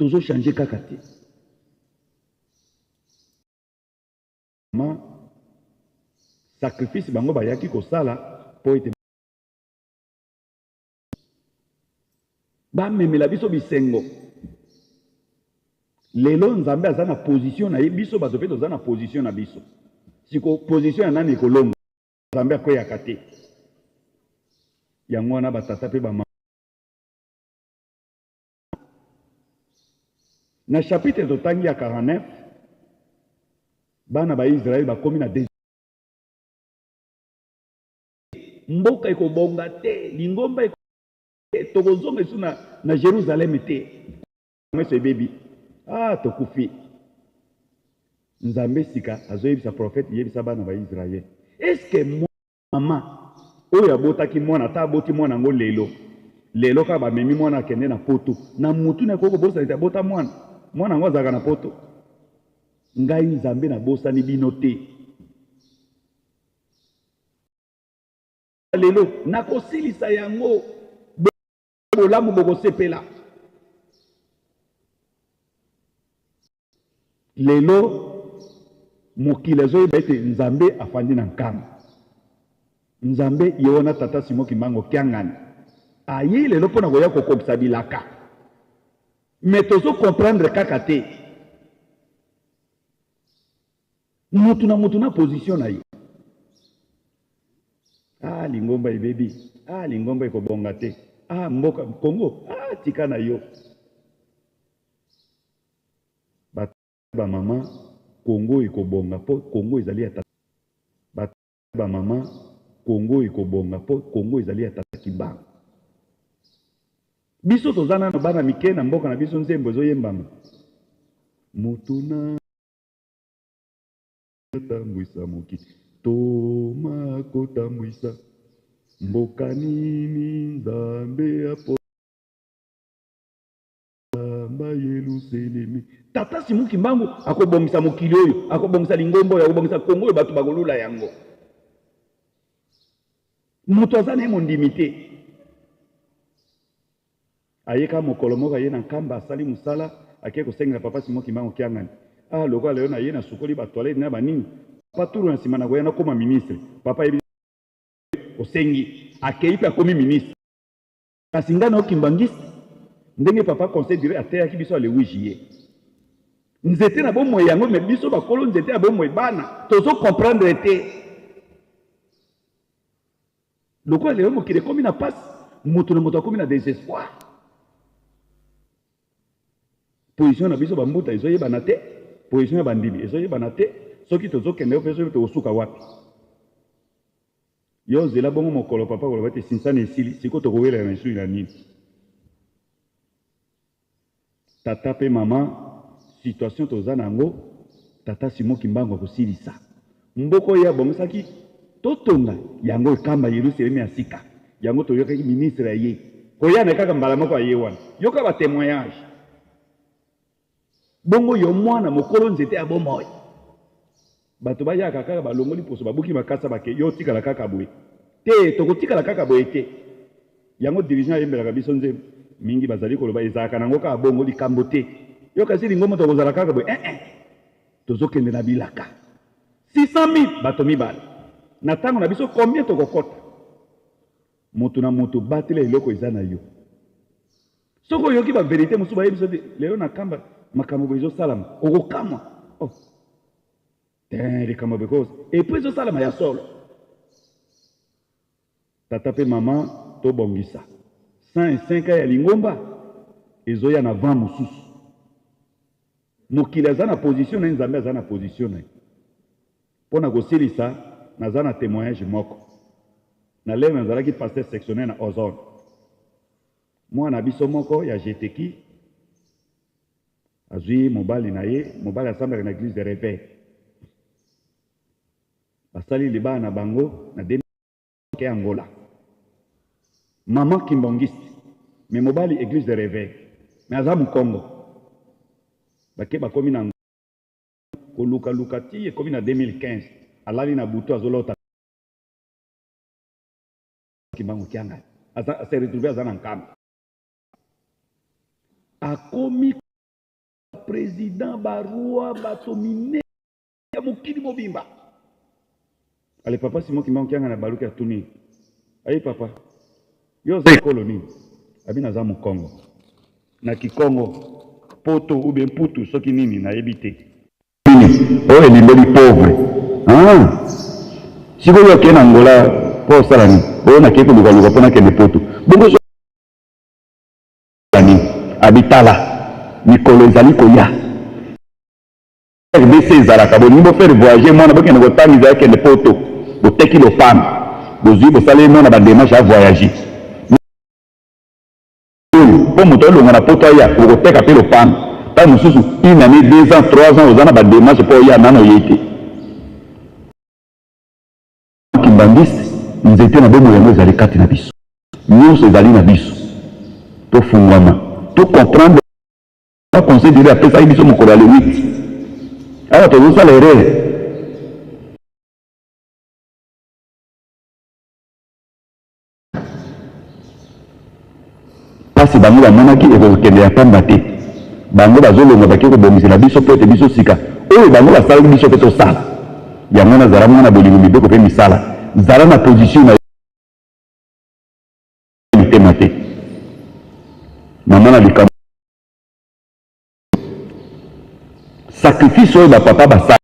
toujours changer kakati. Ma sacrifice bango bayaki ko sala po ete ba memela biso bisengo. Lelo nzambe aza na position na ye biso bato pe toza na position na biso. Siko position ya nani kolongo nzambe akoyaka te. Yango wana batata pe ba na chapitre totangi ya 49 bana ba Israël bakomi na désert. Mboka ekobonga te, lingomba tokozonga esu na Jérusalem te. Mese bebi tokufi. Nzambe sika azoyebisa prophète yebisa bana ba Israël. Est-ce que mama oyo abotaki mwana ta aboti mwana ngo lelo ka ba memi mwana akende na poto na mutu na koko bosa ita bota mwana ngo azaka na poto. Ngai Nzambe na bosa ni bino te. Lelo nakosilisa yango bolamu bokosepela. Lelo mokili azoyeba ete Nzambe afandi na nkamba. Nzambe yona tata Simon Kimbangu kiangani aye lelo pona koya kokokisa bilaka. Mais tozo comprendre kaka te. Mutu na position na ye. Lingomba ibebi. Lingomba ikobonga te. Mboka Kongo. Tika na yo. Ba mama Kongo ikobonga po Kongo ezali atata. Ba mama Kongo ikobonga po Kongo ezali atata Kimbangu. Biso tozana na bana mike na mboka na biso nzembo ezoyembama. Mutuna tambwisa moki toma kotambwisa mboka nini Nzambe apo ba Yerusalemi. Tata Simon Kimbangu akobongisa mokili oyo, akobongisa lingombo oyo, akobongisa Kongo oyo bato bakolula yango. Mutu azana mondimité. Ayeka mokolo moko ye na nkamba asali musala ake kosenga papa Simon Kimbangu kiangani. Lokola leo na ye na sukoli ba toilette na banini. Papa turu na sima na koya na koma ministre. Papa yebi osengi akeipe akomi ministre. Kasi ngana okimbangisi ndenge papa conseil direct ateyaki biso le 8 juillet. Nzete na bomo yango me biso bakolo nzete na bomo bana tozo comprendre te. Lokola leo mokile komi na passe mutu na mutu akomi na désespoir. Position na biso bambuta ezoyebana te, position ya bandimi ezoyebana te, soki tozokende yo peso tokosuka wapi. Yo zela bongo mokolo papa koloba te sinsana esili siko tokowela na isui na nini. Tata pe mama situation toza nango tata Simon Kimbangu akosilisa. Mboko ya bongisaki totonga yango ekamba Yerusalemi ya sika. Yango toyokaki ministre ya ye. Koyana kaka mbala moko ya ye wana. Yoka ba témoignage. Bongo yo mwana mokolo nzete ya bomoy. Bato bayaka kaka balongoli poso babuki makasa bake yo tikala kaka boye. Te tokotikala kaka boye te. Yango dirigeant yembelaka biso nzembo mingi bazali koloba ezaka nango kaka bongo likambo te. Yo kasi lingombo tokozala kaka boye. Tozokende na bilaka. 600,000 bato mibale. Na tango na biso combien tokokota? Moto na moto batela eloko eza na yo. Soko yoki ba vérité musu ba yebiso lelo na kamba makambo ezo salama. Okokama. Likambo because et puis ezo salama ya solo. Tata pe mama to bongisa. 105 ya lingomba ezoya na vent mususu. Mokili aza na position na Nzambe aza na position na ye. Pona kosilisa naza na témoignage moko. Na lelo nazalaki pasteur sectionnaire na Ozone. Mwana biso moko ya jeteki azui mobali na ye, mobali asambaka na église de réveil. Basali libaa na bango na demi ke Angola. Mama kimbongisi, me mobali église de réveil. Me aza Congo. Bake bakomi na koluka lukati ekomi na 2015. Alali na butu azolota Kimbangu kianga. Asa se retrouver aza na nkamba. Akomi président barua batomine ya mokili mobimba. Ale papa Simon Kimbangu kianga na baluki atuni. Ayi papa. Yo za koloni. Abina za Kongo. Na Kikongo poto ou bien putu soki nini na ebite. Oh elimbeli pauvre. Ah. Siko yo kena Angola po salani. Bo na keko luka pona kende poto. Bongo so ni abitala mikolo ezali koya. RDC ezalaka bolingi bofere voyager mwana bokende kotangiza yakende poto boteki lopana bozwi bosala mwana badémarche ya voyager mpo moto olonga na poto aya okoteka mpe lopana ntango mosusu 1 année 2 ans 3 ans oza na badémarche mpo oya nano ye te kimbangisi nzete na bomoi yango ezali kati na biso nyonso ezali na biso tofungwama tocomprendre conseil de apesaki biso mokolo ya le 8 awa tozosala erreur pasi bango bamonaki ekokende ya pamba te bango bazolonga baki kobongisela biso mpo ete biso sika oyo bango basalaki biso mpe tosala yango nazala mwana bolingo mibeko mpe misala zala na position na mitema te mama na likambo sacrifice oyo bapapa basala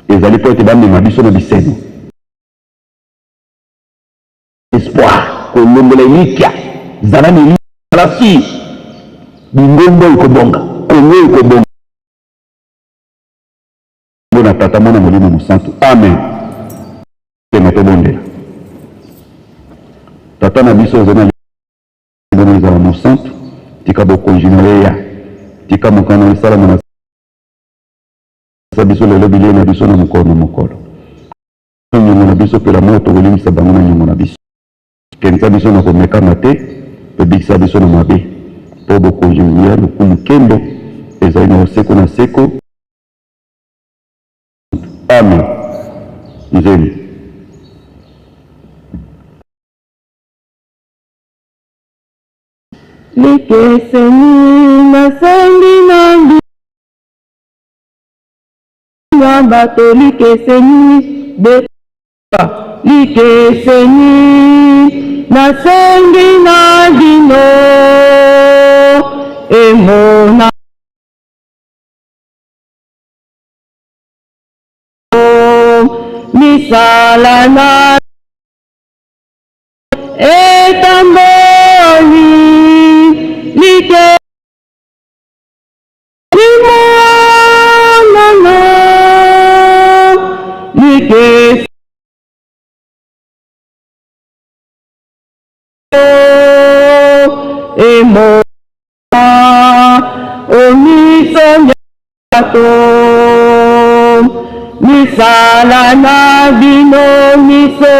ezali mpo ete bamema biso na biseno espoir kolongola elikya zala na elikya si bingombo ekobonga kongo ekobonga na tata mwana molimo mosantu amen kema tobondela tata na biso ozana libono ezala mosantu tika bokonzi na ye ya tika mokano esalama na sa biso lelo bilie na biso na mokolo nyongo na biso mpe la moko tokolimisa bango na nyongo na biso kenisa biso na komekama te mpe bikisa biso na mabe mpo bokonzi ya lokumu nkembo ezali na oseko na seko amen nzeli likeseni nasengi nangi na bato likeseni beta likeseni nasengi na dino emona misala na etamboli like limonana like emona omisonyato misala na bino miso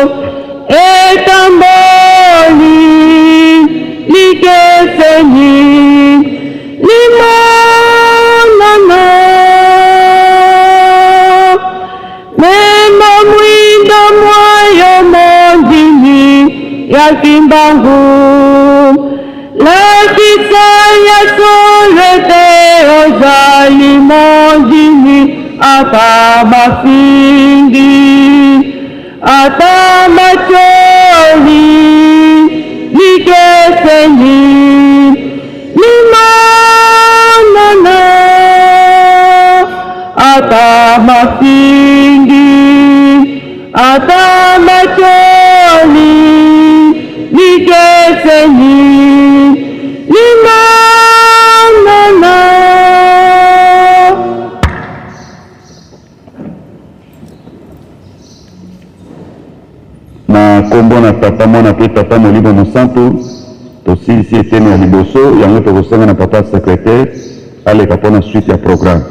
etamboli likeseni limonana mema mwindo mwayo mondini ya kimbangu lakisa ya solete ozali mondini ata mafingi ata macholi likeseni limonana ata mafingi ata macholi likeseni limonana. na kombo na papa mwana pe tata molimo mosantu tosilisi eteni ya liboso yango tokosenga na papa secrétaire aleka mpona suite ya programme.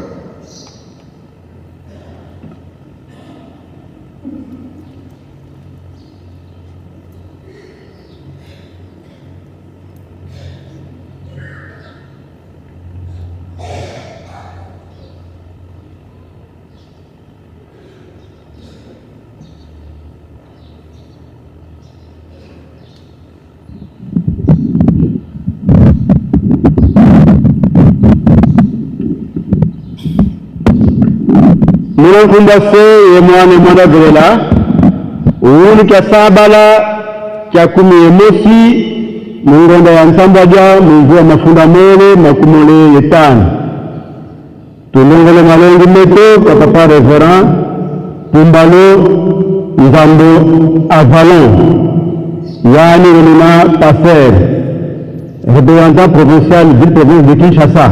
Mwankumbase ye mwana grela uli kya sabala kya kumi emosi mungonda ya nsambwaja muvua mafunda mele makumole yetano tulongole malongi meto kwa papa reverend Pumbalo Nzambo Avalon yani welina passer représentant provincial ville province de Kinshasa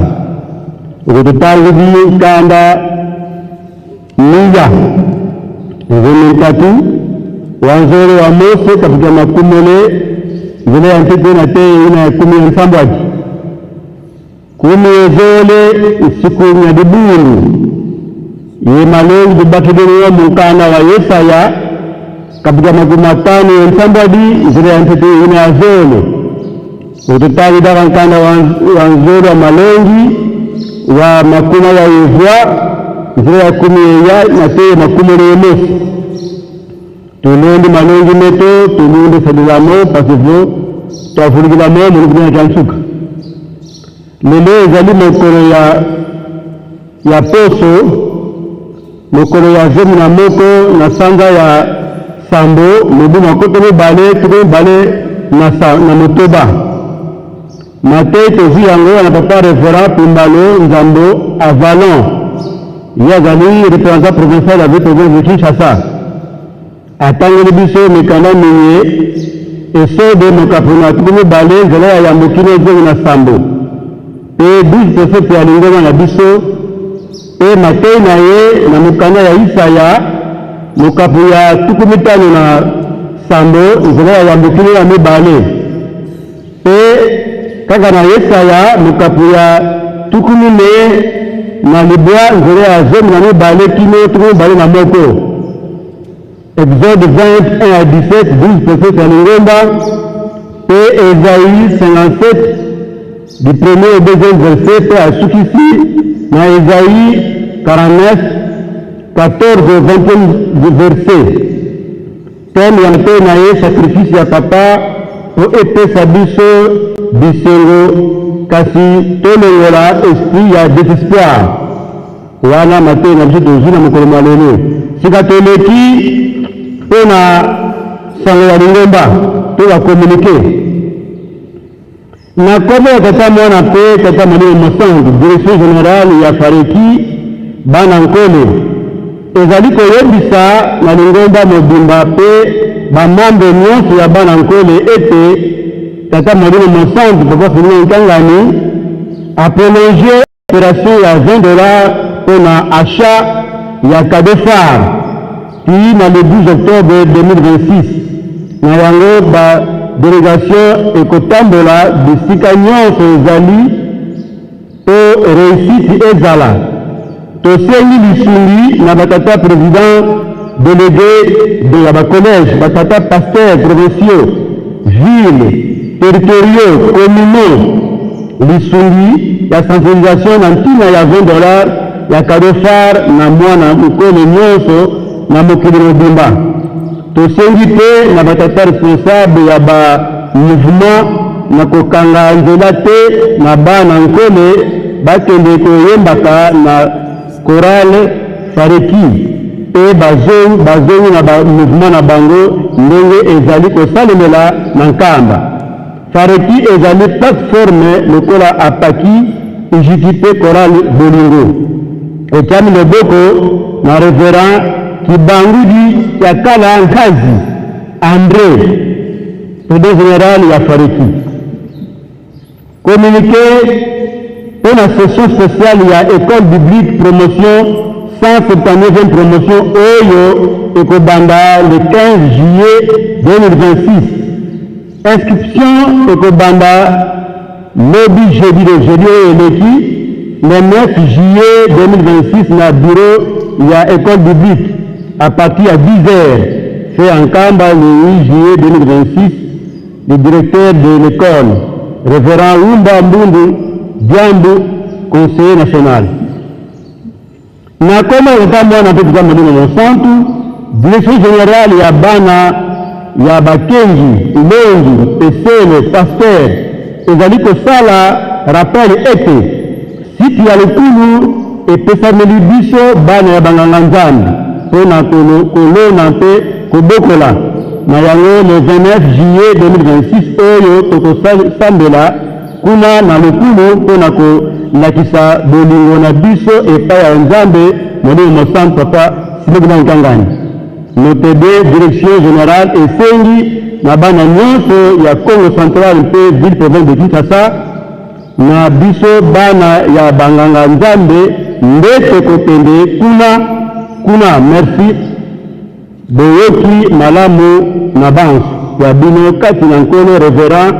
ukututalibi kanda Niga Nzemintatu wanzore wa Mose katika makumele zile ya mpito na te ina ya kumi ya nsambwaji kumi ezole isiku nyadibulu ye malongi dibakideniwa mukana wa Yesaya katika makumatano ya nsambwaji zile ya mpito ina ya zole ututali daka nkanda wanzore wa malongi wa makuna wa Yezwa zile ya kumi ya na te makumele ya Mose tulondi malongi meto tulundi sadilamo pasivo tuafurikilamo mulukuna chansuka lelo ezali mokolo ya poso mokolo ya zemi na moko na sanza ya sambo mobu makoto mibale tuko mibale na motoba matei tozi yango na papa referent Pumbalo Nzambo Avalon ye azali représentant provincial ya ville province de Kinshasa atangeli biso mikanda minye esode mokapona tuku mibale nzela ya yambokili ezengi na sambo pe 12% ya lingoma na biso pe matei na ye na mokanda ya Isaya mokapu ya tuku mitano na sambo nzela ya yambokili ya mibale pe kaka na Yesaya mokapu ya tuku mine na libwa nzela ya zemi na mibale kino tuku mibale na moko Exode 21 à 17, 12% à l'Ingomba, et Esaïe 57, du premier au deuxième verset, à Soukissi, dans Esaïe 49, 14 au 21 verset. Thème yanté naye sacrifice ya papa, au épée sabiso, bisengo, kasi tolongola esprit ya désespoir. Wana maté na biso tozuna mokolo malelo. Sika toleki pona sango ya lingomba to wa communiquer na komo ya tata mwana pe tata Malimo Mosangi direction générale ya Fareki bana nkole ezali koyebisa na lingomba mobimba pe bamambe nyonso ya bana nkole ete tata Malimo Mosangi papa Félix Nkangani a prolongé opération ya $20 pona achat ya cadeau phare puis dans le 12 octobre 2026 na yango ba délégation ekotambola bisika nyonso ezali po réussite ezala tosengi lisungi na batata président délégué de la collège batata pasteur provinciaux ville territoriaux communaux lisungi ya sensibilisation na ntina ya $20 ya cadeau phare na mwana mokolo nyonso na mokili mobimba tosengi pe na batata responsable ya ba mouvement na kokanga nzela te na bana nkole bakende koyembaka na chorale Fareki pe bazongi na ba mouvement na bango ndenge ezali kosalemela na nkamba. Fareki ezali plateforme lokola apaki ijitipe chorale bolingo etiami loboko na reverend Kibangudi ya kala Nkazi André, président général ya Fareki. Communiqué pour la session spéciale ya école biblique promotion 179e promotion Oyo Ekobanda le 15 juillet 2026. Inscription Ekobanda lobby jeudi Eleki le 9 juillet 2026 na bureau ya école biblique à partir de 10h, fait en Kamba le 8 juillet 2026, le directeur de l'école, révérend Wumba Mbundu Diambu, conseiller national. Na koma yatambwa na petu kama Malimo Mosantu, direction générale ya bana ya bakengi, ulongi, pesele, pasteur, ezali kosala rappel ete, siti ya lekulu epesameli biso bana ya banganga nzambe mpona kolona mpe kobokola na yango le 29 juillet 2026 oyo tokosambela kuna na lokulu mpona kolakisa bolingo na biso epai ya nzambe molimo mosantu papa Silibuna Nkangani. Notb direction générale esengi na bana nyonso ya Congo Central mpe ville province de Kinshasa na biso bana ya banganga nzambe nde tokokende kuna merci boyoki malamu na banse ya bino kati na nkolo révérend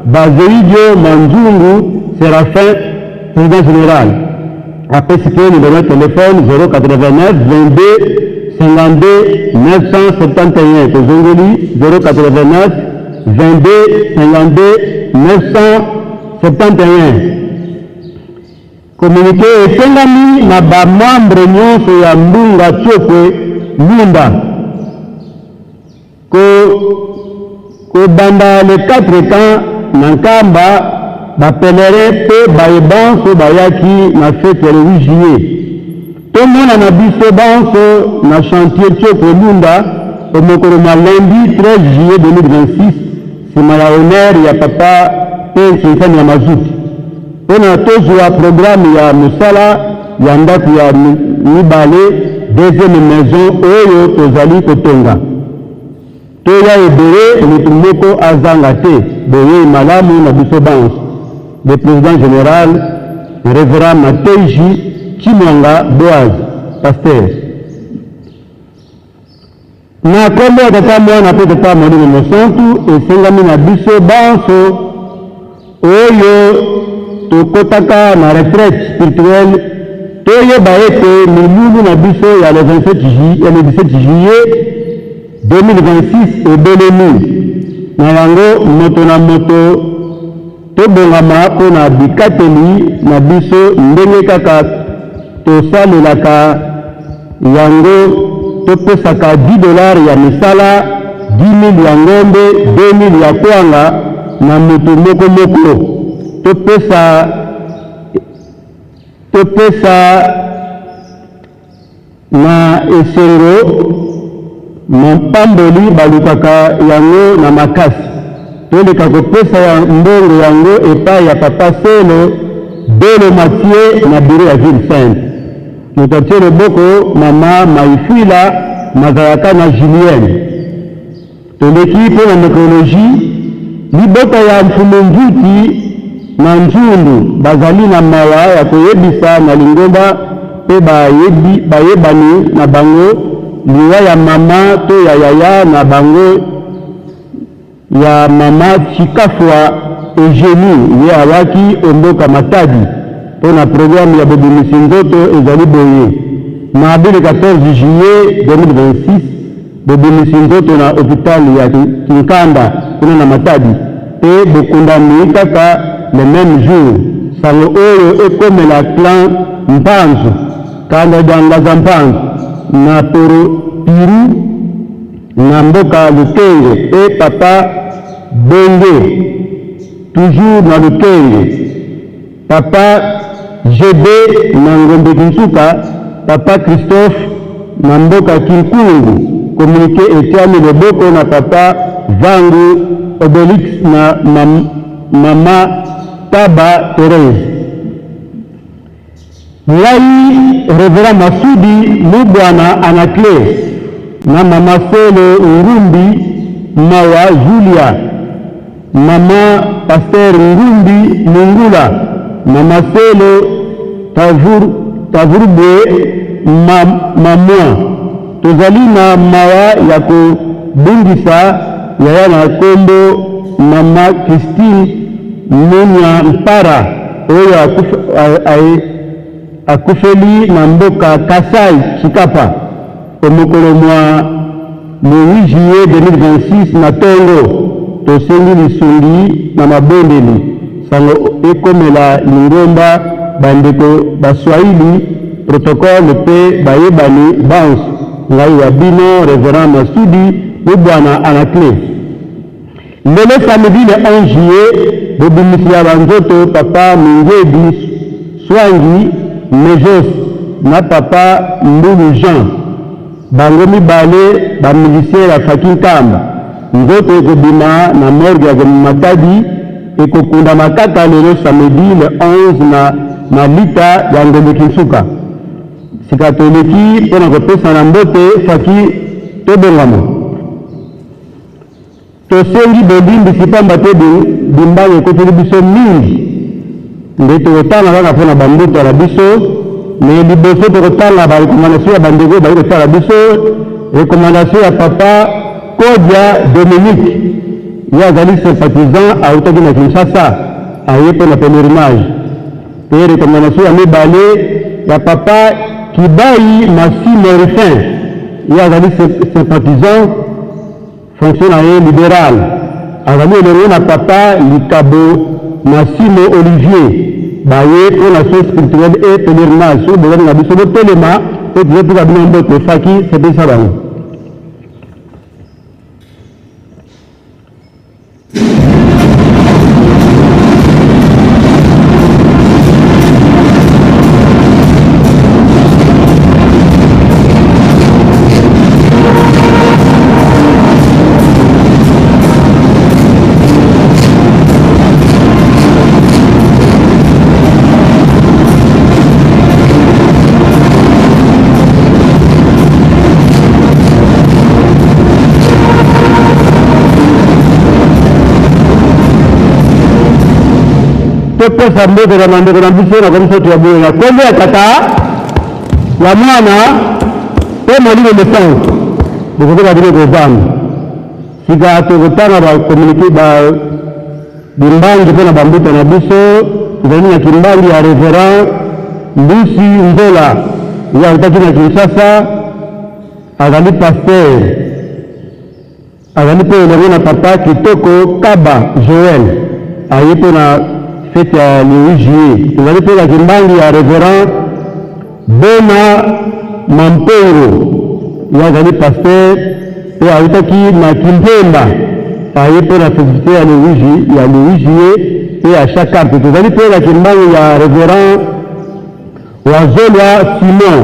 Bazeidio Manzungu Séraphin, président général. Après citer numéro de téléphone 089 22 52 971. Tozongoli 089 22 52 971. Communiqué etengami na ba membre nyonso ya Mbunga Chokwe Lunda ko banda le 4 temps na Nkamba bapelere mpe bayebanso bayaki na fete ya le 8 juillet. Tomona na biso banso na chantier Chokwe Lunda omokolo ma lundi 13 juillet 2026 nsima ya honneur ya papa Prince Nsani ya Mazuki mpona tozwa programme ya mosala ya ndako ya mibale deuxième maison oyo tozali kotonga. Toya ebele mutu moko azanga te boye malamu na biso banse. Le président général révérend Mateiji Chimwanga Boaz pasteur. Na kombo ya tata mwana mpe tata molimo mosantu esengami na biso banso oyo tokotaka na retraite spirituelle toyeba ete milulu na biso ya le 17 juillet 2026 ebelemi na yango moto na moto tobongama mpona bikateli na biso ndenge kaka tosalelaka yango topesaka $10 ya misala, 10,000 ya ngombe, 2,000 ya kwanga na mutu moko topesa na esengo mapamboli balukaka yango na makasi toleka kopesa ya mbongo yango epai ya papa Selo Belo Mathieu na biro ya Ville Sainte. Tutatie loboko mama Maifila Mazayaka na Julienne. Toleki mpo na nekoloji libota ya mfumu njuti na njundu bazali na mawa ya koyebisa na lingomba mpe bayebani na bango liwa ya mama to ya yaya na bango ya mama Chikafwa Eugenie ye awaki omboka Matadi mpona programme ya bobimisi nzoto ezali boye na 14 juillet 2026 bobimisi nzoto na hôpital ya Kinkanda kuna na Matadi mpe bokundami kaka le même jour sango oyo ekomela clan Mpanzu kanda janga za Mpanzu na Toro Piru na mboka Lukenge e papa Benge toujours na Lukenge papa Jebe na Ngombe Kinsuka papa Christophe na mboka Kinkungu communiqué etiami loboko na papa Vangu Obelix na mama Taba Therese. Ngai Reverend Masudi Mubwana Anakle na mama Selo Ngumbi Mawa Julia mama Pasteur Ngumbi Mungula mama Selo Tavurbe mamwa tozali na mawa ya kobungisa yaya na kombo mama Christine Munya Mpara oyo akufeli na mboka Kasai Chikapa omokolo mwa 8 juillet 2026 na Tongo tosengi lisungi na mabondeli sango ekomela lingomba bandeko baswahili protocole pe bayebani bounce ngai wa bino Reverend Masudi Mubwana Anakle. Lelo samedi le 11 juillet bobimisi ya banzoto papa Mingedi Swangi Mejos na papa Mbulu Jean bango mibale ba militaire ya Fakinkamba nzoto ekobima na morgue ya Matadi ekokunda makata lelo samedi le 11 na lita ya Ngombe Kinsuka sikatoleki mpona kopesa na mbote Faki tobongamo tosengi bolimbi sipamba te bimbanga ekoteli biso mingi nde tokotanga kaka mpona bamboto na biso me liboso tokotanga barekomandasio ya bandeko bali kotala biso rekomandasio ya papa Kodia Dominique ye azali sympathisant autaki na Kinshasa aye mpo na pèlerinage pe rekomandasio ya mibale ya papa Kibai Massimo Rufin ye azali sympathisant fonction na ye libéral azali elongo na papa Likabo Massimo Olivier baye pour la source spirituelle et pèlerinage sur besoin na biso botelema pe tuzotuka bino mbote Faki sepesa bango pesa mbote na mandeko na biso na komiso tuyabuye na kombe ya tata ya mwana pe mwalimu mesange bokotoka bino kozamba sika tokotanga bakomunike bimbangi mpo na bambuta na biso tozali na kimbangi ya révérend Mbusi Nzola ye autaki na Kinshasa azali paster azali mpe elongo na papa Kitoko Kaba Joel aye mpo na fête ya le 8 juillet tozali mpe na kimbangi ya révérend Bona Mampero ye azali paster pe autaki na Kimpemba aye mpe na festivité ya le 8 juillet pe à chaque carte tozali mpe na kimbangi ya révérend Wazolwa Simon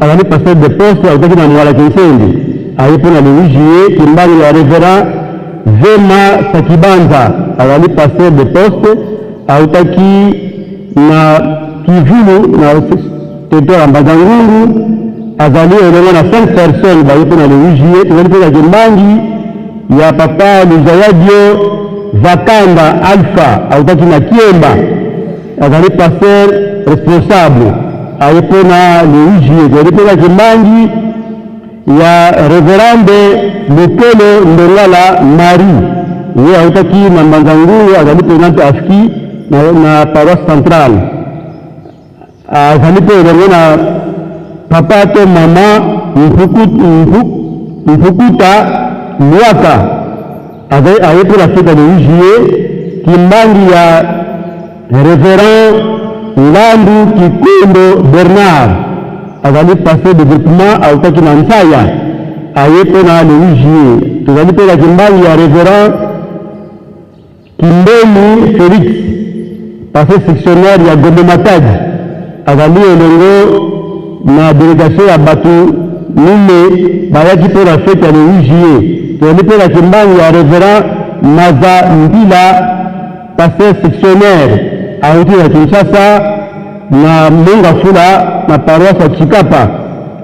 azali paster de poste autaki na Mwala Kinsendi aye mpe na le 8 juillet kimbangi ya révérend Vema Sakibanza azali paster de poste autaki na Kivulu na territoire ya Mbazangungu azali elongo na 5 personnes baye mpe na le 8 juillet tozali mpe na kimbangi ya papa Luzayadio Vakanda Alpha autaki na Kiemba azali paster responsable aye mpe na le 8 juillet tozali mpe na kimbangi ya révérende Lukelo Ndongala Marie ye autaki na Mbazangungu azali présidente afiki na paroisse centrale azali mpe elongo na papa to mama Mpukuta Luaka aye mpe na fête ya le 8 juillet kimbangi ya révérend Ngandu Kikundo Bernard azali paster de groupement autaki na Nsaya aye mpe na le 8 juillet tozali mpe na kimbangi ya révérend Kimbeni Félix paster sectionnaire ya Gombe Matadi azali elongo na délégation ya bato mine bayaki mpe na fête ya le 8 juillet tozali mpe na kimbangi ya révérend Maza Mbila paster sectionnaire auti na Kinshasa na Monga Fula na paroisse ya Chikapa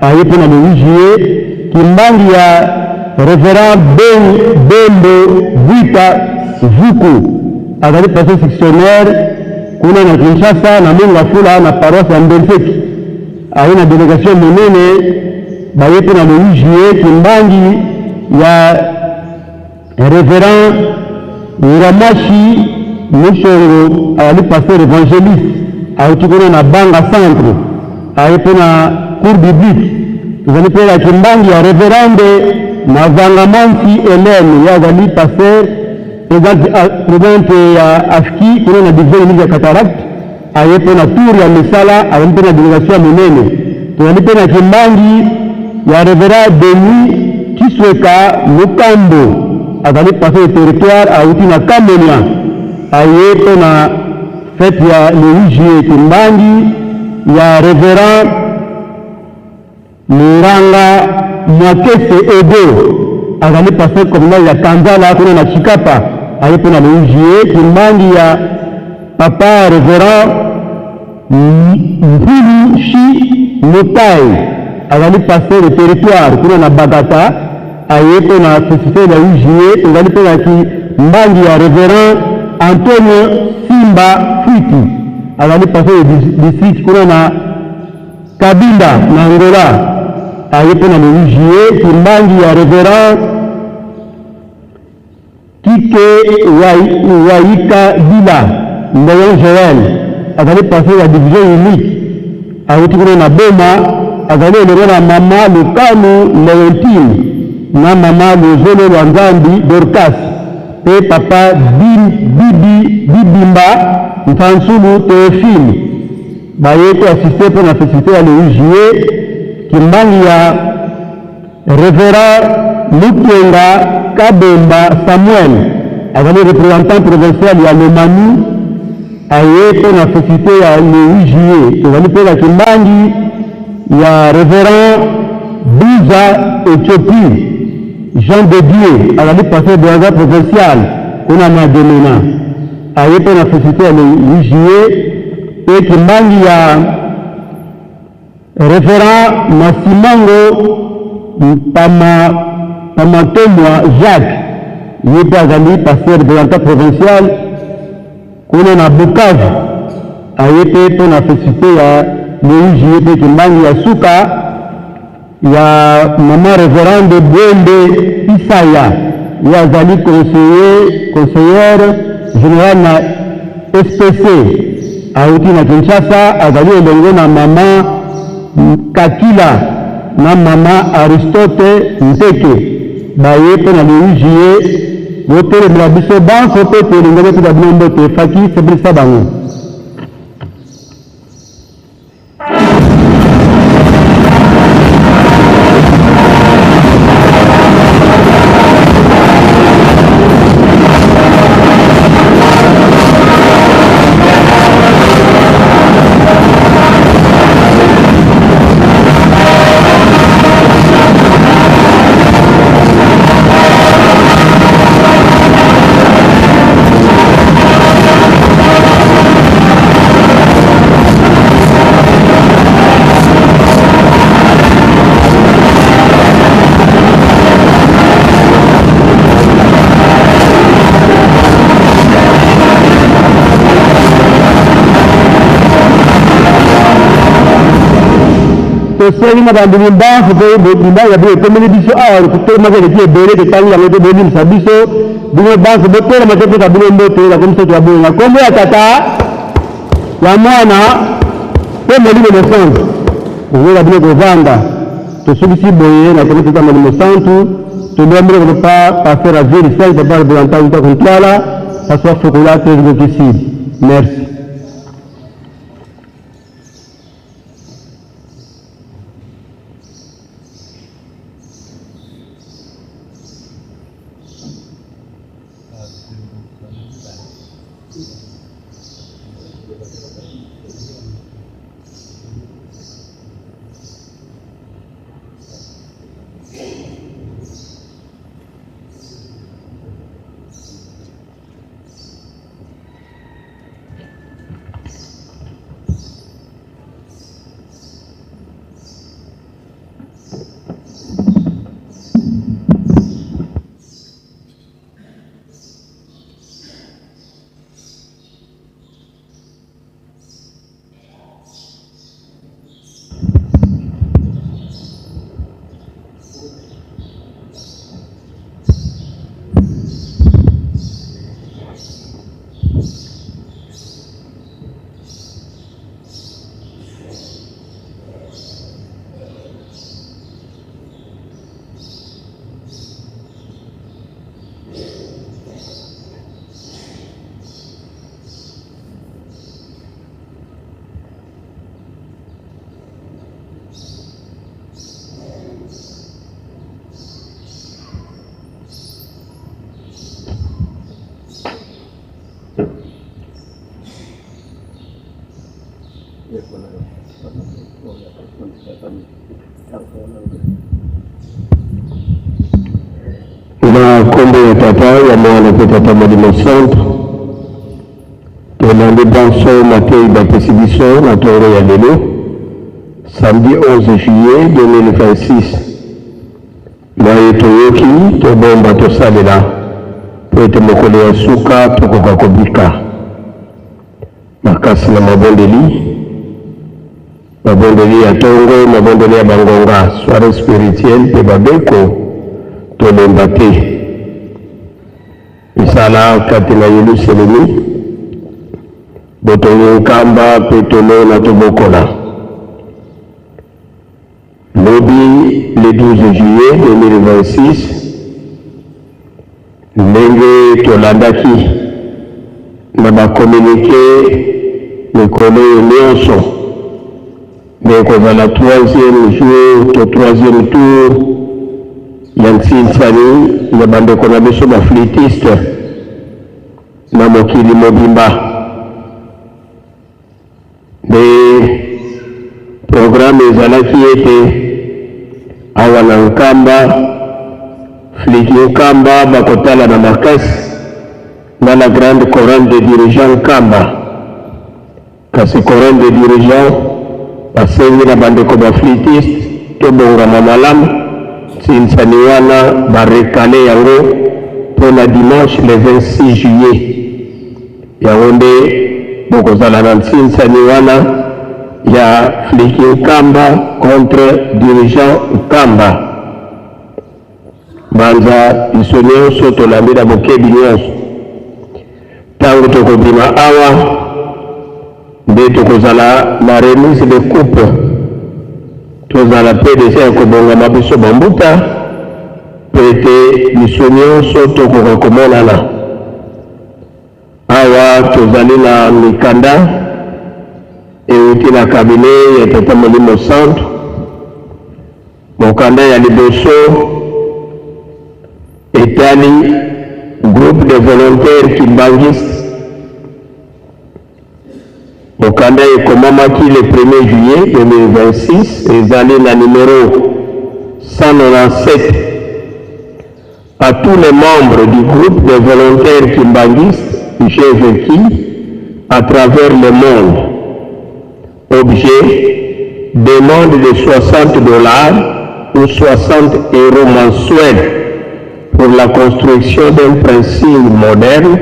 aye mpe na le 8 juillet kimbangi ya révérend Bembo Vita Vuku azali paster sectionnaire kuna na Kinshasa na Monga Fula na paroisse ya Mbenseki aye na délégation monene baye mpe na le 8 juillet kimbangi ya révérend Ngamashi Mushongo azali paster évangéliste auti kuna na Banga centre aye mpe na cour biblique tozali mpe na kimbangi ya révérende Mazangamansi Hélène ye azali paster présidente ya afiki kuna na division église ya Cataracte aye mpe na tour ya misala azali mpe na délégation ya monene tozali mpe na kimbangi ya révérend Denis Kisweka Mukambo azali paster de territoire auti na Kamonia aye mpe na fête ya le 8 juillet kimbangi ya révérend Munganga Mwakese Edo azali pasteur communal ya Kanzala kuna na Chikapa alipo na Louis Kimbangi ya Papa Reverend Mpulu Shi Mutai azali pasteur de territoire kuna na Bagata ayepo na société de Louis azali pe na Kimbangi ya Reverend Antonio Simba Fiti azali pasteur de district kuna na Kabinda na Angola ayepo na Louis Kimbangi ya Reverend Kike Waika Dila Ndoyon Joel azali pasteur ya division unique auti kuna na Boma azali elongo na mama Lukanu Leontine na mama Lozolo Lwanzambi Dorcas pe papa Bibimba Mfansulu Teofile bayeko assisté pour la fête ya le juillet Kimbangi ya Reverend Lukenga Kabemba Samuel azali représentant provincial ya Lomani ayeko na fête ya le juillet azali pe la Kimbangi ya Reverend Buza Ethiopie Jean de Dieu azali pasteur de la provincial kuna na Demena ayeko na fête ya le juillet et Kimbangi ya Reverend Masimango Pamatomwa Jacques yepe azali pasteur de l'État provincial kuna na Bukavu ayepe po na fête ya Louis yepe Kimbangi ya Suka ya mama Reverend de Bwende Isaya ya azali conseillère général na SPC auti na Kinshasa azali elongo na mama Kakila na mama Aristote Nteke bayepe na Louis wotere mla biso banko pe telingane tu da bnombo te faki sebrisa bango seli madame Bimba faut Bimba ya bien comme les biso a pour ma que qui est belé de tali avec de bonne sabiso Bimba banque de pour ma que ta bonne moto la comme ça tu as bonne comme ya tata la mwana pour me libérer le sang vous la bien govanda to subisi boye na comme ça me santu to nombre de pas passer à ville celle de bar de l'entente contre là ça soit chocolat que possible merci. Na kombe ya tata ya mwana kwa tata Molimo Centre tolande banso matei bapesibiso na toro ya lelo samedi 11 juillet 2026 mwaye toyoki tobomba tosalela po ete mokolo ya suka tokoka kobika makasi na mabondeli ya tongo, mabondeli ya bangonga, soirée spirituelle pe babeko tolemba te misala kati na Yerusalemi botongi nkamba pe tolo na tobokola lobi le 12 juillet 2026 ndenge tolandaki na bakomunike mikolo oyo nyonso me kozala 3e jour to 3e tour ya ntsinsani ya bandeko na biso baflitiste na mokili mobimba nde programme ezalaki ete awa na nkamba fliki nkamba bakotala na makasi na la grande chorale de dirigeants nkamba kasi chorale de dirigeants basengi na bandeko baflitiste tobongama malamu ntsinsani wana barekale yango mpona dimanche le 26 juillet yango nde bokozala na ntsinsani wana ya fliki nkamba contre dirigeant nkamba banza biso nyonso tolandi na bokebi nyonso ntango tokobima awa nde tokozala na remise de coupe tozala mpe dese ya kobongama biso bambuta mpe ete biso nyonso tokoka komonana awa tozali na mikanda euti na kabine ya tata Molimo Centre mokanda ya liboso etali groupe de volontaires kimbangiste mokanda ekomamaki le 1er juillet 2026 ezali na numéro 197 à tous les membres du groupe de volontaires kimbangistes j'ai vécu à travers le monde. Objet, demande de $60 ou 60 € mensuels pour la construction d'un principe moderne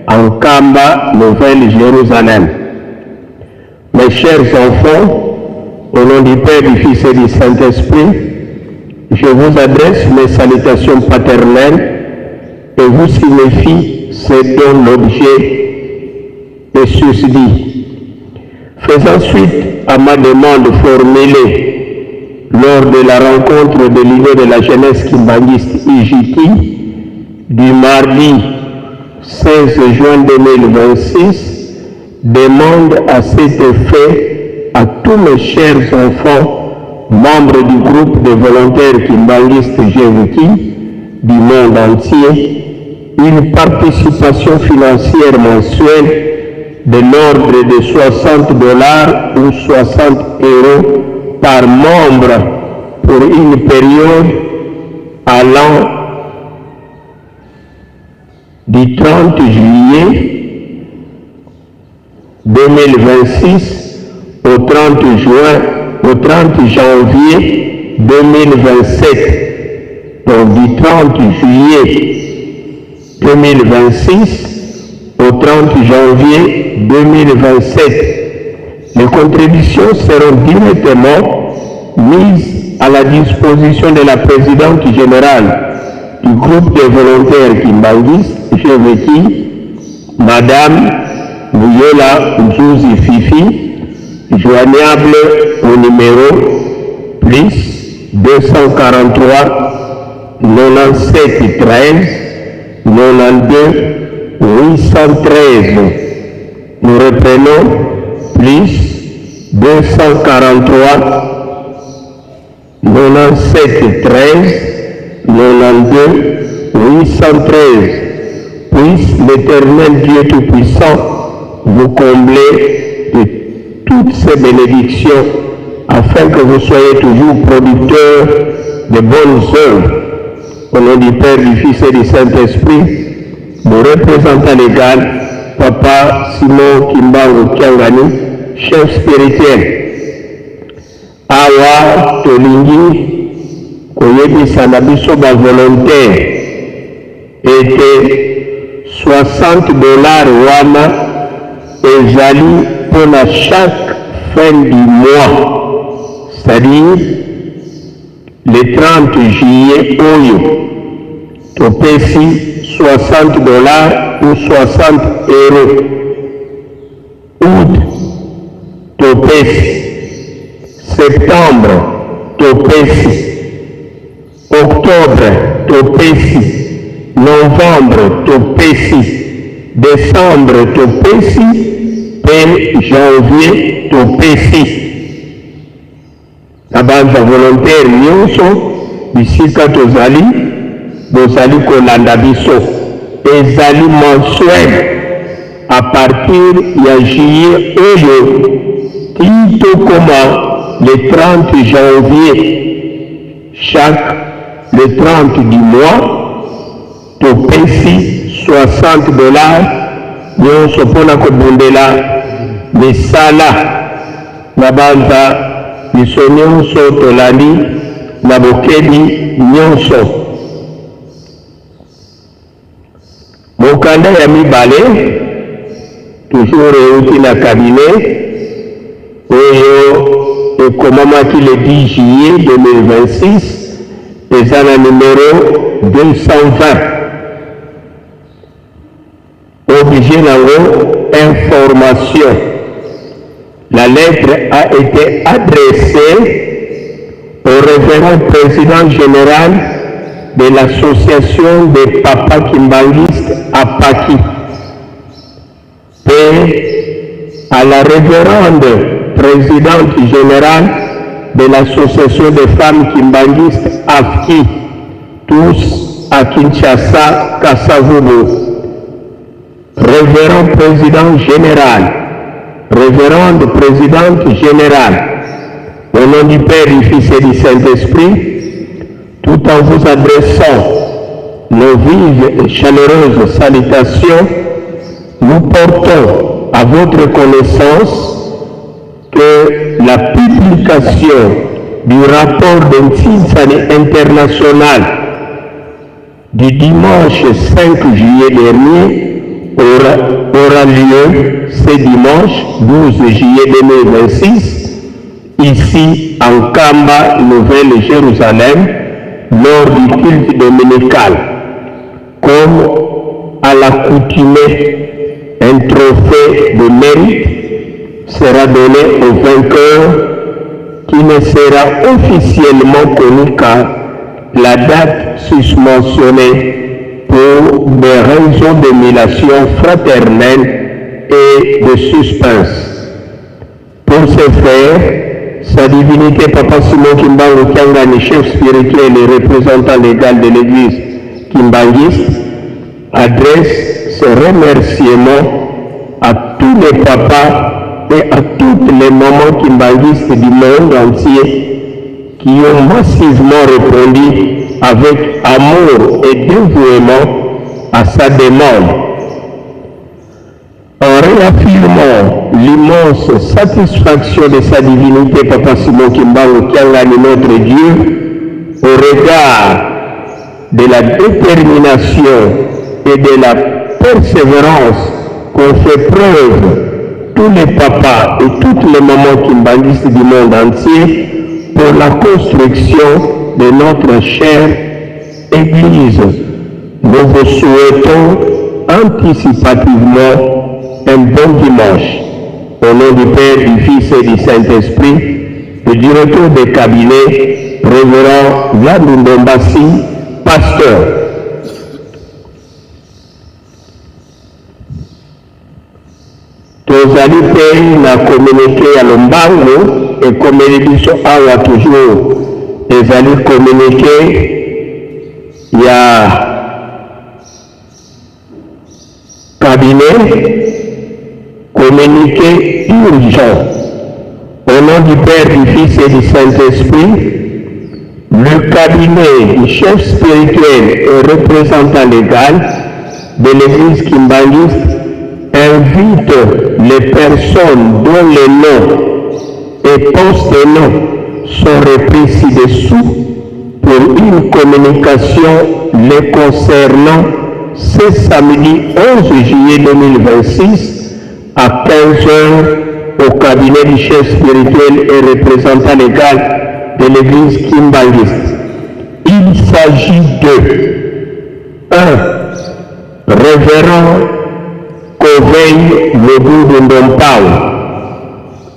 en Kamba, Nouvelle-Jérusalem. Mes chers enfants, au nom du Père, du Fils et du Saint-Esprit, je vous adresse mes salutations paternelles et vous signifie ce dont l'objet est susdit. Faisant suite à ma demande formulée lors de la rencontre de l'Union de la jeunesse kimbangiste IJT du mardi 16 juin 2026, demande à cet effet à tous mes chers enfants, membres du groupe de volontaires kimbangistes GVT du monde entier, une participation financière mensuelle de l'ordre de $60 ou 60 € par membre pour une période allant du 30 juillet 2026 au 30 janvier 2027. Donc du 30 juillet 2026 au 30 janvier 2027. Les contributions seront directement mises à la disposition de la présidente générale du groupe des volontaires kimbangistes GVT, Madame Bouyola Nzouzi Fifi, joignable au numéro plus 243 97 13 92 813. Nous reprenons plus 243 97 13 92 813. Puisse l'Éternel Dieu Tout-Puissant vous combler de toutes ces bénédictions, afin que vous soyez toujours producteurs de bonnes œuvres. Au nom du Père, du Fils et du Saint-Esprit, mon représentant légal, Papa Simon Kimbangu Kiangani, chef spirituel. Awa tolingi koyebisa na biso ba volontaire était $60 wana ezali pour chaque fin du mois, c'est-à-dire le 30 juillet oyo topesi $60 ou 60 €. Août topesi, septembre topesi, octobre topesi, novembre topesi, décembre topesi, et janvier topesi. Nabanza volontaire nyonso bisika tozali bozali kolanda biso ezali mensuel à partir ya juillet oyo tito koma le 30 janvier. Chaque le 30 du mois topesi $60 nyonso mpona kobundela misala na banza biso nyonso tolandi na bokebi nyonso. Mokanda ya mibale toujours euti na cabinet oyo ekomamaki le 10 juillet 2026 eza na numéro 220. Obligé nango information. La lettre a été adressée au révérend président général de l'association des papas kimbanguistes à Paki et à la révérende présidente générale de l'association des femmes kimbanguistes AFKI, tous à Kinshasa, Kasavubu. Révérend président général, révérende présidente générale, au nom du Père, du Fils et du Saint-Esprit, tout en vous adressant nos vives et chaleureuses salutations, nous portons à votre connaissance que la publication du rapport d'Intinsani international du dimanche 5 juillet dernier aura lieu ce dimanche 12 juillet 2026 ici en Kamba, Nouvelle-Jérusalem, lors du culte dominical. Comme à l'accoutumée, un trophée de mérite sera donné au vainqueur qui ne sera officiellement connu qu'à la date susmentionnée pour des raisons d'émulation fraternelle et de suspense. Pour ce faire, sa divinité Papa Simon Kimbangu Kiangani, chef spirituel et représentant légal de l'église kimbanguiste, adresse ses remerciements à tous les papas et à toutes les mamans kimbanguistes du monde entier qui ont massivement répondu avec amour et dévouement à sa demande. En réaffirmant l'immense satisfaction de sa divinité Papa Simon Kimbangu Kiangani, notre Dieu, au regard de la détermination et de la persévérance qu'ont fait preuve tous les papas et toutes les mamans kimbanguistes du monde entier pour la construction de notre chère Église. Nous vous souhaitons anticipativement un bon dimanche. Au nom du Père, du Fils et du Saint-Esprit, le directeur de cabinet, révérend Vladimir Ndombasi, pasteur. Tozali pe na communiqué ya lombango et comme biso awa toujours ezali communiqué ya cabinet, communiqué urgent Au nom du Père, du Fils et du Saint-Esprit, le cabinet du chef spirituel et représentant légal de l'Église kimbanguiste invite les personnes dont les noms et postes et noms sont repris ci-dessous pour une communication les concernant ce samedi 11 juillet 2026 à 15h au cabinet du chef spirituel et représentant légal de l'Église kimbanguiste. Il s'agit de 1. Révérend Koveille Lebou Ndompao.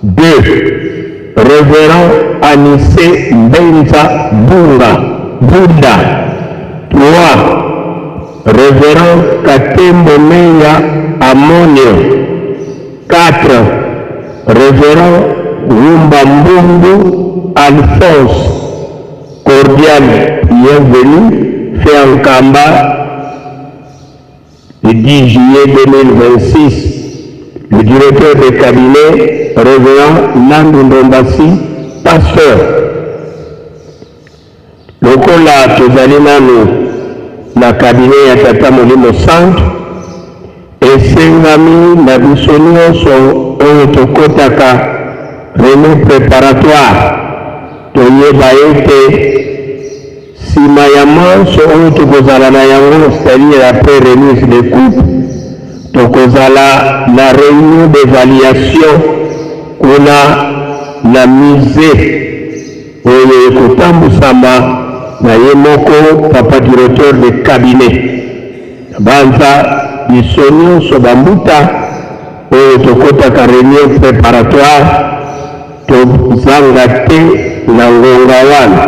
2. Révérend Anissé Benza Bunda. 3. Révérend Katembo Meya Amonio. 4. Révérend Rumbambungu Alphonse. Cordial bienvenue, fait en Kamba le 10 juillet 2026. Le directeur de cabinet, révérend Nandu Ndombasi, pasteur. Lokola tozali nanu na cabinet ya Tata Molimo Centre, esengami na biso nyonso oyo tokotaka réunion préparatoire, toyeba ete sima ya manso oyo tokozala na yango, c'est-à-dire après remise de coupe, tokozala na réunion d'évaluation kuna na musée oyo ekotambusama na ye moko papa directeur de cabinet. Banza biso nyonso bambuta oyo tokotaka réunion préparatoire tozanga te na ngonga wana.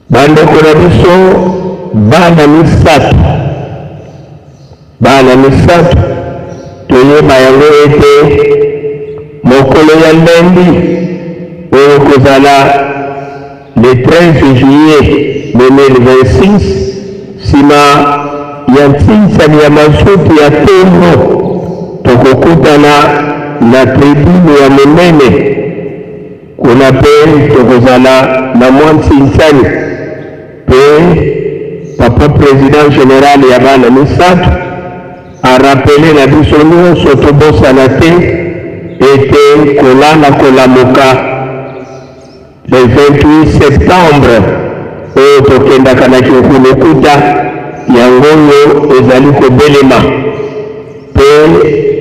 Bandeko na biso bana misatu toyeba yango ete mokolo ya lendi oyo kozala le 13 juillet 2026 sima ya ntinsani ya mazuti ya tembo tokokutana na tribune ya monene, kuna pe tokozala na mwa ntinsani pe papa président général ya bana misatu arapele na biso nyonso tobosana te ete kolala kolamuka le 28 septembre oyo tokendaka na kinkunukuta yango oyo ezali kobelema pe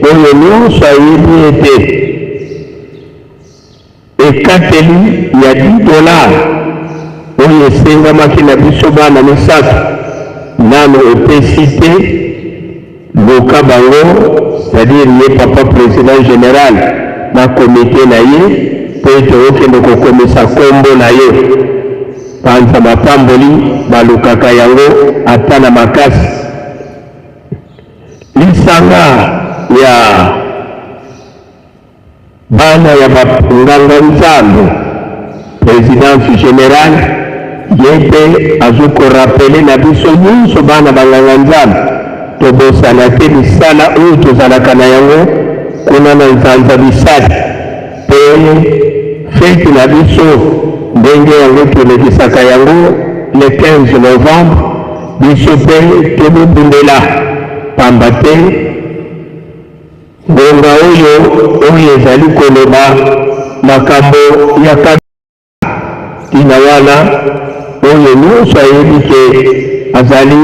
oyo nyonso ayebi ete ekateli ya $10 oyo esengamaki na biso bana misatu nano epesi te luka bango, c'est-à-dire ye papa président général na komite na ye po ete okende kokomisa kombo na ye panza mapamboli balukaka yango ata na makasi. Lisanga ya bana ya banganga nzambe présidence générale yete azokorapele na biso nyonso bana banganga nzambe tobosana te misala oyo tozalaka na yango kuna na nzanza bisali pe feti na biso ndenge yango tolekisaka yango le 15 novembre biso pe tobobundela pamba te ngonga oyo ezali koloba makambo ya tina wana oyo nyonso ayebi ke azali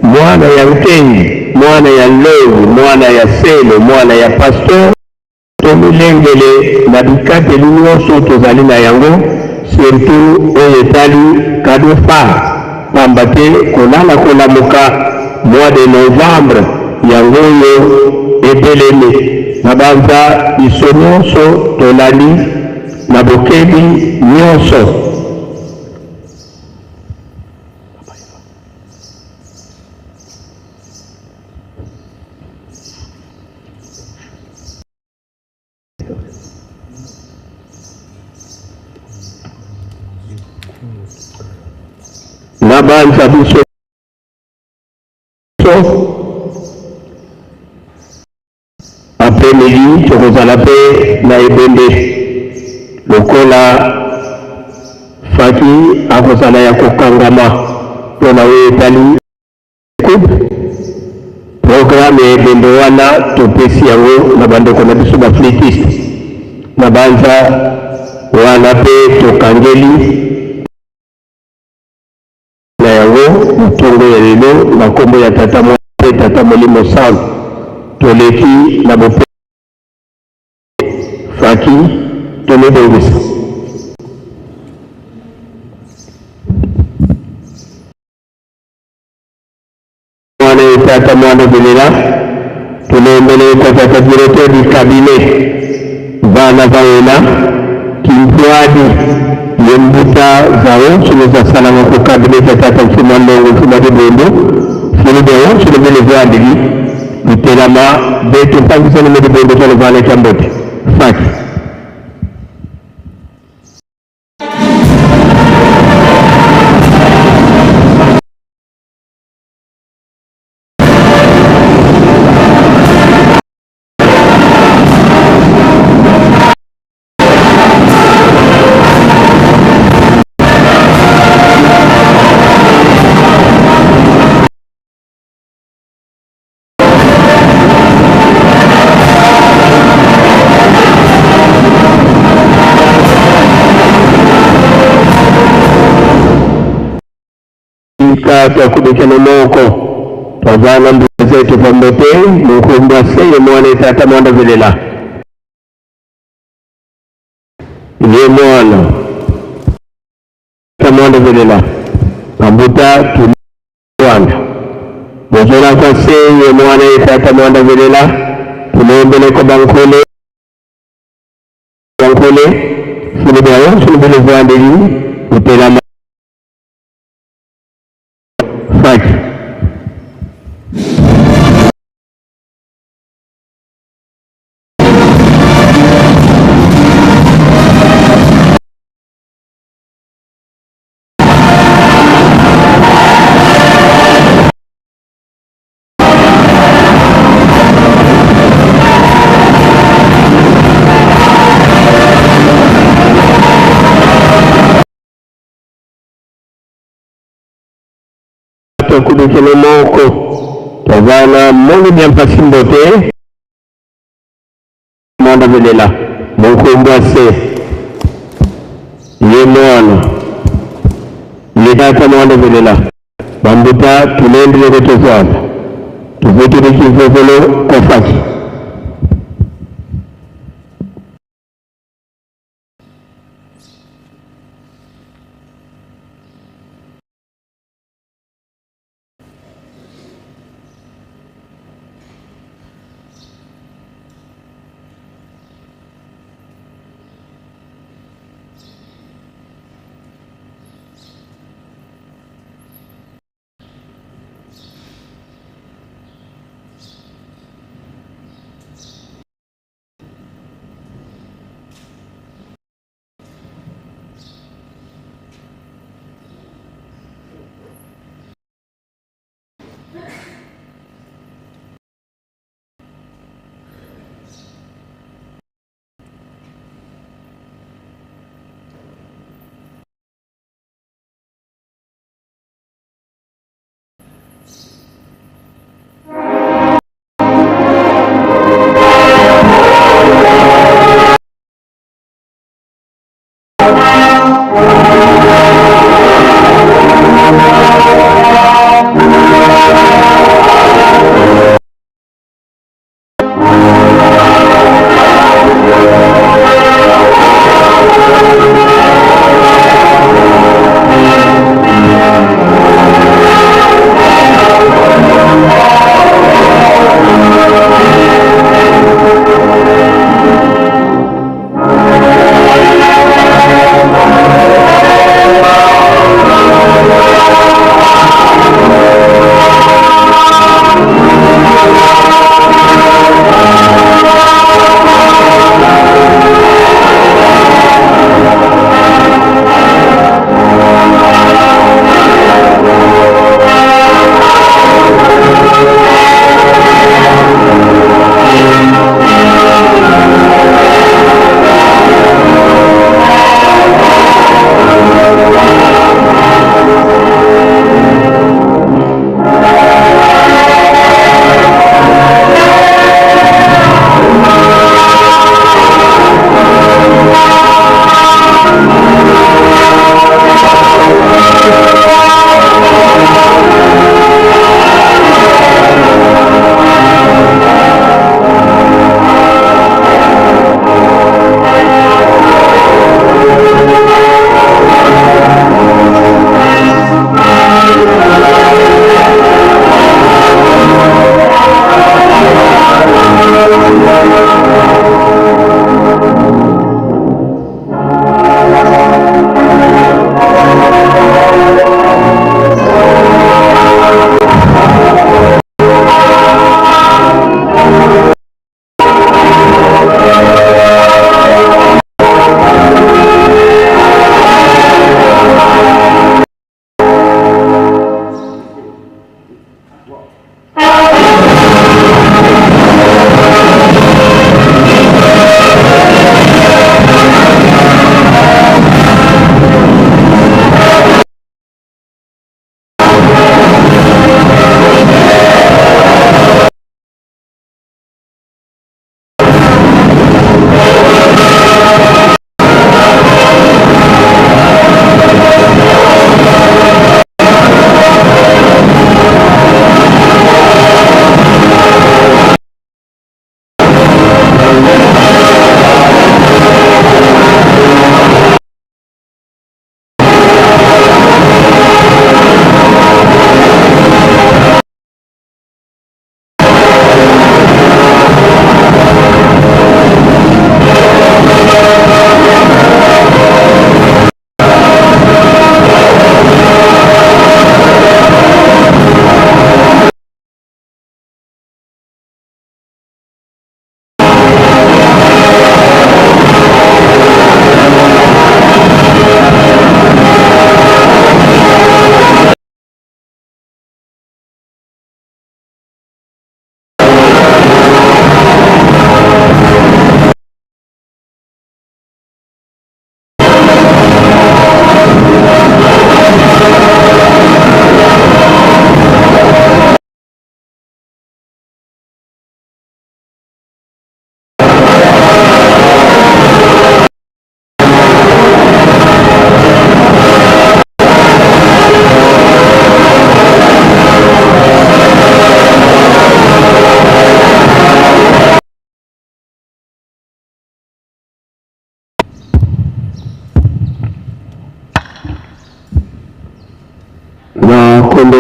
mwana ya nkengi, mwana ya lewi, mwana ya selo, mwana ya pasteur, tomilengele na bikateli nyonso tozali na yango, surtout oyo etali kado fa pamba te kolala kolamuka mois de novembre yango oyo ebelemi na banza biso nyonso tolali na bokebi nyonso. Na banza biso après-midi tokozala pe na ebende lokola faki akozala ya kokangama mpona oyo etali programme ya ebende wana topesi yango na bandeko na biso baflitiste na banza wana pe tokangeli na yango ntongo ya lelo na nkombo ya tata mwana pe tata molimo santu toleki na bope faki tomibongisa. Mwana tata mwana belela tunaombele tata directeur du cabinet bana baena kimpwadi yembuta zao chinoza salama kwa cabinet tata mfuma ndongo mfuma debondo fulu deo chinoza vyandigi utelama betu pangisa ni debondo tole vale kambote faki kwa kudekana moko twazana mbuzi zetu pambote mukumbwa seye mwana tata mwana velela ye mwana tata mwana velela pambuta tuwanda mozora kwa seye mwana tata mwana velela tunaombele kwa bankole fulibao fulibele vyandeli utelama faki kudekele moko tazana mungu ni mpasi mbote mwanda velela mukumbwa se ye mwana ye tata mwanda velela bambuta tunendele kutozwana tuvutire kivovolo kwa faki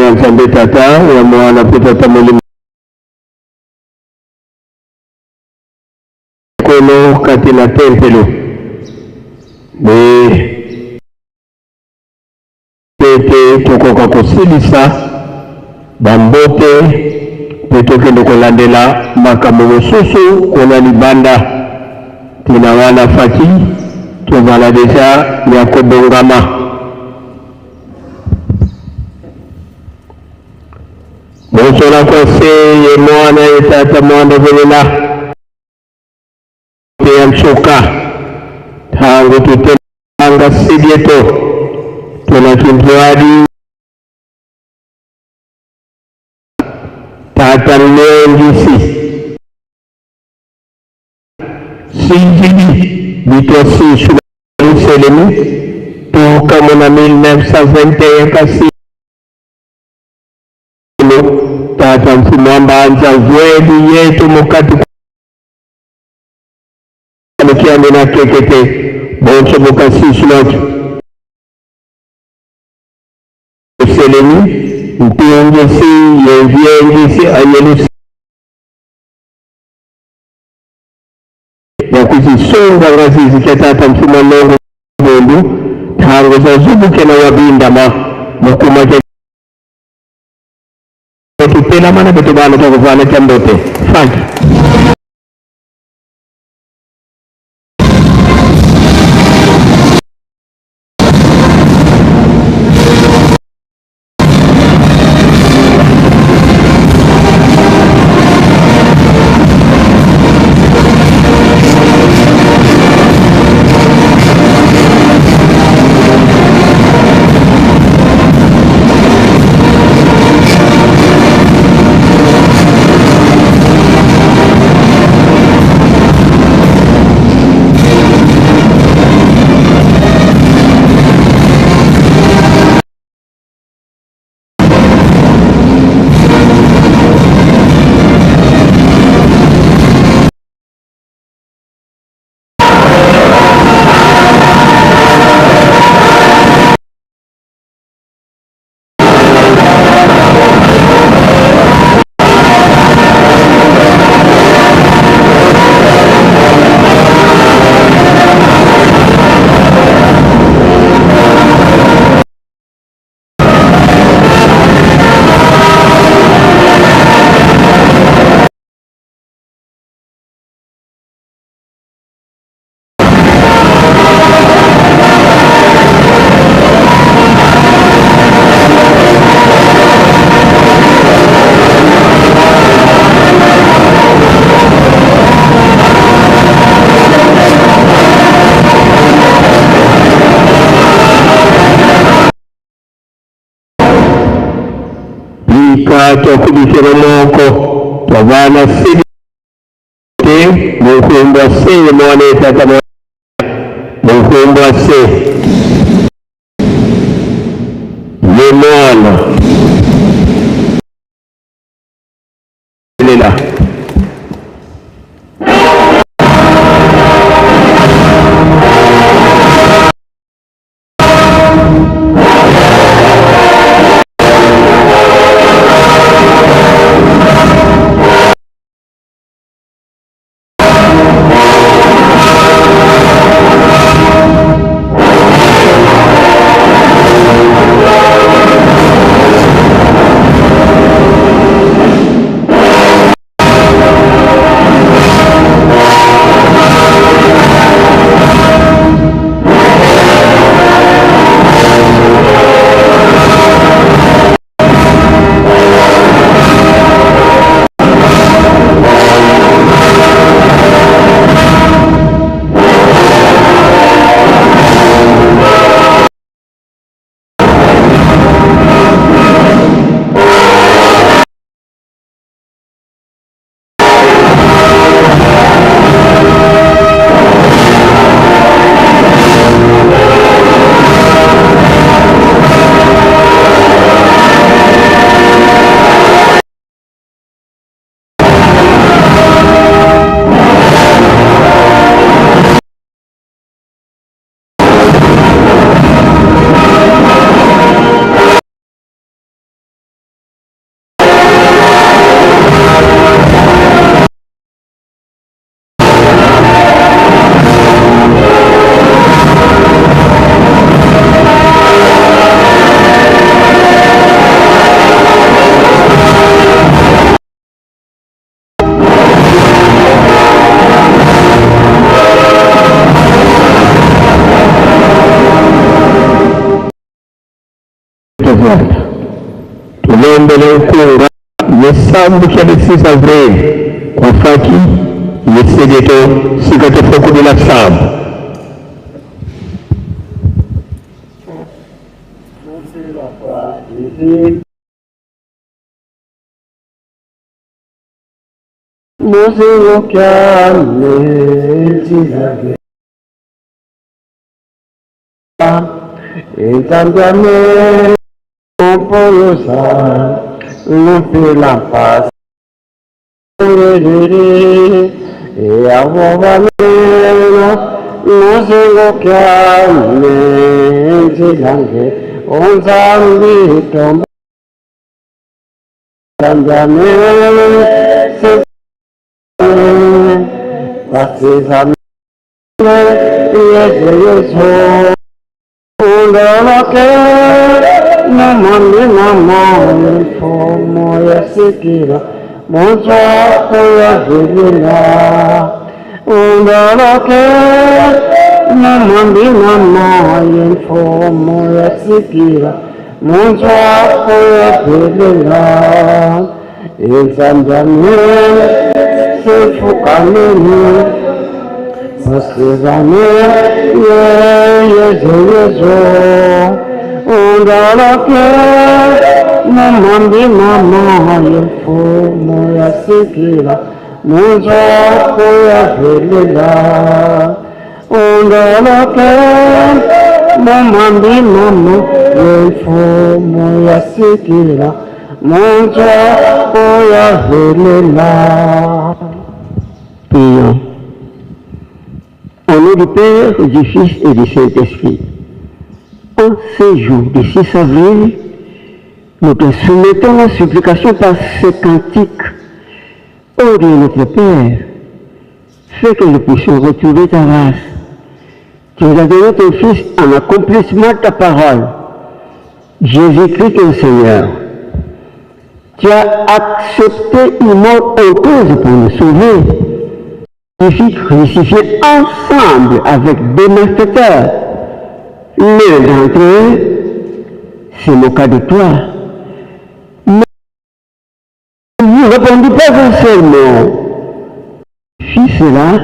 ya Nzambe Tata ya Mwana pe Tata Molimo kono kati na tempelo tete tokoka kosilisa bambote pe tokende kolandela makambo mosusu kona libanda tina wana fati tozala deja ya kobongama. Monsona kwase ye Mwana ye Tata Mwana velela te ya msoka tangu tutanga sidieto tunakintuadi Tata Lengisi Sinjini Bitosi Shularuselemi toka mwana 1921 kasi Tata Mfumamba anza zwedi yetu mukati kwa na kekete bonso bukasi shulachu Selemi mpiyongesi yenvyengesi ayelusi ya kuzisonga ngazizi kia Tata Mfuma longo bondu tango za zubuke na wabinda mukuma tutela mana betu bana kwa kufana chambote fanki Kato kubishira moko tabana sidi mukumba se Mwana Tata mukumba se ye Mwana lela kuambukia le 6 avril kwa faki yesegeto sikate foku de la sambu. Museo chiame Zinage e tambiame Polosa Lupi la paz e avovameno Museo chiame Zinage un zambito tambiame Baptism yes Prions. Au nom du Père, du Fils et du Saint-Esprit, en ce jour du 6 avril, nous te soumettons la supplication par ce cantique. Ô Dieu notre Père, fais que nous puissions retrouver ta race. Tu nous as donné ton Fils en accomplissement de ta parole. Jésus-Christ ton Seigneur. Tu as accepté une mort honteuse pour nous sauver. Tu fus crucifié ensemble avec deux malfaiteurs. L'un d'entre eux se moqua de toi. Mais il ne répondit pas un seul mot. Fis cela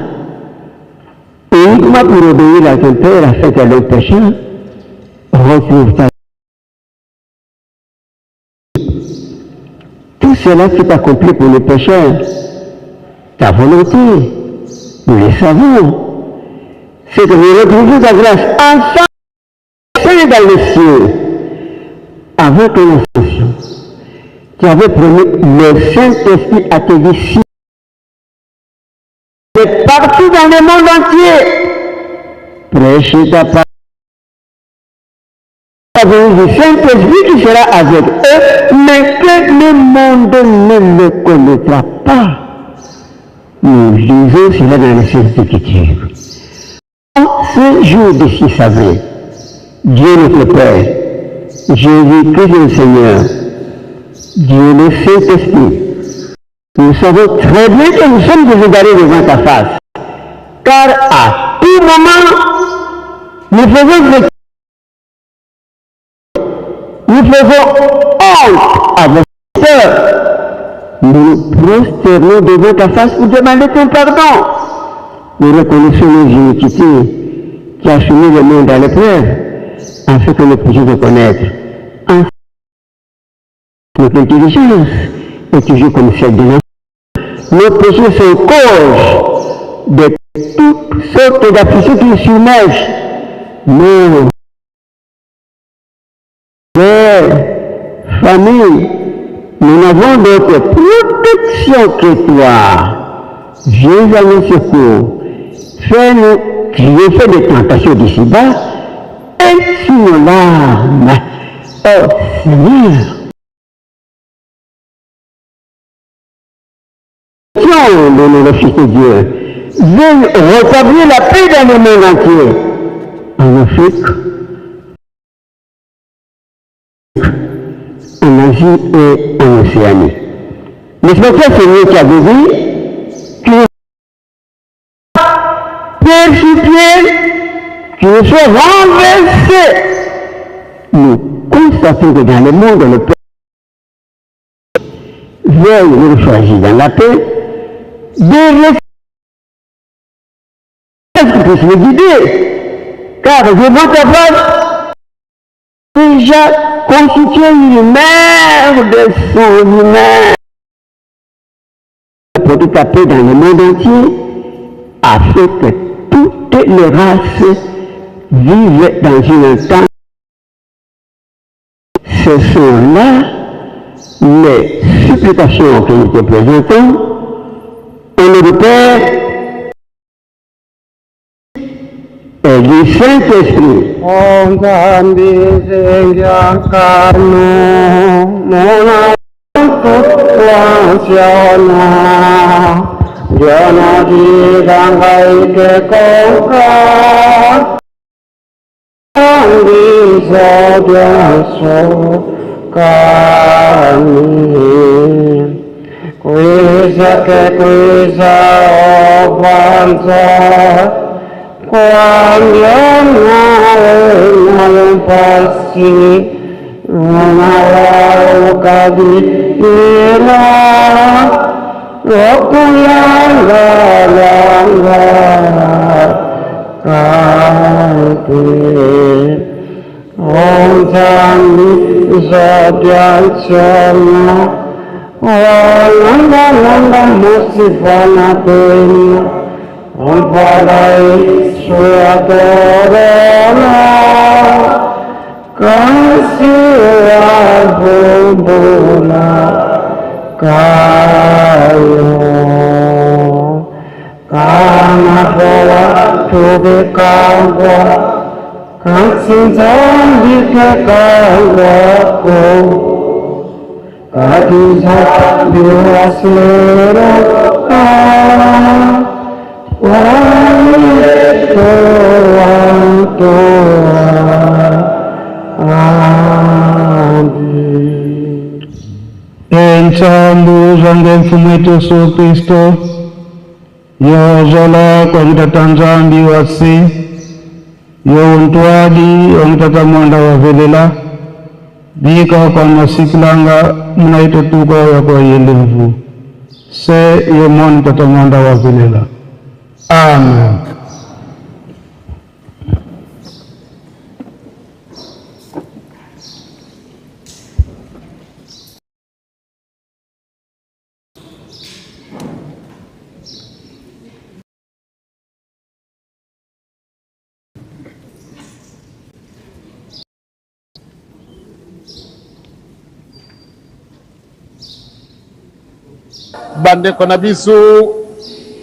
uniquement pour obéir à ton Père afin que le pécheur retrouve ta vie. Tout cela fut accompli pour le pécheur. Ta volonté, nous le savons, c'est que nous retrouvions ta grâce ensemble dans les cieux. Avant ton ascension, tu avais promis le Saint-Esprit à tes disciples. Et partout dans le monde entier, prêchez ta parole. Du Saint-Esprit qui sera avec eux, mais que le monde ne le connaîtra pas. Nous lisons cela dans les Saintes Écritures. En ce jour du 6 avril, Dieu notre Père, Jésus-Christ le Seigneur, Dieu le Saint-Esprit, nous savons très bien que nous sommes déségarés devant ta face, car à tout moment, nous faisons honte à vos peurs. Nous nous prosternons devant ta face pour demander ton pardon. Nous reconnaissons nos iniquités qui a soumis le monde à l'épreuve, afin que nous puissions te connaître. Ainsi, notre intelligence est toujours comme celle de l'enfant. Nos péchés sont cause de toutes sortes d'afflictions qui nous submergent. Nos famille, nous n'avons d'autre protection que toi. Viens à nos secours. Fais-nous triompher des tentations d'ici-bas et sur nos larmes. Oh Seigneur, de nos fils de Dieu, viens rétablir la paix dans le monde entier. En Afrique, en Asie et en Océanie. N'est-ce pas que Seigneur qui a dit que persécuté, que soit renversé. Nous constatons que dans le monde, le peuple veuille le choisir dans la paix, de qui puisse le guider, car je veux capable déjà constituer une mer de son humain pour toute la paix dans le monde entier, afin que toutes les races vivent dans une entente. Ce sont là les supplications que nous te présentons au nom du Père et du Saint-Esprit. Om Shanti Kano Mona Tukwasiana Jana Di Dangai Ke Kongka Andi Sadyaso Kami Kuisa Ke Kuisa Obansa Kuang yang pasti menalau kadipila waktu yang kanti Om Shanti Satyajana Om Nanda Musifana Tena Om Padai Swatorana Kasih Bumbuna Kayo Kana Bawa Tubi Kawa Kasih Zambi Kawa Kadijah Biwasmera Ensambu zange mfumu wetu Yesu Kristo yozola kwa mtatanza mbi wasi yo untwadi omtata mwanda wa velela bika kwa masikilanga mnaita tuko ya kwa yelevu se yo mwanda mwanda wa velela. Amen. Bandeko na biso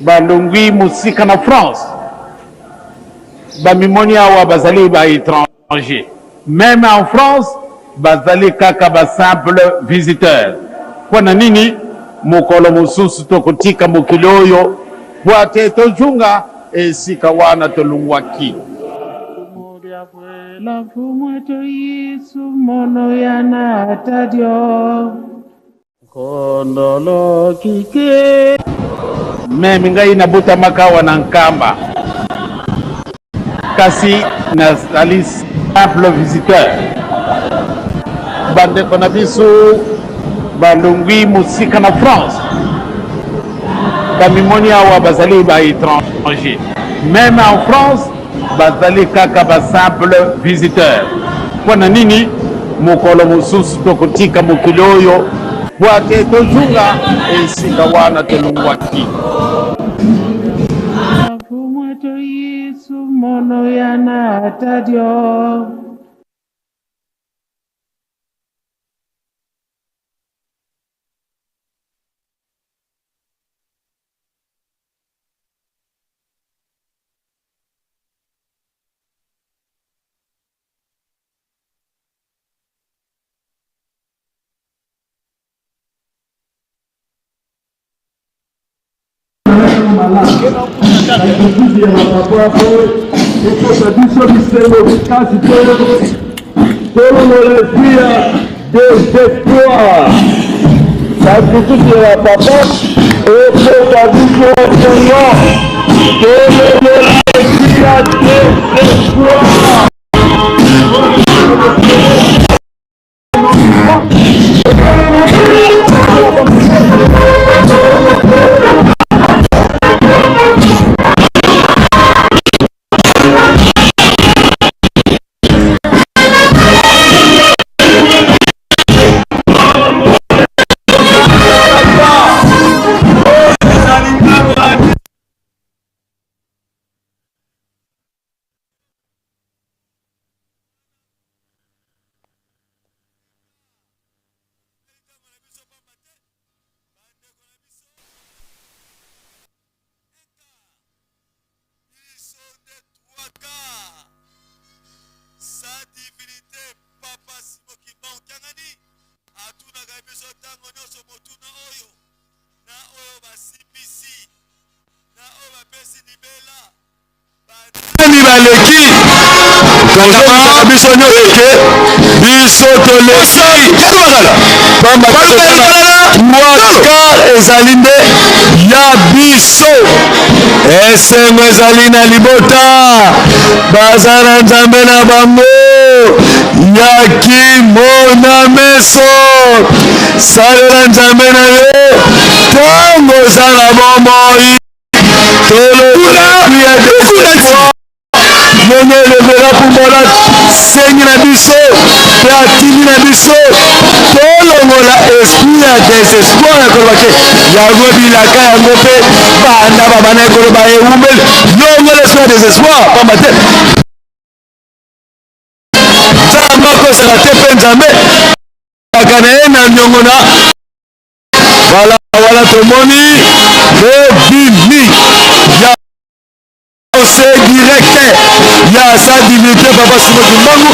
balongwi musika na France bamimoni awa bazali ba étranger, même en France bazali kaka ba simple visiteur. Kwa nini mukolo mususu tokotika mokili oyo po ate tojunga esika wana tolungwaki la fumweto Yesu mono yana tadio kondolo kike meme ngai nabuta makawa na nkamba kasi nazali simple visiteur. Bandeko na biso balongwi musika na France bamimoni awa bazali ba étranger, même en France bazali kaka ba simple visiteur. Kwa nini mukolo mususu tokotika mokili oyo po ate tojunga esika wana tolungwaki fumweto Yesu mono yana tadio tozolaka biso nyonso biso toleki pamba trois ezali nde ya biso esengo ezali na libota baza na nzambe na bango yaki mona meso salela nzambe na yo ntango oza na bomoi tolobela ndenge elevela kumbola sengi na biso mpe atindi na biso tolongola esprit ya desespoir ya koloba ke yango bilaka yango mpe banda babana ekoloba ewumbeli longola esprit ya desespoir pamba te nzambe akosaka te mpe nzambe aka na ye na niongo na wala tomoni ebimi ya conseil direct ya sa divinité papa Simoki Mbangu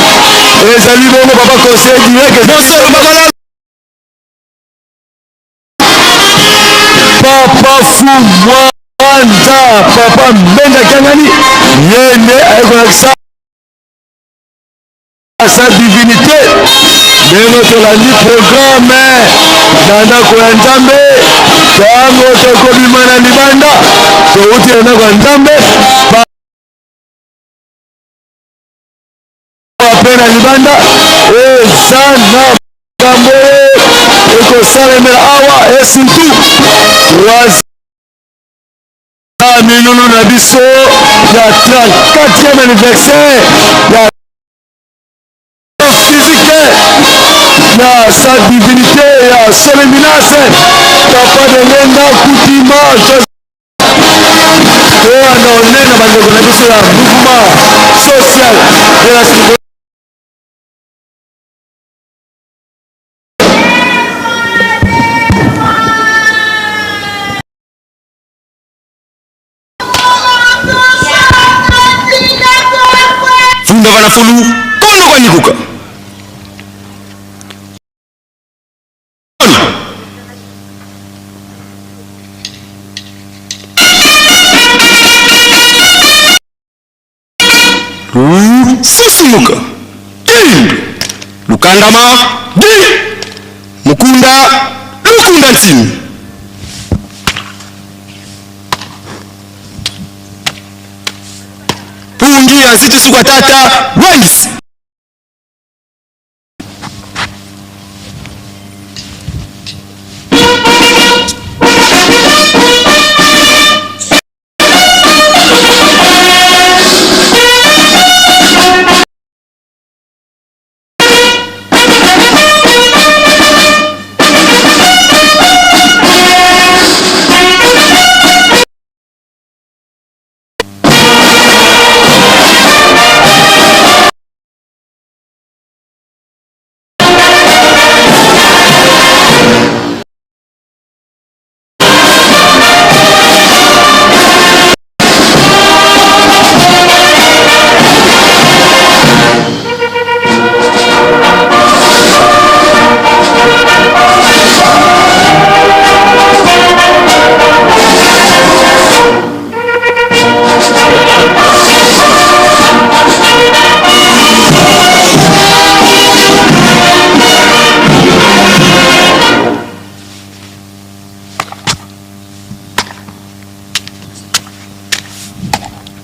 ezali bongo papa conseil direct papa Fumwanda papa Mbenga Kangani yende ayekolakisa sa divinité ndenge tolandi programme na ndako ya nzambe ntango tokobima na libanda touti na ndako ya nzambe ape na libanda eza na makambo ekosalemela awa esurtout minunu na biso ya 34e anniversaire ya physique ya sa divinité ya soleminase papa de Lenga Kutima oyo ana onena bandeko na biso ya mouvement social de la funda bana fulu kono kwa nikuka sisimuka lukandama di mukunda lukunda ntini pungi ansiti suka tata wangisi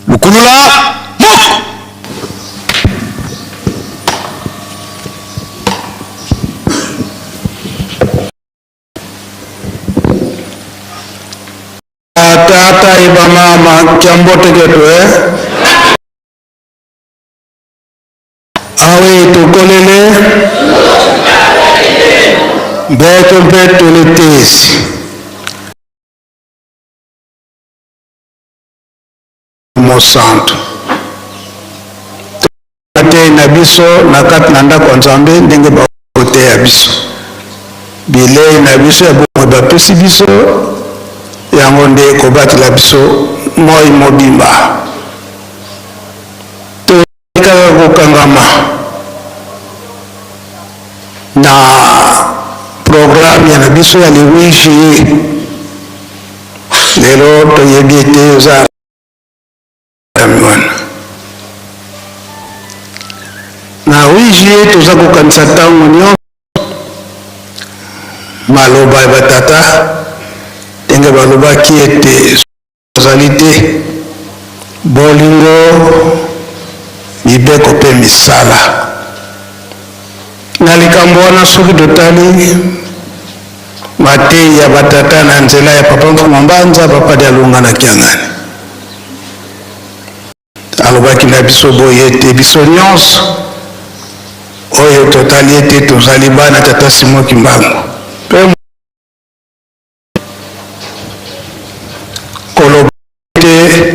Lukulula moko tata iba mama kiambote getwe awe tukolele beto beto letesi santo ate na biso na kati na ndako nzambe ndenge bakote ya biso bilei na biso ya bomoi bapesi biso yango nde kobatela biso moi mobimba tolikaka kokangama na programme ya biso ya le 8 juillet lelo toyebi ete oza wana 8 juillet toza kokanisa ntango nyonso maloba ya batata ndenge balobaki ete ozali te bolingo mibeko mpe misala. Na likambo wana soki totali mateyi ya batata na nzela ya papa Mfuma Mbanza, papa Dialunga na Kiangani alobaki na biso boye ete biso nyonso oyo totali ete tozali bana tata Simon Kimbangu mpe koloba ete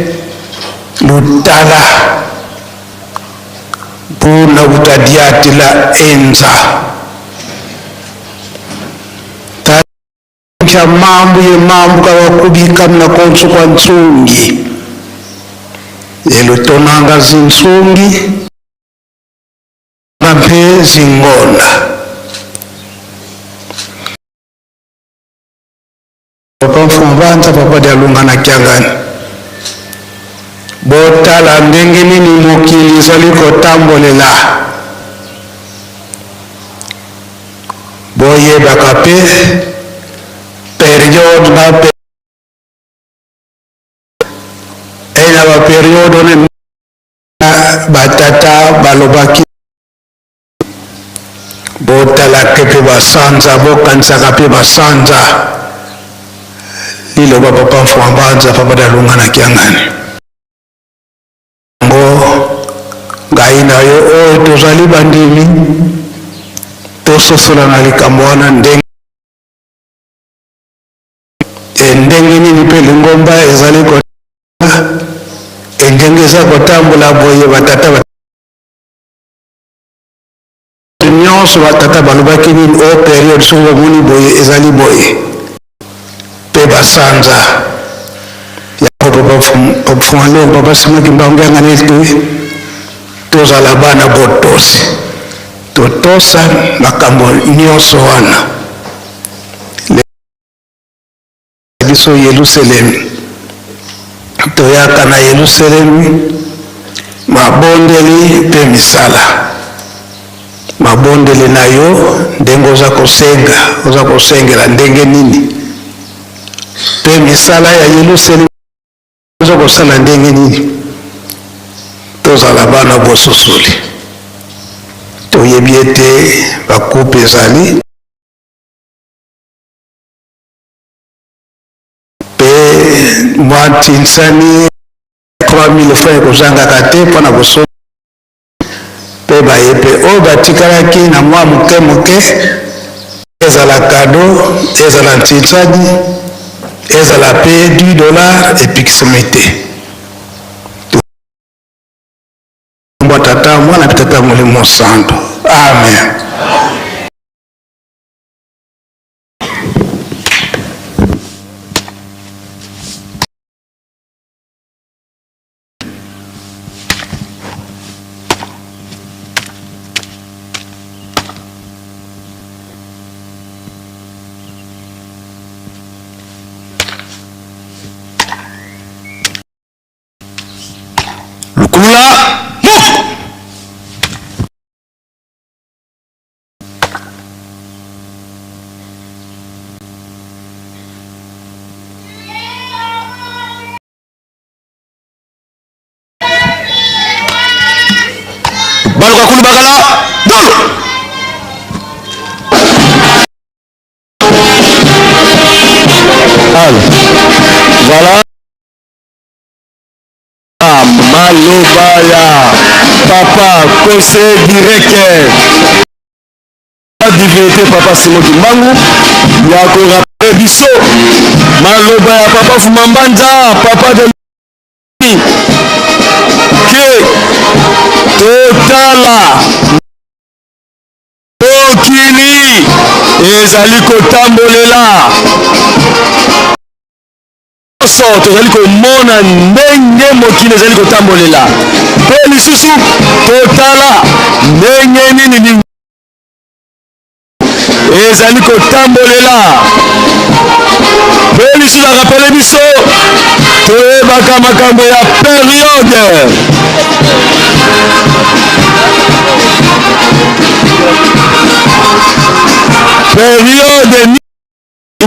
lutala mpona butadiatela enza tanisha mambo ye mambo kawakubika mna konso kwa nsungi elutonanga zinsungi mpe zingonda. Papa Mfuma Mbanza, papa Dialunga na Kiangani botala ndenge nini mokili ezali kotambolela, boyebaka mpe periode na ena baperiode one batata balobaki botalaka mpe basanza, bokanisaka mpe basanza liloba papa Mfuma Mbanza, papa Dialunga na Kiangani. Ngai na yo oyo tozali bandimi tososola na likambo wana ndenge nini mpe lingomba ezali kotala ndenge eza kotambola boye. Batata nyonso batata balobaki nini o periode soki bamoni boye ezali boye mpe basanza ya papa Mfuma Lo, papa Simon Kimbangu Kiangani ete tozala bana botosi totosa makambo nyonso wana biso Yerusalemi toyaka na Yerusalemi mabondeli mpe misala. Mabondeli na yo ndenge oza kosengela ndenge nini mpe misala ya Yerusalemi oza kosala ndenge nini. Tozala bana bososoli toyebi ete bakupe ezali mpe mwa ntinsani 3000 francs ekozangaka te mpona bosoli mpe baye mpe oyo batikalaki na mwa moke moke ezala kado, ezala ntinsani, ezala mpe $10 epikisami te. Tata Mwana Tata Molimo Santo. Amen. Lukula baluka kulu bakala dulu voilà malobaya papa conseil direct divinité papa Simon Kimbangu ya korapele biso maloba ya papa Mfuma Mbanza, papa de ke totala mokili ezali kotambolela nyonso tozali komona ndenge mokili ezali kotambolela mpe lisusu totala ndenge nini ezali kotambolela mpe lisusu arapele biso toyebaka makambo ya periode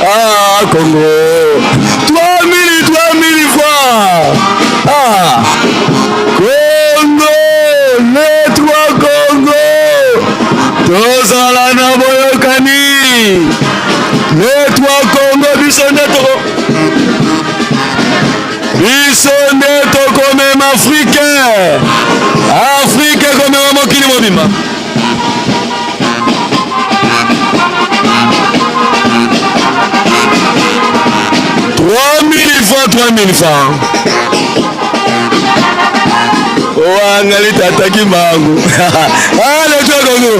Ah, Congo. 3000 fois. Ah, Congo, les 3 Congo. Tozala na boyokani. Les 3 Congo bisonneto comme africain. Afrique comme mokili mobimba. $3000 Wangali tataki mangu. Le Congo.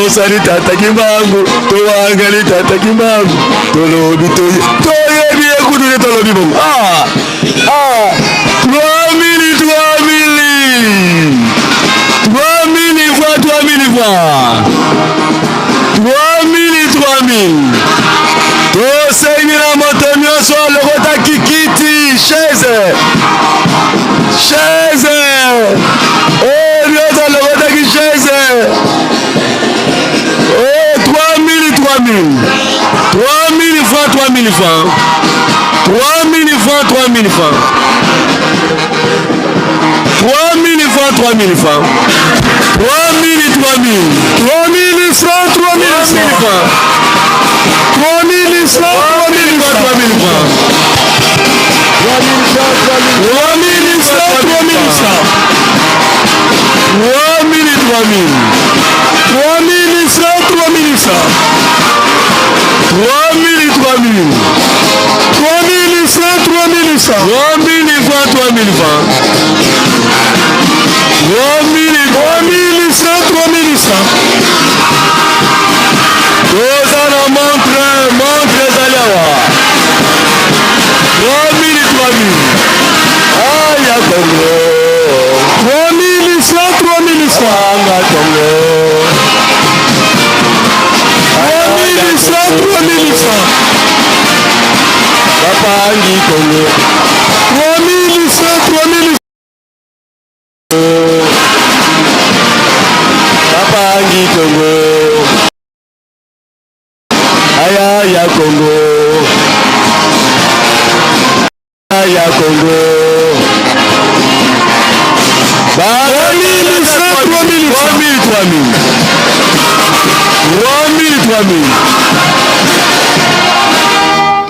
Sari tataki mangu. Wangali tataki mangu. Tolobi toye. Toye biye kudule tolobi mangu. 3000 fois 3000 fois. 3000. Tosengela moto nyonso lokota kikiti chaise. Nyonso lokota ki chaise. 3000 fois 3000 fois. 3000 fois 3000 fois. 3000 fois 3000 fois. 3000 fois. 3000 francs 3000 francs. 3000 francs. 3000 francs. 3000 francs. 3000 francs. 3000 francs. 3000 francs. 3000 francs. 3000 francs. 3000 francs. 3000 3000. 3000 francs. 3000 francs. 3000 francs. 3000 francs. 3000 francs. 3000 francs. Tozana montre zaliawa. 3000 3000. Aya Congo. 3000 francs. 3000 francs. Anga Congo. 3000 francs. 3000 francs. Papa Angi Congo. 3000 francs. 3000 francs. Papa Angi Congo.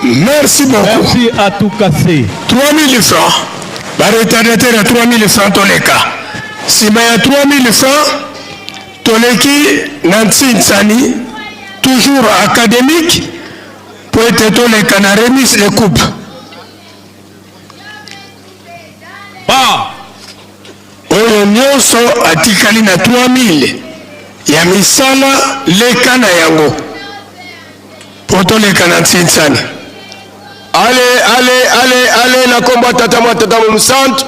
Merci beaucoup. Merci à tout casser. 3000 francs. Baretardateur à 3000 francs toleka. Si maya 3000 francs, toleki Nancy Nsani, toujours académique, pour être toleka na remise de coupe. Bah! Oyo nyonso atikali na 3000 ya misala leka na yango. Poto leka Nancy Nsani. Allez, na komba tata msante.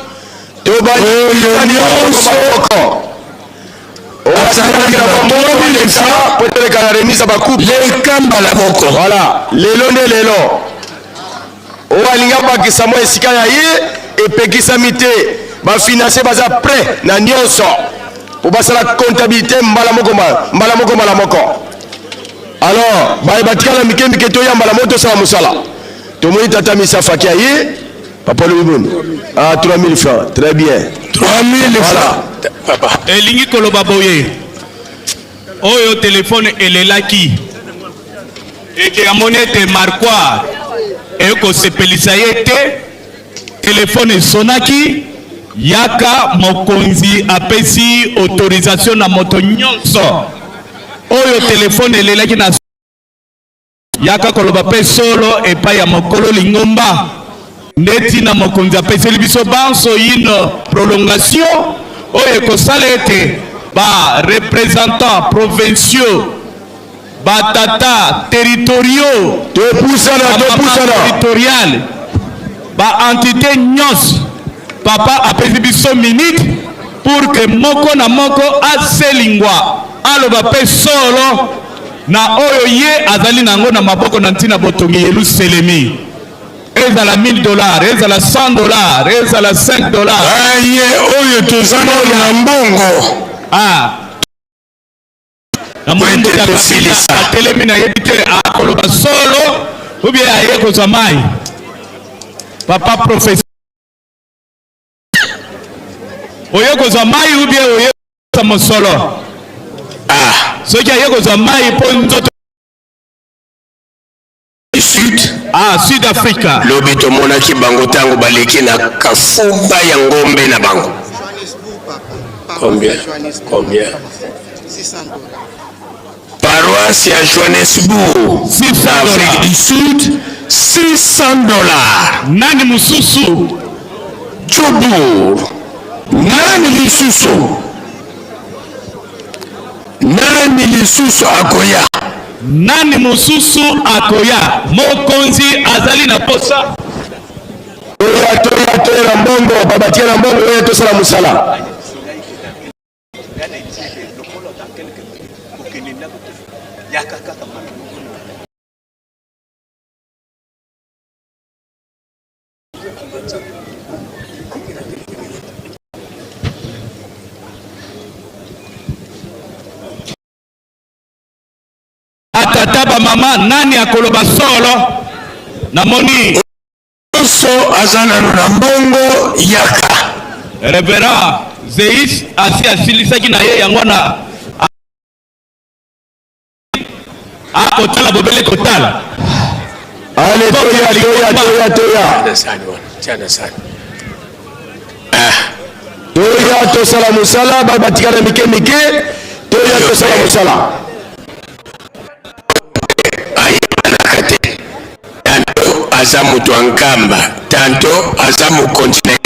Toba nyonso. Voilà, lelo owalinga bakisa mwa esika ya ye epekisami te bafinanse baza prêt na nyonso po basala comptabilité mbala moko. Alors batikala mikemike toya mbala moko tosala mosala tomoni tata misa faki ya ye papa Louis. Ah, 3000 francs, très bien. 3000 francs. Papa. Elingi koloba boye. Oyo téléphone elelaki. Eke amonete marquoir. Eko sepelisa yete. Téléphone sonaki. Yaka mokonzi apesi autorisation na moto nyonso. Oyo téléphone elelaki na Yaka koloba pe solo epa ya mokolo lingomba. Neti na mokonzi apeseli biso banso yino prolongation oye kosalete ba représentants provinciaux ba tata territoriaux territorial ba entité nyos papa apeseli biso minute pour que moko na moko aselingwa aloba pe solo na oyo ye azali nango na maboko na ntina botongi Yerusalemi. Ezala $1000, ezala $100, ezala $5. Aye, oyo tozana na mbongo. Ah. Na mwendo ya kasilisa. Telemi na yebite akoloba solo. Ubie aye kozwa mai. Papa professeur. Oye kozwa mai ubie oye kozwa mosolo. Ah. Soki aye kozwa mai po nzoto. Sud Africa. Lobi to monaki bango tango baleki na kafuba ya ngombe na bango. Combien? 600 $. Paroisse à Johannesburg, Afrique du Sud, $600. Nani mususu? Jobour. Nani lisusu akoya. Nani mususu akoya. Mokonzi azali na posa. Toya mbongo babatia na mbongo oyo tosala musala. Atataba mama nani akoloba solo na moni so azana na mbongo yaka. Reverend Zeis asi asilisaki na ye yango na akotala bobele kotala. Ale toya. Tiana sana. Toya tosala musala babatika na mike toya tosala musala. Azamu Ankamba, tanto azamu continent.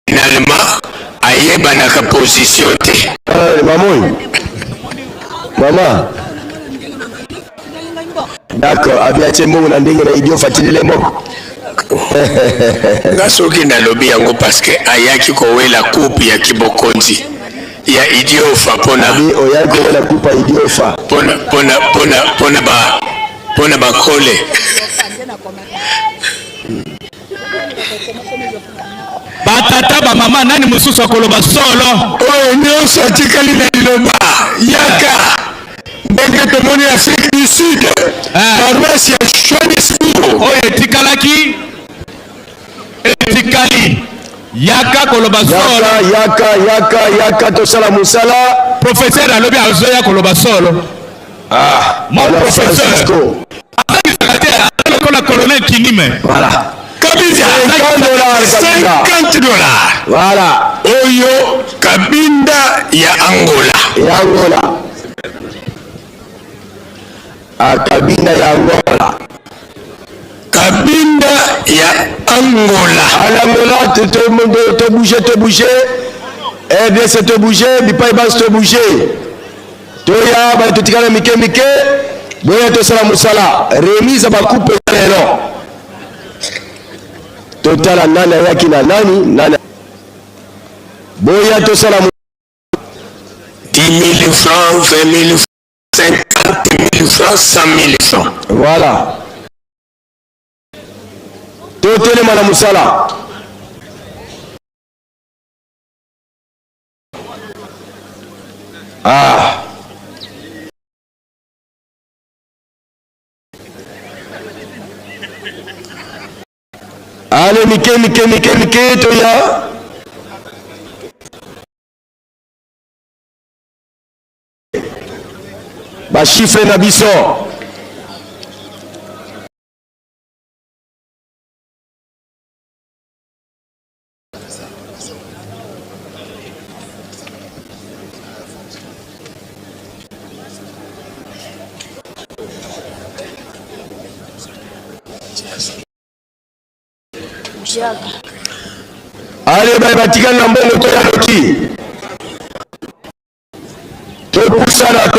Finalement, ayeba na ka position te. Maman. D'accord, abiache mbongo na ndenge na idio fatilile mbongo. Ngasoki na lobi yango parce que ayaki kowela coupe ya kibokonzi. Ya idiofa pona. Abi oyaki kowela coupe ya idiofa. Pona ba kole. Batata ba mama nani mususu akoloba solo. Oyo nyonso atikali na liloba yaka. Ndenge tomoni Afrique du Sud. Paroisse ya Johannesburg. Oyo etikalaki. Etikali. Yaka koloba solo. Yaka tosala musala. Professeur alobi azoya koloba solo. Mon professeur. Le colonel Kinime. Voilà. Kabinda. $50. Voilà. Oyo Kabinda ya Angola. Ya Angola. Kabinda ya Angola. Kabinda ya Angola. À Angola, te bouger. Eh bien, c'est te bouger, bipai bas te bouger. Toya, ba tutikana mike. Boya to sala musala. Remise ba coupe lelo. Totala nana yaki na nani. Boya to sala 10 000 francs, 20 000 francs, 50 000 francs, 100 000 francs. Voilà. Totele mana musala. Allez, Mike, Toya. Ba chiffre na biso. Allez, batikana na mbongo to ya loki. Topusana.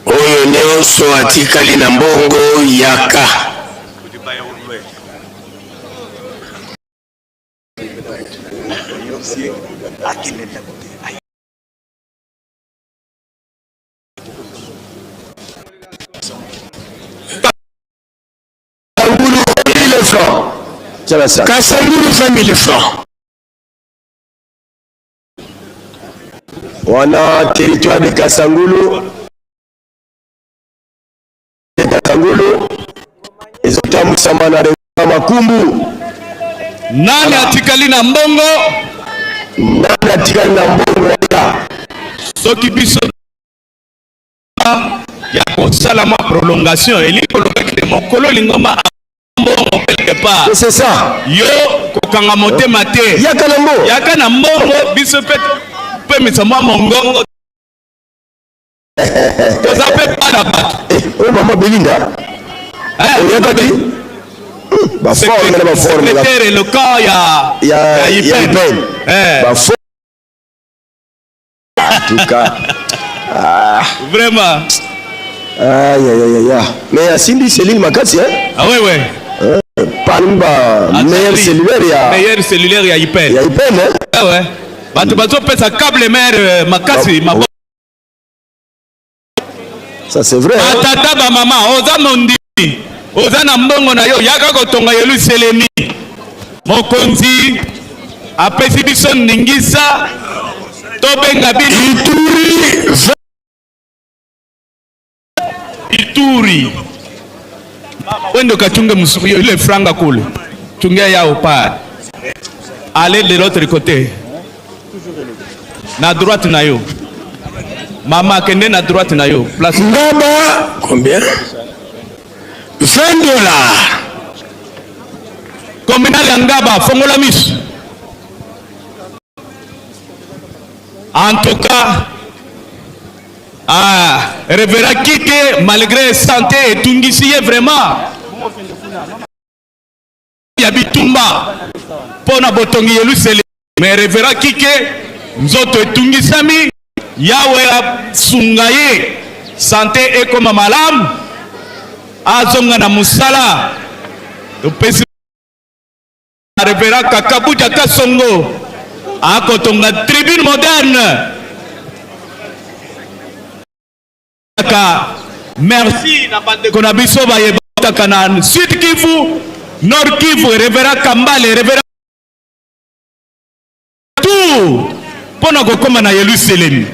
Oyo nyonso atikali na mbongo yaka. Kasangulu 20 000 francs. Wana territoire de Kasangulu. Ezotambusa mana na makumbu. Nani atikali na mbongo? Soki biso ya kosala ma prolongation elikolokaki mokolo lingoma mbongo quelque part. C'est ça. Yo kokanga motema te. Yaka na mbongo biso pe misamo mongongo. Toza pe para ba. Oh mama Belinda. Oyakaki. Ba forme. Secrétaire le corps ya Ipen. Ba forme. En tout cas. Vraiment. Aïe. Mais Cindy Céline Makasi, hein? Ah ouais. Panumba, meilleur cellulaire ya Ipen. Ya Ipen, hein? Ah ouais. Bato pesa câble mère Makasi, ma. Ça c'est vrai. Atata ba maman, oza mondi. Oza na mbongo na yo yaka kotonga yelu selemi. Mokonzi apesi biso ningisa. Tobenga biso Ituri. Wendo kachunge musuku ile franga kule. Chungia yao pa. Allez de l'autre côté. Na droite na yo. Mama kende na droite na yo. Place. Ngaba combien? $20. Combien ya ngaba fongola misu. En tout cas, Révérend Kike, malgré santé et tungisiye vraiment. Yabitumba, pona botongi yelu sele. Mais Révérend Kike, nzoto tungisami, yawe sungaye, santé et comme malam, azonga na musala. Topesi Révérend Kakabuja Kasongo. Akotonga tribune moderne. Merci na bande konabiso ba yebata kana Sud Kivu, Nord Kivu, Révérend Kambale, Révérend tout pona kokoma na Yerusalem.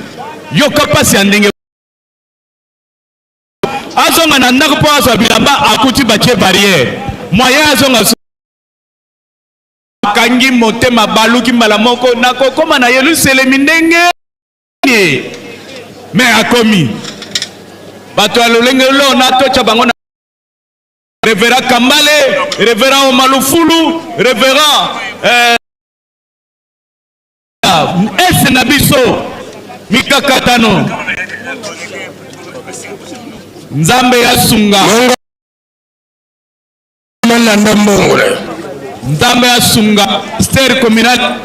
Yo kapasi andenge azonga na ndako po aso bilamba akuti batie barrière. Moyen azonga bakangi motema baluki mbala moko nakokoma na Yerusalemi ndenge me akomi bato ya lolenge lo natocha bango na Révérend Kambale, Révérend Omalufulu, Révérend S Nabiso Mikakatano Nzambe ya Sunga Nzambe ya Sunga Ster communal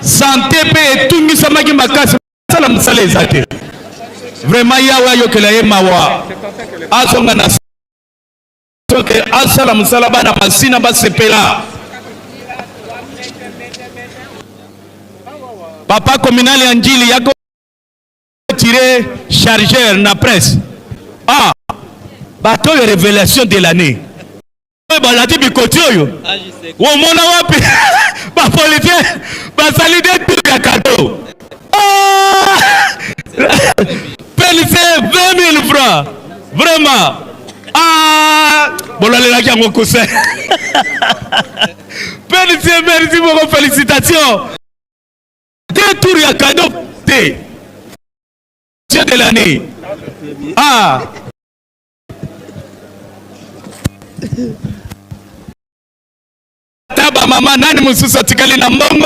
santé pe tungi samaki makasi sala msale zate vraiment yawa yokela ye mawa azonga na soke asala musala bana masina basepela papa communal ya njili yako tiré chargeur na presse bato ya révélation de l'année balati bikoti oyo womona wapi bapolitien basali de tout ya cadeau pelise 20 000 francs vraiment bolalela kiango kuse merci beaucoup, félicitations. Deux tours ya cadeau de l'année. Taba mama nani mususa tikali na mbongo.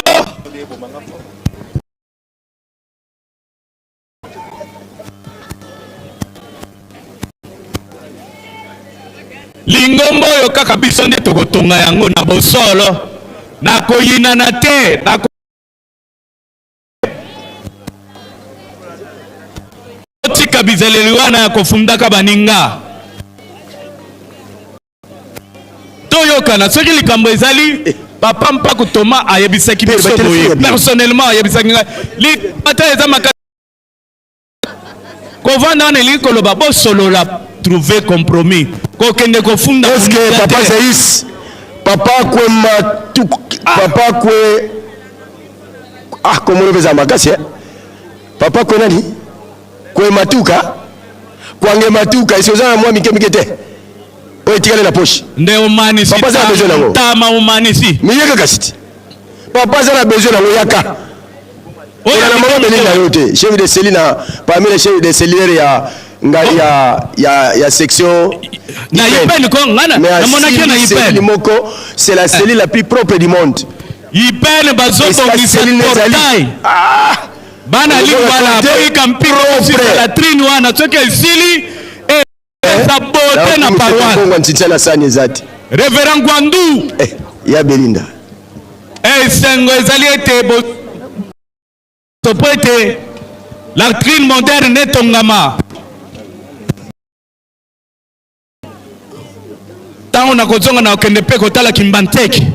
Lingombo yo kaka biso nde tokotonga yango na bosolo na koyina na te na tika bizeleli wana ya kofundaka baninga toyokana soki likambo ezali papa mpako Toma ayebisaki biso boye personnellement ayebisaki li ata eza makasi kovanda wana elingi koloba bosolola trouver compromis kokende kofunda. Est-ce que papa Zaïs papa kwe matuka papa kwe comment on fait makasi papa kwe nani kwe matuka kwange matuka isiozana mwa mike te oyo tikale na poche nde umani si tama umani si miyeka kasiti papa zana besoin nango yaka oya na mama belinda yote chef de cellule na parmi les chefs de cellule ya section na Ipen ko ngana na monaki na Ipen moko c'est la cellule la plus propre du monde. Ipen bazobongisa portail bana lingwala boyi kampiro sika la trine wana soki esili sa bote na paroisse Kongo ntitana sani ezati Révérend Gwandu ya Belinda sengo ezali ete bo sopoete la trine moderne netongama tango na kozonga na okende pe kotala Kimbanteke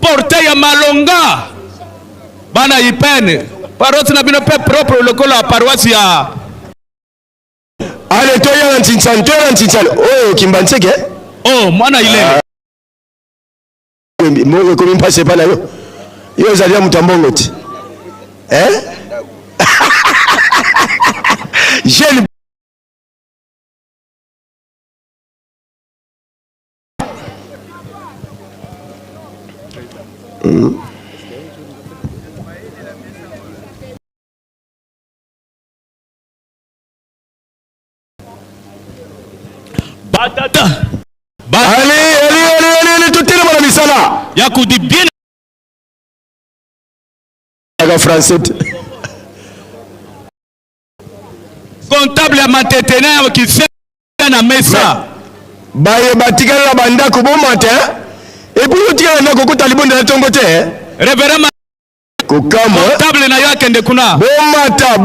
portail ya Malonga bana Ipene paroisse na bino pe propre lokolo ya paroisse ya ale toya ntintsan oh Kimbanteke mwana ile mo ko mpase pa na yo zalia mutambongo ti jeune batata allez tutile mwana misala ya kudi bien aga français comptable ya matetena ya kise na mesa baye batikala na bandako bomata et puis utikala na kokota libonde na tongo te révérend kokamo comptable na yo akende kuna bomata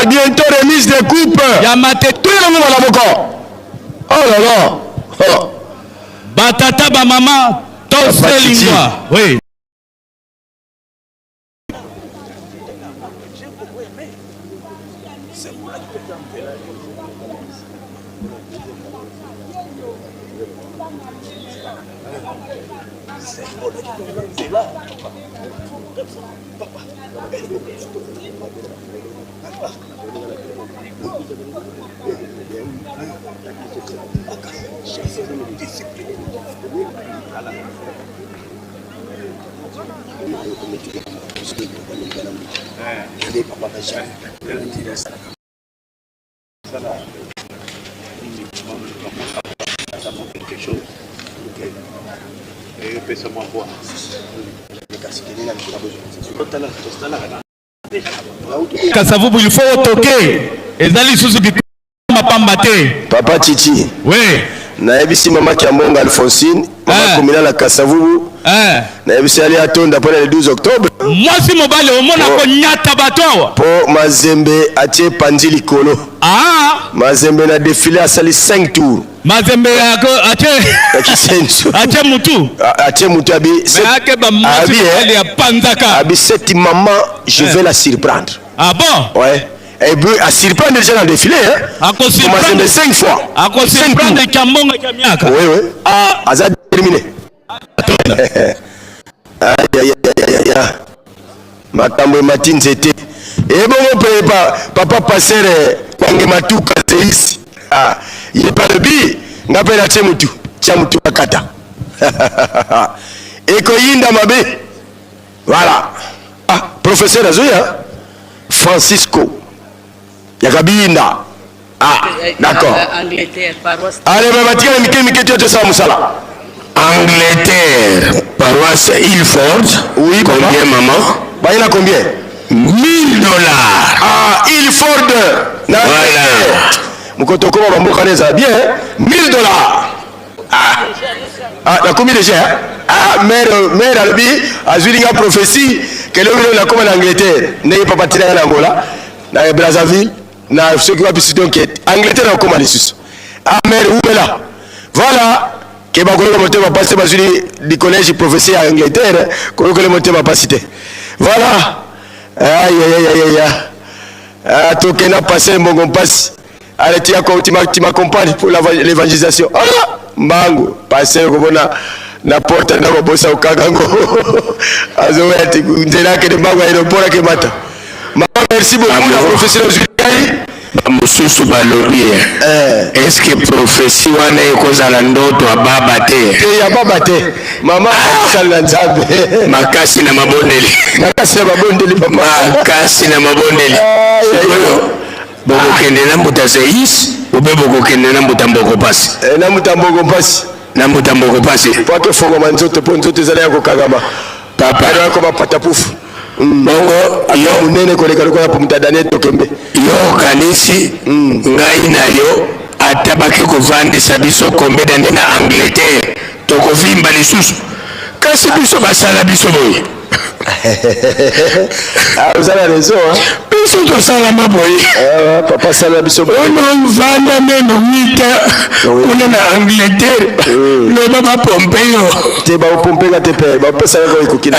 bientôt remise de coupe ya matetena ngo la moko oh là là batata ba mama to selingwa oui Kasavubu il faut toquer. Ezali susu bitama pambate. Papa Chichi. Oui. Na ebisi mama Kiamonga Alphonsine, mama komina la Kasavubu. Na ebisi ali atonda pona le 12 octobre. Mwasi mobale omona ko nyata bato. Po Mazembe atie panzili kolo. Mazembe na défilé asali 5 tours. Mazembe yako atie mutu. Atie mutu abi. Ake ba mwasi mobale ya panzaka. Abi cette maman, je vais la surprendre. Ah bon? Ouais. Et puis à surprendre déjà dans le défilé, hein. À surprendre 5 fois. À surprendre Kiamonga Kiamiaka. Oui, oui. Azad terminé. Aïe. Makambo matin c'était. Et bon papa passer kwange matuka seisi. Il est pas le bi. Ngapela chemutu. Chamutu akata. Et koyinda mabe. Voilà. Professeur Azoya Francisco Yakabinda. D'accord. Angleterre, paroisse. Allez, Angleterre, paroisse Ilford. Oui, combien, maman? Bah, il a combien? $1000. Ilford. Voilà. Mukotoko Bambokaneza, bien. $1000. T'as combien déjà? Mère Albi, a vu une prophétie que l'homme est comme en Angleterre. N'est pas parti en Angola, dans Brazzaville, dans ceux qui ont pu se donner. Angleterre, comme en Essus. Mère, où est là? Voilà. Que le moteur va passer du collège prophétie à Angleterre, que le moteur va passer. Voilà. Aïe. Token a passé un bon passe. Allez, tu m'accompagnes pour l'évangélisation. Mango, passé na porta na bobosa ukagango. Azoeti ndela ke mbango aéroport ke mata. Merci beaucoup la professeur Juliani. Mususu balobi. Est-ce que prophétie wana ekozala ndoto ababa te? Ya baba te. Mama sala nzambe. Makasi na mabondeli. Makasi na mabondeli. Boko kende na mbuta seis, ube boko kende na mbuta mboko pasi. Na mbuta mboko pasi. Na mbuta mboko pasi. Kwa ke fongo manzoto po nzoto zala yako kagama. Papa yako mapata pufu. Bongo yo munene koleka lokona po mutadane tokembe. Yo kanisi ngai na yo atabaki kovandisa biso kombe dande na Angleterre. Tokovimba lisusu. Kasi biso basala biso boye. Vous avez raison, hein? Biso to sala maboye. Papa sala biso boye. On vanda meno mita. On est en Angleterre. Le baba Pompeo. Te ba Pompeo te pe. Ba pesa ko ikukina.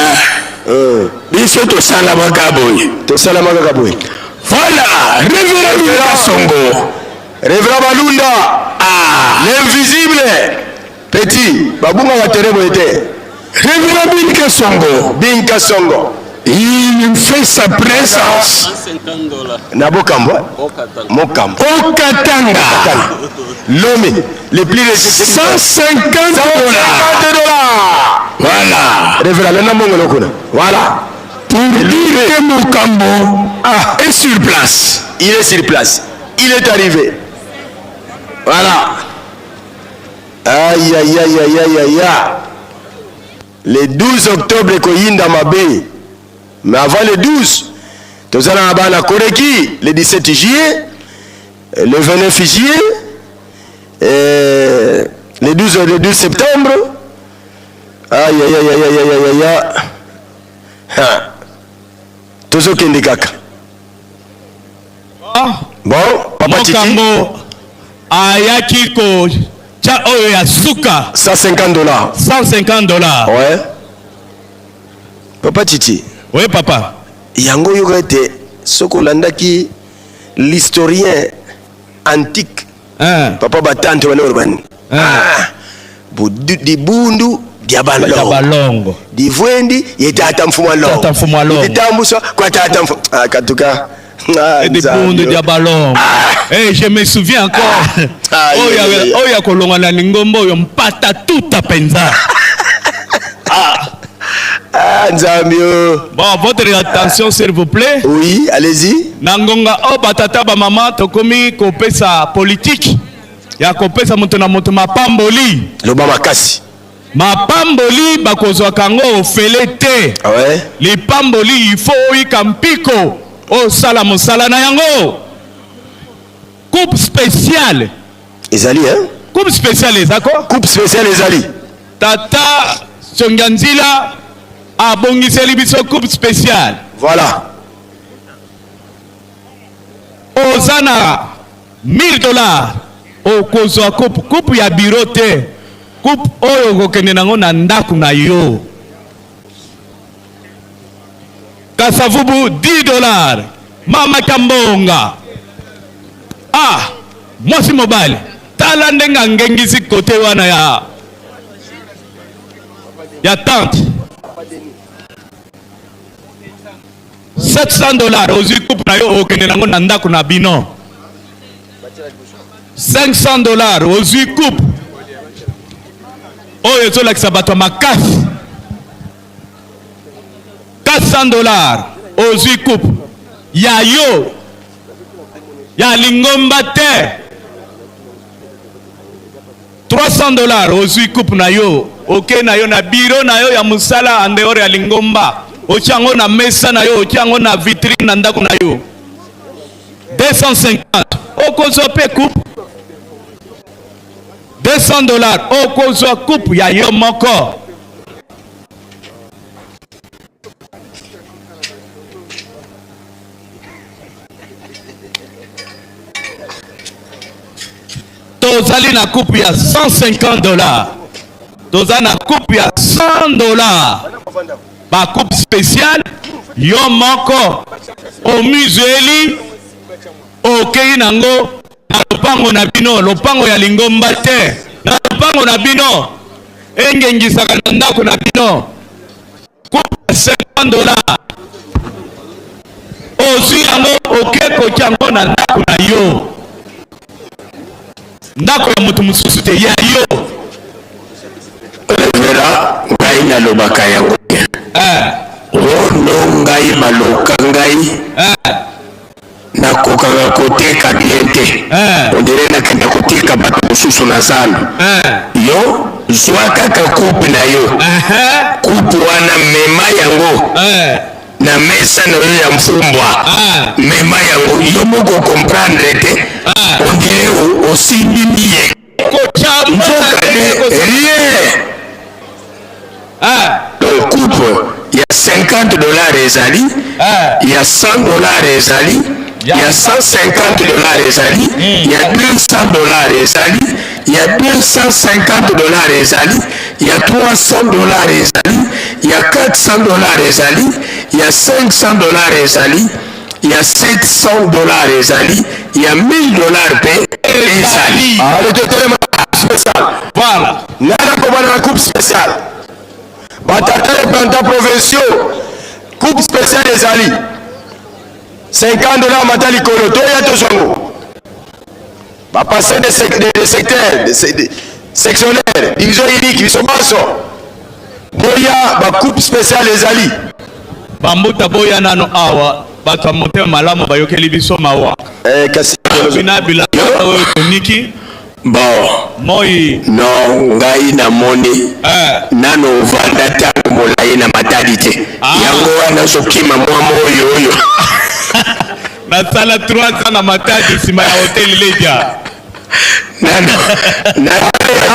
Biso to sala makaboye. To sala makaboye. Voilà, Révérend Kasongo. Révérend Balunda. L'invisible. Petit, babunga wa teremo était. Révérend Binka Songo. Il fait sa présence. Nabokambo. Okatanga. L'homme, les plus de $150. Voilà. Révérend Namongo. Voilà. Pour dire que Mokambo est sur place. Il est sur place. Il est arrivé. Voilà. Aïe. Le 12 octobre, Koyinda Mabé. Mais avant le 12, nous allons à Koreki, le 17 juillet, le 29 juillet, le 12 septembre. Aïe. Tozo Kendekaka. Bon, Papa Titi. Ayakiko. $150. $150. Ouais. Papa Titi. Oui, papa. Yango yogote sokolandaki l'historien antique. Papa Batante wana urban. Di bundu diabalongo. Divwendi yetata mfumwa longo. Ditambuso kwa tata mfumwa. Katuka et des ponts de ballon. Et je me souviens encore. Oh, ya kolonga na lingombo yo mpata tout à penza. Bon, votre attention s'il vous plaît. Oui, allez-y. Nangonga o batata ba mama tokomi kopesa politique. Ya kopesa moto na moto mapamboli. Loba makasi. Mapamboli bakozwa kango ofele te. Ah ouais. Les pamboli il faut ikampiko. O sala mosala na yango. Coupe spéciale. Ezali hein? Coupe spéciale ezako? Coupe spéciale ezali. Tata Songanzila abongiseli biso coupe spéciale. Voilà. Ozana $1000 okozwa coupe ya bureau te. Coupe oyo kokende nango na ndaku na yo. Kasavubu $10. Mama Kambonga. Ah, mwasi mobile. Tala ndenga ngengisi kote wana ya tante. $700 ozwi coupe na yo okende nango na ndaku na bino. $500 ozwi coupe. Oyo ezolakisa bato makasi. $400 ozwi coupe ya yo ya lingomba te. $300 ozwi coupe na yo oke na yo na biro na yo ya musala andeore ya lingomba ochango na mesa na yo ochango na vitrine na ndako na yo. $250 okozwa pe coupe. $200 okozwa coupe ya yo moko. Tozali na coupe ya $150. Tozali na coupe ya $100. Ba coupe spéciale yo moko omuzeli okei nango na lopango na bino, lopango ya lingomba te. Na lopango na bino engengisaka na ndako na bino. Coupe ya $50. Ozwi yango okeko chango na ndako na yo. Ndako ya mutu mususu te ya yo. Vera ngai na lobaka yango. Ono ngai maloka ngai. Nakokanga koteka biente. Ondire nakenda kotika bato mususu na zando. Yo zwa kaka coupe na yo. Coupe wana mema yango. Na mesa na yo ya mfumbwa. Mema yango yo moko comprendre te. Ondire osimbi miye. Donc coupe il y a $50 ezali, il y a $100 ezali, il y a $150 ezali, il y a $200 ezali, il y a $250 ezali, il y a $300 ezali, il y a $400 ezali, il y a $500 ezali, il y a $700 ezali, il y a $1000 ezali. Allez, te tellement spécial. Voilà. Nana komana na coupe spéciale. Batata représentants provinciaux. Coupe spéciale ezali. $50 matali kolo to ya to zongo. Ba passer des secteurs, des sectionnaires, division unique, ils sont basso. Boya ba coupe spéciale ezali. Bambuta boya nano awa bato motema malamu bayokeli biso mawa. Kasi bina bila toniki. Bon, moi non ngai na moni nano vanda tango molai na matalité yango wana sokima mwa moyo oyo na sala 3 ans na matadi sima ya hotel leja nano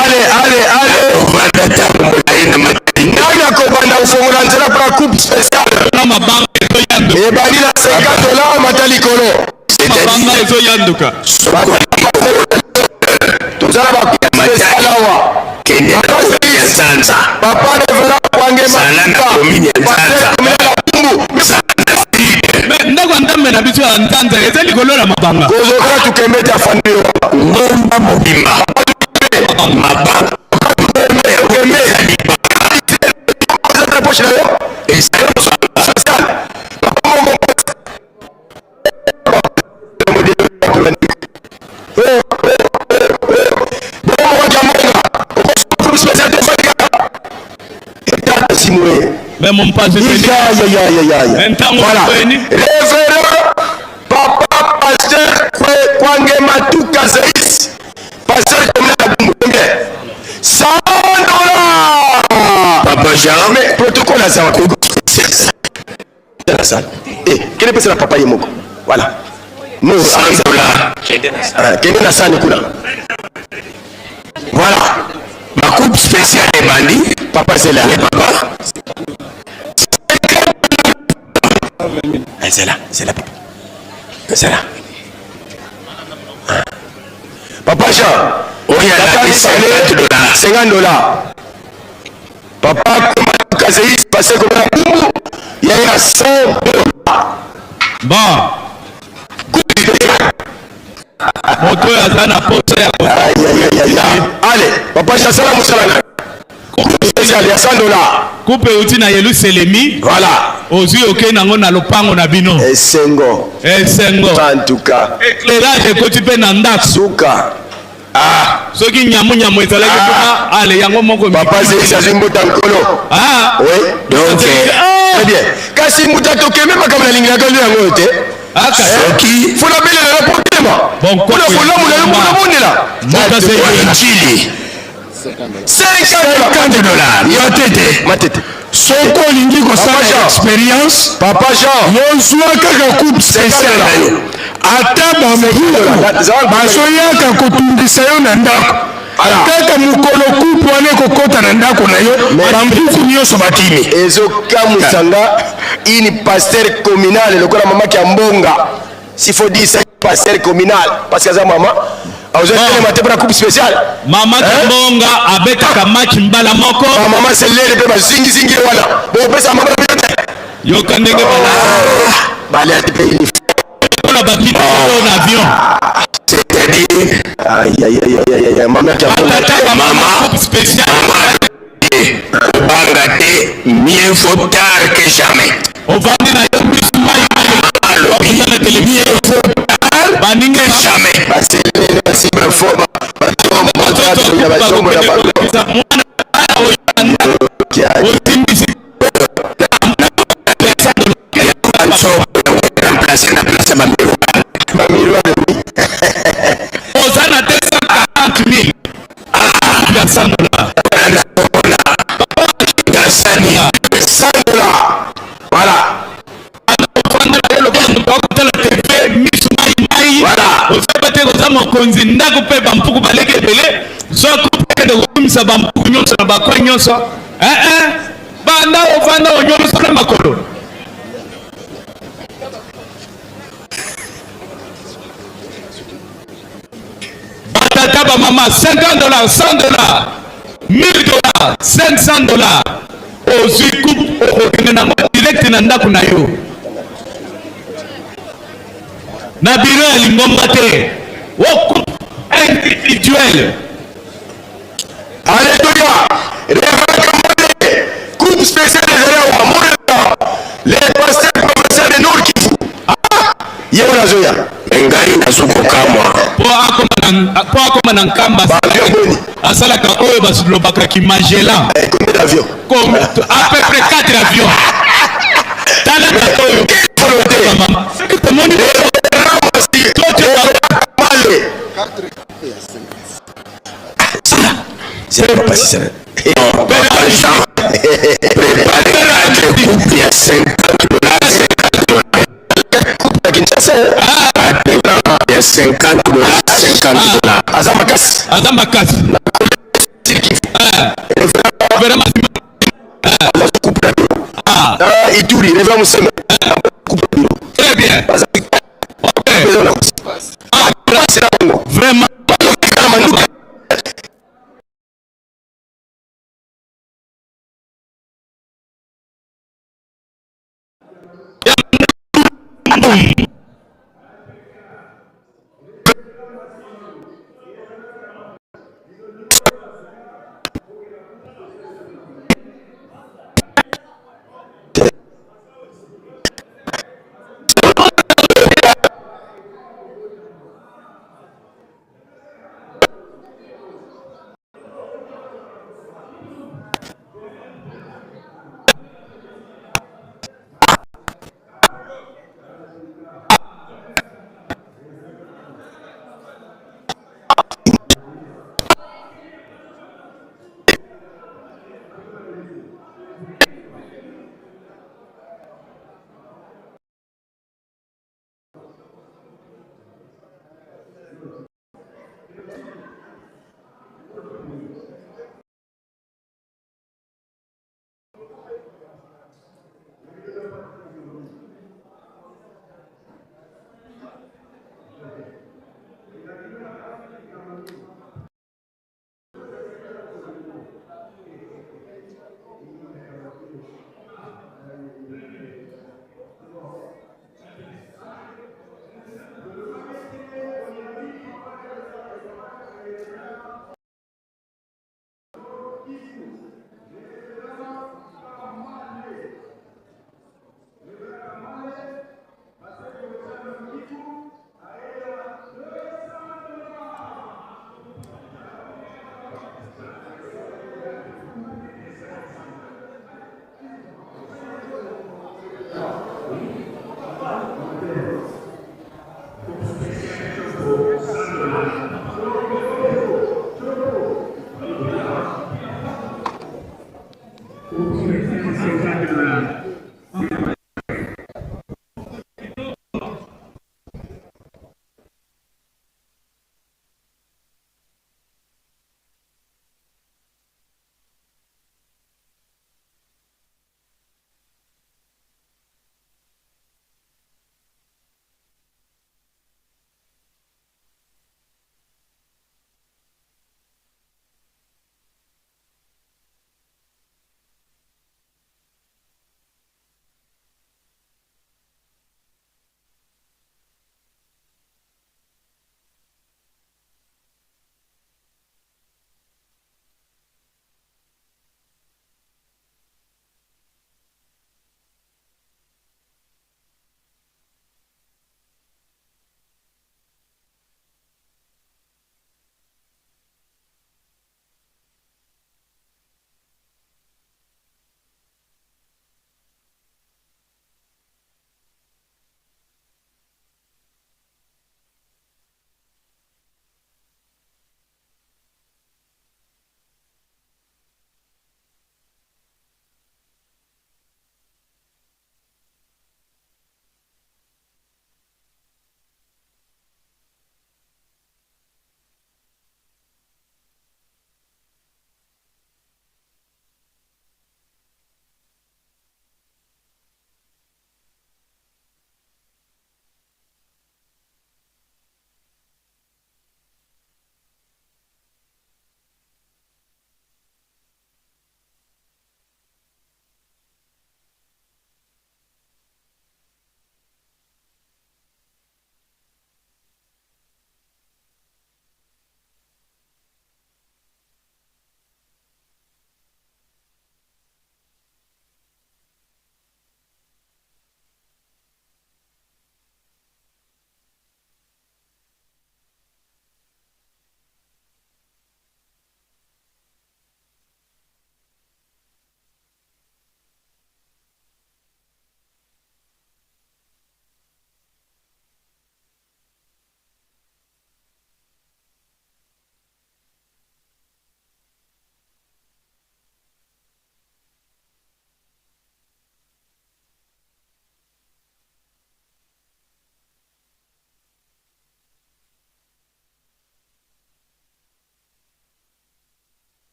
allez vanda tango molai na matadi nana ko banda ufongola nzela para coupe spéciale na mabanga ezo yanduka e bali na $50 matali kolo mabanga ezo yanduka tozala ba spéciale awa kende ya sanza papa ne vera kwange sala na komini ya sanza ndako ndambe na biso ya nzanza eza likolo na mabanga kozokala tukembe ta fanio ngomba mobimba mabanga na la poche là. Et c'est Mais mon pas de Voilà. Révérend Papa Pasteur Kwange Matuka Zeis. Pasteur combien? 100 $. Papa Jean. Mais protocole à ça. Dans la salle. Eh, quel est le papa Yemoko? Voilà. Nous, 100 $. Quel est la salle Nikula? Voilà. Ma coupe spéciale est bandit. Papa, c'est là. Papa. C'est là. C'est là, papa. C'est là. Papa Jean. Oui, il y a 50 $. Papa, comment Kazeïs passé comme un boum? Il y a 100 $. Bon. Moto ya zana pote ya ko. Allez, papa Jean sala musala. Spécial ya 100 $. Coupe uti na yelu selemi. Voilà. Ozui oke nango na lopango na bino. Esengo. En tout cas. Éclairage ekoti pe na ndako. Suka. Soki nyamu ezalaki kuna ale yango moko. Papa c'est Zimbuta Nkolo. Oui. Donc très bien. Kasi mutato keme makamala lingila kalu yango te. Soki fona bele na problème. Bon ko la mona la. Mota c'est Chili. 50 $. Yotete. Matete. Soko lingi ko sala expérience. Papa Jean. Yozwa kaka coupe spéciale. Ata ba mokolo. Basoyaka kotungisa yo na ndako. Kaka mukolo coupe wane kokota na ndako na yo. Bambuku nyonso batimi. Ezoka musanga ini pasteur communal lokola mama ki ambonga. S'il faut dire c'est pasteur communal parce que ça maman vous avez fait matin pour la coupe spéciale. Maman Kambonga abetaka match mbala moko. Maman c'est l'air de ma zingi wala. Bon pesa maman yo kandenge bala. Bala pays. On a bâti un avion. C'est-à-dire aïe maman qui a maman spéciale. Bangate mieux vaut tard que jamais. On va dire la télévision. Baninga jamais. Parce que forme. mokonzi ndako pe bampuku baleke ebele soko pe de komisa bampuku nyonso na bakwa nyonso banda ovanda nyonso na makolo batata bamama 50 $, 100 $, 1000 $, 500 $. Ozwi coupe okokende nango direct na ndako na yo na biro ya lingomba te. Coupe individuelle. Alléluia. Coupe spéciale les pasteurs commerciaux de Nord Kivu. Yéona Zoya. Ngai na suko kamwa. Po akoma na nkamba. Asalaka oyo basilobaka ki Magellan. Combien d'avions? Comme à peu près 4 avions. Tala oyo. Maman. C'est que tout le monde c'est pas passé ça. Préparez la coupe, il y a 50 $. Il y a 50 $. Azamakas. Vraiment. Et tout, il est vraiment simple. Très bien. Vraiment.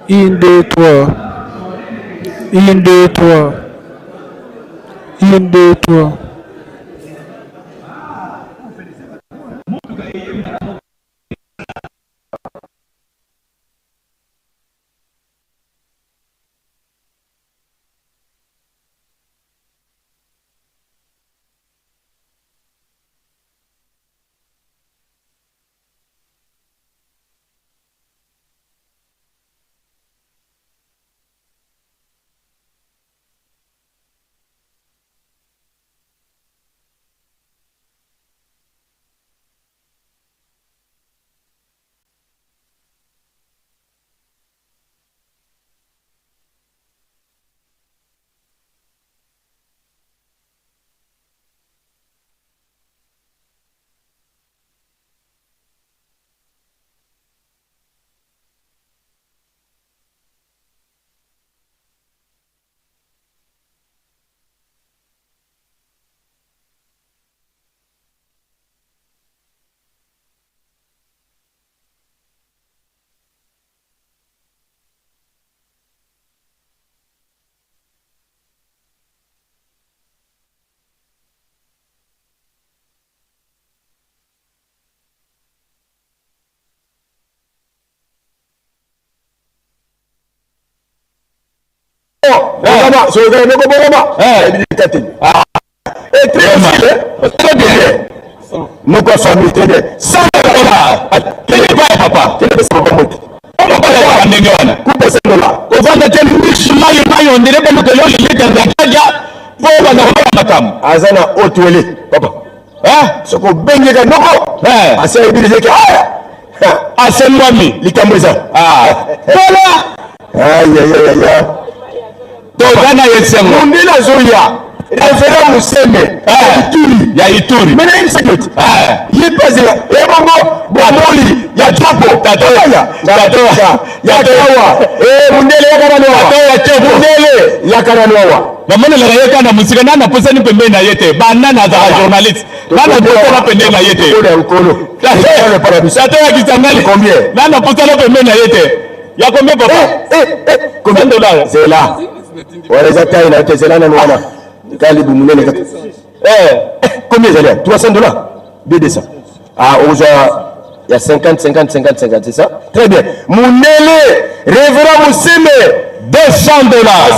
1, 2, 3. 1, 2, 3. 1, 2, 3. azana otwele papa soko benge ka noko asa ibilize ka asemwami likambuza bola ya togana yesengo mundila zoya refera museme ituri ya ituri mena insecurity yepazela ebongo bomoli ya japo tatoya mundele yakananwa mundele yakananwa namona la yeka na musika nana posa ni pembeni na yete banana za journalist nana posa na pembeni na yete ukolo sato ya kitangani combien nana posa na pembeni na yete ya combien papa combien de dollars c'est là wala zata ina tezela na mwana kali bumunene kata combien ça là 300 $, 200 aux il y a 50 c'est ça très bien munele révérend museme $200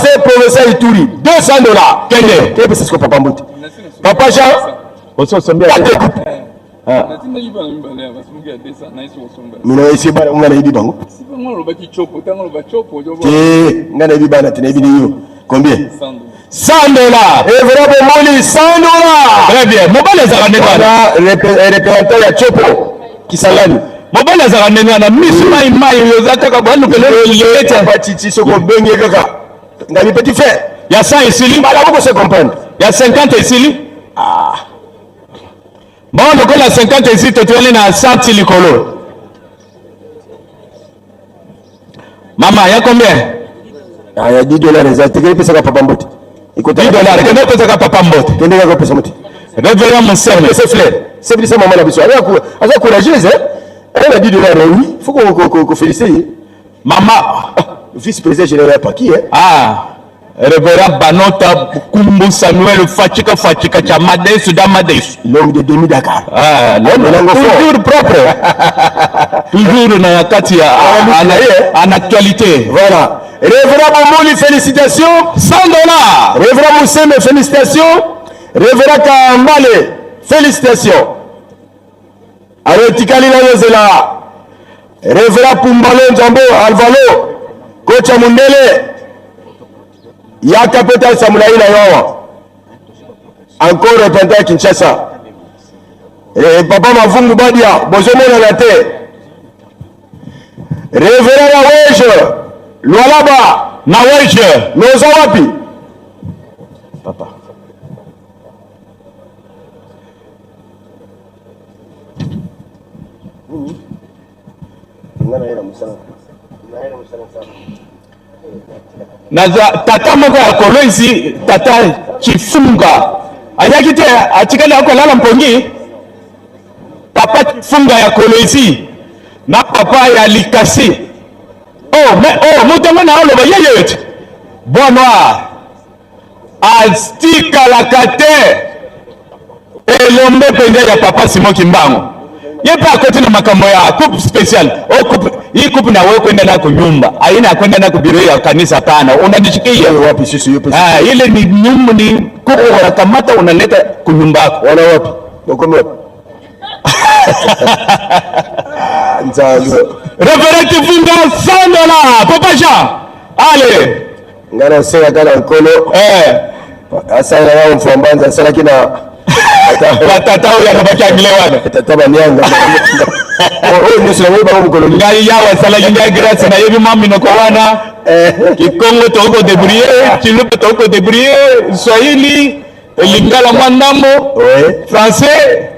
c'est professeur Ituri $200 kende kebe c'est ce que papa mbuti papa Jean oso sombe mina isi bana ngana ibi bango ngana ibi bana tena ibi hiyo combien $100 et vraiment moli $100 très bien mobile za kaneka représentant ya chopo kisalani mobile za kaneka na misu mai yozata ka banu kele yete patiti soko benye kaka ngani petit frère ya 100 ici bala ko se comprendre ya 50 ici bon donc la 50 ici to tuele na 100 likolo mama ya combien ya $10 za tegele pesa ka papa mbote iko $10 kende pesa ka papa mbote kende ka pesa mbote révérend museme c'est frère c'est plus ça maman la biso avec courageuse elle a $10 oui faut qu'on félicite mama vice-président général Paki révérend Banota Kumbu Samuel Fachika cha Madesu da Madesu l'homme de demi Dakar l'homme toujours propre toujours na kati en actualité voilà Révérend Bomouli, félicitations. 100 $. Révérend Mousseme, félicitations. Révérend Kambale, félicitations. Alors, Tikali Nayozela. Révérend Pumbalo Njambo, Alvalo, Kocha Mundele, Yaka Peta Samulaïna Yawa. Encore représentant à Kinshasa. Et Papa Mavungu Badia, Bozomona Nate. Révérend Naweje, Lualaba, Naweje, Nozawapi. Papa. Naza tata moko ya kolwezi tata Chifunga ayaki te atikali akolala mpongi papa Chifunga ya kolwezi na papa ya Likasi mutongo na oloba yeyete bonwa astikalaka te elombe pende ya papa Simon Kimbangu yepa akoti na makambo ya coupe special hii coupe na wewe kwenda na kunyumba haina kwenda na kubiro ya kanisa pana unadishikia wapi sisi yupo ile ni nyumba ni coupe unakamata unaleta kunyumba yako wana wapi ukome wapi nzalo Reverend Funga 100 $. Papa Jean allez ngana sera kana nkolo asa na wao mfambanza sana kina tata ya kabaki angelewana tata banyanga ndio sio wewe baba mkoloni ngai yawa sala kinga grace na yebi mami no kwana Kikongo toko débrouiller Chilupe toko débrouiller Swahili Lingala Mwandambo français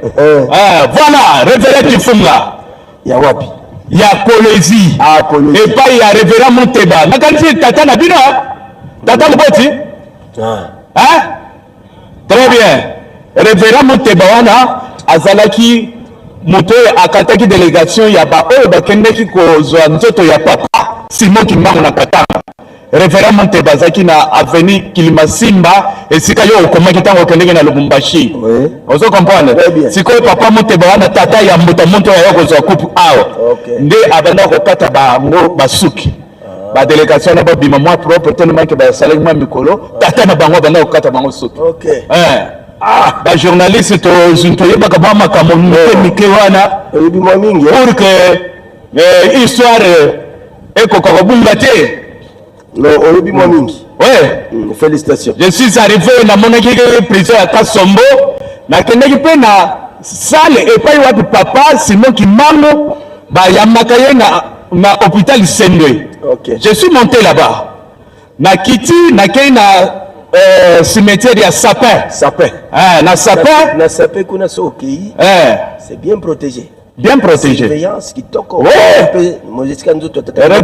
voilà Révérend Chifunga ya wapi ya Kolwezi et pas ya Révérend Muteba nakanisi tata na bino tata Mboti très bien Révérend Muteba wana azalaki moto akataki délégation ya ba oyo bakendeki kozwa nzoto ya papa Simon Kimbangu na Katanga. Révérend Muteba azalaki na avenue Kilimasimba esika yo okomaki ntango okendeki na Lubumbashi. Ozo comprendre? Sikoyo papa Muteba wana tata ya mbuta muntu ya kozwa coupe awa. Nde abanda kokata bango basuki. Ba délégation na ba bima moi propre tellement que ba salaki ma mikolo tata na bango abanda kokata bango suki. Ba journaliste to yeba ka ba makambo mike wana ebi mwa mingi pour que histoire ekokobunga te no ebi mwa mingi félicitations je suis arrivé na monaki prison ya Kasombo na kendeki pe na salle epai wapi papa Simon Kimbangu ba yamaka ye na hôpital Sendwe. Je suis monté là-bas na kiti na kei na cimetière ya Sapin. Na Sapin. Na Sapin kuna soki. C'est bien protégé. Bien protégé. Surveillance kitoko. Mozisika nzoto tata.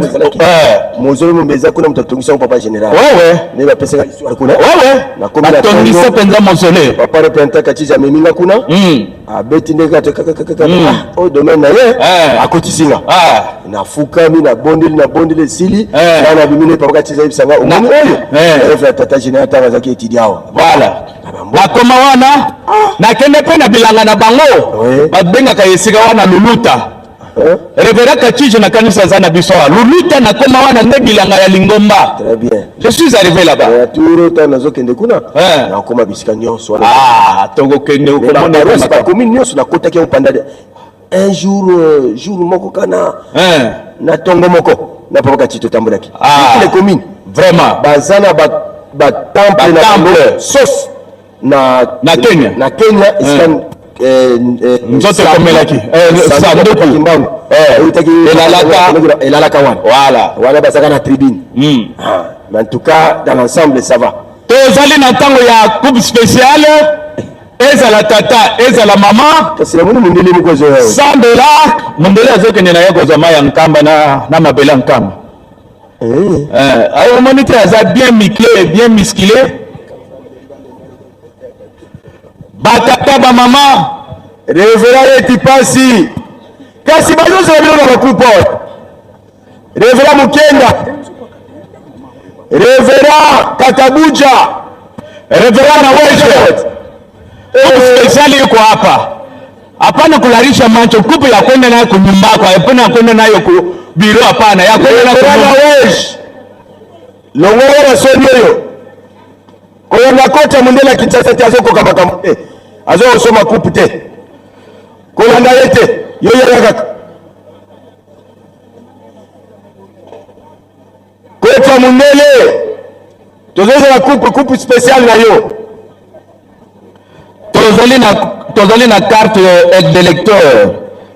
Mozolo mbeza kuna mtatungisa papa général. Ne ba pesa histoire kuna. Na kombi na tongisa penza mozole. Papa représenta kachiza meminga kuna. Abeti ndeka kaka. O domaine na ye. Akotisinga. Na fukami na bondele sili. Na bimine papa kachiza ibisanga. Omoni oyo. Efa tata général tanga zaki etidiao. Voilà. Bakoma wana na kende pe na bilanga na bango babenga ka yesika wana luluta Révérend Kachije na kanisa za na biso luluta na koma wana nde bilanga ya Lingomba. Très bien. Je suis arrivé là-bas. Turo ta nazo kende kuna na koma bisika nyonso wana togo kende ukomona ba commune nyonso na kota ke upanda un jour moko kana na tongo moko na papa Kachito tambulaki les communes vraiment bazana ba temple na sauce na Kenya iskan nzoto komelaki sanduku Kimbangu elalaka wana basaka na tribune mais en tout cas dans l'ensemble ça va tozali na ntango ya coupe spéciale ezala tata ezala mama kasi na munu mundele mukozo yao $100 mundele azokende na yo kozwa mai ya nkamba na mabele ya nkamba ayo moni te aza bien musclé batata ba mama Révérend Etipasi kasi bazozo na bino na bakupo Révérend Mukenda Révérend Kakabuja Révérend Naweje spesiali yuko hapana kularisha macho kupe ya kwenda nayo kunyumba kwa hapana kwenda nayo ku biro hapana ya kwenda na Naweje longora sonyoyo ko na kota mundela kitasa tazoko kama azo soma kupute ko landa yete yoyo kaka kota mundele tozoza na coupe spéciale na yo tozali na carte d'électeur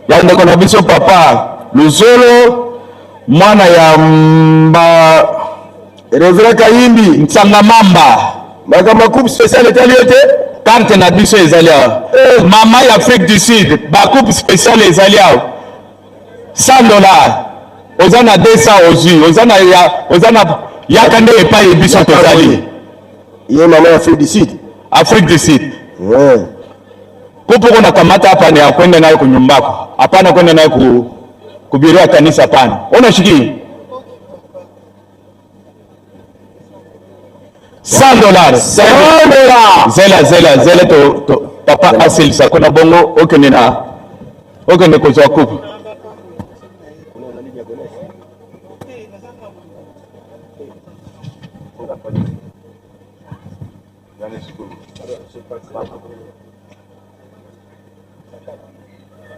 ya ndeko na biso papa Luzolo mwana ya mba Revera Kayimbi Ntsanga Mamba makama coupe spéciale etali yote carte na biso ezali awa mama ya Afrique du Sud ba coupe spéciale ezali awa $100 oza na 200 ozwi oza na yaka nde epai biso tozali ye mama ya Afrique du Sud kupo kuna kamata hapa ni akwenda nayo kunyumbako hapana kwenda nayo kubiria kanisa hapana unashiki $100 zela to papa asil sakona bongo okene kozwa kupo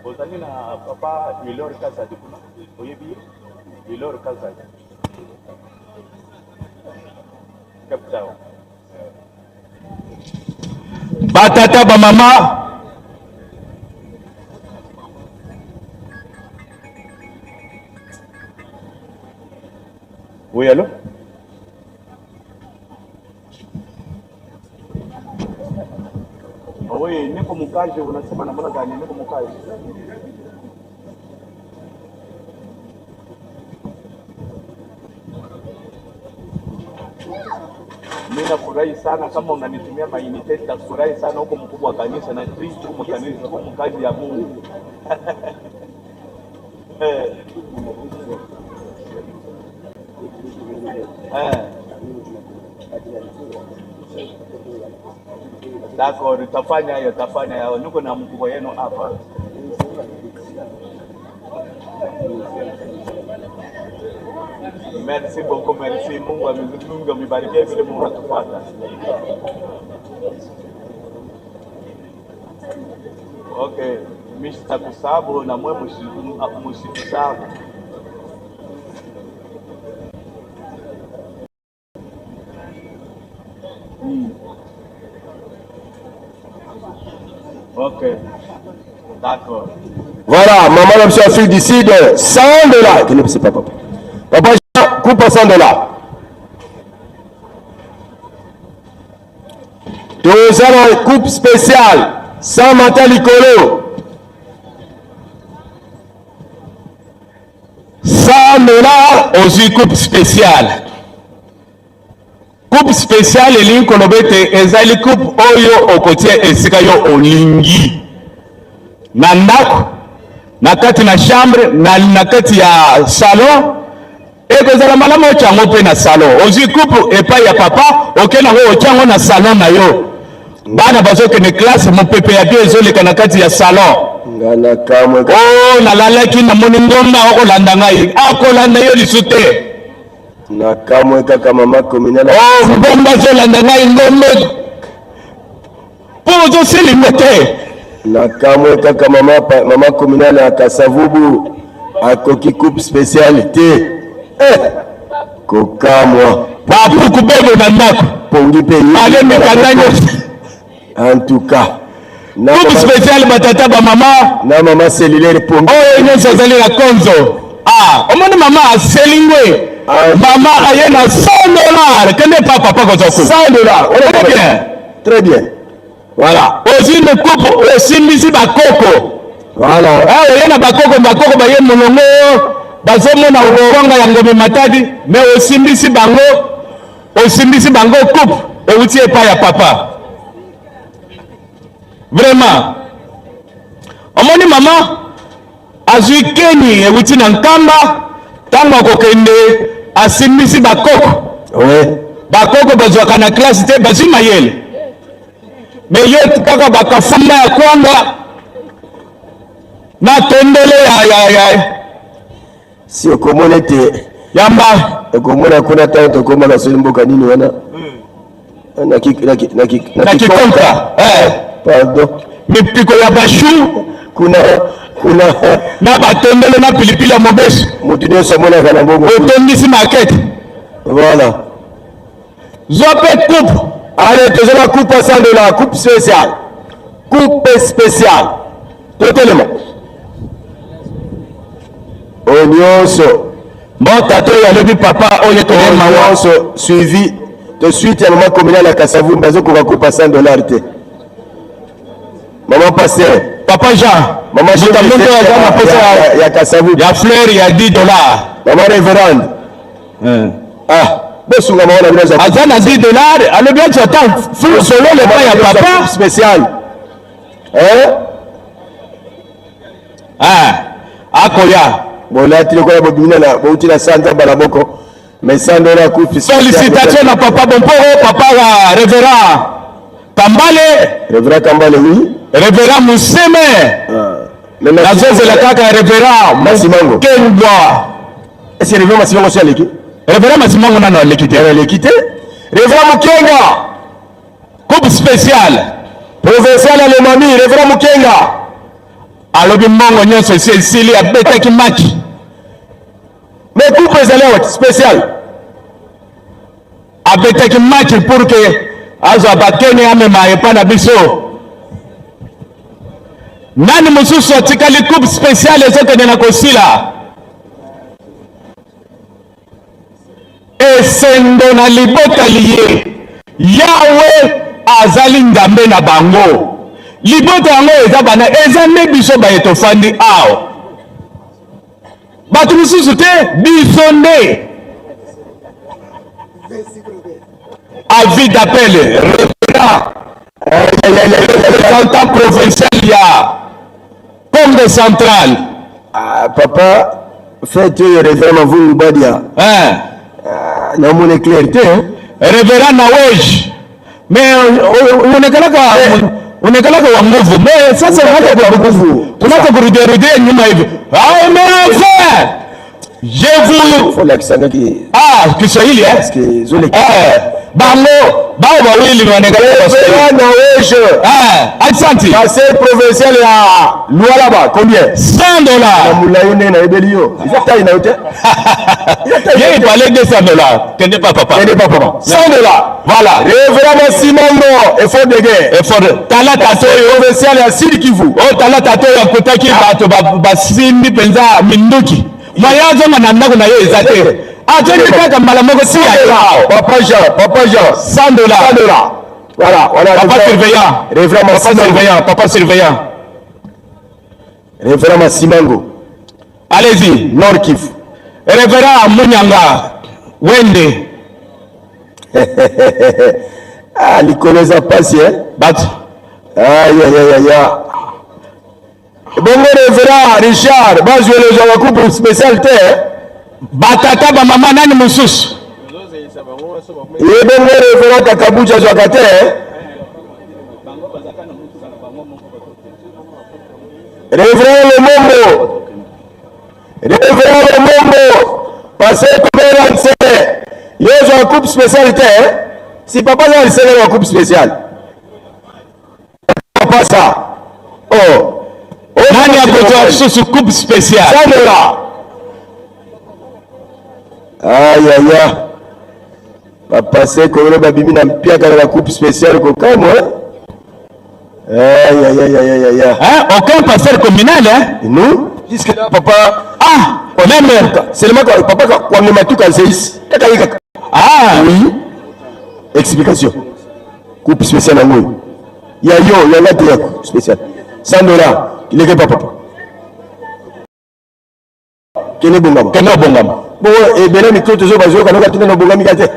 Ozali na papa Ilor Kazadi kuna oyebi Ilor Kazadi kapitao batata ba mama oui allo oui niko mkaje unasema namna gani niko mkaje mimi nafurahi sana kama unanitumia mainite nafurahi sana huko mkubwa wa kanisa na Kristo mkanisa huko mkaji ya Mungu D'accord, tafanya hayo niko na mkubwa yenu hapa. Merci beaucoup, merci. Mungu amebarikia vile Mungu atupata. Okay, mimi sitakusabu na mwe msitusabu. Ok, d'accord. Voilà, maman la monsieur Afrique du Sud, $100. Qui ne sait pas papa. Papa coupe à $100. Tous une coupe spéciale, sans mental licolo. $100 aux coupe spéciale. Coupe spéciale elingi koloba ete ezali coupe oyo okotia esika yo olingi na ndako na kati na chambre na kati ya salon ekozala malamu ocyango mpe na salon ozwi coupe epai ya papa okenda ngo ocyango na salon na yo bana bazokende classe mopepe ya bio ezoleka na kati ya salon ngana kamwe nalalaki namoni ngomba okolanda ngai akolanda yo lisu te na kamwe kaka mama communale ngomba zolanda ngai ngombe po ozoselinga te na kamwe kaka mama communale akasavubu akoki coupe spécialité kokamwa bapuku bebo na ndako pongi pe alemekanga nyonso en tout cas coupe spéciale batata ba mama na mama cellulaire pongi oyo nyonso azali na konzo omoni mama aselingwe mama aye na $100 kende papa kozwa coupe $100 très bien voilà aussi le coupe osimbisi bakoko voilà oye na bakoko baye molongo bazomona ukonga ya ngombe matadi mais osimbisi bango coupe euti epai ya papa vraiment omoni mama azwi keni euti na nkamba ntango akokende asimbisi bakoko bakoko bazwaka na klase te bazwi mayele me ye kaka bakafunda ya kwanga na tondele ya si okomona ete yamba Okomona kuna tanto koma na solimboka nini wana? Na kikonka. Pardon. Mipiko ya bashu Kuna na batondele na pilipili ya mobesu. mutu nyonso mona kana bongo. Otondisi market. Voilà. Zope coupe. Allez, tu as la coupe à 100 $, coupe spéciale. Coupe spéciale. Totalement. Onionso. Bon, tato ya lebi papa, oye to Onionso suivi. De suite, il y a un moment communal à Kassavou, mais on va couper à 100 $. Maman pasteur. Papa Jean. Maman Jean. Il y a Kassavou. Il y a fleur, il y a $10. Maman révérende. Ah. Bosunga maman na bila Azana $10. Ale bien tu attends. Full solo le pas ya papa spécial. Hein? Akoya. Bon là tu le connais bobina na bouti na santa balaboko. Mais $100 coupe. Félicitations à papa Bomporo, papa wa révérend Kambale. Révérend Kambale oui. Révérend Mousseme. Mais la zone de la kaka révérend Massimango. Kenwa. Est-ce que révérend Massimango c'est l'équipe? Révérend Massimango nano l'équité. L'équité. Révérend Mukenga. Coupe spéciale. Provincial à l'Omami, révérend Mukenga. Alobi Mongo nyonso ici a betaki match. Mais coupe spécial. A betaki match pour que azo abakene amema epa na biso. Nani mususu atikali coupe spéciale ezokende na kosila. Esendo na libota liye. Yawe azali ngambe na bango. Libota yango eza bana eza ne biso ba etofandi ao. Batu mususu te biso nde. Avis d'appel représentant provincial ya Congo central. Papa faites révérend vous Badia. Na mon éclairté révérend Nawej. Mais unakalaka wa nguvu. Mais sasa unataka kurudia nyuma hivi. Ah mais enfin je vous faut l'accent qui Kiswahili parce que zole bango bao wawili wanaendelea na wewe asante passer provincial ya Lualaba combien $100 na mulayone na ebelio izata ina yote yeye pale $200 kende pas papa $100 voilà révérend Massimango effort de guerre effort talata to provincial ya Sud Kivu talata to ya kotaki bato basimbi penza minduki mayazo na ndako na yeye ezate atende kaka mbala moko si ya Papa Jean $100 voilà papa surveillant révérend surveillant révérend Massimango allez-y Nord Kivu révérend Munyanga Wende likoleza pasi but bongo révérend Richard bazwele za couple spécialité batata ba mama nani mususu bongo révérend Kakabucha zwakate révérend le Mombo passé commérance yezo couple spécialité si papa za lisele wa coupe spéciale papa ça nani akotoa susu coupe spéciale aïe papa c'est que babimi na mpiaka na coupe spéciale ko kamo aïe aucun pasteur communal nous jusque là papa même seulement papa kwa matuka zeis kaka oui explication coupe spéciale ngo ya ngate yako spécial $100 kileke papa kene bongama bon et bela mitoto zo bazo kana tuna na bongami kate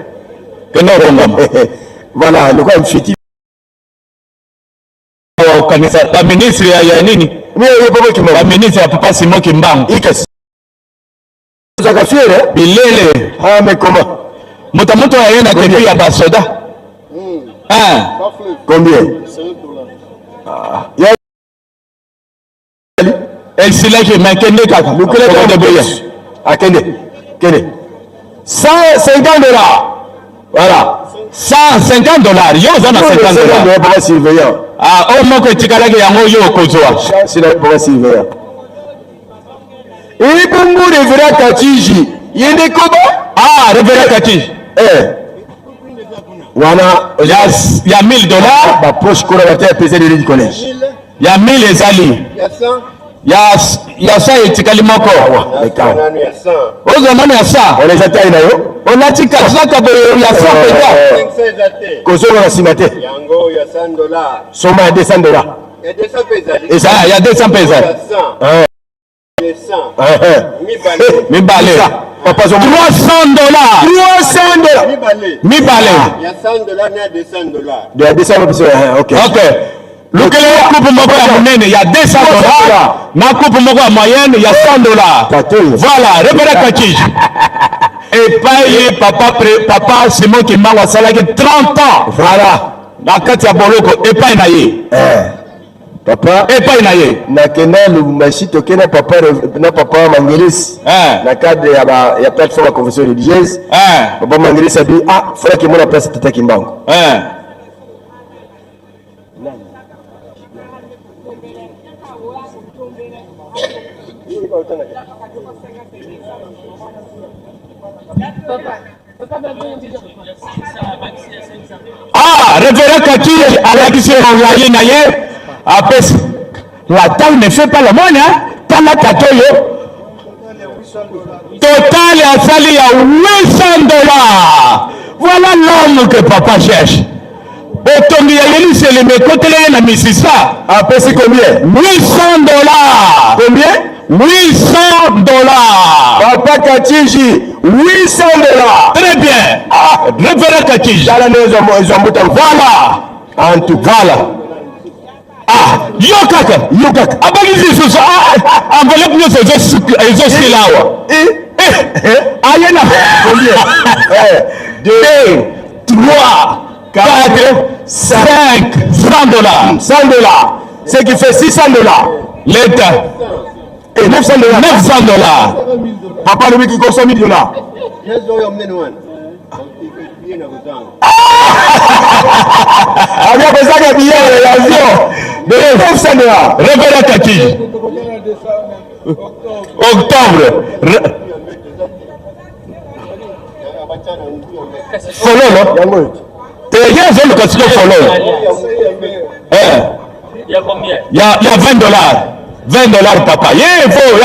kene bongama voilà le quoi mfiti kanisa la ministre ya nini mimi papa kimba la ministre ya papa Simon Kimbangu ikasi zaka fiere bilele mais comment moto ayenda kepi ya basoda combien esilaki makende kaka akende $150. Voilà. $150. Yo, ça na $50. Pour un surveillant. Ah, oh, moi, que tu as gagné, yo, kozoa. C'est là pour un surveillant. Et pour nous, les vrais Katiji, il y a des combats. Ah, révérend Katiji. Voilà. Il y a $1000. Ma poche, qu'on a été pesé du collège. Il y a 1000 les alliés. Il y a ça et Tikalimoko. On les atteint là. On a dit 400, il y a 100 pédas. Kozo on a simate. Yango, il y a $100. Soma à $200. Et ça, il y a 200 pédas. Mi balé. Papa, $300. $300. Mi balé. Il y a $100, il y a $200. Il y a $200. Ok. Ok. Le coupe moko ya monene, il y a $200. Na coupe moko ya moyenne, il y a $100. Voilà, révérend Katiji. Et paye papa Simon Kimbango salaki 30 ans. Voilà. Na kati ya boloko et paye na ye. Papa et paye na ye. Na kena lumashi tokena papa Mangelis. Na cadre ya plateforme de confession religieuse. Papa Mangelis a dit ah, frère qui mon place tata Kimbango. Ah, révérend Katiji alakisi envoyé na ye. Après, la taille ne fait pas le monde, hein? Tant la katoyo. Total à sali à $800. Voilà l'homme que papa cherche. Otombi ya yeli c'est le mécoté na misisa. Après c'est combien? $800. Combien? $800. Papa Katiji, $800. Très bien. Ah, révérend Katiji. Voilà. En tout cas là. Ah, yo kaka. Abagisi susu. Enveloppe nous c'est juste là. Ayena. Combien? 2, 3, 4, 5, $100. $100. Ce qui fait $600. L'État. Et $900. $900. Papa lui qui consomme $1000. Avec besoin de billets d'avion de $900. Révérend Katiji. Octobre. Follow, t'es rien, c'est le casino follow. Il y a combien? Il y a $20. $20, papa. Il y a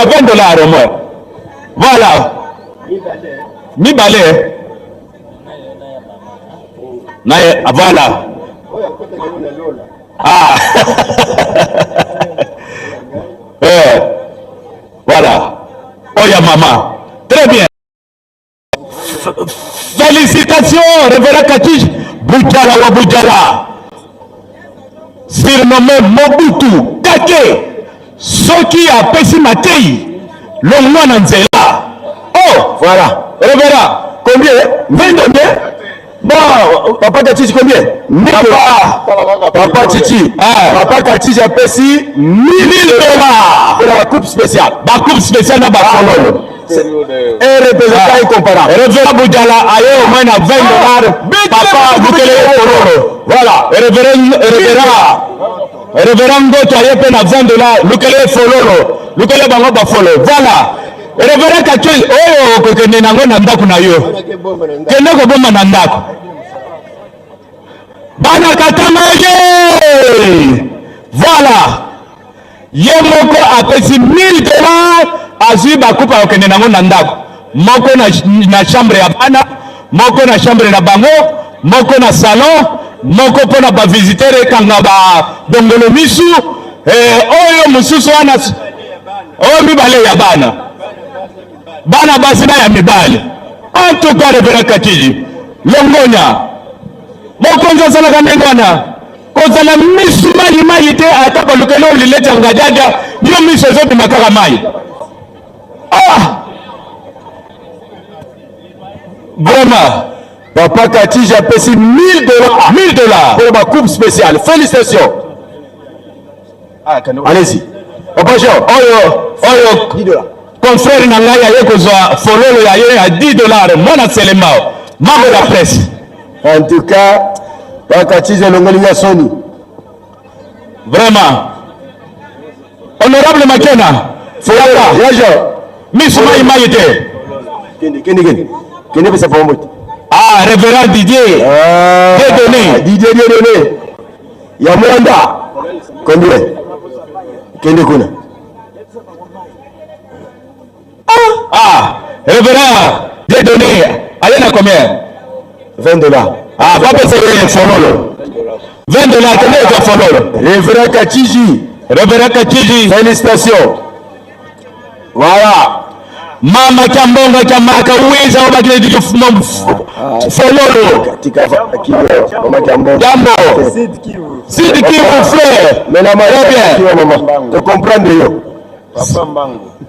$20 au moins. Voilà. Mi balé. Voilà. Ah. Voilà. Oh, ya maman. Très bien. Félicitations, révérend Katiji. Boudjala wa Boudjala. Surnommé Mobutu Kake. Soki a pesi matei. L'homme na nzela. Oh, voilà. Révérend. Combien? 20 combien? Bon, papa Katiji combien? Papa Titi. Papa Katiji a pesi $1000 pour la coupe spéciale. La coupe spéciale na bakololo. Un représentant incomparable. Révérend Boudjala a eu au moins $20. Papa Bukele Kororo. Voilà. Révérend Ngoto a eu peine à $20. Bukele Fololo. Bukele bango ba follow. Voilà. Révérend Katiji. Oh, kokende nango na ndako na yo. Kende ko bomba na ndako. Bana katamaye. Voilà. Yemoko a pesi $1000. Azui bakupa okende nango na ndako. Moko na chambre ya bana, moko na chambre na bango, moko na salon, moko pona ba visiteur kanga ba dongolo misu, oyo mususu wana oyo mibale ya bana. Bana basi na ya mibale. En tout cas, révérend Katiji, longonya. Moko nzo sala kamengwana. Kozala misu mali te ata balukelo lileta ngajaja, yo misu zote makaka mai. Ah! Vraiment, Papa Katiji a payé $1000 pour ma coupe spéciale. Félicitations. Allez-y. Papa Jean, $10. confrère na ngai aye kozwa fololo ya ye ya $10 mwana Selemao mambo ya presse. En tout cas bakatize longolinga soni Vraiment honorable Makena Fulaka yajo misuma imayete kende pesa pombo. Ah, révérend Didier Didier ya mwanda combien kende kuna révérend Didier ayena combien $20. Ah, pas c'est fololo $20 kende kwa fololo. Révérend Kachiji félicitations. Voilà Mama Kiambonga Kiamaka uweza obakile diko fololo katika mama Kiambonga jambo Sidi Kivu frère mais la bien maman tu comprends yo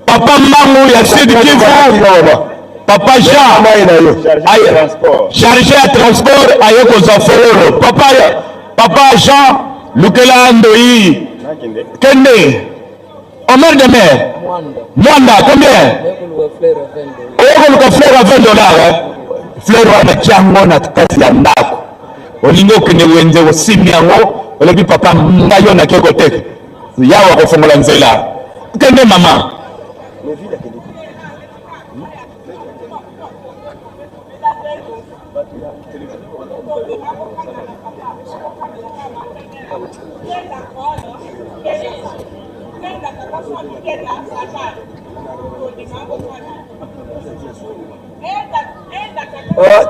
Papa Mbangu ya Sidi Kivu Papa Jean chargé à transport ayoko za fololo Papa Jean Lukela Ndoi Kende Omer de mer Mwanda combien Oyoko fleur à $20 fleur wana kiango na kati ya ndako olingo kene wenze osimi yango olebi papa ngayo na keko te yawa kofongola nzela kende mama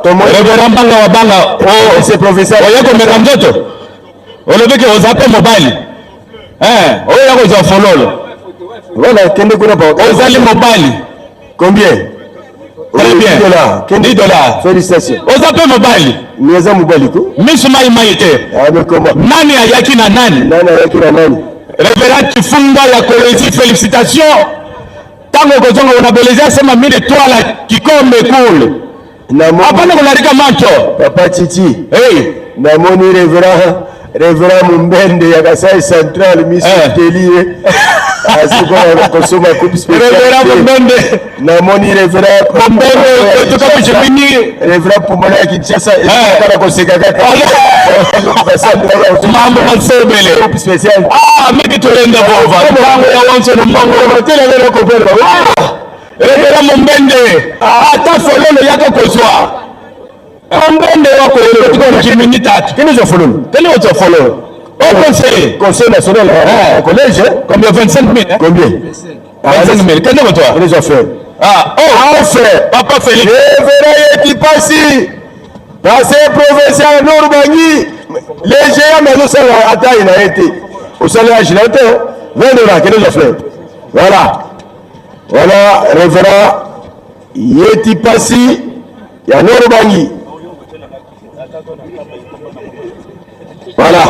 Révérend Banga wa Banga c'est professeur oyeko meka njoto olobeke ozape mobile oyeko za fololo voilà kende kuna pa ozali mobile combien très bien $10 félicitations ozape mobile mieza mobile ko misuma imayete mais comment nani ayaki na nani ayaki na nani révérend Kifunga ya Kolezi félicitations tango kozonga unabelezea sema mimi twala kikombe kule hapana kularika macho papa Titi hey namoni révérend Mumbende ya Kasai Central Miss Telie asiko kusoma coupe spéciale révérend Mumbende namoni révérend Mumbende kutoka kuchimini révérend Pumona ya Kinshasa kana koseka kaka mambo masebele coupe spéciale mimi tulenda bova mambo ya wanzo na mambo tena leo kopera révérend Mumbende hata fololo yako kozwa Mumbende wako kutoka kuchimini tatu kini zo fololo au conseil national collège combien 25 000 combien 25 000 qu'est-ce que toi les affaires frère papa Félix révérend Tipasi passé professeur Nourbangi les géants mais nous sommes à taille na été au salaire agitateur $20 que les affaires voilà révérend Yetipasi ya Nourbangi voilà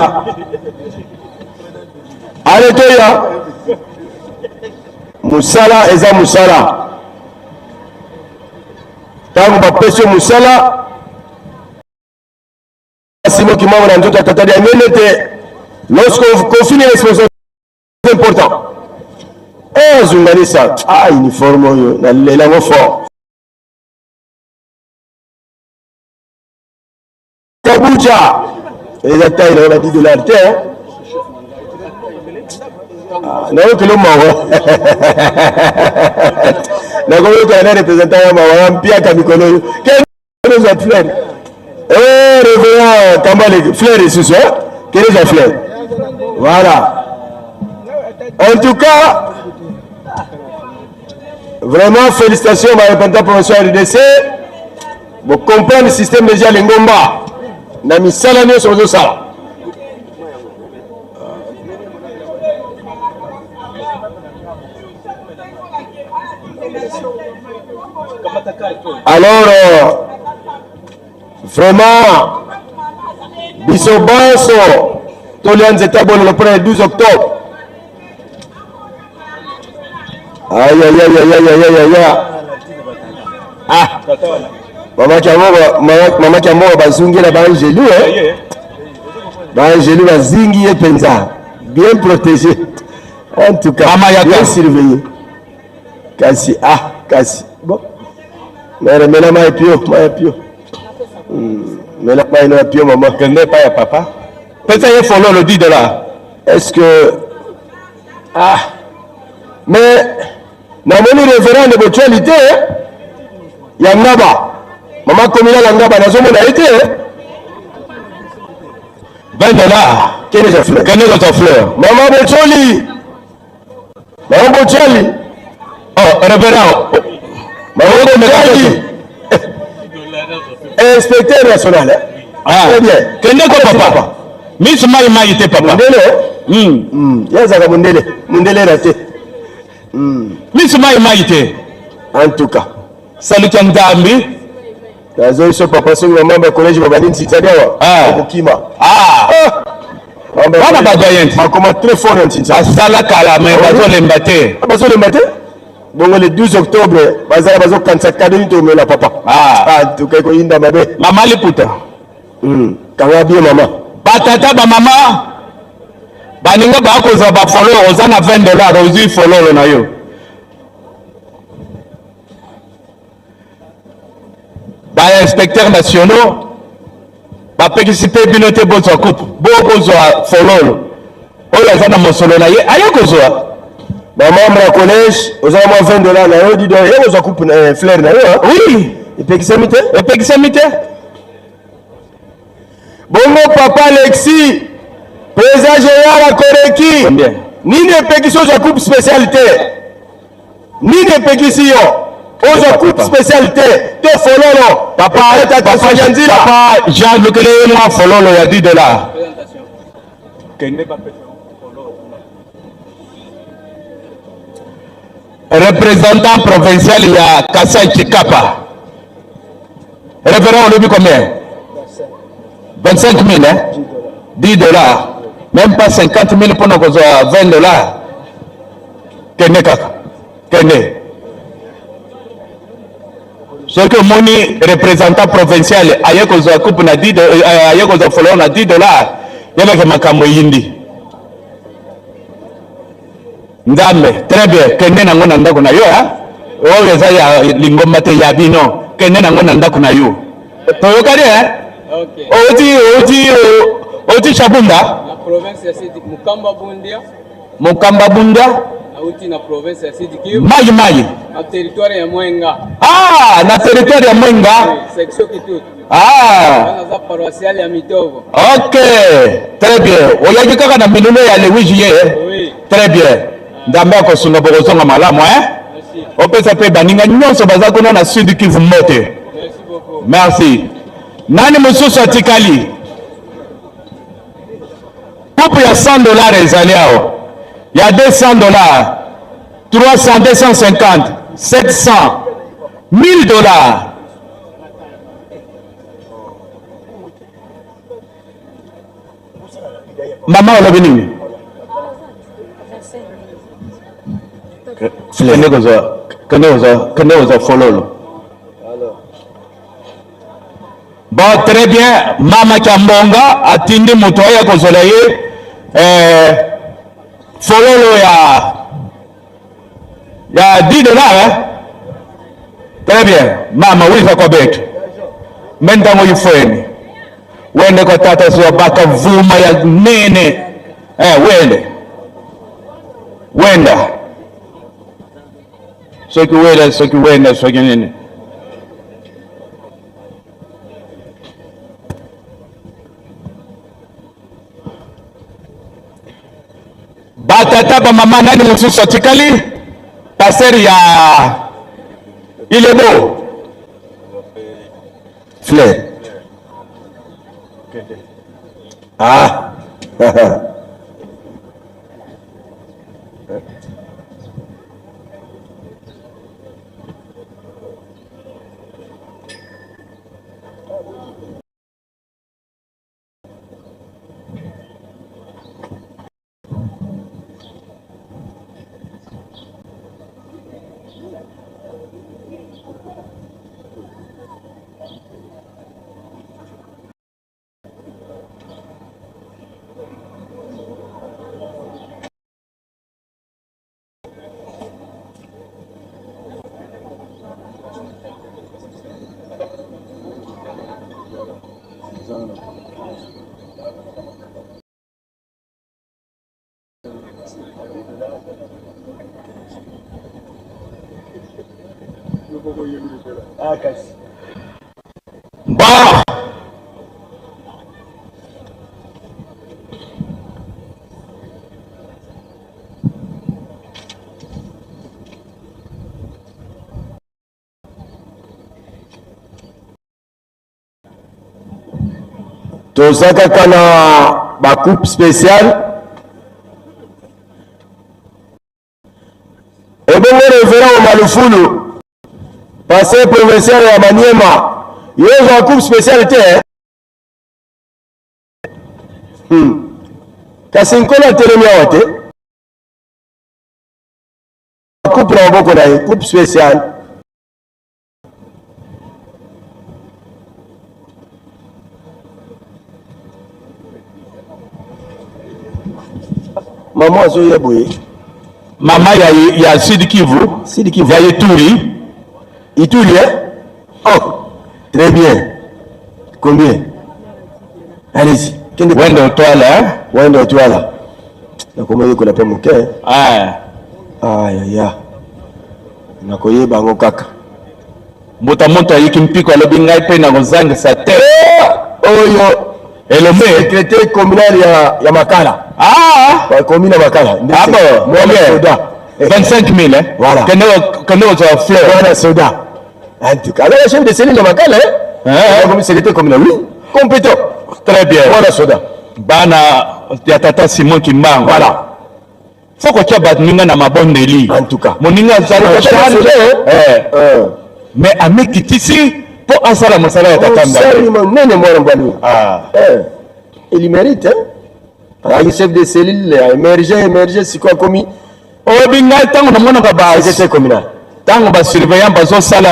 arrêtez là musala eza musala tango bapesi musala simo kimamo na nzoto atatali ya nene te lorsqu'on confie les responsabilités important zunganisa uniforme oyo nalelango fort Kabuja eza taille na $10 te nayo kilo mawa nakoyoka na représentant ya mawa mpiaka mikolo oyo kene za fleur révérend Kambale fleur isusu kene za fleur voilà en tout cas vraiment félicitations ma représentant provincial RDC vous comprenez le système déjà lengomba na misala nyonso ozosala alors vraiment biso banso tolia nzeta bolo le 12 octobre aïe mama Kiambonga bazungela baangelu baangelu bazingi ye penza bien protégé en tout cas bien surveillé Kasi, kasi. Bon. Mais mena mai pio. Mena mai no pio, maman. Kende pas ya papa. Peut-être il faut le $10. Est-ce que... Mais... Na moni référent de mutualité, ya ngaba. Maman komina la ngaba, na zomo na été, $20. Quel est la fleur? Quelle est notre fleur? Maman Bocholi. Oh, révérend. Maman Bocholi. Inspecteur national. Très bien. Quel est ton papa? Miss Maïma était papa. Mundele? Yazaka Mundele raté. Miss Maïma était. En tout cas. Salut Kantambi. Nazo iso papa so maman ba collège ba bani nsitadiawa. Okima. Bana badoyente. Makoma très fort en Tinsa. Asala kala mais bazo lembate. Bazo lembate? Bon le 12 octobre, bazo kansa kadoni to mela papa. Tu kai ko inda mabe. Mama liputa. Kanga bien maman. Batata ba mama. Baninga ba ko za ba follow ozana $20 ozi follow na yo. Ba inspecteurs nationaux ba pécicité binoté bozo coupe bozo follow oyo zana mosolo na ye ayoko zo ba membre à collège ozana mo $20 na yo dido ye bozo coupe na fleur na yo. Oui, et pécicité bongo papa Alexis président général à Koreki. Ni ne pécicité za coupe spécialité ni ne pécicité ozo coupe spécialité te fololo papa Jean Lukele moi fololo ya $10. Représentant provincial il y a Kassai Chikapa. Référent on lui combien? 25 000 hein? $10. Même pas 50 000 pour nous $20. Kende kaka. Kende. Ce que moni représentant provincial ayeko zo coupe na $10 ayeko zo follow na $10 yabeke makambo yindi. Ndambe, très bien. Kende nango na ndako na yo ha? Oyo eza ya lingomba te ya bino. Kende nango na ndako na yo. Toyokani hein? Okay. Oti Chabunda? La province ya Sidi Mukamba Bunda? Auti na province ya Sidi Kivu. Mayi. Na territoire ya Mwenga. Na territoire ya Mwenga. Section Kitutu. Wana za paroissiale ya Mitovo. Ok, très bien. Oyaki kaka na minuno ya le 8 juillet. Oui. Très bien. Ndambe ko sunga bokozonga malamu Merci. Opesa pe baninga nyonso baza kuna na Sud Kivu mote. Merci beaucoup. Merci. Nani mususu atikali? Coupe ya $100 ezali awa. Ya $200, 300, 250, 700, $1000. Mama olobi nini? Kende koza fololo. Bon, très bien. Mama Kiambonga atindi mutu aya kozola ye fololo ya $10 hein? Très bien. Mama wifa kwa betu. Mendango yifweni. Wende kwa tata suwa baka vuma ya nene. Wenda. Soki wenda, soki nene. Batata ba mama nani mususu atikali? Passer ya Ilebo. Fleur. Bon. tozaka kana ba coupe spéciale ebongo révérend Malufulu passé provincial ya Maniema yoza coupe spéciale te kasi nkolo atelemi awa te coupe na maboko na ye coupe spéciale mama azoya boye Mama ya Sud Kivu. Sud Kivu ya Ituri. Ituri, hein? Oh, très bien. Combien? Allez-y. Wendo toile, hein? Wendo toile. Na comment yiko na pe muke? Ah. Aya. Na koye bango kaka. Moto yiki mpiko alobi ngai pe na kozanga sa te. Oyo Elombe secrétaire communal ya Makala. Ah, kwa commune Makala. Ah bon, moi soda. 25 000 hein. Voilà. Quand on a fleur. Voilà soda. En tout cas, la chef de cellule de Makala, hein? Comme secrétaire communal, oui. Compétent. Très bien. Voilà soda. Bana ya tata Simon Kimbango. Voilà. Faut que tu aies ninga na mabondeli. En tout cas. Mon ninga zalo charge. Mais avec kitisi pour asala masala ya tata Mbale. Absolument, nene mwana mbali. Ah. Il mérite, hein? Le chef de cellule a émergé, c'est quoi commis? Oh, binga tango na mwana ka ba secrétaire communal. Tango ba surveillant bazo sala.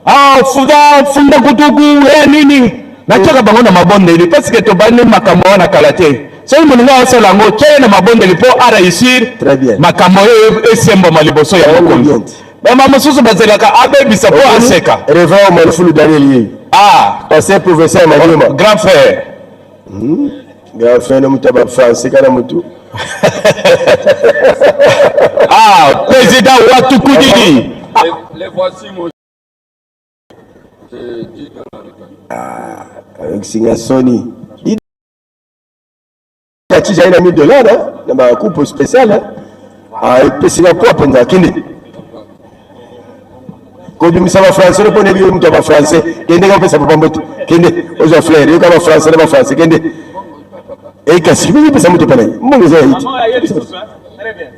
Ah, funda kutuku nini? Nataka bango na mabondeli parce que to bane makambo na kalate. So moninga osala ngo na mabondeli po a réussir. Très bien. Makambo esembo maliboso ya mokonzi. Ba mama susu bazelaka abebisa po aseka. Révérend Malufulu Daniel. Ah, passé professeur Maniema. Grand frère. Grand frère mutaba français kana mutu. Ah, président Watuku Didi. Les voici, mon. Avec Singa Sony. Il y a $1000 dans ma coupe spéciale. Et puis c'est la quoi pour nous kinde. Quand tu me savais français, le poney bien mutaba français. Kinde ka pesa papa mbote. Kinde ozo fleur, yo ka français na français kinde. Et kasi bi pesa mutaba na. Mungu za hiti. Maman, il y a des choses, hein? Très bien.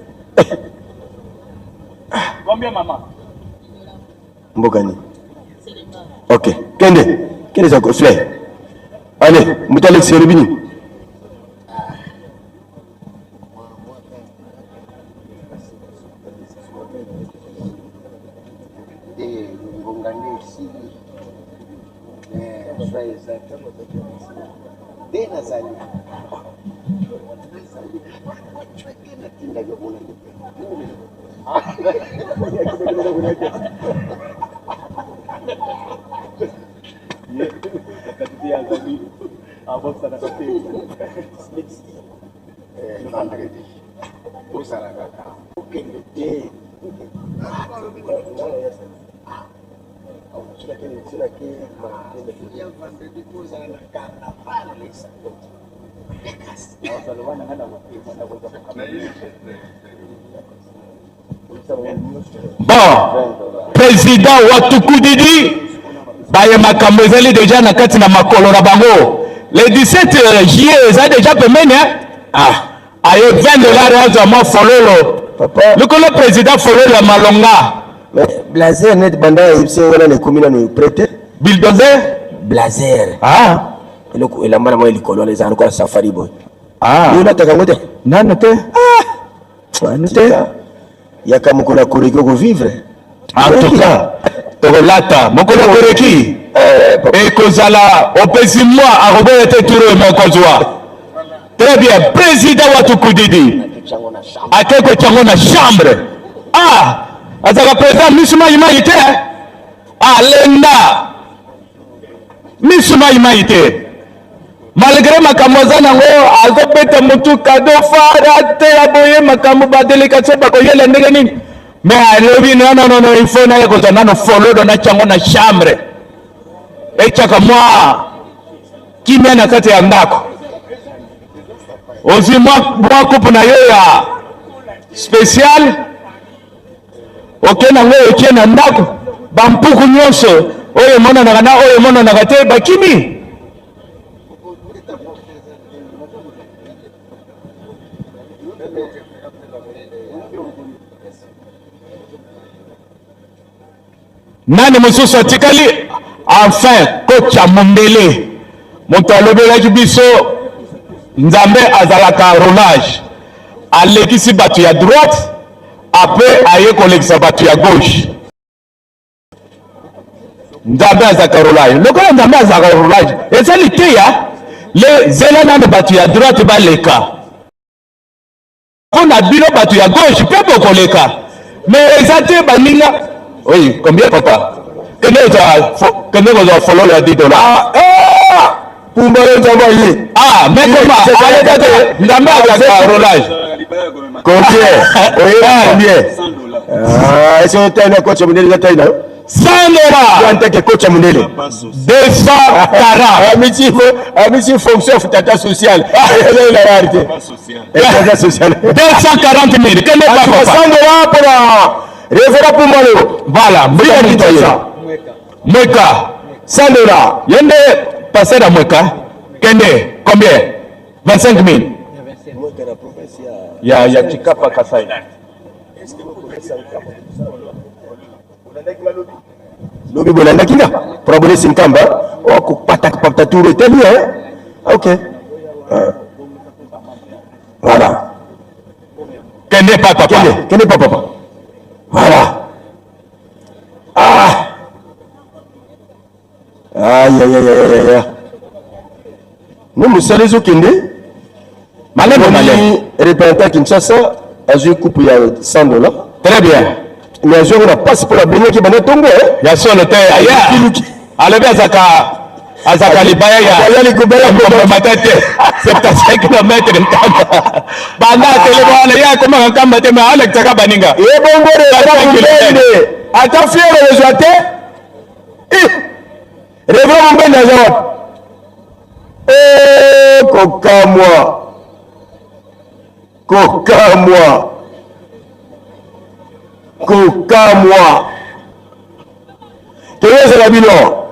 Combien, maman? Mbokani. Ok. Kende za fleur. Allez, mutale serubini. Bon, président Watuku Didi, baye makambo ezali déjà na kati na makolo na bango. Le 17 juillet, ça déjà pemene. Ah, ayo $20 à moi fololo. Papa. Le président fololo ya Malonga. Mais Blazer net banda ibsenga na komina no prêter. Bulldozer? Blazer. Ah. Eloko elamba mo likolo les an ko safari boy. Ah. Yo nataka ngote. Nano te? Ah. Nte. Yaka mukona koreko ko vivre. En tout cas, Tolata, mokona koreki. Ekozala opesi moi a Robert Touré mokozwa. Très bien, président Watuku Didi. Akeko chango na chambre. Ah, azaka président Misuma Imaite. Ah, Lenda. Misuma Imaite. malgré makamozana ngo azopeta mutu kado fara te aboye makamu ba delegation ba koyela ndenge nini mais alobi non il faut na yako nano follow na chango na chambre echaka mwa kimya na kati ya ndako ozi mwa coupe na yo ya spécial okena ngo okena ndako bampuku nyonso oyo mona na kana oyo mona na kate bakimi nani mosusu atikali enfin kocha Mondele moto alobelaki biso nzambe azalaka roulage alekisi bato ya droite après aye kolekisa bato ya gauche nzambe azalaka roulage lokola nzambe azalaka roulage ezali te ya le zela nano bato ya droite baleka mpona bino bato ya gauche mpe bokoleka mais eza te baninga. Oui, combien papa? Combien vous avez follow le $10? Pour me renvoyer. Ah, mais comment? Roulage. Combien? Oui, combien? Est-ce que tu as un coach à Mondele? $100. En tant que coach à Mondele. 240. Amici fonction tata sociale. Elle est la réalité. Elle sociale. 240 000. Quel est $100 pour référent pour moi. Voilà. Mweka. $100. Yende passer à Mweka. Kende. Combien? 25 000. Il y a Chikapa Kasai. Lobi bolanda kinga. Problème c'est Nkamba. Oh, patak patatour est tellement. OK. Voilà. Kende papa. Kende papa. Voilà. Ah. Aïe. Nous, nous sommes les Okende. Malem. Représentant Kinshasa, a joué coupe il y a $100. Très bien. Mais a joué on a passé pour la bénie qui va nous tomber. Il y a sur le terre. Alors, Azaka libaya ya matete 75 km bana telebana ya koma kamba te ma Alex ka baninga e bongo de ata fiere le jote revro mbenda zo kokamwa teyeza la bino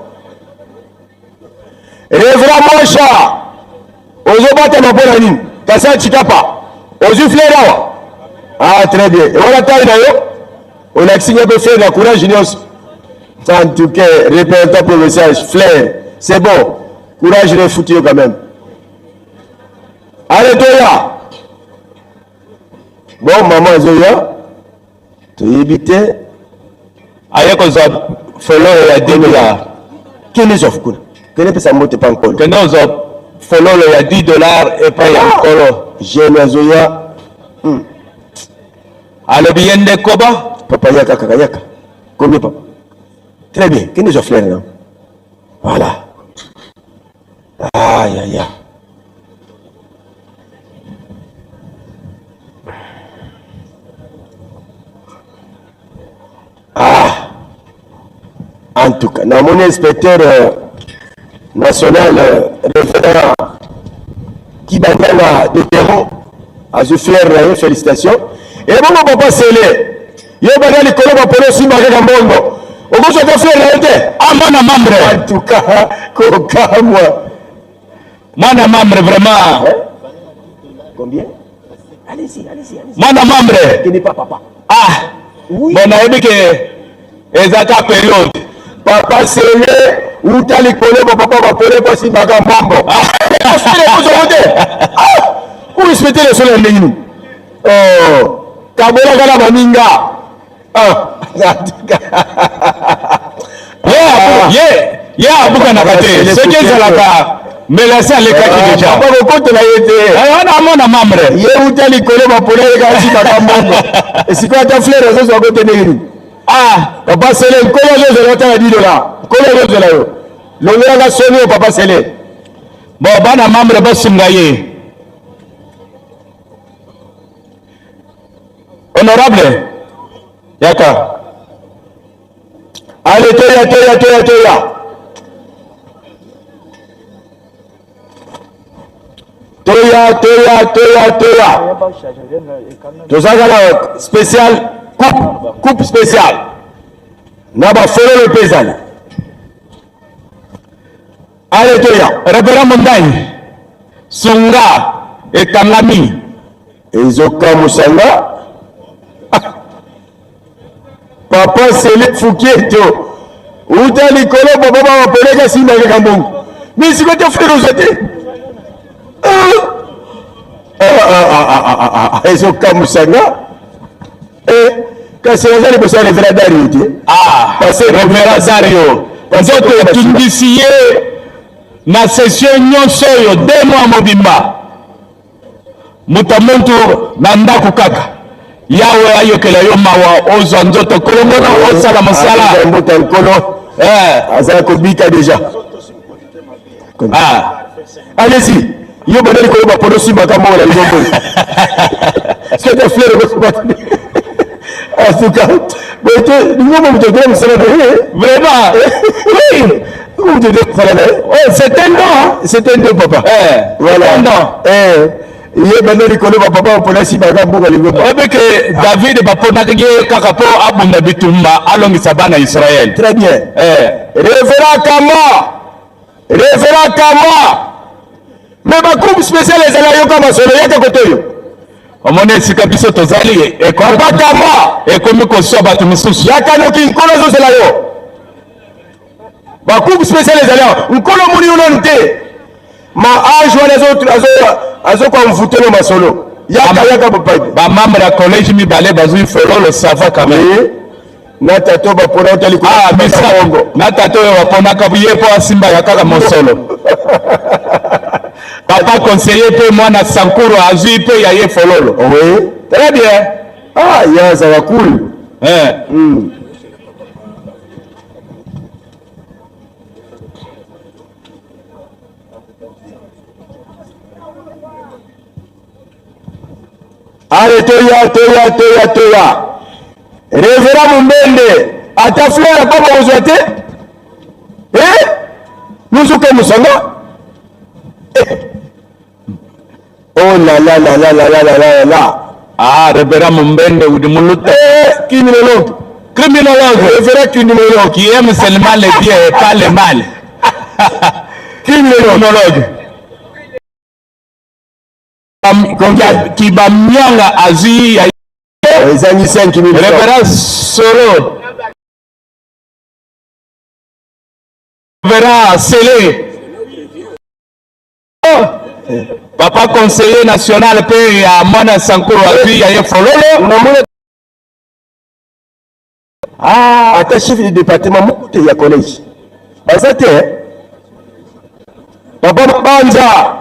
Révérend Mocha, Ozobata Mapona Nin, Kassa Chikapa, Ozuflera. Ah, très bien. Et voilà, on a signé de faire la courage, en tout cas, représentant pour le message, flair, c'est bon. Courage, les foutus quand même. Allez, Toya. Bon, maman Zoya, tu es évité. Aïe, qu'on soit follow la démia. Quel est l'offre? Quel est sa moto pas encore? Que nous follow le $10 et pas encore. J'aime la Zoya. Alors bien de Koba. Papa yaka. Combien papa? Très bien. Quel est l'offre là? Voilà. Aïe. En tout cas, dans mon inspecteur national référent qui banana de terreau à je faire félicitations et bon papa Sélé il y a banana les collègues pour aussi marquer dans monde au bout de faire réalité amana membre en tout cas coca moi mana membre vraiment combien allez-y mana membre qui n'est pas papa oui bon nayebi ke ezaka période papa Sélé ou t'as les collègues papa va poser pas si baga mambo où respecter les soleils nini kabola kana baninga abuka na kate ce qui ezalaka melasa alekaki déjà papa kokotela ye te wana amona membre ye uta likolo bapolele kasi baga mambo esika ata fleur ezozo akotende nini papa Sélé nkolo ozozela otala $10 nkolo ozozela yo longolaka soni yo papa Sélé Bon, bana membre bosungaye. Honorable. Yaka. Allez, toya. Toya. Tozagala spécial, coupe spéciale. Naba follow le paysan. Allez, toya. Révérend Mondagne. Songa et Kangami. Ezoka Musanga. Papa Sele Fouqueto. Uta Nikolo Baba Peleka Simba Kambong. Mais si côté frère aux athées. Ezoka Musanga. Kasi wazali bosa Révérend Dario. Parce que Révérend Dario. Nzoto tundisiye na session nyonso yo 2 mois mobimba. Mutamuntu na ndako kaka. Yawe ayokela yo mawa ozwa nzoto kolongo na osala mosala. Mbuta nkolo. Azala kobika déjà. Allez-y. Yo bandeli ko ba podo simba kama wala lizo. C'est des fleurs de combattre. En tout cas, vraiment. Oui. C'est un don. C'est un don, papa. Voilà. Il est maintenant reconnu par papa pour la Sibaga Bougali. Avec David Baponagé Kakapo Abunda Bitumba along Sabana Israël. Très bien. Révérend Kama. Mais ma coupe spéciale est à la Yoka Masolo. Il y a des côtés. Omone sika biso tozali e ko batama e komi ko soba to misusu yakano ki nkolo zo sela yo ba coupe spéciale ezali nkolo muni unante ma age wala azo kwa mvutelo masolo yaka ba membre ya collège mi balé bazui fololo sava quand même na tato ba pona utali ko misango na tato wa pona ka buye po asimba yakaka mosolo. Papa conseiller pe mwana Sankuru azui pe yaye fololo. Oui. Très bien. Ya ça va cool. Allez, toya. Révérend Mbende, à ta fleur, pas vous souhaiter? Nous sommes comme Musanga. Oh là. Révérend Mbende ou de Mouloute. Criminologue. Révérend criminologue. Qui aime seulement les biens et pas le mal. Criminologue. Qui va mianga azi. Révérend Solo. Révérend Sélé. Papa conseiller national pe ya mwana Sankuru azi ya fololo. Ata chef du département mokote ya collège. Basate Papa Mbanza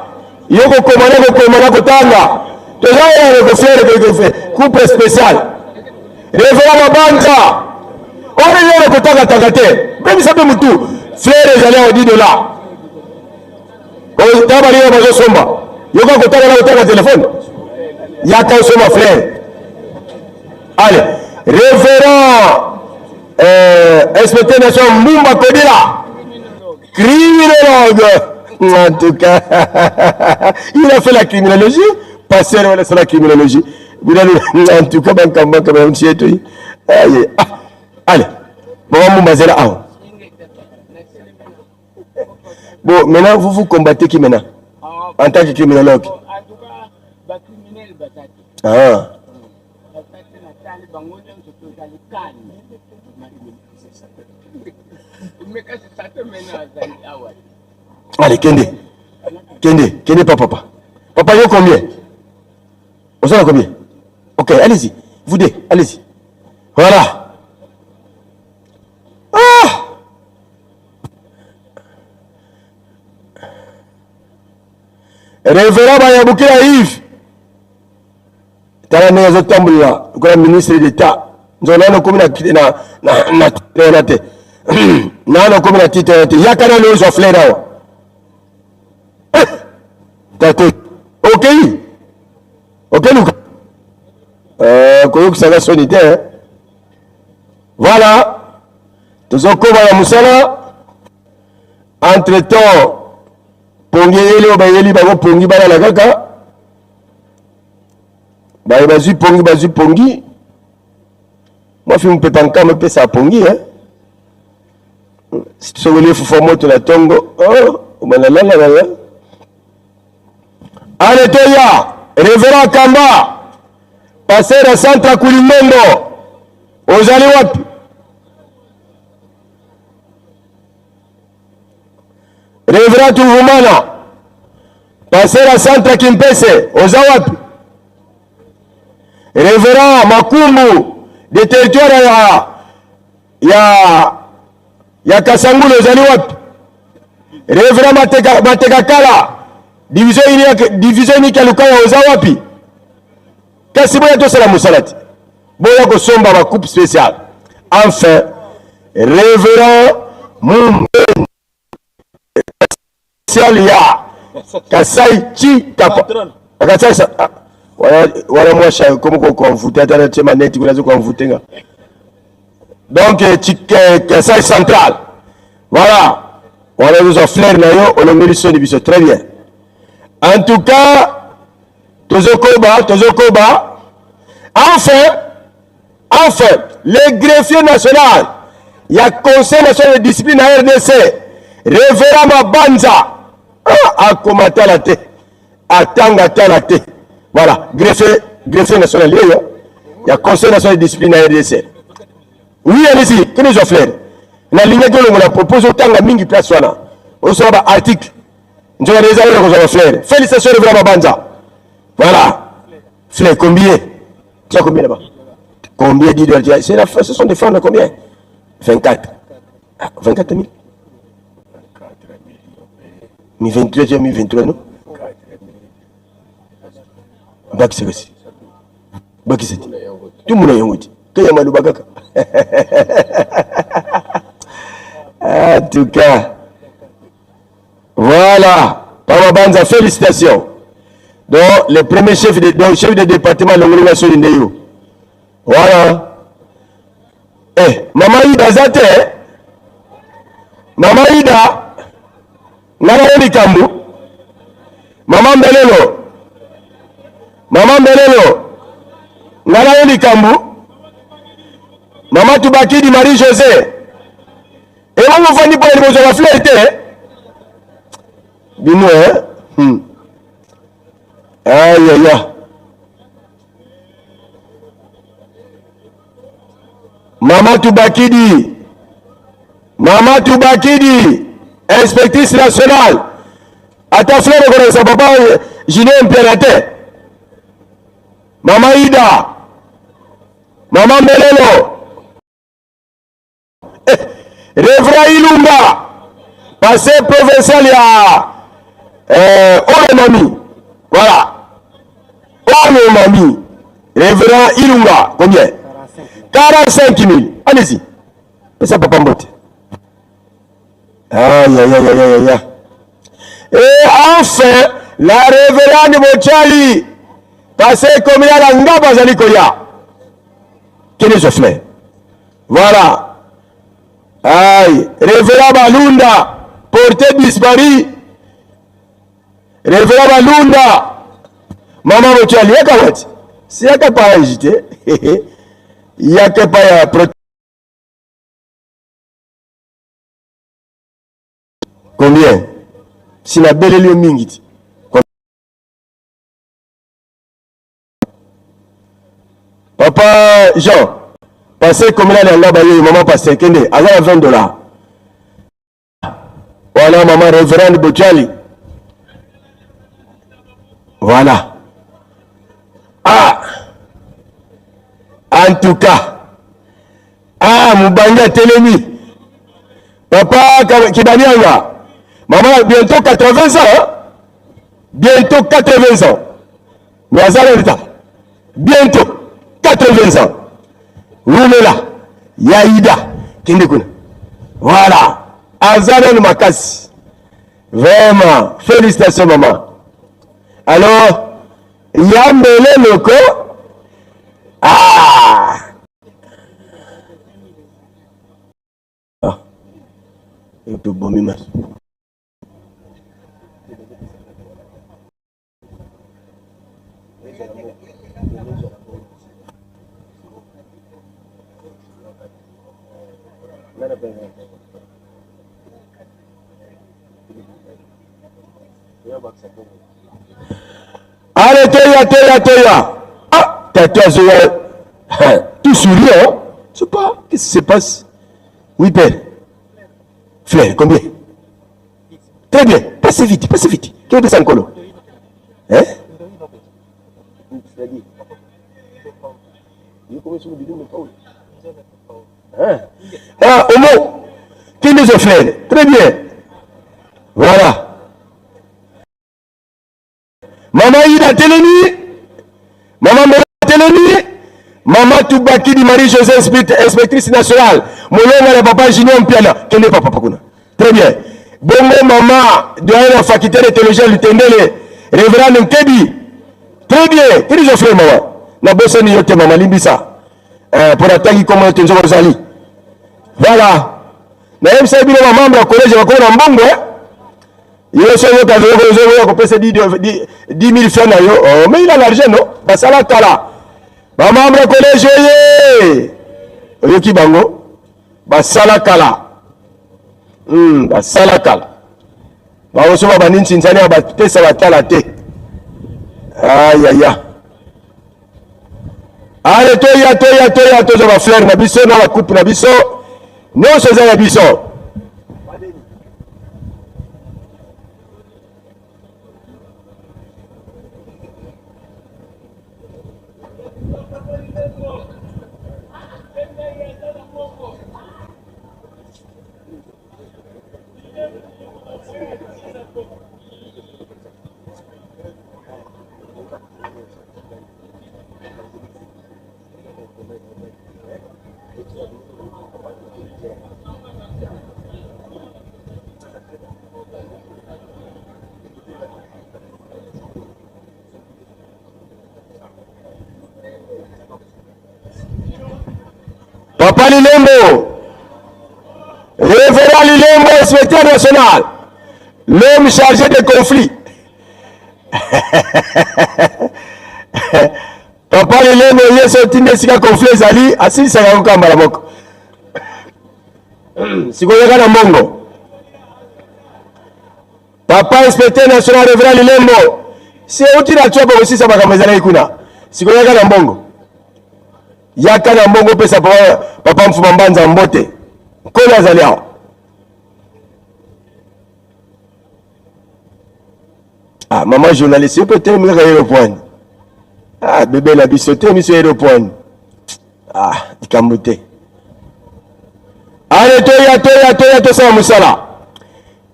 yoko komana kotanga. Tozala ko faire coupe spéciale. Révérend Mbanza. On est là kotanga tagate. Même ça peut mutu. Frère ezali odi de là. Tabali ya bazo somba. Yoka kotanga na kotanga téléphone. Yaka soma frère. Allez, révérend inspecteur national Mumba Kodila. Criminologue. En tout cas, il a fait la criminologie. Passer sur la criminologie. En tout cas, allez. Bon, Mumba Zera. Bon, maintenant, vous combattez qui maintenant? En tant que criminologue. Allez, Kende, papa. Papa, il y a combien? Vous en avez combien? Ok, allez-y. Vous deux, allez-y. Voilà. Révérend Bayabukira Yves. Tala neza tambula kwa ministre d'État. Nzona ko mina na tete. Na ko mina tete. Yakana lo zo flera. tate ok ok luka koyokisanga soni te voilà tozokoma na mosala entre temps pongi eyeli oyo bayeli bango pongi balala kaka baye bazwi pongi mwafi mopepa nkama epesa pongi sokoli efufa moto na ntongo omanalalalala ale toya Révérend Kamba passer na centre Kulimengo ozali wapi Révérend Tuvumana passer na centre Kimpese oza wapi Révérend Makumbu de territoire ya Kasangulu ozali wapi Révérend Matekakala division unique ya Lukaya oza wapi kasi boya tosala mosalati boya kosomba ma coupe spéciale enfin Révérend Mumbe spécial ya Kasai Chikapa Kasai wala mwasha komo ko konfuta tata chema neti kunazo konfutenga donc Kasai central voilà voilà nous offrir na yo olongeli soni biso très bien en tout cas tozokoba enfin le greffier national ya conseil national de discipline à RDC Révérend Mabanza akomata la te atanga la te voilà greffier national il y a conseil national de discipline à RDC oui allez-y que nous offrir na ligne que l'on propose autant mingi place wana on sera ba article nous allons les aller aux fleurs félicitations Révérend Mabanza voilà fleurs combien tu as combien là-bas combien $10 c'est la fin ce sont des fonds de combien 24 24 000 23 23 non baki c'est baki c'est tout le monde est yonguti kaya maluba kaka en tout cas voilà Papa Banza félicitations donc le premier chef de département Longolonga Soli Ndeyo voilà Mama Ida zate Mama Ida Nana Eli Kambu Mama Mbelelo Nana Eli Kambu Mama Tubakidi Marie José et on va dire pour les besoins de la fleur dis-moi aïe aïe aïe Mama Tubakidi inspectrice nationale à ta fleur de sa papa Giné impérateur Mama Ida Mama Mbelelo Révérend Ilunga passé provincial Onomami voilà Onomami Révérend Ilunga combien 45 000 allez-y et ça papa Mbote aïe aïe aïe aïe aïe et enfin la Révérende Bochali passé communal à Ngaba Zalikoya quel est ce fleur voilà aïe Révérend Balunda porté disparu Révérend Balunda Maman Bochali yaka wati si yaka pa agité yaka pa ya combien si la belle lieu mingiti Papa Jean passé comme là dans la maman passé kende à $20 voilà maman Révérende Bochali voilà en tout cas Mubanga Telemi papa Kibanianga maman bientôt 80 ans bientôt 80 ans mais à l'état bientôt 80 ans Rumela Yaïda Kindekuna voilà Azana Makasi vraiment félicitations maman Alors, yambele loko. Ah! Itu bomi mas. Allez, Toya. Ah, t'as joué. Tout souriant. Je sais pas. Qu'est-ce qui se passe? Oui, père. Frère, combien? Très bien. Passez vite. Quel est le colo? Hein? Ah, au mot. Quel est le frère? Très bien. Voilà. Maman Ida Teleni, Maman Mera Teleni, Maman Toubaki di Marie-Josée, inspectrice nationale, Moulonga le papa Junior Mpiana, quel est papa Pakuna? Très bien. Bongo Maman de la faculté de théologie Lutendele, Révérend Nkebi. Très bien. Quel est le frère, maman? Na bosse ni yote maman limbisa. Pour attaquer comment tu es Zali. Voilà. Na même ça, il y a un membre au collège, il va connaître un bon, hein? Il y a un seul qui a payé 10 000 francs. Mais il a l'argent, non? Parce que là, tu as là. Ma membre au collège, il y a qui bango? Basala kala. Basala kala. Baoso babani nsinzani abatesa batala te. Aïe aïe aïe. Allez, toya ba fleur na biso na la coupe na biso. Non, c'est ça biso. Papa Lilembo, révérend Lilembo, inspecteur national, l'homme chargé des conflits. Papa Lilembo, il est sorti de ce conflit, Zali, assis à la Kambalamoko. Si vous regardez le Mongo, Papa inspecteur national, révérend Lilembo, c'est où tu as tué aussi ça va comme ça Ikuna. Si vous regardez le Mongo. Yaka na mbongo pesa papa mfuma mbanza mbote kola azali awa. Ah maman journaliste peut-être me aéroport. Ah bébé la bisoté monsieur aéroport. Ah ikambote. Allez toya to sa musala.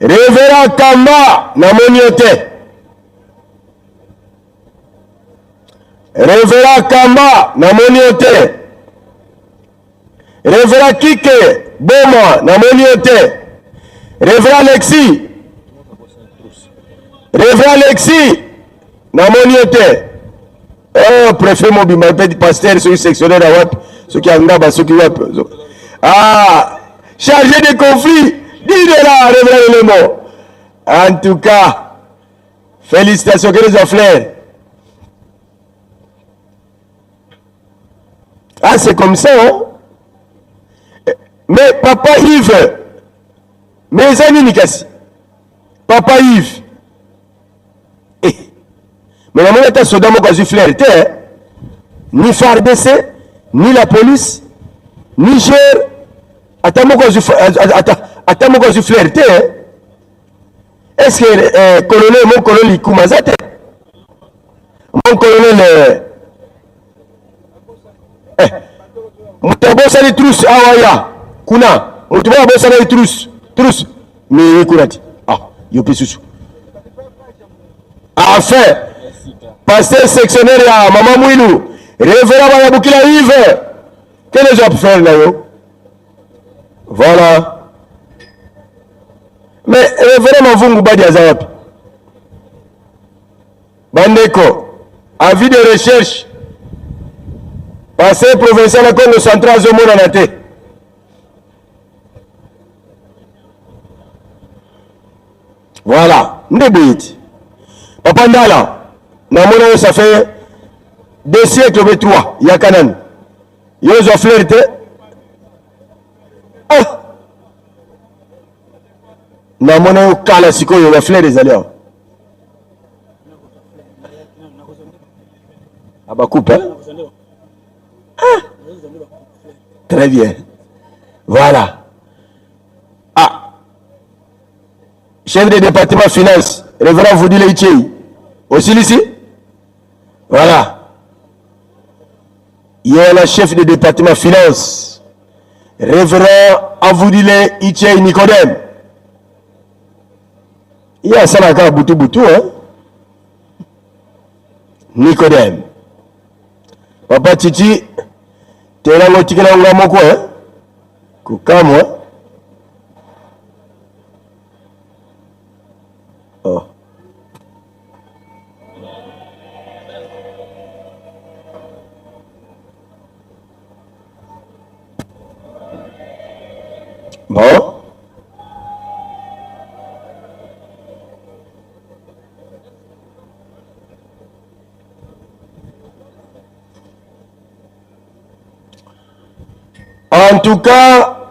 Révérend Kamba na moniote. Révérend Kamba na moniote. Révérend Kike Boma na moniote. Révérend Alexis. Révérend Alexis na moniote. Oh préfet mobima petit pasteur sur sectionnaire à wap ce qui angaba ce qui wap. Ah chargé de conflit dit de là révérend le mot. En tout cas félicitations que les fleurs. Ah, c'est comme ça, hein? Mais papa Yves, mes amis Nikasi, papa Yves, mais la monnaie est soudainement quand je flaire, ni FARDC, ni la police, ni GER, attends-moi quand je flaire, est-ce que colonel, mon colonel Koumazate, mon colonel, mutabosa ni trus awaya kuna mutabosa ni trus mais kunati ah yopi susu enfin pasteur sectionnaire ya maman Mwilu révérend Bayabukila Yves quel est le faire là yo voilà mais révérend Mavungu badi azawapi Bandeko, avis de recherche, passé provincial à Congo central, Zomona Nate. Voilà, Ndebit. Papa Ndala, Namona, ça fait 2 siècles ou 3, Yakanan. Yozo flirté. Ah! Namona, Kala Siko, Yozo flirté, les alliés. Ah bah coupe, hein? Ah. Très bien. Voilà. Ah. Chef de département finance, révérend Voudile Itchei. Aussi ici? Voilà. Il y a le chef de département finance, révérend Voudile Itchei Nicodème. Il y a ça là, Boutou Boutou, hein? Nicodème. Papa Titi, tu es là où tu es là où tu es là. Koukamwa. Oh. Bon. En tout cas,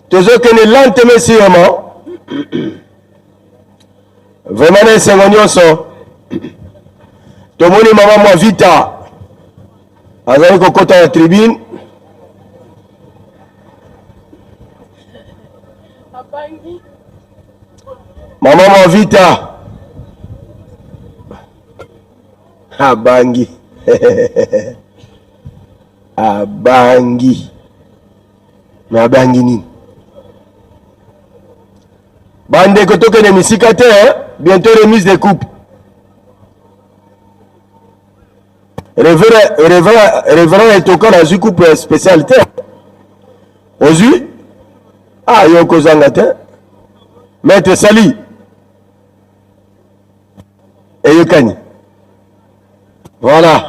tous ceux qui ne l'entendent pas, vraiment, c'est un son. Tout le monde est maman vita. Avec le côté de la tribune. Maman vita. Abangi. Abangi. Mais abangi nini? Bande kotoke de misikate, bientôt remise des coupes. Révérend est encore dans une coupe spécialité. Ozu? Ah, yoko zangate. Maître Sali. Et Yokani. Voilà.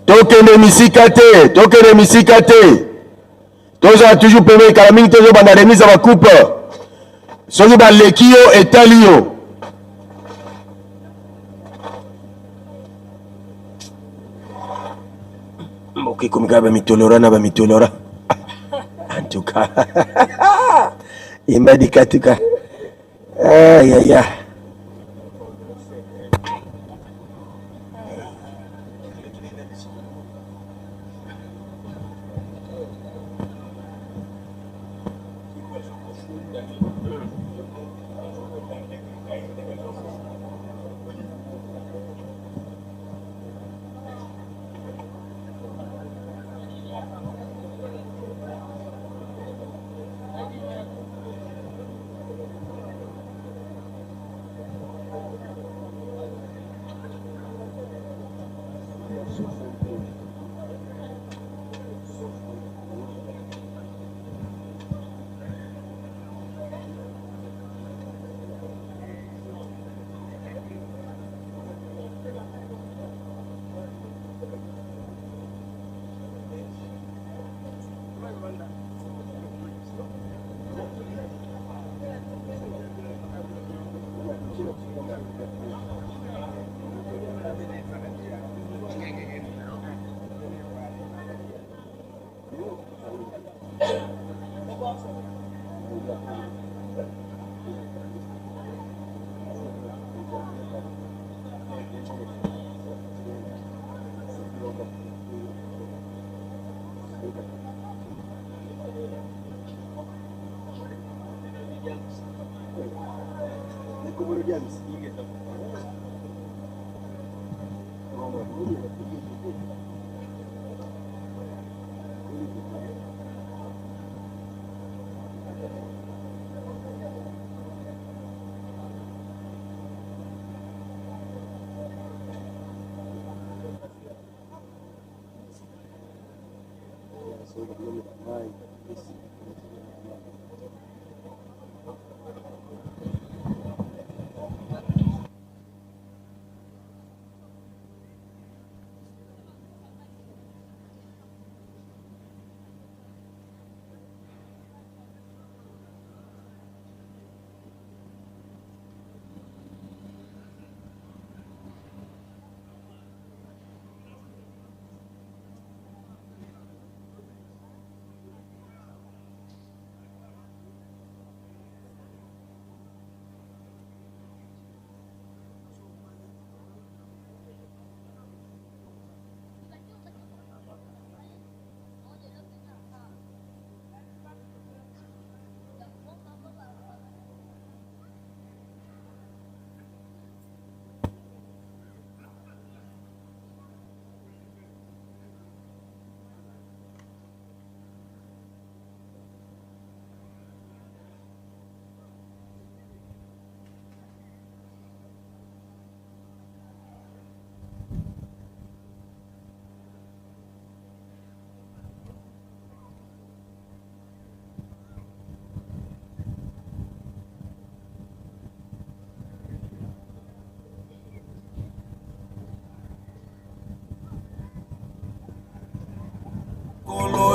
Tokene misikate, tokene misikate. Toza toujours permis kalaming tozo bana remise à ma coupe. Soki ba lekio et talio. Moki kumika ba mitolora na ba mitolora. En tout cas. Il m'a dit katuka. Aïe aïe aïe.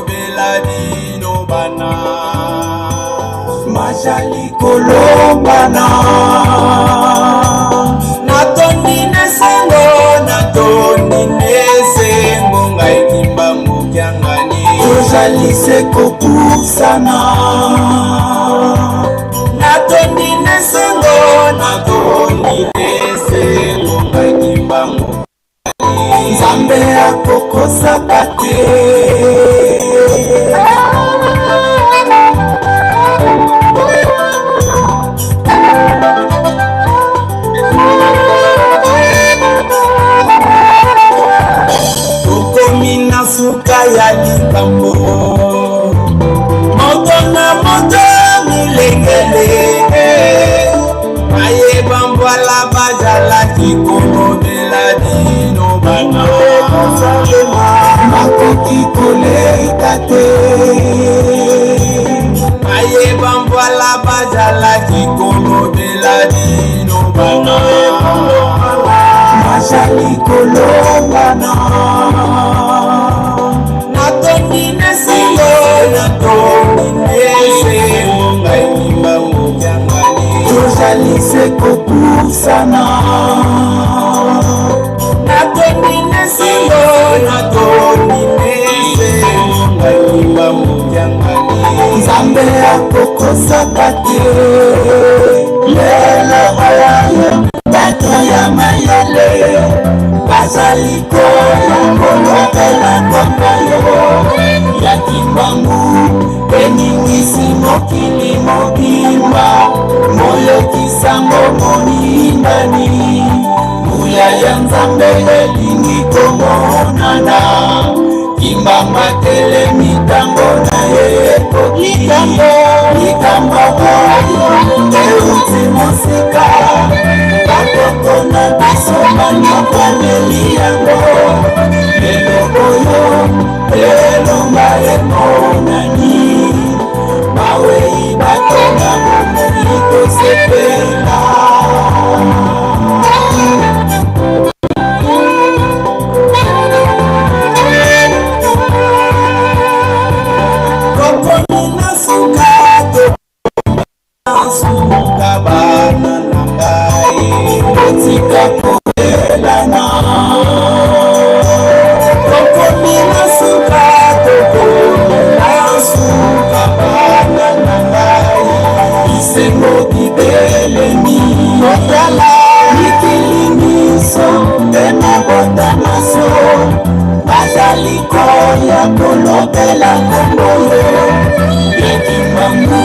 Beladino bana Majali kolombana Natoni nesengo Natoni nesengo Ngaikimba mukiangani Ojali seko kusana Natoni nesengo Natoni nesengo Ngaikimba mukiangani Zambe akokosa kate Ukomina suka ya likambo Moto na moto milengele Aye bambwala bajala kikono beladino bana Makoki kole itate Aye bambwala bajala kikono beladino bana Majali kolongana Natoni nesengo Natoni nesengo Ngaikimba mukiangani Ojali seko kusana Natoni nesengo Natoni nesengo Ngaikimba mukiangani Zambe akokosa kate Lela ayayo Bato ya mayele Bazali koyo Kolopela kongayo Ya kimbangu Peningisi mokili mobimba Moyo kisango mohimbani Muya ya nzambe elingi komonana Kimbamba tele mitango na yeko Likambo Euti musika Bakoko na biso manyoka neli yango tika koelana tokomina suka tokomina suka bana na ngai isengo kibelemi otala mikilimiso emabota naso bazali koya kolobela kombo yo yekimangu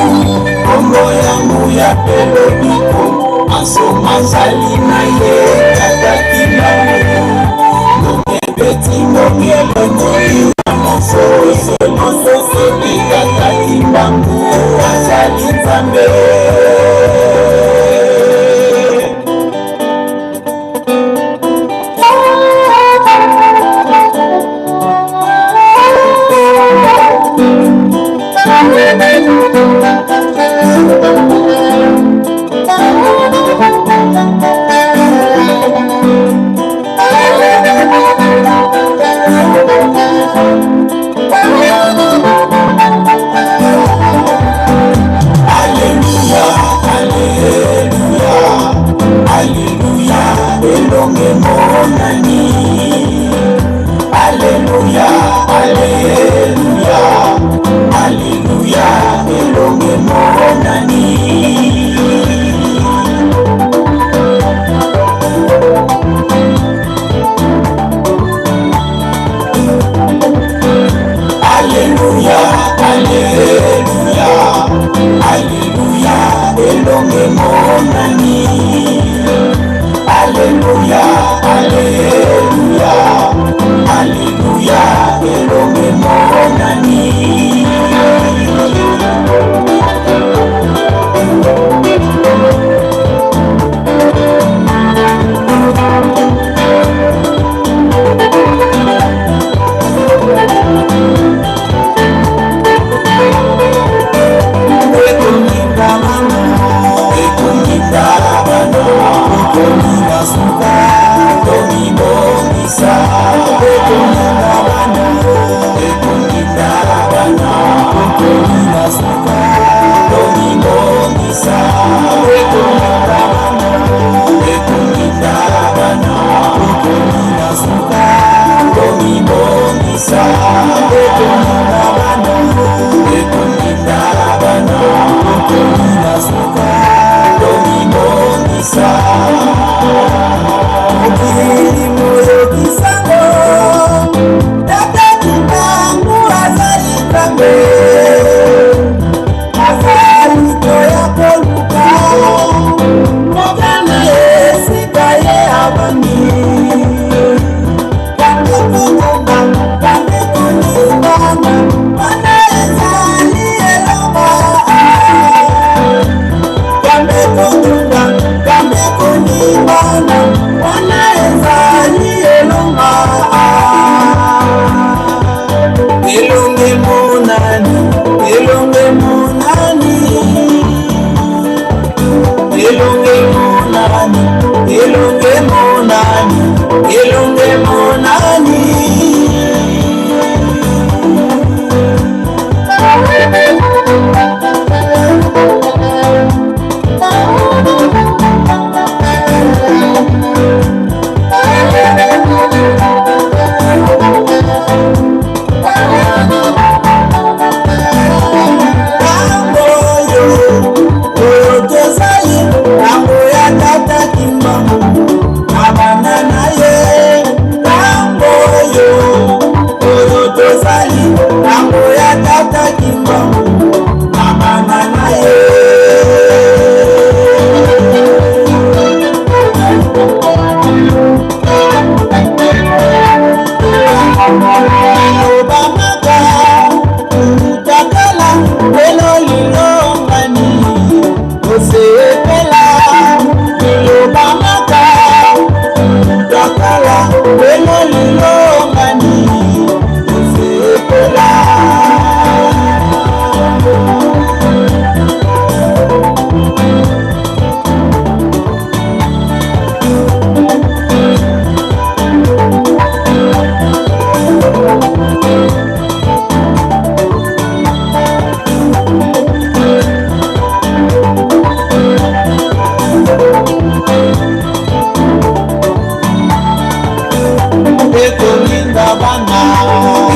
kombo yangu ya pelobiko asomazali na ye kakakimangu nobebeti mokelengoli na mososososobi kakakimangu azali nzambe Alléluia,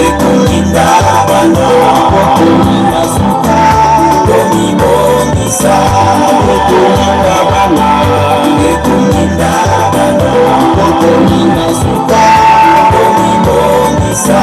Nekulinda bana Nekulinda suka Tomibongisa Nekulinda bana Nekulinda bana Nekulinda suka Tomibongisa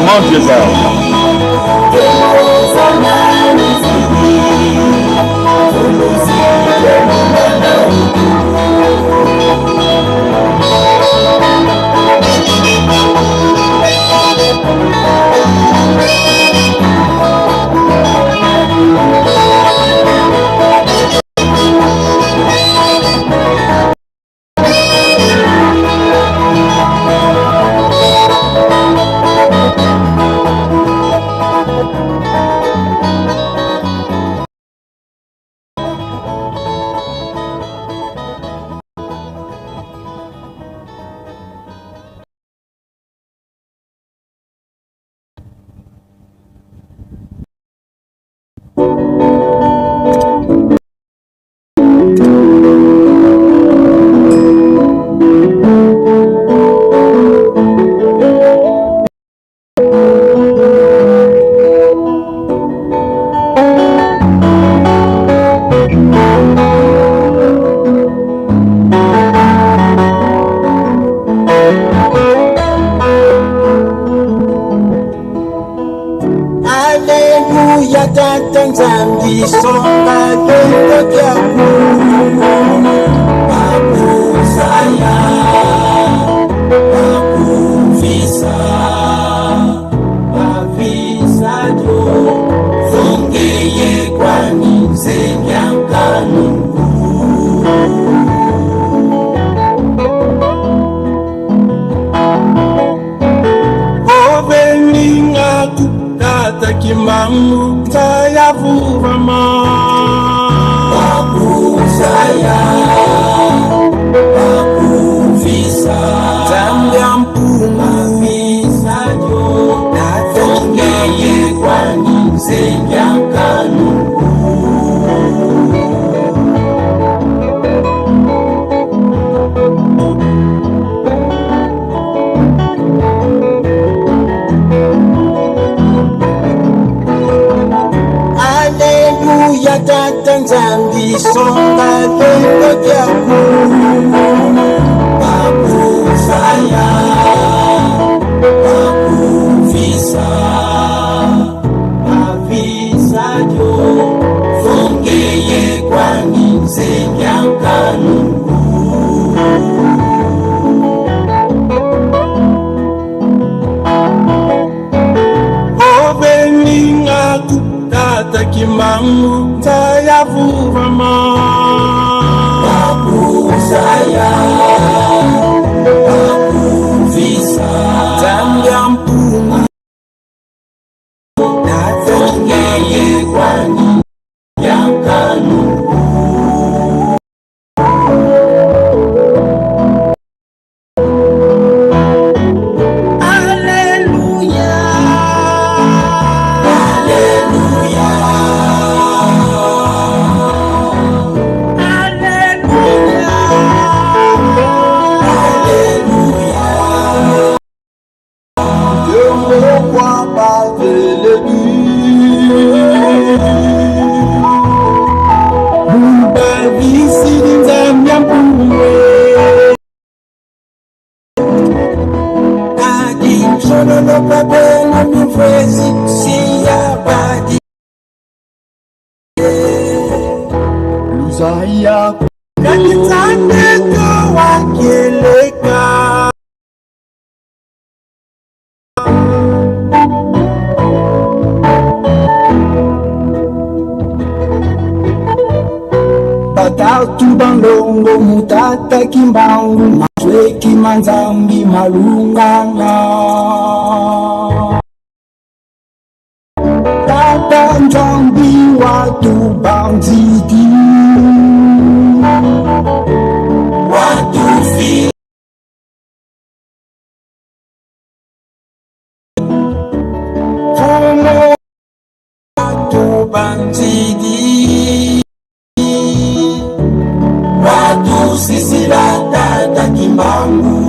Montre ça. Saya kakitande kawakeleka Batatu bandongo mutata kimbangu Masweki manzambi malungana Tata njambi watu banzidi Watu fi Fomo watu banzidi Watu sisi la tata kimbangu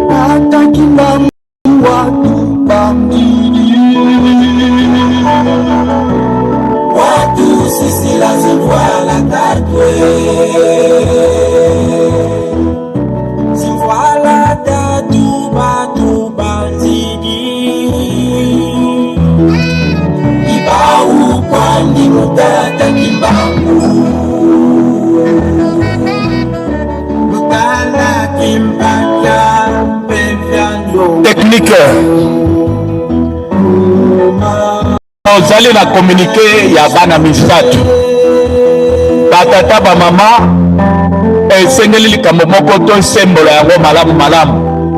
Tata kimbangu watu bambili Watu sisi la zimwala tatwe Zimwala tatu batu banzidi Ibau kwandi mutata kimbangu Mutala kimbaka mpefyando Technique Ozali na communiqué ya bana misatu batata ba mama esengeli likambo moko to sembolo yango malamu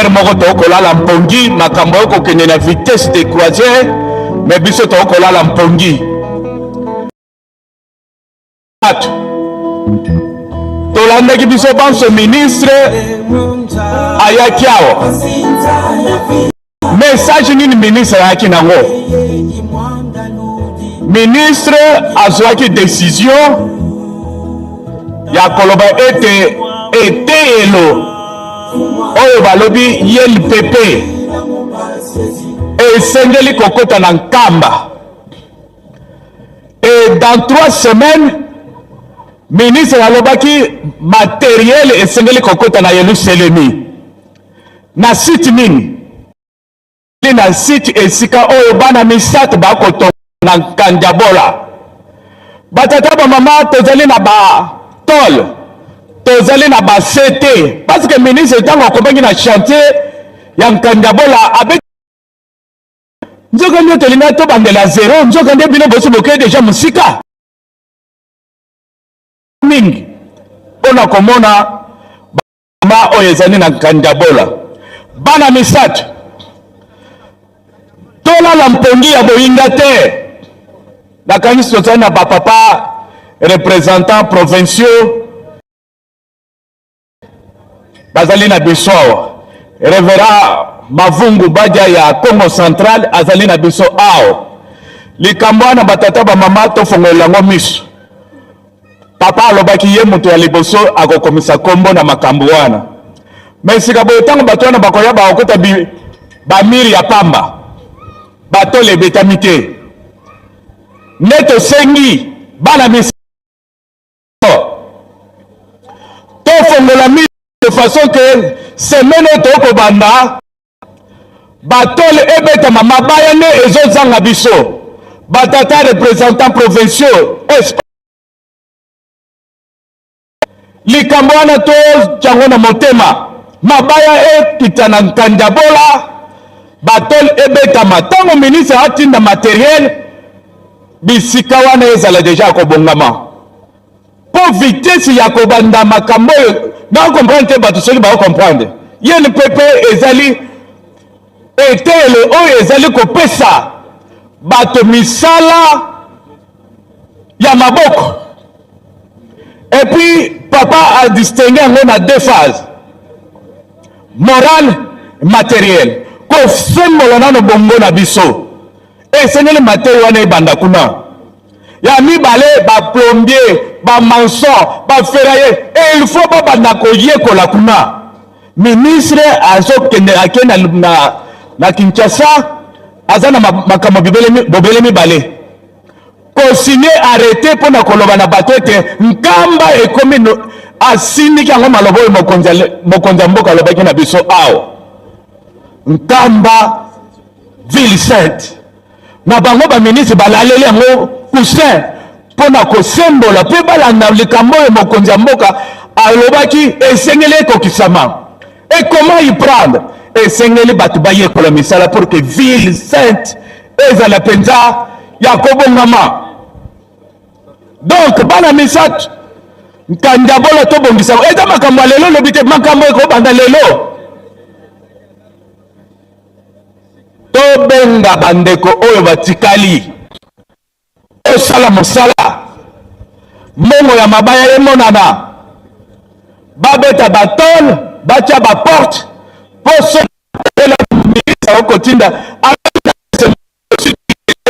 moko tokolala mpongi makambo yoko kende na vitesse de croisière mais biso tokolala mpongi tolandaki biso banso ministre ayaki awa message nini ministre ayaki nango ministre azwaki décision ya koloba ete eteyelo oyo balobi YLPP esengeli kokota na nkamba et dans 3 semaines ministre alobaki matériel esengeli kokota na Yerusalemi na site nini na site esika oyo bana misatu bakotonga na Nkanjabola batata ba mama tozali na ba tol tozali na ba CT parce que ministre tango akobangi na chantier ya Nkanjabola avec nzoka nyo tolinga to bandela zero nzoka nde bino bosi boke déjà musika mingi ona komona ba oyo ezali na Nkanjabola bana misatu tola la mpongi ya boyinga te nakanisi tozali na bapapa représentants provinciaux bazali na biso awa Révérend Mavungu Badia ya Congo Central azali na biso awa likambo wana batata ba mama tofongola yango miso papa alobaki ye moto ya liboso akokomisa kombo na makambo wana mais sika boye ntango bato wana bakoya bakokota bamiri ya pamba bato lebetami te nde tosengi bana miso tofongola miso de façon que semaine oyo tokobanda batole ebetama mabaya nde ezozanga biso batata représentants provinciaux likambo wana tozango na motema mabaya ekita na Nkanjabola batole ebetama ntango ministre atinda matériel bisika wana ezala deja kobongama po vitesse ya kobanda makambo oyo nakomprendre te bato soki bakomprendre YLPP ezali eteyelo oyo ezali kopesa bato misala ya maboko et puis papa a distingué yango na 2 phases morale matériel kosembola nano bongo na biso esengeli matériel wana ebanda kuna ya mibale baplombier bamanson baferrailler et il faut babanda koyekola kuna ministre azokende akenda na Kinshasa aza na makambo bobele mibale signé arrêté pour na koloba na bato ete nkamba ekomi asindiki yango maloba oyo mokonzi ya mboka alobaki na biso awa nkamba ville sainte na bango baministre balaleli yango coussin mpo na kosembola mpe balanda likambo oyo mokonzi ya mboka alobaki esengeli ekokisama et comment y prendre esengeli bato bayekola misala pour que ville sainte ezala mpenza ya kobongama. Donc bana misato nkandabola tobongisa eza makambo ya lelo lobi te makambo ekobanda lelo tobenga bandeko oyo batikali osala mosala mbongo ya mabaya emonana babeta batole batia baporte mpo soela ministre okotinda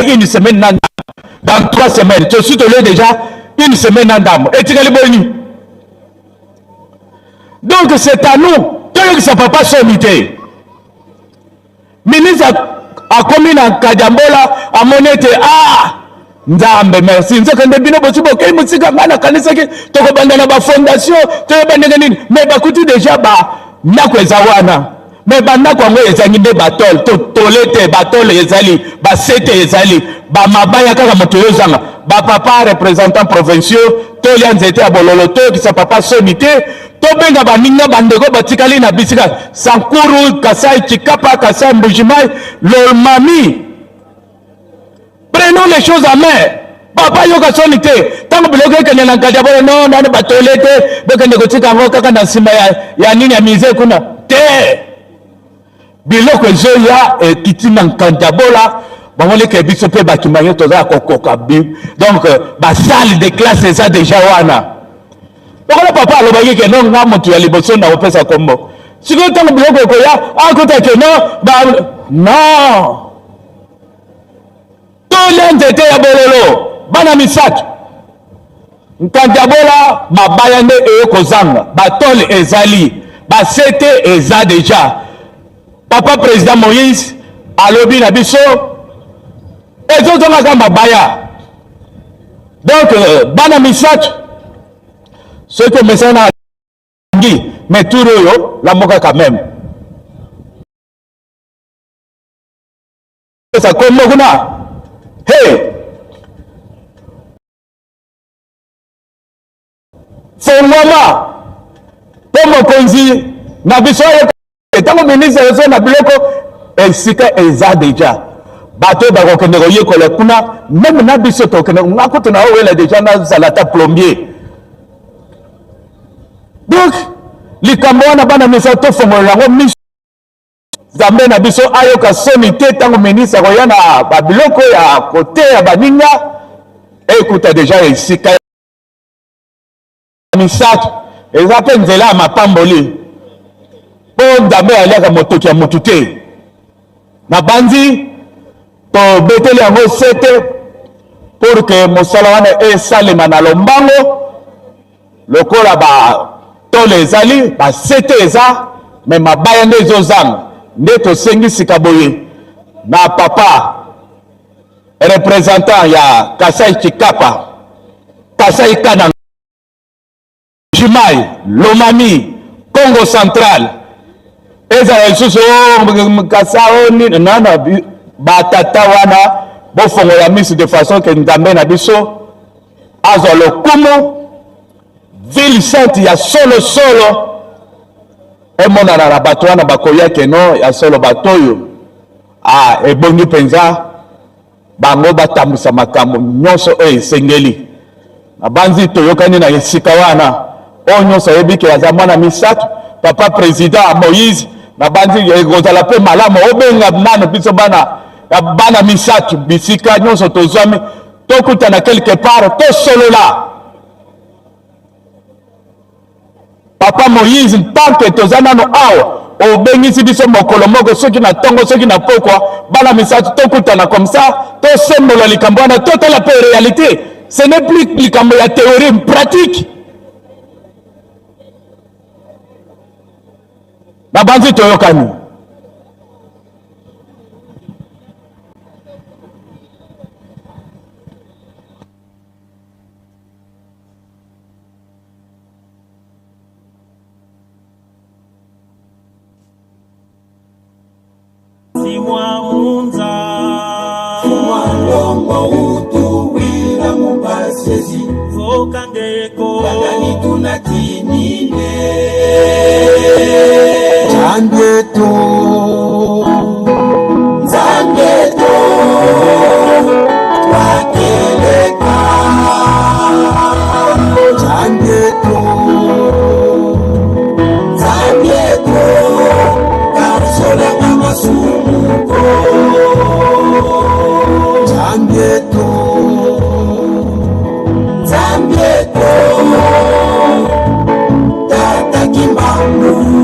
une semaine nanda dans 3 semaines je suis tolé déjà une semaine nandamo etikali boni. Donc c'est à nous que ça papa somité ministre a commis na Kadiambola a monete nzambe merci nzaka ndebino bosibo kei musika ngana kanisa ki toko bandana ba fondation to bandana nini mais bakuti déjà ba ndako ezawana mais bandako yango ezangi nde batole to tolete batole ezali ba sete ezali ba mabaya kaka moto yozanga ba papa représentant provinciaux to lia nzete ya bololo to kisa papa somité to benga baninga bandeko batikali na bisika Sankuru Kasai Chikapa Kasai Mbujimai Lomami. Prenons les choses en main. Papa yoka sonité. Tant que bloqué que n'a pas d'abord non dans les batolete, donc ne goûte qu'en voit qu'en sima ya nini ya misé kuna te. Biloko zoya et kiti nan kandabola. Bon les que biso pe bakimanyo toza kokoka bi. Donc ba salle de classe ça déjà wana. Donc le papa le voyait que non nga motu ya liboso na opesa kombo. Si que tant biloko ko ya à côté que non ba non. Tolente ya bololo bana misato nkandabola mabaya nde ekozanga batole ezali basete eza déjà papa président Moïse alobi na biso ezozongaka mabaya. Donc bana misato soki omesana na ngi mais tour oyo lamoka quand même ça comme kuna hey fongwama mpo mokonzi na biso ntango ministre ezo na biloko esika eza deja bato oyo bakokende koyekola kuna meme na biso tokende ngakutu na owela deja nazala ta plombier. Donc likambo wana bana misa tofongolela yango miso Nzambe na biso ayoka soni te tango ministre akoya na babiloko ya kote ya baninga ekuta deja esika misato eza mpe nzela ya mapamboli mpo Nzambe aliaka motoki ya motu te na bandi tobeteli yango sete pour que mosala wana esalema na lombango lokola batole ezali basete eza me mabaya nde ezozanga nde tosengi sika boye na papa représentant ya Kasai Chikapa Kasai Kananga Jimai Lomami Congo Central ezala lisusu Kasao nini nana batata wana bofongola miso de façon que Nzambe na biso azwa lokumu ville sainte ya solo emonana na bato wana bakoya keno ya solo bato oyo ebongi mpenza bango batambwisa makambo nyonso oyo esengeli na banzi toyokani na esika wana oyo nyonso ayebi ke aza mwana misato papa président Moïse na banzi ekozala mpe malamu obenga nano biso bana misato bisika nyonso tozwami tokutana quelque part tosolola. Papa Moïse tant que tozana no awa obengisi biso mokolo moko soki na tongo soki na pokwa bana misato tokutana comme ça to sembola likambo na total la réalité. Ce n'est plus likambo ya théorie pratique. Na banzi toyokani mautu wila mubasezi vokangeko bagani tunatinine Nzambeto Nzambeto wakeleka Nzambeto Nzambeto kasola kama sumuko Nzambeto Nzambeto tata kimbangu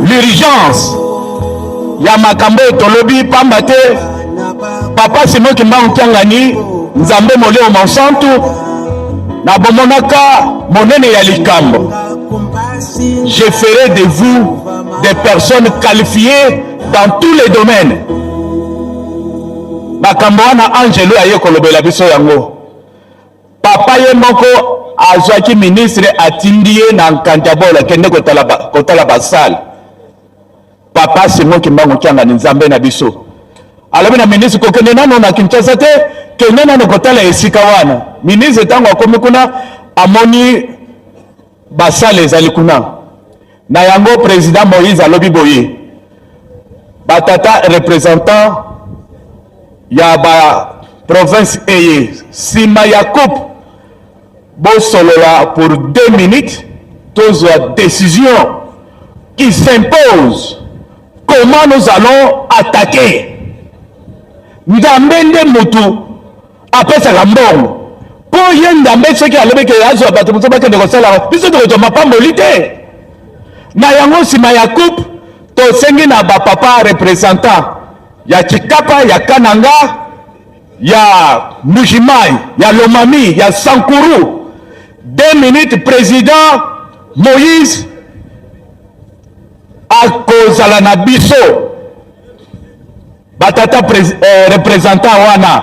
l'urgence ya makambo tolobi pamba te papa Simon Kimbangu Kiangani nzambe moleo monsantu na bomonaka monene ya likambo. Je ferai de vous des personnes qualifiées dans tous les domaines. Makambo wana Angelo aye kolobela biso yango. Papa ye moko azwaki ministre atindi ye na Nkantabola kende kotala basale. Papa Simon Kimbangu Kiangani nzambe na biso. Alobi na ministre kokende nano na Kinshasa te kende nano kotala esika wana. Ministre tango akomi kuna amoni basale ezali kuna. Na yango président Moïse alobi boye. Batata représentant ya ba province eye sima ya coupe Bosolola pour 2 minutes, tous la décision qui s'impose. Comment nous allons attaquer? Ndambende mutu après ça lambon. Pour y ndambe ce qui a levé que yazo abatu mutu baka de kosala. Biso de kotoma pambolite. Na yango sima ya coupe to sengi na ba papa représentant ya Chikapa ya Kananga ya Mujimai ya Lomami ya Sankuru. 2 minutes, président Moïse a kozala na biso batata représentant wana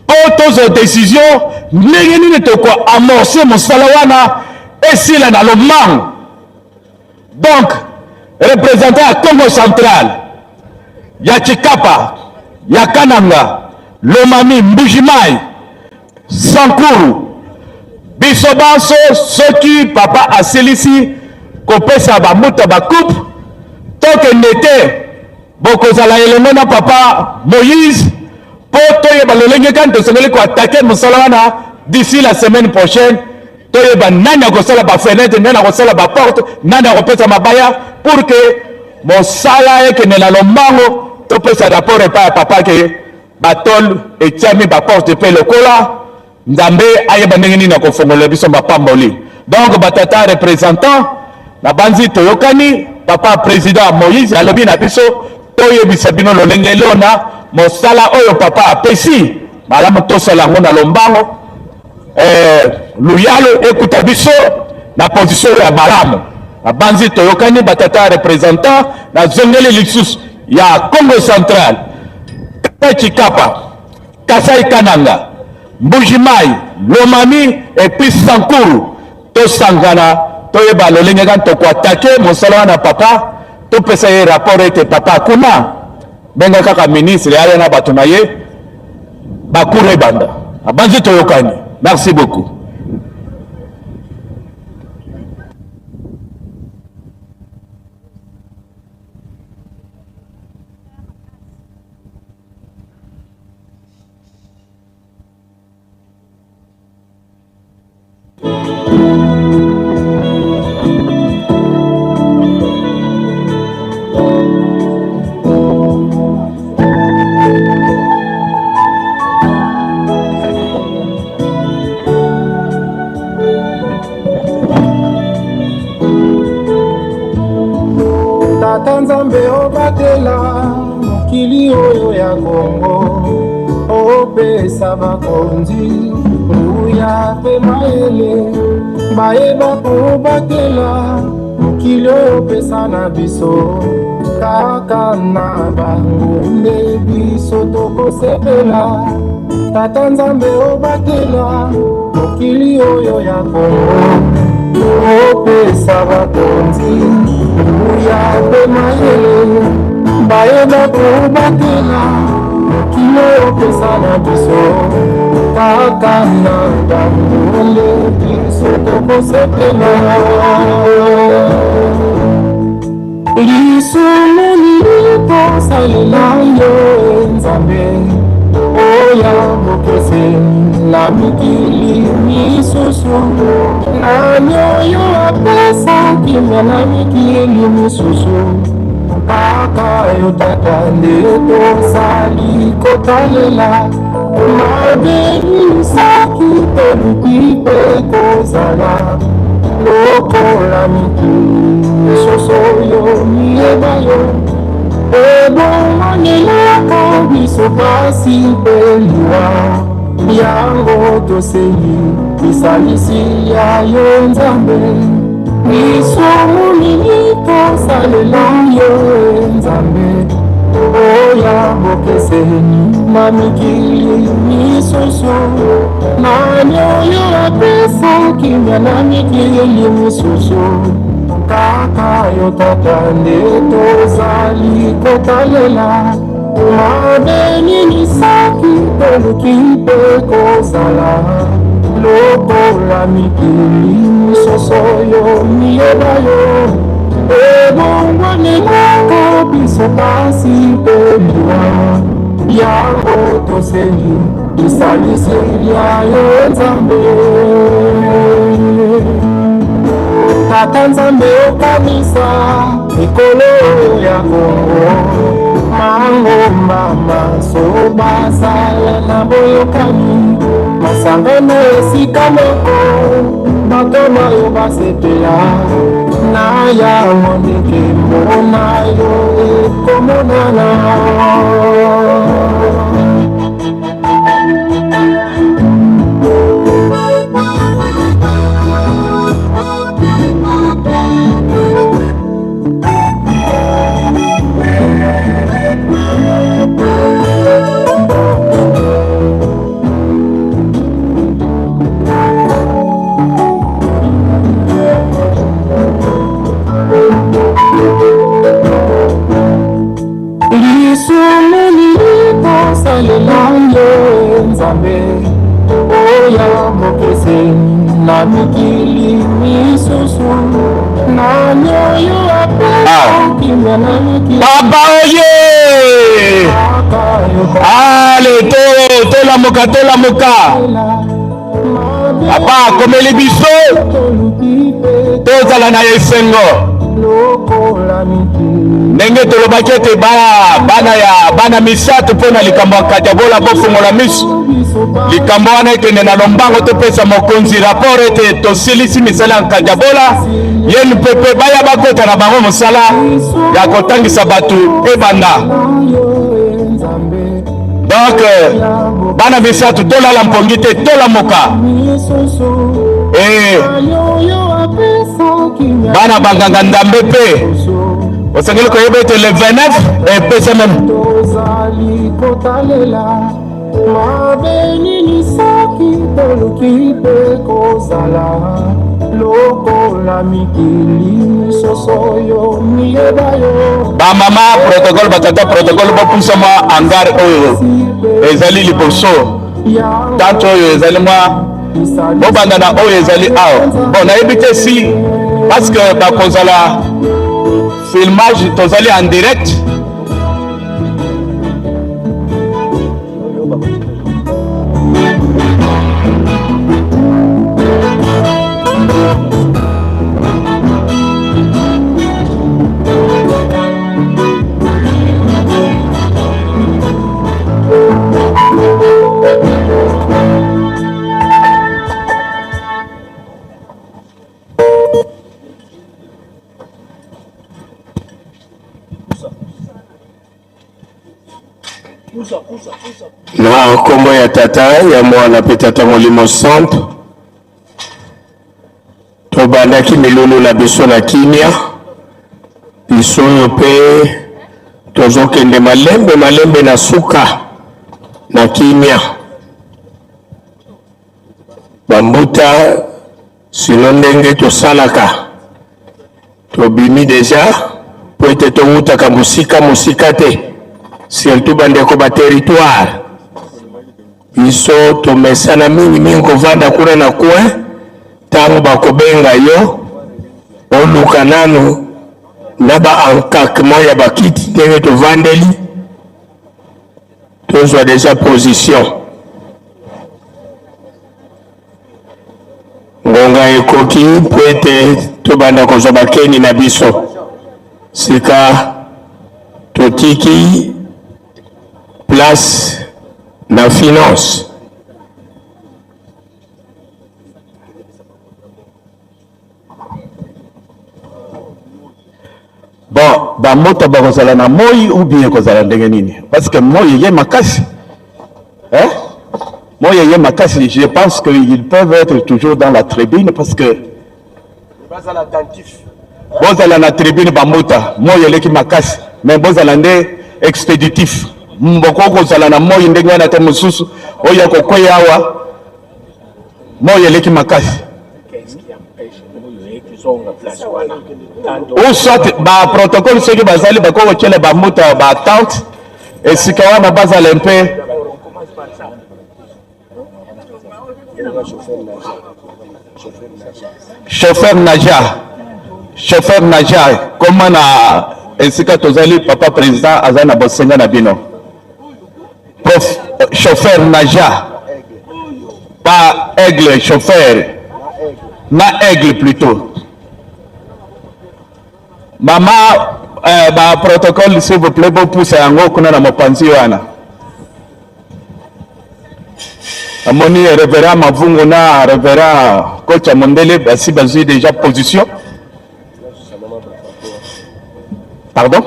poto décision ndenge nini toko amorcer mosala wana esila na lomang. Donc représentant ya Congo central ya Chikapa ya Kananga Lomami Mbujimai Sankuru biso baso soki papa asilisi kopesa bamuta bakupe tokende te bokozala elongo na papa Moïse po toyeba lolenge kani tosengeli koatake mosala wana d'ici la semaine prochaine. Toyeba nani akosala bafenêtre, nani akosala baporte, nani akopesa mabaya pour que mosala ekende na lombango topesa rapport epai ya papa ke batol etiami baporte mpe lokola nzambe ayeba ndenge nini akofongola biso bapamboli. Donc batata représentant na banzi toyokani papa président Moïse alobi na biso toyebisa bino lolenge lona mosala oyo papa apesi malamu tosala yango na lombango. Luyalo ekuta biso na position ya malamu na banzi toyokani batata représentant na zongeli lisusu ya Congo central Chikapa Kasai Kananga Mbujimai, Lomami et puis Sankuru. To sangana, to yeba lolenge kan to kwa take mosala na papa, to pesa ye rapport ete papa kuna. Benga kaka ministre ya na bato na ye bakure banda. Abanzi to yokani. Merci beaucoup. Nzambe obatela mokili oyo ya Kongo opesa bakonzi nguya pe mayele bayeba kobatela mokili oyo opesa na biso kaka na bango nde biso tokosepela. Tata Nzambe obatela mokili oyo ya Kongo opesa bakonzi nguya pe mayele bayeba kobatela mokili oyo opesa na biso kaka na bango nde biso tokosepela. Lisumuni tosalela yo Nzambe oya bokese na mikili misusu na mioyo apesa kimia na mikili misusu kaka yo tata nde tosali kotalela mabenisaki toluki pe kozala lokola mikili misusu yo miyeba yo ebongonelaka biso pasi pe liwa yango toseli bisalisi ya yo Nzambe lisumuni tosalela yo Nzambe oya bokeseni na mikili misusu na mioyo apesa kimia na mikili misusu kaka yo tata nde tozali kotalela mabenisaki toluki pe kozala lokola mikili misusu yo miyeba yo ebongwanelaka biso pasi pe liwa yango toseli bisalisi ya yo Nzambe. Tata Nzambe okanisa ekolo ya Kongo mango mama so basala na boyokani masangano esika moko bato nayo basepela na yango ndenge mbona yo ekomonana. Lisumuni tosalela yo Nzambe oya bokeseni na mikili misusu na mioyo apesa kimia na mikili Papa oye! Allez, tolamuka. Papa komeli biso tozala na esengo ndenge tolobaki ete bana misato mpo na likambo ya Kadiabola bofungola miso likambo wana ekende na lombango topesa mokonzi rapport ete tosilisi misala ya Kadiabola yenu pepe baya bakota na bango mosala ya kotangisa bato ebanda. Donc bana misato tolala mpongi te tolamuka bana banganga Ndambe pe osengeli koyeba ete le 29 epesa meme ekoki te kozala lokola mikili soso oyo miyeba yo bamama protocole batata protocole bapusa mwa hangar oyo ezali liboso tanto oyo ezali mwa bobanda na oyo ezali awa bon nayebi te si parce que bakozala filmage tozali en direct na kombo ya tata ya mwana pe tata molimo centre tobandaki milulu na biso na kimia biso oyo mpe tozokende malembe na suka na kimia bambuta sino ndenge tosalaka tobimi deja po ete towutaka mosika te surtout bandeko ba territoire biso tomesana mingi kovanda kuna na coin ntango bakobenga yo oluka nanu na ba-encakement ya bakiti ndenge tovandeli tozwa deja position ngonga ekoki po ete tobanda kozwa bakeni na biso sika totiki place na finance bon bamota bakozala na moi ou bien kozala ndenge nini parce que moi ye makasi moi ye makasi je pense qu'ils peuvent être toujours dans la tribune parce que bozala na tribune bamota moi yeleki makasi mais bozala nde expéditif mboko kozala na moi ndenge wana te mosusu oyo kokweya awa moi yeleki makasi ou soit ba protocole soki bazali bakokotyela bamuta ba attente esika wana bazala mpe chauffeur naja koma na esika tozali papa président aza na bosenga na bino chauffeur naja pas aigle chauffeur na aigle plutôt mama ba protocole s'il vous plaît pousse yango kuna na mopanzi wana amoni révérend Mavungu na révérend Kocha Mondele basi bazui déjà position pardon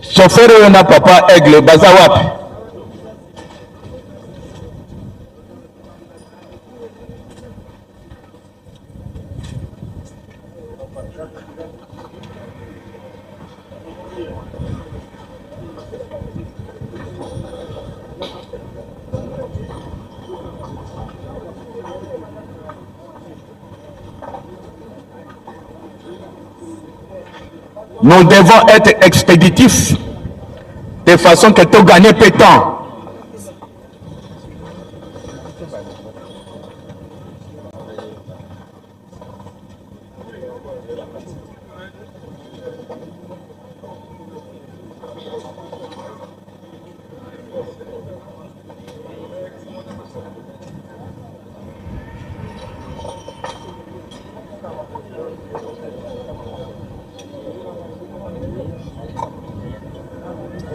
chauffeur na papa aigle baza wapi Nous devons être expéditifs de façon que tu gagnes peu de temps.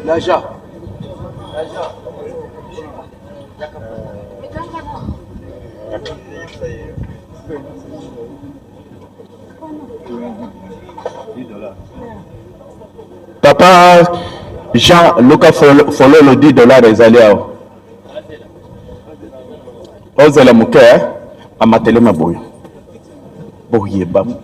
Naja. Papa Jean-Luc Follo le $10 ezali awa. Ozela muke amatele maboyo. Boye bamu.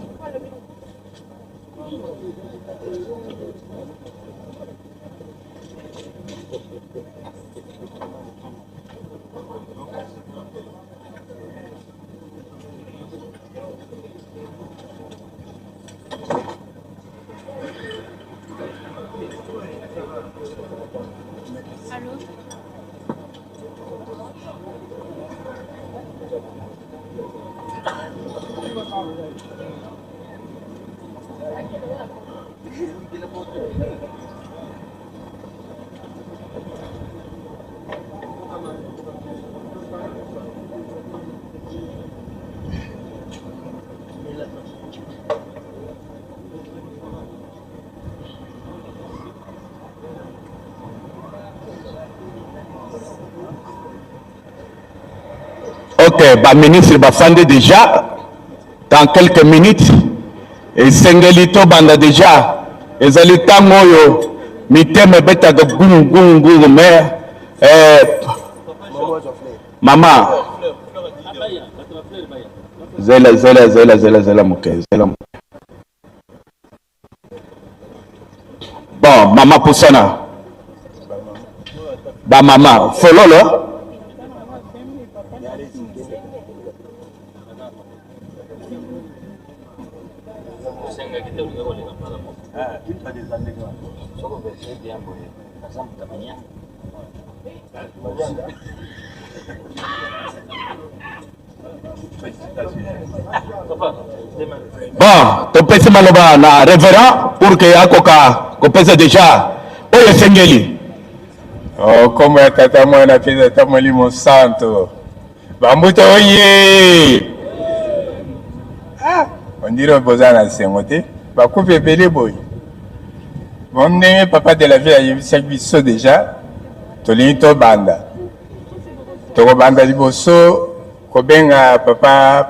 Ok, bah ministre bafande déjà dans quelques minutes et sengelito banda déjà ezali tango yo miteme beta de gungu mais mama zela moke bon mama pusana ba mama fololo bon topesi maloba na révérend pour que akoka kopesa déjà oyo esengeli kombo ya tata mwana mpe tata molimo santo bambuta oye ondire boza na nsengo te bakupe ebele boye bon ndenge papa de la ville ayebisaki biso déjà tolingi tobanda tokobanda liboso kobenga papa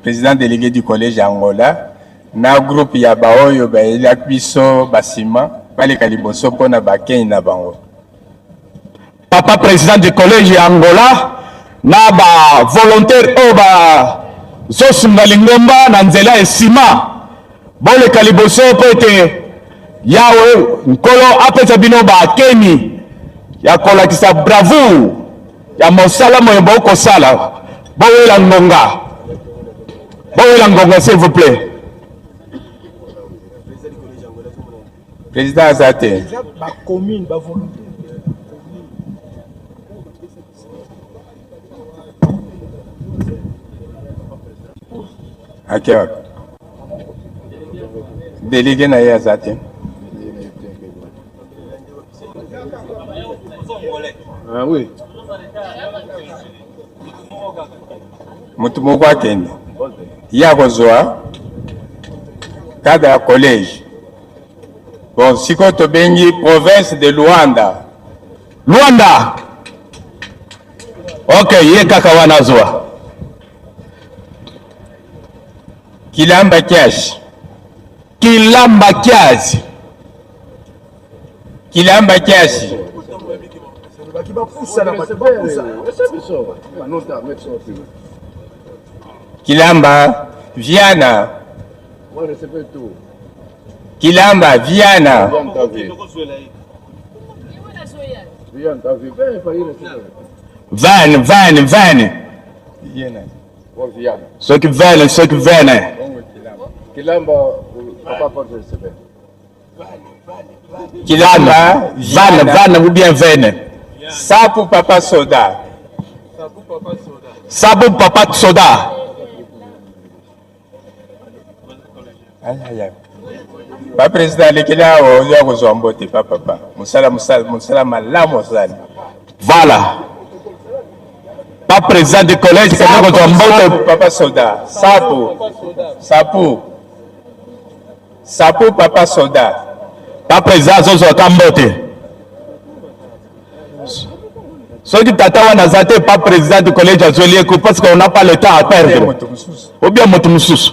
président délégué du collège Angola na groupe ya baoyo bayelaki biso basima baleka liboso mpona bakei na bango papa président du collège Angola na ba volontaire oyo bazosunga lingomba na nzela esima boleka liboso mpo ete yawe nkolo apesa bino bakeni ya kolakisa bravoure ya mosala moyo bokosala bowela ngonga s'il vous plaît président aza te ok délégué na ye aza te motu moko akende ye akozwa cadre ya collège bon sikoyo tobengi province de Luanda ok ye kaka wana azwa Kilamba Kiashi Kilamba Viana Van ceux qui viennent Kilamba Van ou bien Vene Sapu papa soda ba président lekeli awo ya kozwa mbote papa musala malamu osali voilà pas président du collège papa soda sapu papa soda pas président zozo kambote soki tata wana aza te pas président du collège azoli parce qu'on n'a pas le temps à perdre ou bien moto mosusu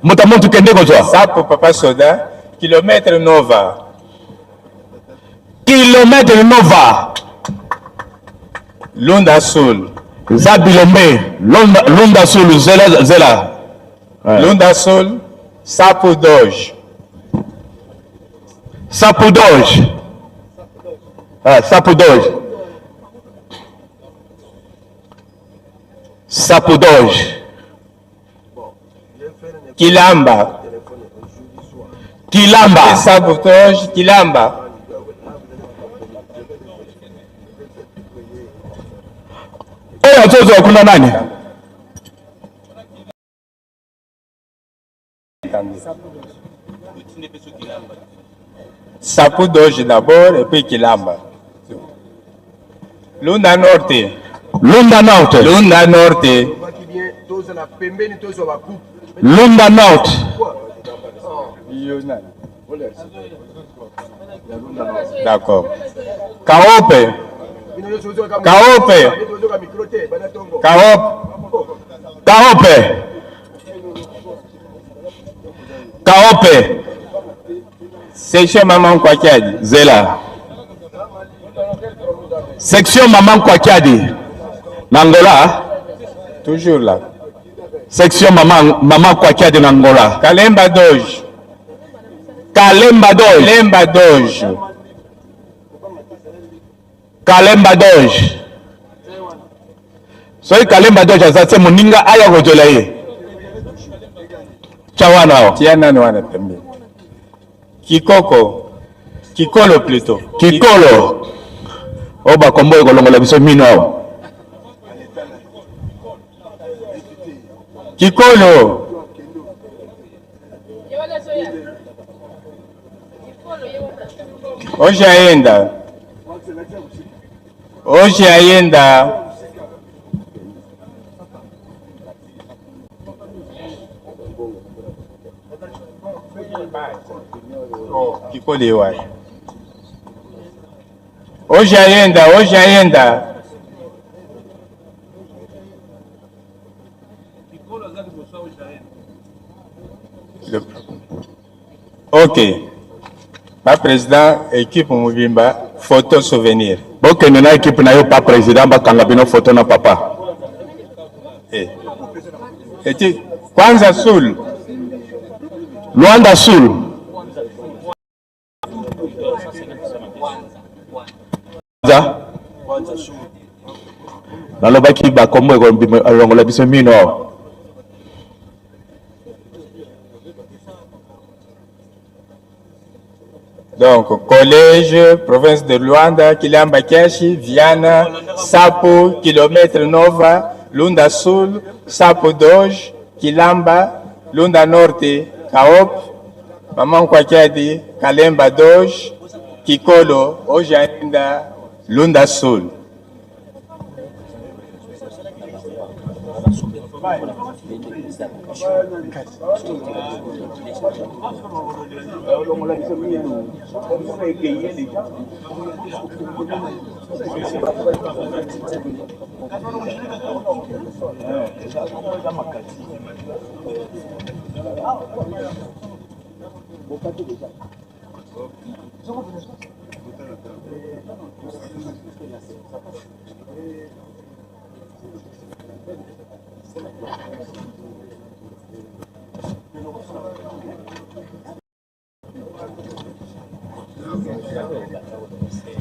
moto moto kende kozwa sapu papa soda kilomètre nova Lunda Sul Zabilombe Lunda Sul zela Lunda Sul Sapu Doge Kilamba Sapu Doge Kilamba azozo akunda nani? Sapo d'Oge d'abord et puis Kilamba. Lunda Norte. Lunda Norte. Lunda Norte. Lunda Norte. D'accord. Kaope. Kaope. Kaope. Kaope. Section Maman Kwakiadi. Zela. Section Maman Kwakiadi. Nangola. Toujours là. Section Maman Kwakiadi Nangola. Kalemba Doge. Kalemba Doge. Kalemba Doge. Kalemba Doge. Soy Kalemba Doge azate moninga aya kojola ye. Chawana o. Tiana no wana pembe. Kikoko. Kikolo plutôt. Kikolo. Oba kombo ekolongola biso mino ao. Kikolo. Hoje ainda. Hoje ainda. Kikolewa. Hoje ainda, hoje ainda. Ok. Pas président, équipe Mubimba, photo souvenir. Ok, nous avons équipe na yo pas président, ba kanga bino photo na papa. Eti Kwanza Sul. Luanda Sul. Nalobaki ba kombo ekolongola biso mino. Donc, collège, province de Luanda, Kilamba Kiashi, Viana, Sapo, kilomètre Nova, Lunda Sul, Sapo Doge, Kilamba, Lunda Norte, Kaop, Maman Kwakiadi, Kalemba Doge, Kikolo, Ojainda, Lunda Sul.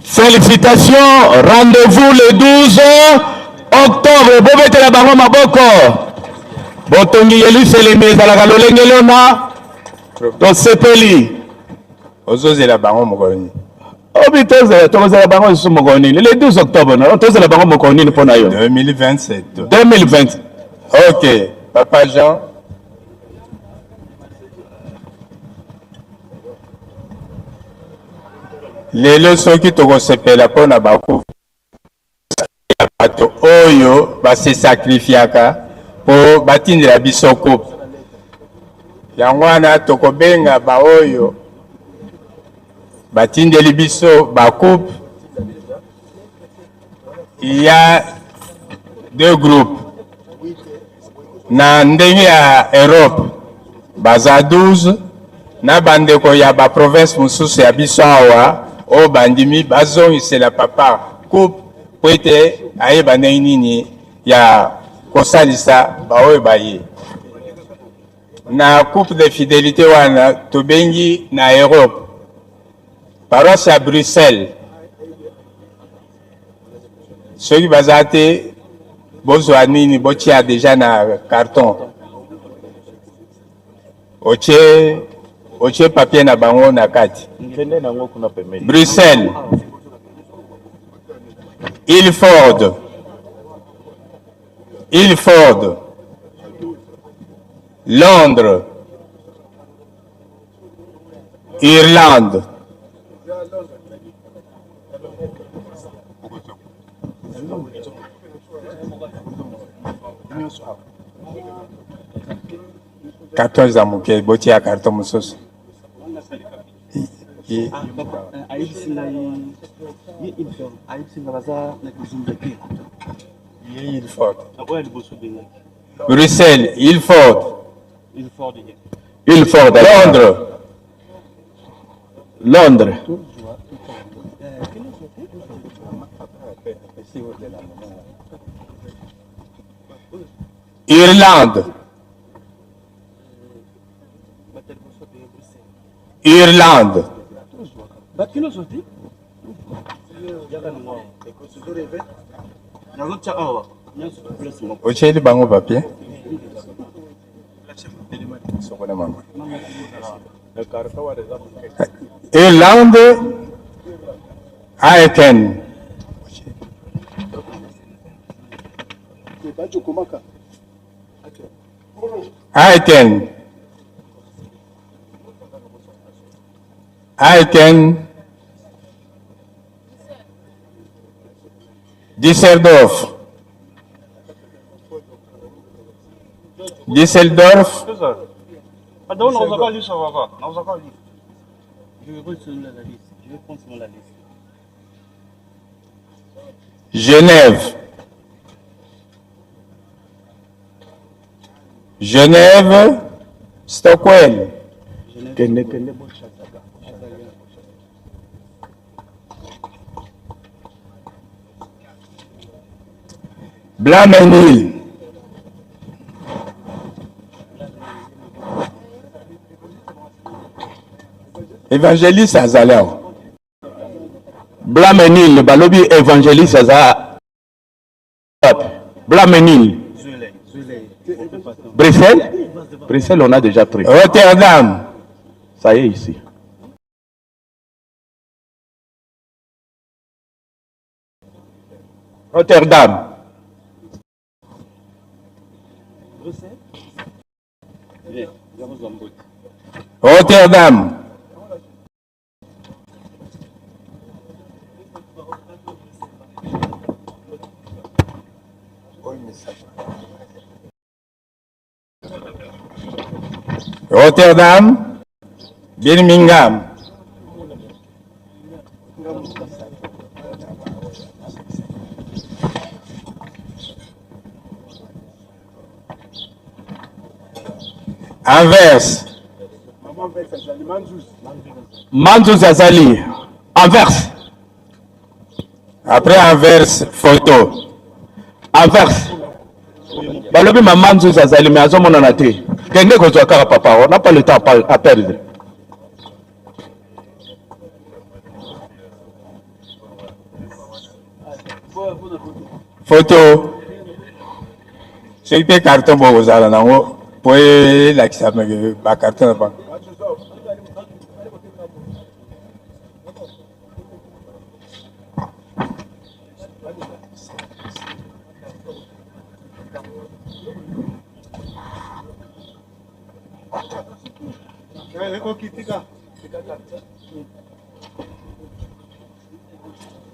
Félicitations, rendez-vous le 12 octobre. Bobete la bango maboko. Botongi yelu seleme za la galolenge lona. To sepeli. Ozoze la bango mokoni. Obitoze to la bango su mokoni. Le 12 octobre, no to la bango mokoni pona yo. 2027. 2020. OK, Papa Jean. Lelo soki tokosepela mpona bakufa bato oyo base sacrifiaka po batindela biso coupe. Yango wana tokobenga baoyo batindeli biso bakupe. Il y a deux groupes. Na ndenge ya Europe baza 12 na bandeko ya ba province mususu ya biso awa o bandimi bazongisela papa coupe po ete ayeba ndenge nini ya kosalisa baoyo baye. Na coupe de fidélité wana tobengi na Europe paroisse ya Bruxelles. Soki baza te bozwa nini botia déjà na carton. Oche papier na bango na kati. Bruxelles, Ilford, Ilford, Londres, Irlande, carton za muke boti ya carton musoso Bruxelles, Ilford, Londres. Irlande, Ocheli bango papier. Irlande, Aiken. Düsseldorf. Pardon, on va lire, ça va pas. On va lire. Je vais prendre selon la liste. Je vais prendre selon la liste. Genève, Stockholm. Blamey-Nil. Évangéliste Azalea. Blamey-Nil, balobi évangéliste Aza. Blamey-Nil. Bruxelles, on a déjà pris. Rotterdam. Ça y est ici. Rotterdam. Rotterdam, Birmingham. Anvers. Manzus Azali. Anvers. Après Anvers, photo. Anvers. Balobi ma Manzus Azali, mais azo mona na te. Kende ko zo kaka papa, on n'a pas le temps à perdre. Photo. C'est carton pour vous aller dans haut. Pour l'accès à carton.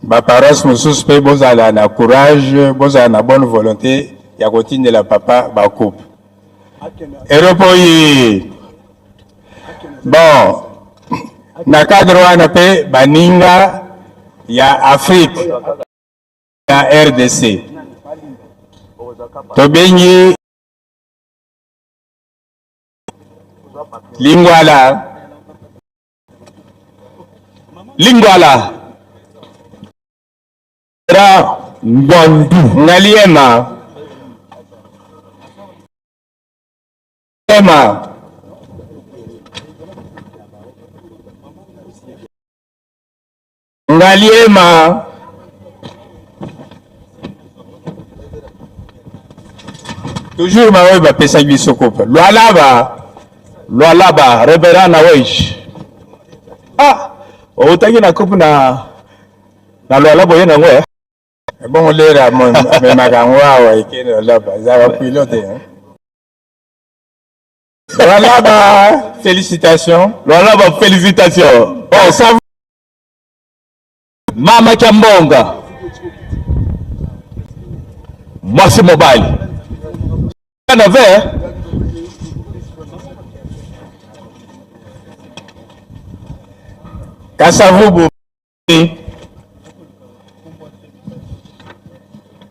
Baparos mususu pe bozala na courage, bozala na bonne volonté ya continuer la papa ba coupe. Eropoyi. Bon, na cadre wana pe baninga ya Afrique ya RDC. Tobenyi Lingwala. Ngondu Ngaliema toujours mawe ba pesa biso coupe Lualaba Rebera na Weish. Utaki na coupe na Lualaba yena ngwe. Bon, l'air mais ma gangwa qui est là-bas, ça va piloter. Voilà, bah, félicitations. Voilà, bah, félicitations. Oh, ça va. Mama Kiambonga. Merci Mobile. On avait. Kasavubu.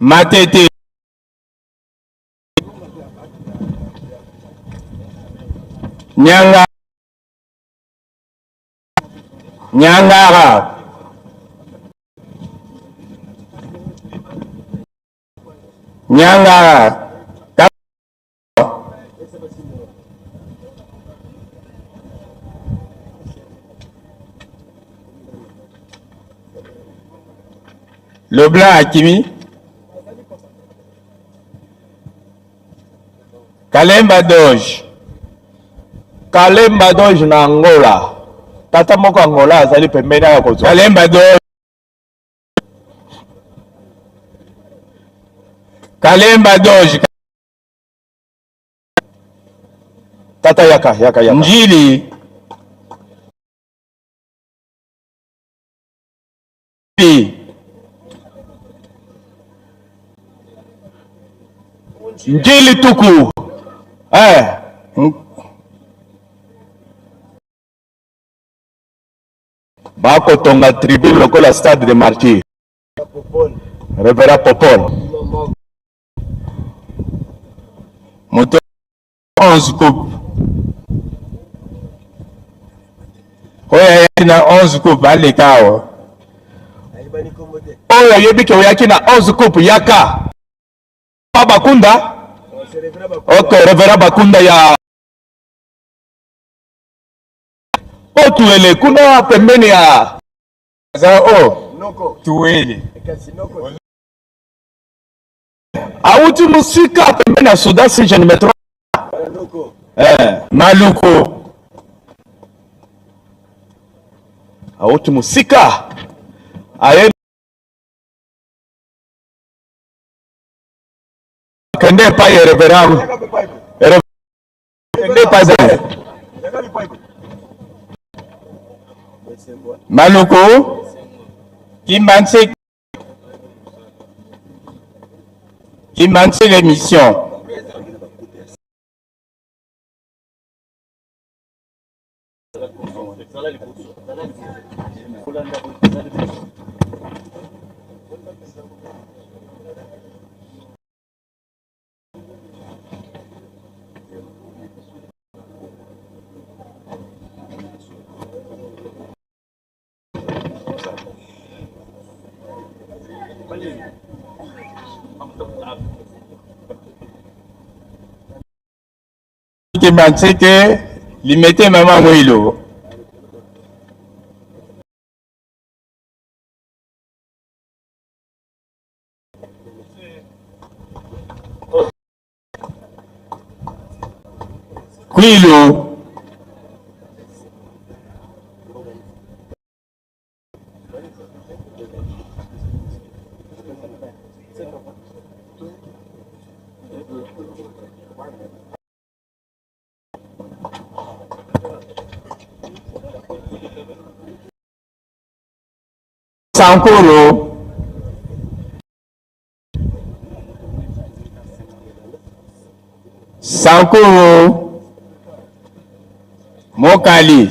Matete. Nyangara. Le blanc Akimi. Kalemba Doge. Kalemba Doge na Angola. Tata moko Angola azali pembeni ya kozwa. Kalemba Doge. Kalemba Doge. Tata yaka. Njili. Njili tuku. Bako tonga tribu lokola stade de martyr. Revera Popol. Moto 11 coupe. Oya na 11 coupe alekao. Oya yebi ke oyaki na 11 coupe yaka. Bakunda. Okay, Revera Bakunda ya Otuele kuna pembeni ya Tuele. Auti musika pembeni ya Sudan si je ne me trompe. Maluko. Auti musika. Aye Kende pa ye Revera. Kende pa ze. Maluko. Kimbanse l'émission. Kimbanse que limite maman Mwilo. Kwilo. Sankoro. Sankoro. Mokali.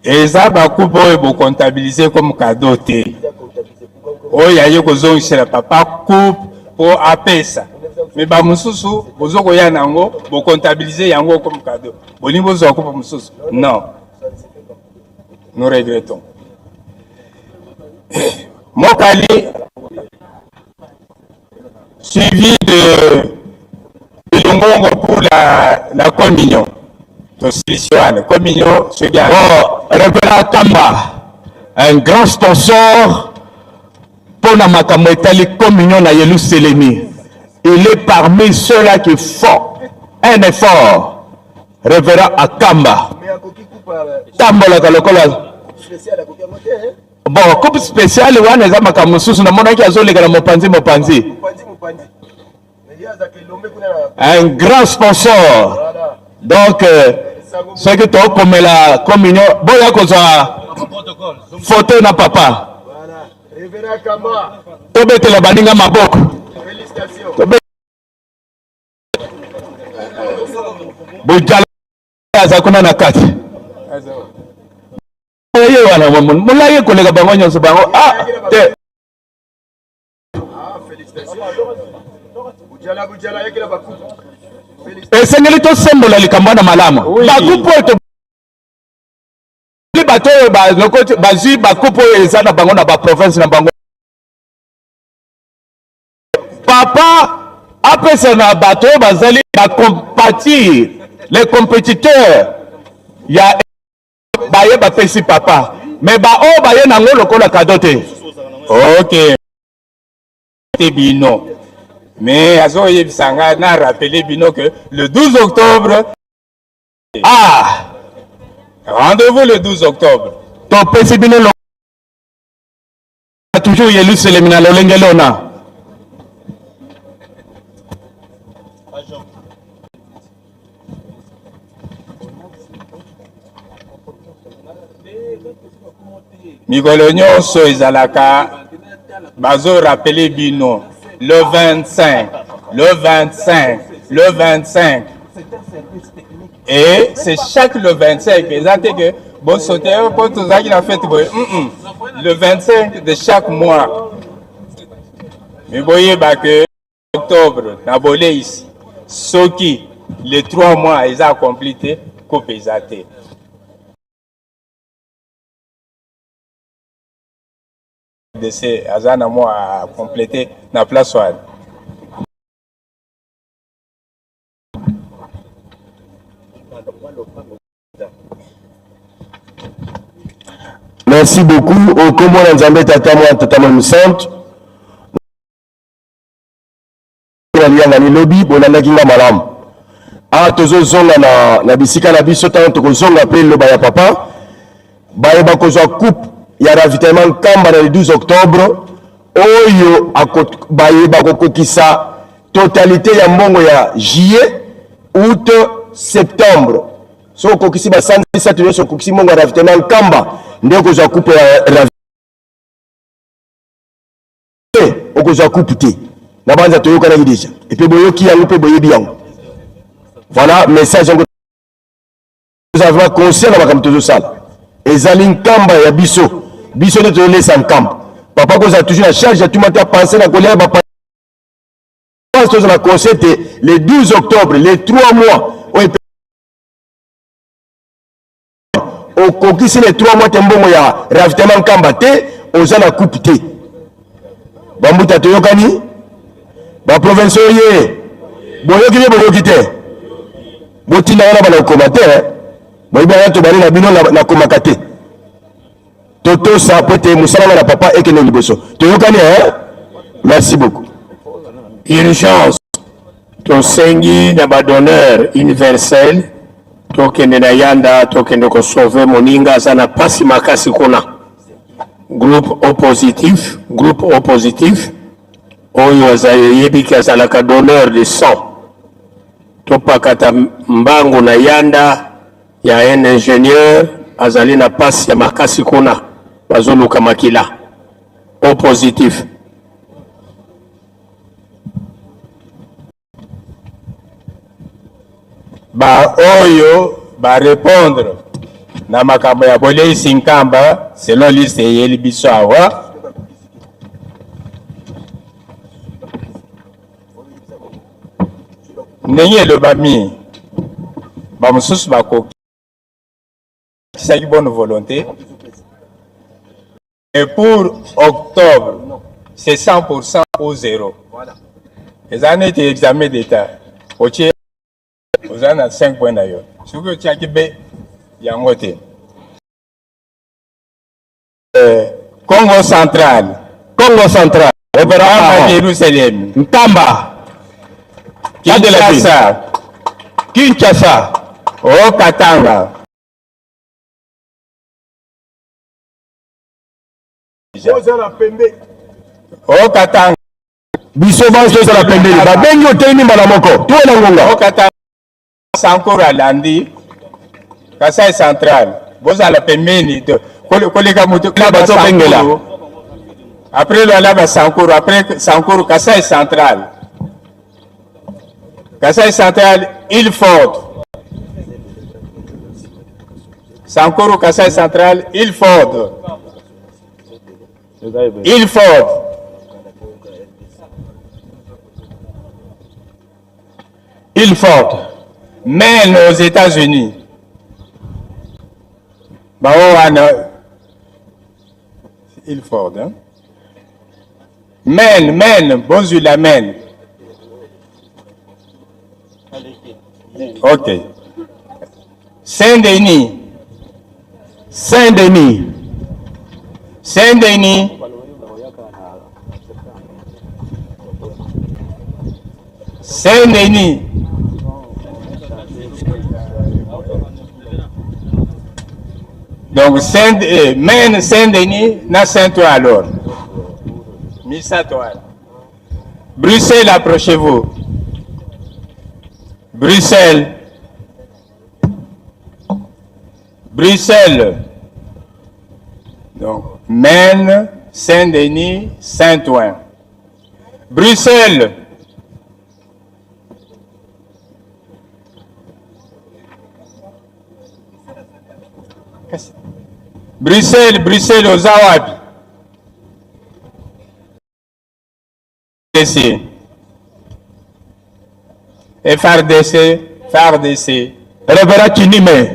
Et ça, beaucoup pour comptabiliser comme cadeau. Oh, il y a eu que chez le papa coupe pour apesa. Mais bah mususu, vous avez un ango, vous comptabiliser yango comme cadeau. Vous n'avez pas de coupe mususu. Non. Nous regrettons. Mokali suivi de Longongo pour la communion. Communion, ce gars. Oh, Révérend Kamba, un grand sponsor pour la Makamwetali communion na Yeluselemi. Il est parmi ceux-là qui font un effort. Révérend Akamba. Tambola kalokola. Bon, coupe spéciale, on a Makamusus, on a mon mopanzi. Un grand sponsor. Donc, ce que tu as comme la communion, bon, il y a quoi photo na papa. Tobete la baninga maboko. Bujala azakuna na kati. Oye wana mama, mulaye kolega bango nyonso bango. Ah, te. Bujala yake la bakupu. Esengeli to sembola likambo na malamu. Bakupu to li bato ba lokoti bazi bakupu ezana bango na ba province na bango. Papa apesa na bato bazali na compatir les compétiteurs ya baye ba pesi papa mais ba o baye na ngolo kola kadote. OK. Bino. Mais Azoye Bisanga n'a rappelé Bino que le 12 octobre. Ah! Rendez-vous le 12 octobre. Ton PC Bino toujours Yelu Selemina Lolengelona. Mikolo nyonso ezalaka bazo rappeler Bino. Le 25, le 25, le 25. Et c'est chaque le 25. Exactement que bon sauter pour tout ça qu'il a fait. Le 25 de chaque mois. Mais vous voyez que octobre, Nabolé ici. Soki, les 3 mois, ils ont complété. Coupe exacté. De ces Azana moi à compléter la place. Merci beaucoup. Au Combo Nzambe Tata Musante. Ngani lobby bonana kinga malamu. Ah tozo zonga na bisika na biso tant to zonga après loba ya papa. Baye ba kozwa coupe ya ravitaillement Kamba le 12 octobre. Oyo baye ba kokokisa totalité ya mbongo ya juillet, août, septembre. So kokisi ba sandisa to so kokisi mbongo ya ravitaillement Kamba ndio kozwa coupe ya ravitaillement. Okozwa coupe te. Na banza toyoka na déjà. Et puis boyoki yango pe boyebi yango. Voilà message yango. Nous avons conscient na makamto zo sala. Ezali Nkamba ya biso. Biso ne to laisse Nkamba. Papa ko za toujours la charge à tout matin à penser na colère papa. Parce que la concept le 12 octobre, les 3 mois au kokisi les 3 mois tembongo ya ravitaillement Nkamba te ozana coupe te. Bambuta toyokani ba province oye boyoki te botinda wana bana commentaire boyiba to bali na bino na komaka te toto sa pote musala na papa ekene liboso toyokani merci beaucoup. Urgence tosengi na badonneur universel tokende na yanda tokende ko sauver moninga azana pasi makasi kuna groupe oppositif oyo azayebiki azalaka donneur de sang topakata mbangu na yanda ya un ingénieur azali na pasi ya makasi kuna bazoluka makila oppositif. Ba oyo ba répondre na makambo ya Boleisi Nkamba selon liste yeli biso awa. Ndenge le bami ba mususu bako kisaki bonne volonté. Et pour octobre c'est 100% au zéro. Les années d'examen d'État. Aux 5 points d'ailleurs. Ce que tu as dit, il y a un côté. Congo central. Congo central. Révérend Jérusalem. Nkamba. Kinshasa. Kinshasa. Au Katanga. Au Katanga. Biso banso za la pembeni. Ba bengi oteni mbala moko. Tuwe na ngonga. Au Katanga. Sankora Landi. Kasai central. Boza la pembeni. Koleka mutu. Après le Laba Sankoro. Après Sankoro, Kasai central. Kasai central, Ilford. Sankoro, Kasai central, Ilford. Ilford. Ilford. Maine aux États-Unis. Ilford. Hein? Maine, Bozula, Maine. Ok. Saint-Denis. Saint-Denis. Saint-Denis. Saint-Denis. Donc, Maine, Saint-Denis, na Saint-Ouen alors. Missa-Toile. Bruxelles, approchez-vous. Bruxelles. Bruxelles. Donc, Maine, Saint-Denis, Saint-Ouen. Bruxelles. Bruxelles aux Awabi. FARDC. Révérend Kinime.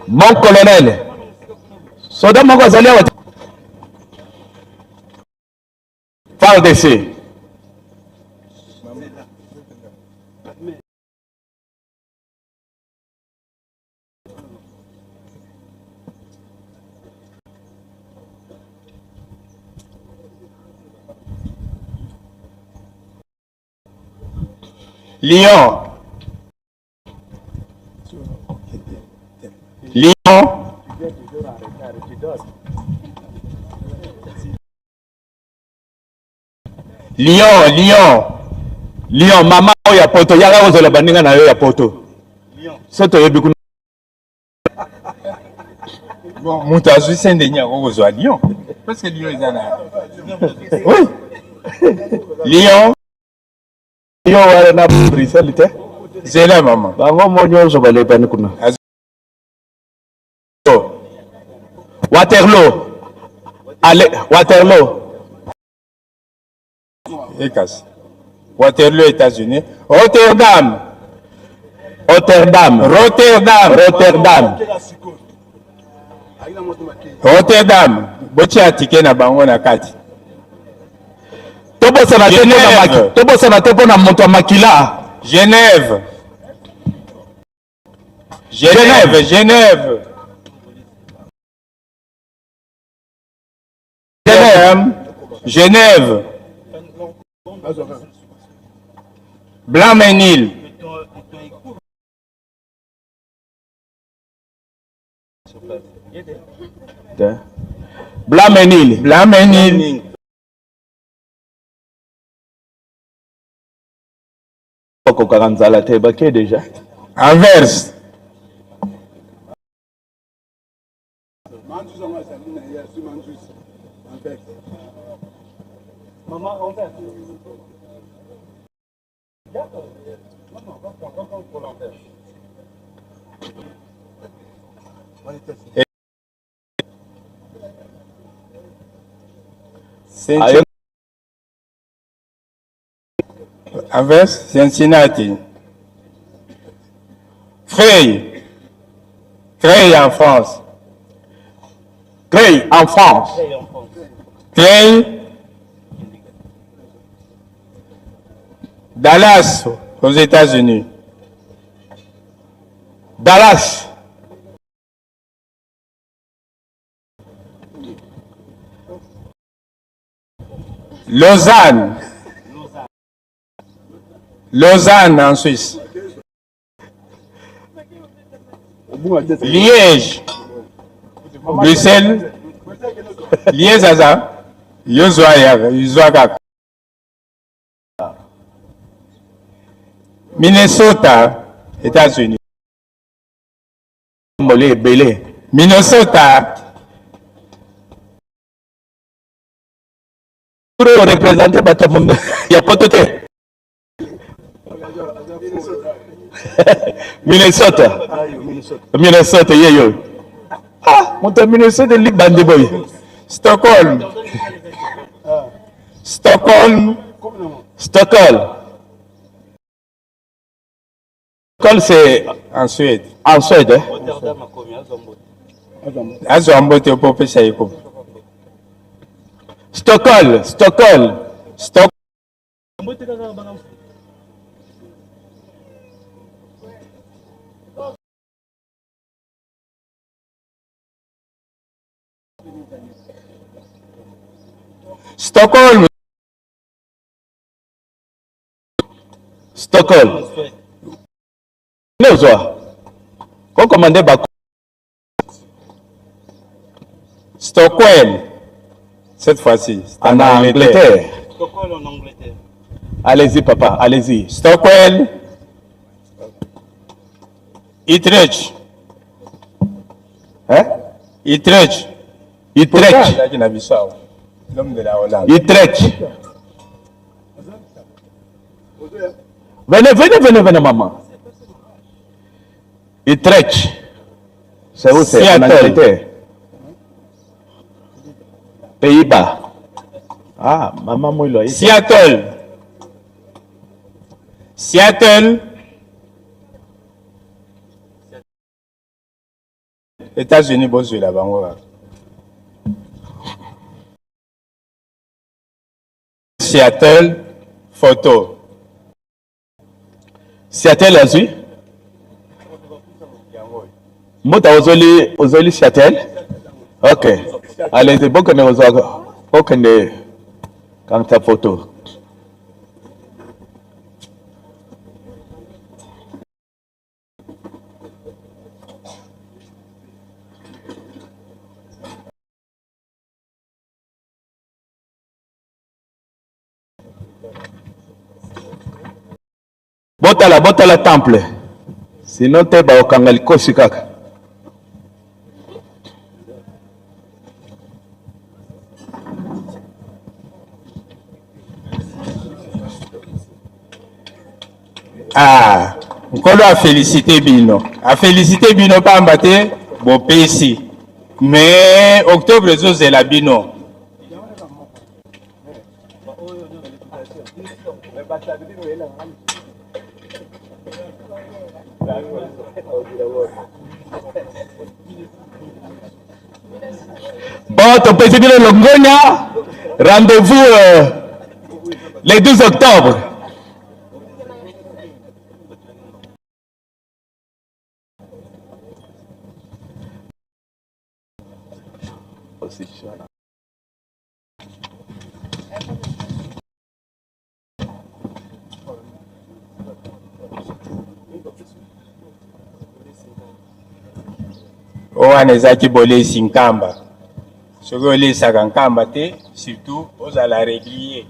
Mon colonel. Soda Magazali FARDC. Lyon. Mama ya poto yaga ozola baninga na yo ya poto. Soto yebi kuna. Bon, mutu azwi Saint-Denis akozwa Lyon. Parce que Lyon est là. Oui. Lyon wala na Bruxelles te. C'est là maman. Bango monyo zo bale bani kuna. Waterloo. Ekas. Waterloo, États-Unis. Rotterdam. Bochi atike na bango na kati. Tobosana te pona moto makila. Genève. Blanc-Ménil. déjà. Anvers. Anvers, Cincinnati. Creil en France. Dallas, aux États-Unis. Dallas. Lausanne. Lausanne en Suisse. Liège. Bruxelles. Liège Zaza. Yozouayak. Minnesota, États-Unis. Minnesota. Pour représenter Batamon, il n'y a pas de thé. Minnesota. Minnesota, yo. Ah, mon Minnesota, Ligue Bandi Boy. Stockholm. Stockholm. Stockholm. Stockholm, c'est En Suède. en Suède. Hein? Azombote Pope Saiko. Stockholm. Stockholm. Stock. Stockholm. Stockholm. Qu'on commandait Bakou. Stockholm. Cette fois-ci. En Angleterre. Stockholm en Angleterre. Allez-y, papa, allez-y. Stockholm. Utrecht. Hein? Utrecht. Utrecht. L'homme de la Hollande. Utrecht. Venez, maman. Utrecht. C'est où c'est? En Angleterre. Pays-Bas. Ah, maman, moi, là. Seattle. Seattle. États-Unis, Boswell, là-bas. Seattle, photo. Seattle, là-dessus. Moi, t'as osé Seattle? Ok. Allez-y, beaucoup de osé. Beaucoup de. Quand ta photo. Bota la temple. Sinon, tu vas au Kangal Kosikak. Ah, Nkolo a félicité Bino. A félicité Bino pas embatté, bon PC. Mais octobre, c'est la Bino. Bon, ton président Longonia, rendez-vous le 12 octobre. Owana ezaki bolesi nkamba. Soki olesaka nkamba te, surtout ozala régulier.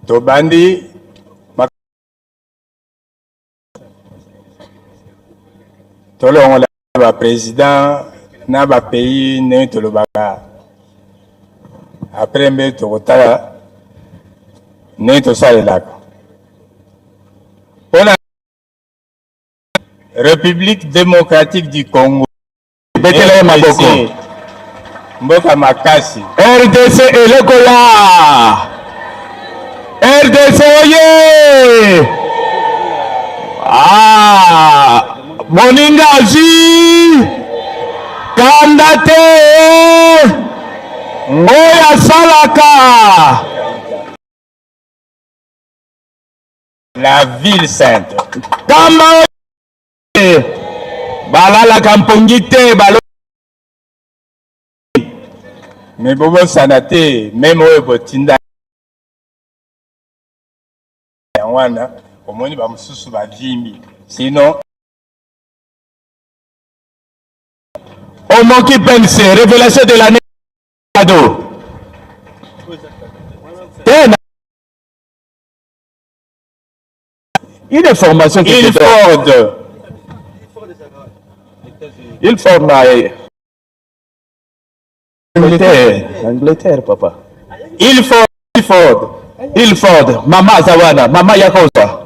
Tobandi tolongo la président na ba pays ne tolobaka après mbe tokotala ne tosalelaka mpona République démocratique du Congo betela maboko mboka makasi RDC elekola RDC oye moningazi kanda te oya salaka la ville sainte kama balalaka mpongi te balo me bobosana te meme oyo botinda wana omoni bamosusu bavimbi sinon omoki pense révélation de l'année cadeau tena une formation qui il forme Angleterre papa il Ford mama zawana mama yakoza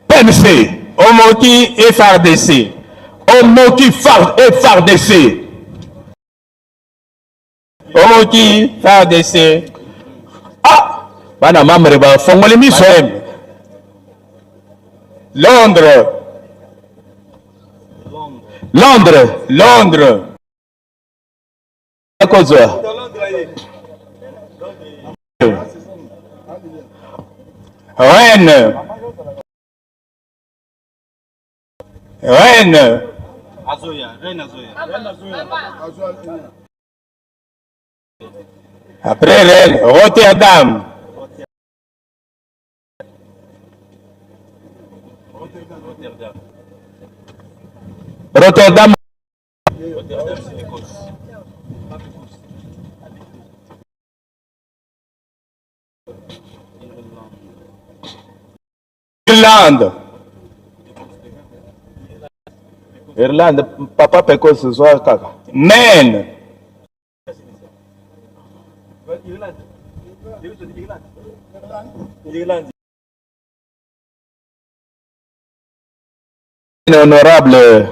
pense omoki FRDC omoki FARDC omoki FARDC bana mamre ba fongole miso Londres yakoza Rennes après Rennes Rotterdam Irlande papa peko ce soir kaka Maine honorable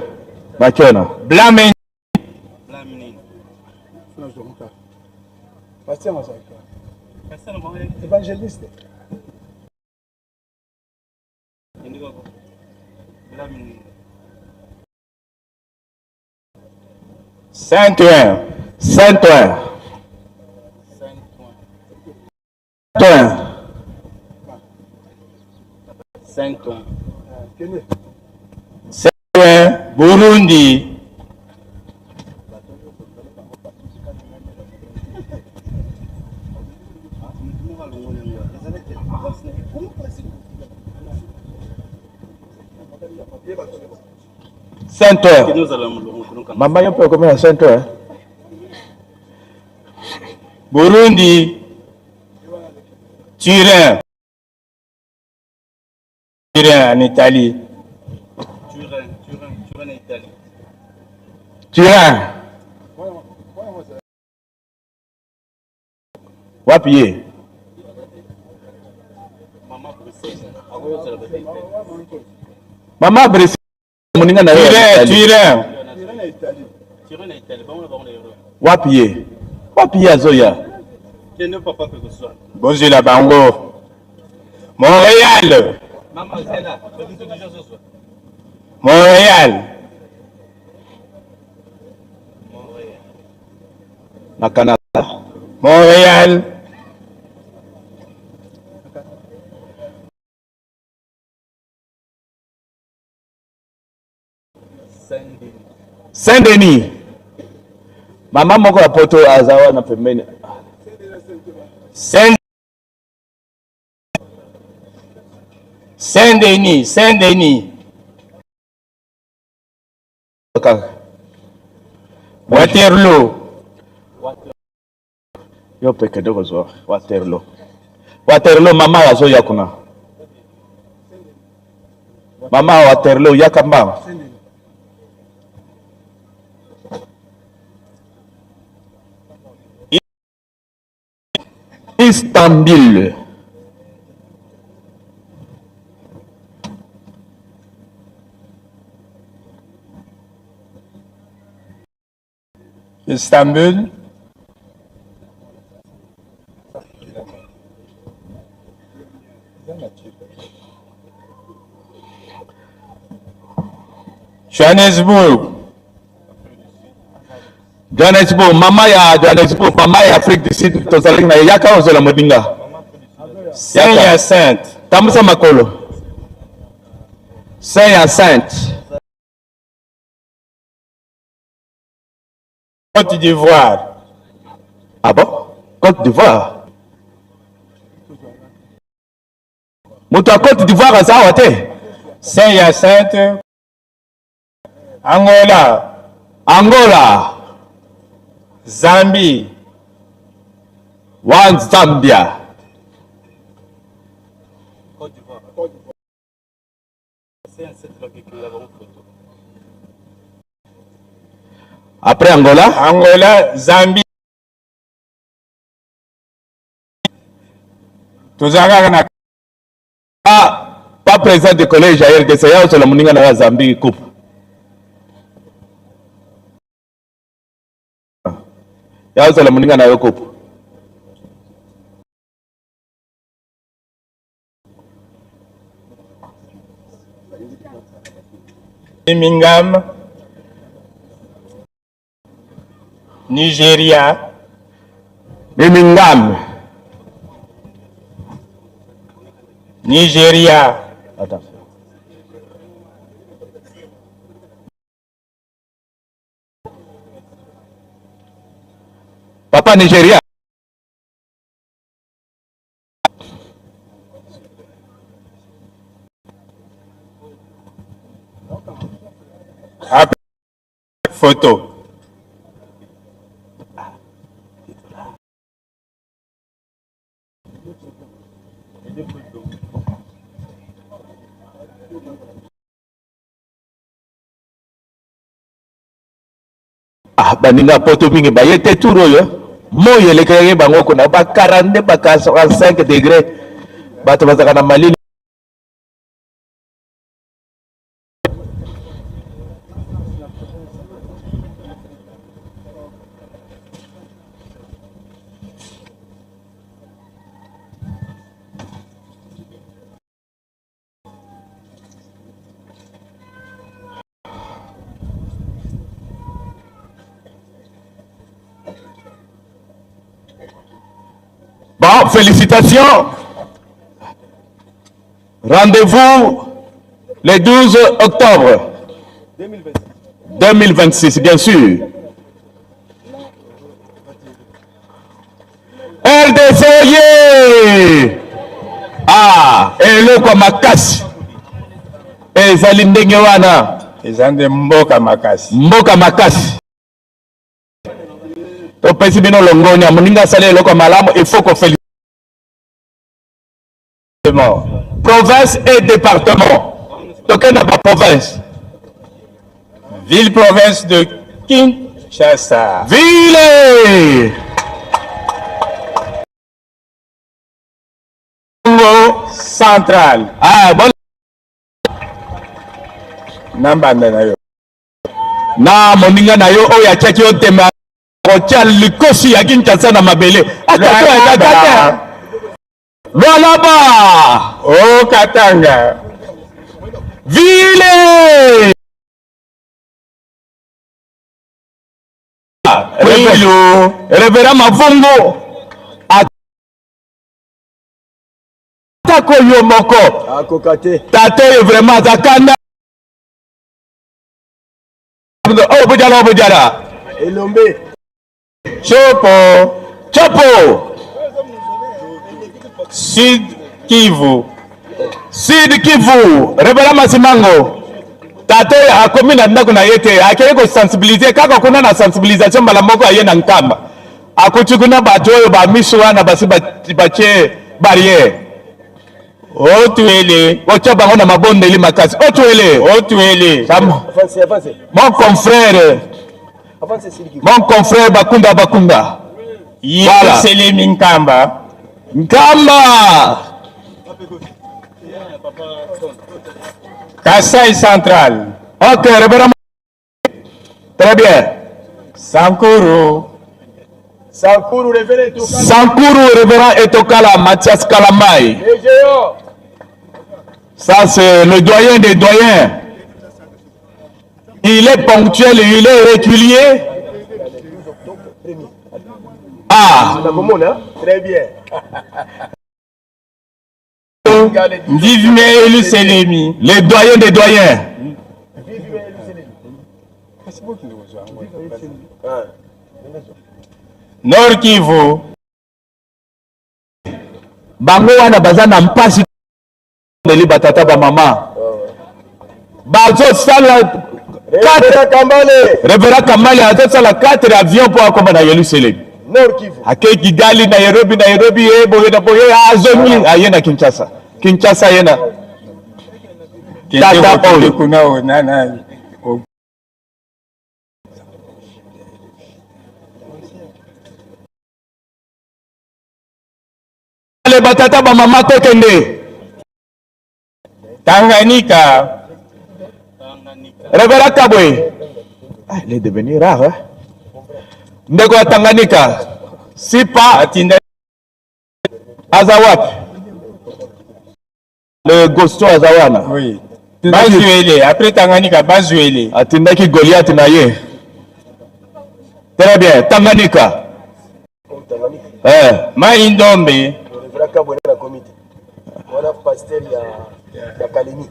Makena Blamini Évangéliste. Saint-Ouen Burundi Saint-Ouen mama yo pe komena Saint-Ouen Burundi Turin en Italie Turin wapi ye mama Bruxelles moninga na Turin wapi ye azoya bozela bango Montréal na Canada Montréal Saint-Denis mama moko ya poto azawa na pembeni Saint-Denis Waterloo yo peke dogo zo Waterloo mama azo ya kuna mama Waterloo yakamba Istanbul. Istanbul. Johannesburg. Johannesburg, mama ya Johannesburg, mama ya Afrique du Sud, tozali na yaka ozola modinga. Saint-Hyacinthe. Tamusa makolo. Saint-Hyacinthe. Côte d'Ivoire. Ah bon? Côte d'Ivoire. Moto à Côte d'Ivoire azawa te. Saint-Hyacinthe. Angola. Angola. Zambie. One Zambia. Après Angola? Angola, Zambie. Tozaka na pas président du collège à RDC, ya ozola moninga na Zambie coupe. Ya ozola moninga na yo coupe. Birmingham, Nigeria. Birmingham, Nigeria. Papa Nigeria. Photo. Baninga poto bingi bayete turo yo. Moye lekeye bango kuna ba 42 ba 45 degrés. Bato bazaka na malili. Bon, félicitations. Rendez-vous le 12 octobre 2026, bien sûr. RDC, eloko makasi. Ezali ndenge wana. Ezande mboka makasi. Mboka makasi. Topesi bino longonya moninga sale eloko malamu, il faut qu'on félicite. Province et département. Toke na ba province. Ville province de Kinshasa. Ville. Congo central. Bon. Nambanda na yo. Na moninga na yo oya chaki otema kocha likosi ya Kinshasa na mabele. Ataka. Lualaba. Oh Katanga. Ville. Révérend Mavungu. Atako yo moko. Akokate. Tate vraiment zakanda. Oh bujara. Elombe. Chopo. Sud Kivu. Révérend Masimango. Tate akomi na ndako na yete akeye ko sensibiliser kaka kuna na sensibilisation bala moko aye na nkamba. Akuchukuna bato oyo ba miswa na basi bache barrière. Otuele. Ocha bango na mabondeli makasi. Otuele. Avance. Mon confrère Bakunda. Yesele Minkamba. Nkamba. Kassai Central. Ok, révérend. Très bien. Sankuru. Sankuru révérend Sankuru révérend Etokala Mathias Kalamai. Ça c'est le doyen des doyens. Il est ponctuel et il est régulier. Ah. Très bien. Vive Élu Selemi. Les doyens des doyens. Nord Kivu. Bango wana bazana mpasi ndeli batata ba mama. Bazo sala Révérend Kambale a sala 4 avions pour akoma na Yerusalem. Nord Kivu. Ake Kigali, Nairobi boye azongi ayena Kinshasa. Kinshasa yena. Tata Oli kuna onana. Le batata ba mama kokende. Tanganyika. Révérend Kabwe. Ah, il est devenu rare, hein? Ndeko ya Tanganyika. Sipa Atinda. Azawat. Le Gosto Azawana. Oui. Bazuele. Après Tanganyika, Bazuele. Atindaki Goliath na ye. Très bien. Tanganyika. Maindombe. Révérend Kabwe na comité. Wana pasteur ya Kalemi.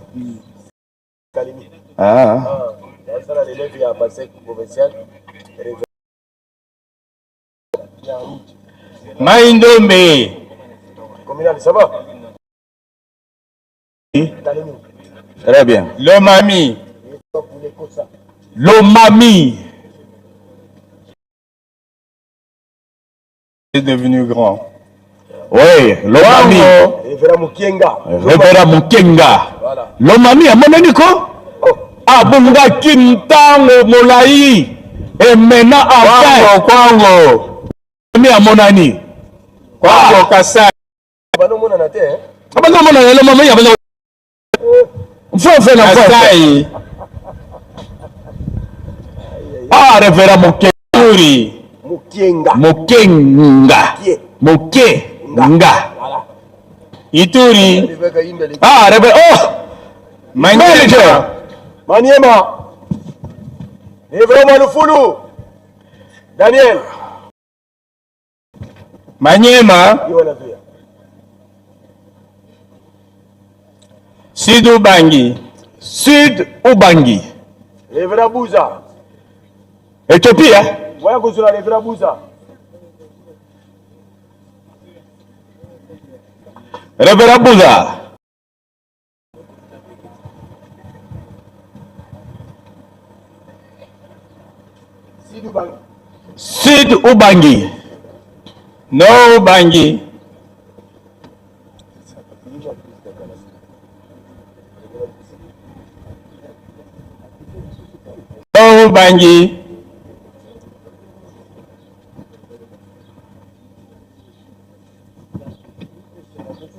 Kalemi. Ah. Ça là l'élève ya pasteur provincial. Maindombe. Communal, ça va? Très bien. Lomami. Lomami. C'est devenu grand. Oui, Lomami. Révérend Mukenga. Révérend Mukenga. Lomami, amonani ko? Abunga kintango molai. Et maintenant, enfin. Kwango. Lomami amonani. Kwango Kasai. Bano mona na te, hein? Abanga mona Lomami abanga. Mfo na Kasai. Ah, Révérend Mukenga. Mukenga. Mukenga. Mukenga. Ituri. Ah, Révérend. Oh! Manager. Maniema. Révérend Malufulu. Daniel. Maniema. Sud Ubangi. Sud Ubangi. Révérend Bouza. Éthiopie, hein? Voyons que sur la Révérend Bouza. Révérend Bouza. Sud Ubangi. Nord Ubangi. Nord Ubangi.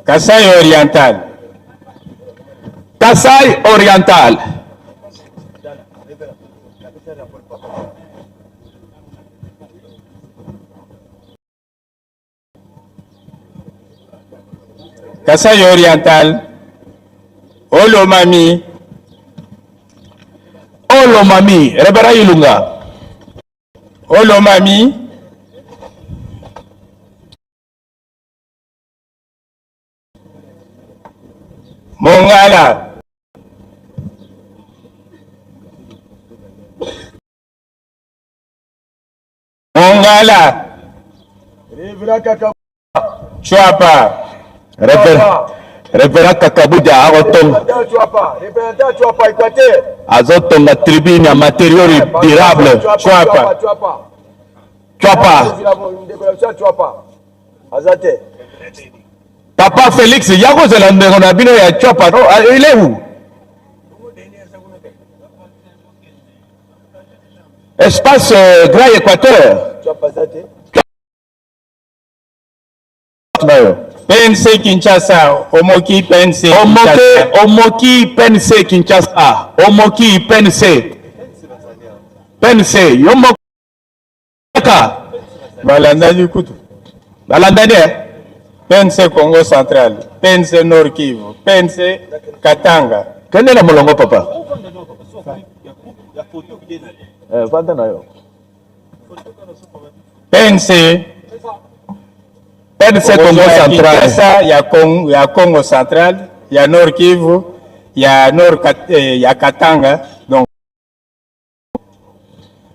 Kasai Oriental. Kasai Oriental. Kasai Oriental. Olomami. Olomami. Révérend Ilunga. Olomami. Mongala. Mongala. Révérend Kaka. Chouapa. Révérend Kakabuja Aroton. Révérend Chouapa, Équateur. Azotonga tribune ya matériaux durables. Chouapa. Chouapa. Azate. Papa Félix, yako zelandeko na bino ya Chouapa, no? Il est où? Espace Grand Équateur. nayo. PNC Kinshasa, Omoki PNC Kinshasa. Omoki PNC Kinshasa. Omoki PNC. PNC. Yomoka. Balandani Kutu. Balandani PNC Congo Central. PNC Nord Kivu. PNC Katanga. Kende na molongo papa. Vanda nayo. PNC Congo Central. Ya Congo Central, ya Nord Kivu, ya ya Katanga. Donc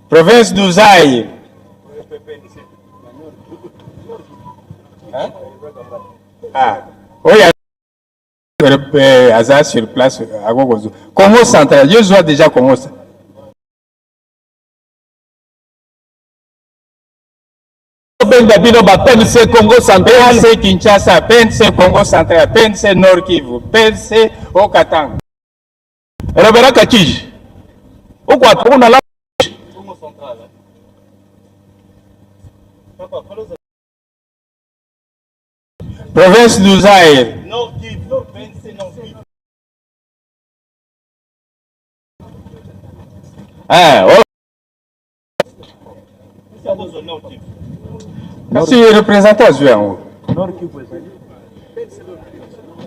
province du Zaïre. Oui, Aza sur place à Gogozo. Congo Central, je vois déjà Congo Central. PNC Congo Central, PNC Kinshasa, PNC Congo Central, PNC Nord Kivu, PNC Okatanga. Robert Kachiji. Pourquoi on a la Congo Central? Province du Zaïre. Nord Kivu, PNC Nord Kivu. Kasi représentant Zouango.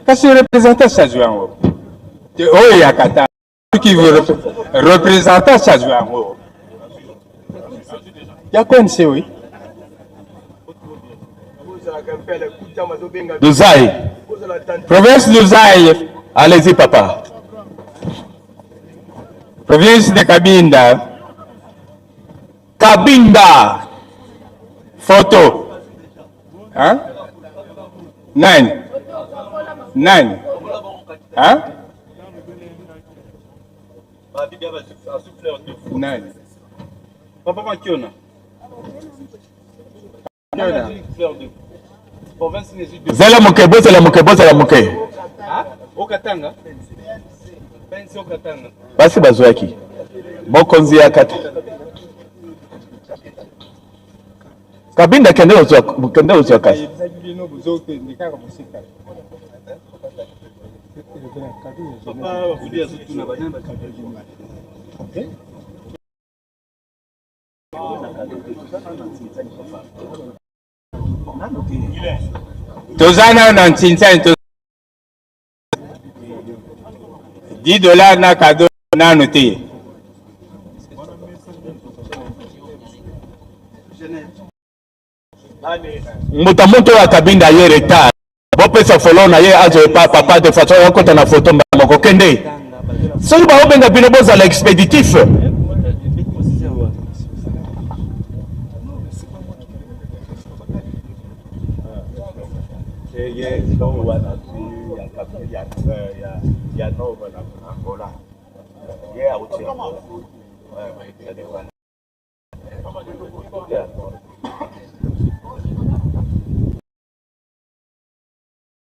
Kasi représentant Zouango. Oh, Yakata. Qui veut représentant Zouango. Il y a quoi une oui? Du Zaïre. Province du Zaïre. Allez-y, papa. Province de Cabinda. Cabinda. Photo. Hein? Nine. Hein? Nine. Papa Makiona. Zela Mukebo, Zela Mukebo, Zela Muke. Okatanga. PNC Okatanga. Basi bazoaki. Mokonzi ya kata. Kabinda kende uzwa kasi. Tozana na ntinsa $10 na kado na noté. Mutamuntu wa Kabinda ye retard. Bopesa follow na ye azo papa de façon yokota na photo mbako kende. Soki ba obenga bino boza la expéditif.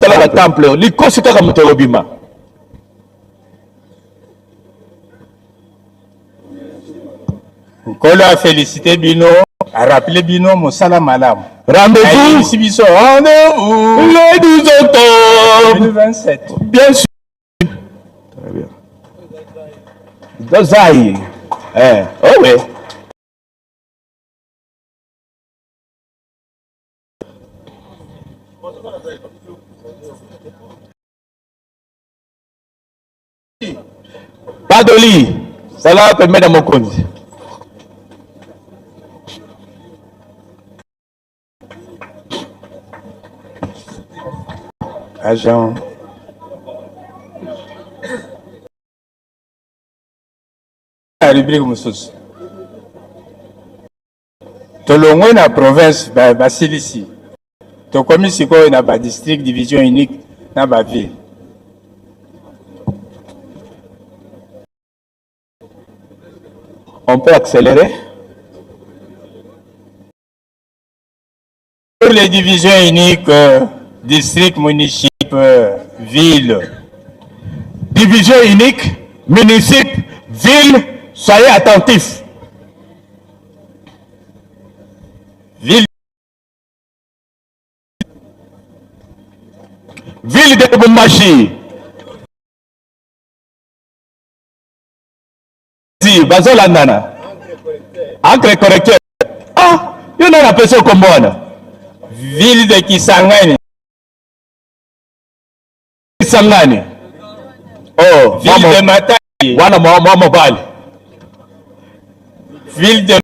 La temple, likosi kaka mutelo bima. Kolo a félicité Bino, a rappelé Bino Moussala Malam. Rendez-vous le 12 octobre 2027. Bien sûr. Très bien. Dozaï. Oh oui. Pas de lit. Ça va permettre à mon compte. Agent. La rubrique Moussous. Tolongwe na province Basilisi. Tokomi siko na ba district division unique na ba ville. On peut accélérer. Pour les divisions uniques, district, municipal, ville. Division unique, municipal, ville, soyez attentifs. Ville. Ville de Lubumbashi. Si, Bazolandana. Encre correcteur. Ah, il y a la personne comme moi. Ville de Kisangani. Kisangani. Oh, ville de Matadi. Wana mobile. Ville de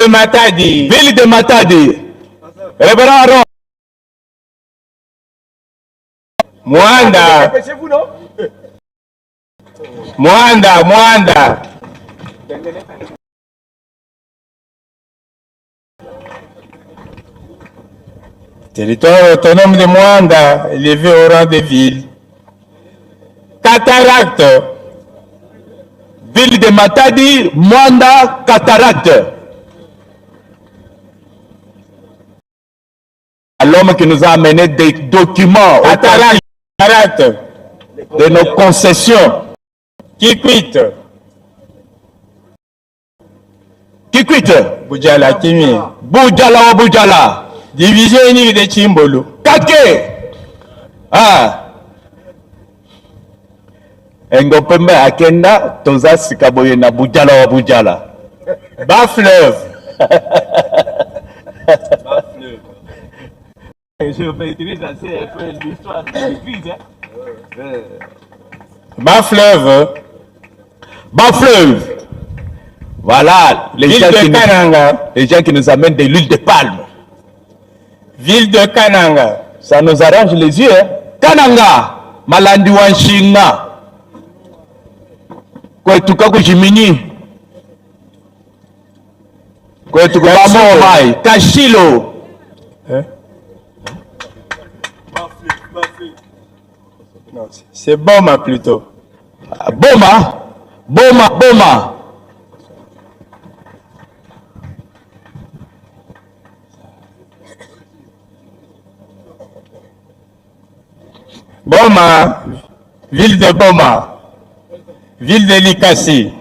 Matadi. Ville de Matadi. Révérend Aaron. Mwanda. Mwanda. Territoire autonome de Mwanda, élevé au rang de ville. Cataracte. Ville de Matadi, Mwanda, Cataracte. L'homme qui nous a amené des documents Cataracte de nos concessions. Kikwit. Boudjala Kimi. Boudjala. Division unique de Chimbolo. Kake. Engopembe akenda toza sikaboye na Boudjala. Bas fleuve. Je vais utiliser l'histoire de l'église. Bas fleuve. Voilà, les gens qui nous amènent de l'huile de palme. Ville de Kananga. Ça nous arrange les yeux. Hein? Kananga, Malandi Wanshinga. Kwetuka kujimini. Kwetuka Bamomai. Kashilo. Non, c'est Boma plutôt. Boma. Boma, ville de Boma, ville de Likasi.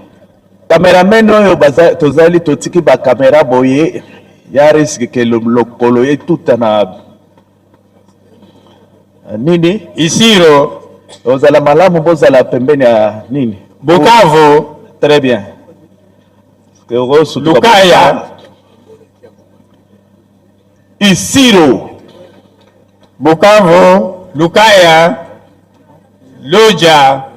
Cameraman oyo tozali totiki ba caméra boye ya risque que lokolo et tout na nini Isiro ozala malamu bozala pembeni ya nini Bukavu. Très bien. Lukaya Isiro Bukavu, Lukaya, Loja,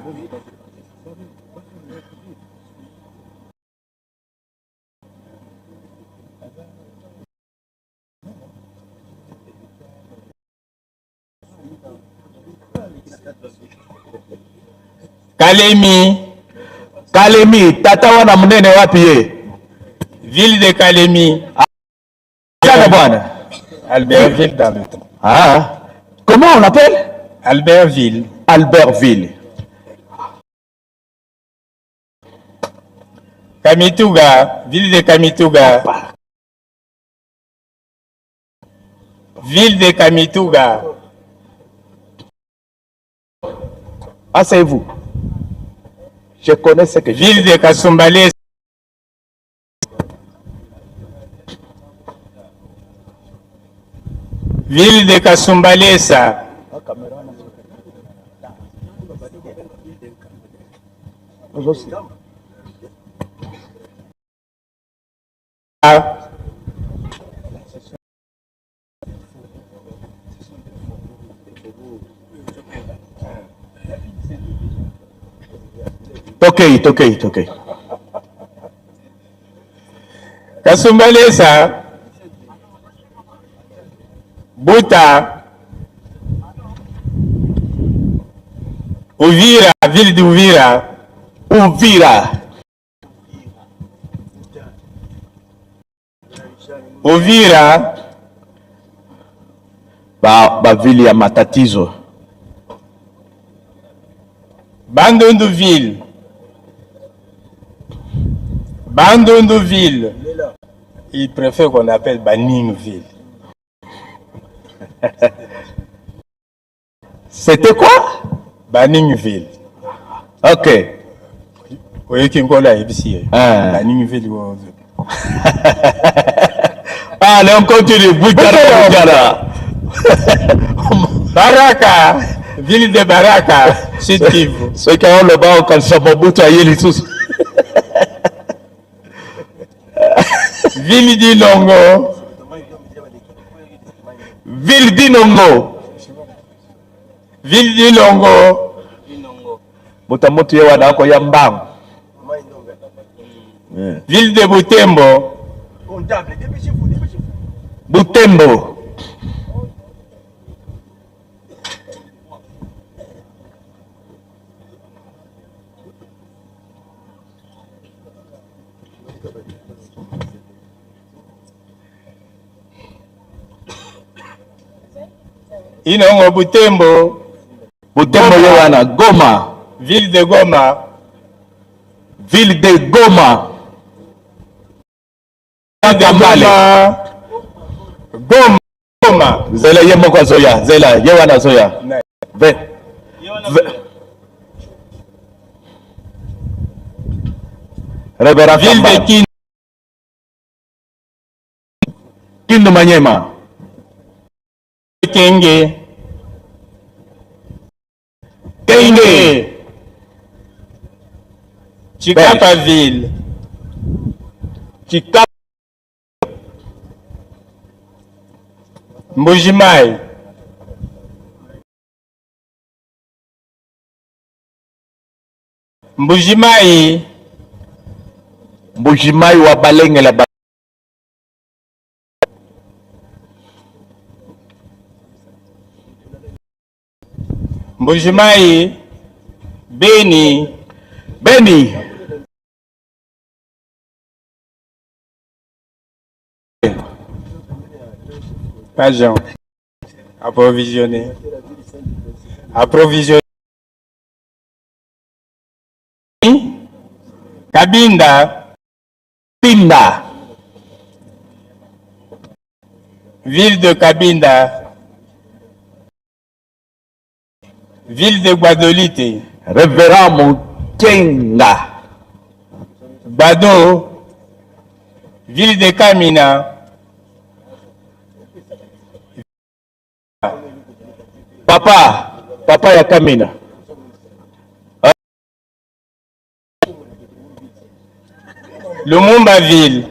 Kalemi, tata wana mnene wapi ye? ville de Kalemi. Jana bwana. Albertville dans le temps. Comment on l'appelle? Albertville. Kamituga, ville de Kamituga. Ville de Kamituga. Asseyez-vous. Je connais ce que je ville de Kasumbalesa. Ville de Kasumbalesa. Tokei. Kasumbalesa. Buta. Uvira, ville d'Uvira. Uvira. Ba ville ya matatizo. Bandunduville. Il préfère qu'on appelle Baningville. C'était quoi? Baningville. Ok. Oui, qui est ici. Baningville. Allez, on continue. Bougara. Baraka, ville de Baraka, Sud Kivu. Ceux qui ont le bas, quand ça va boutoyer les tous. Ville d'Inongo. Ville d'Inongo. Ville d'Inongo. Mutamutu yewa na ko yambang. Ville de Butembo. Butembo. Inongo Butembo. Butembo yewana Goma. Ville de Goma. Ville de Goma. Goma. Zela yemo kwa zoya. Zela yewana zoya. Revera Ville de Kindu Manyema. Kenge. Chikapa Ville. Chikapa. Mbujimai. Mbujimai. Mbujimai wa Balenge la Mbujimai. Beni. Pas Jean. Approvisionner. Cabinda. Ville de Cabinda. Ville de Guadolite. Révérend Mukenga. Bado. Ville de Kamina. Papa ya Kamina. Lumumba Ville.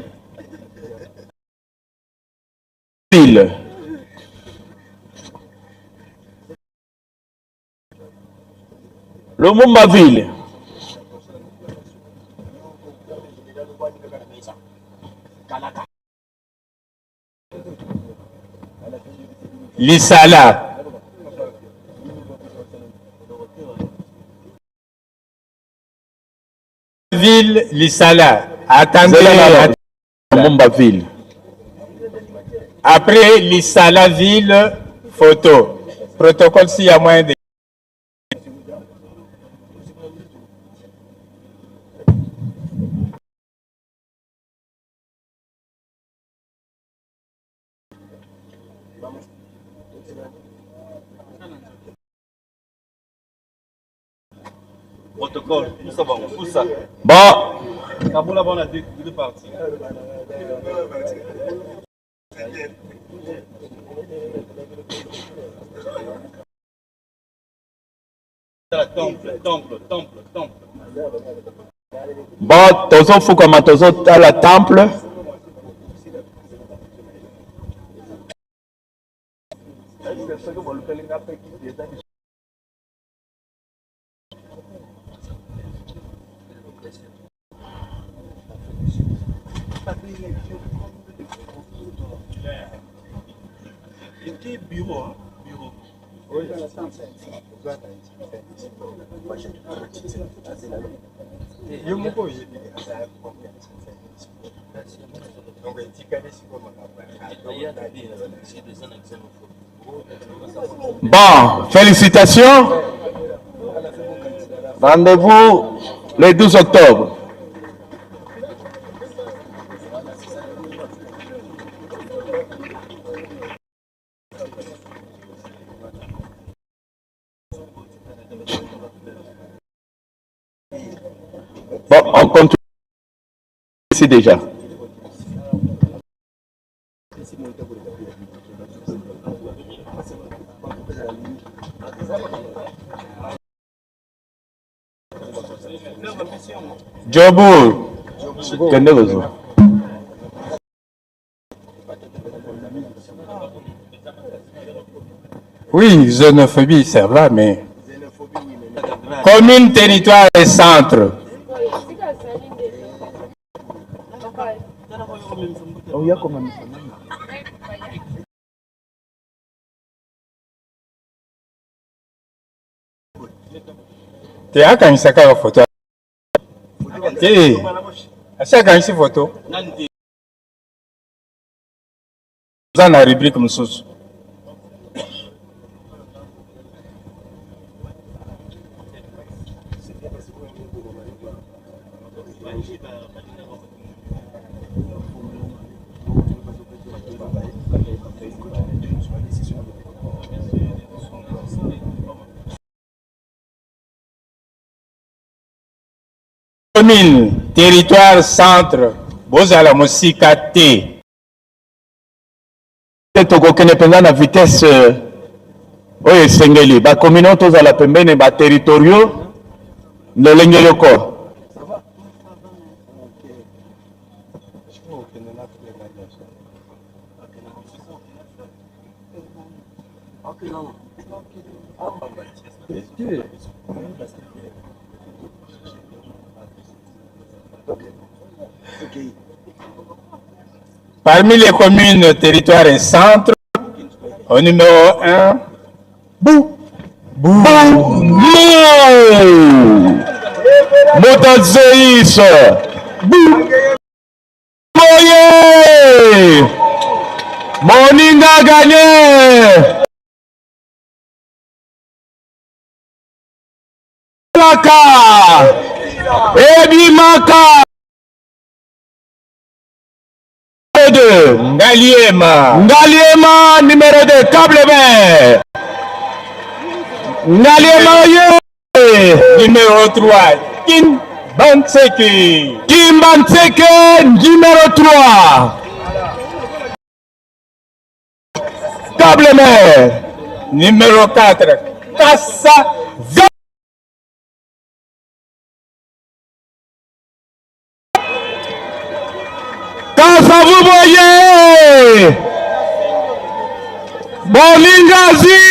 Lumumba Ville. Lisala. Ville Lisala. Attendez. Lumumba Ville. Après Lisala Ville, photo. Protocole s'il y a moyen de. Protocole, où ça va, où ça? Bon. Kaboula, on a deux parties. Temple. Bon, tozo fukama tozo à la temple. Bureau. Bon, félicitations. Rendez-vous le 12 octobre. Bon, on continue ici déjà. Jobu, kende gozo. Oui, xénophobie, c'est vrai, mais commune, territoire et centre. Tu as quand même une photo. C'est quand même une photo. Dans la rubrique comme ça. Commune, territoire, centre, bozala musika te. Tokokene penza na vitesse oyo esengeli ba commune tozala pembeni ba territoriaux lolenge yoko. Parmi les communes, territoires et centres, au numéro 1, Bou. Motazeis. Moye. Moninga gagné. Laka. Ebimaka. Ngaliema numéro 2 câble vert. Ngaliema numéro 3 Kimbanseke numéro 3 câble vert. Numéro 4 Kassa vous voyez Bolingazi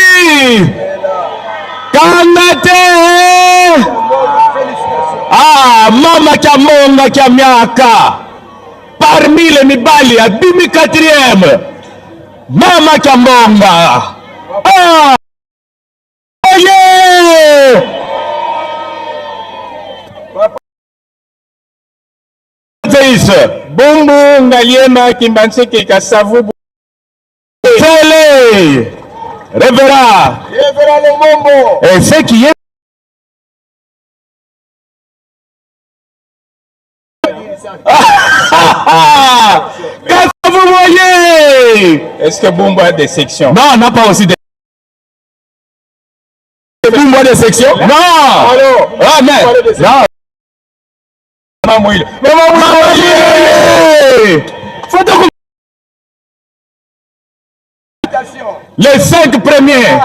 Kanate Mama Kamonga Kamiaka parmi les mibali à 2004e Mama Kamonga Bumbu Ngaliema Kimbanseke Kassavu Télé Révérend Lomombo. Et ce qui est qu'est-ce que vous voyez? Est-ce que Bumbu a des sections? Non, on n'a pas aussi des Bumbu a des sections? Non. Alors, mais non. Les 5 premiers,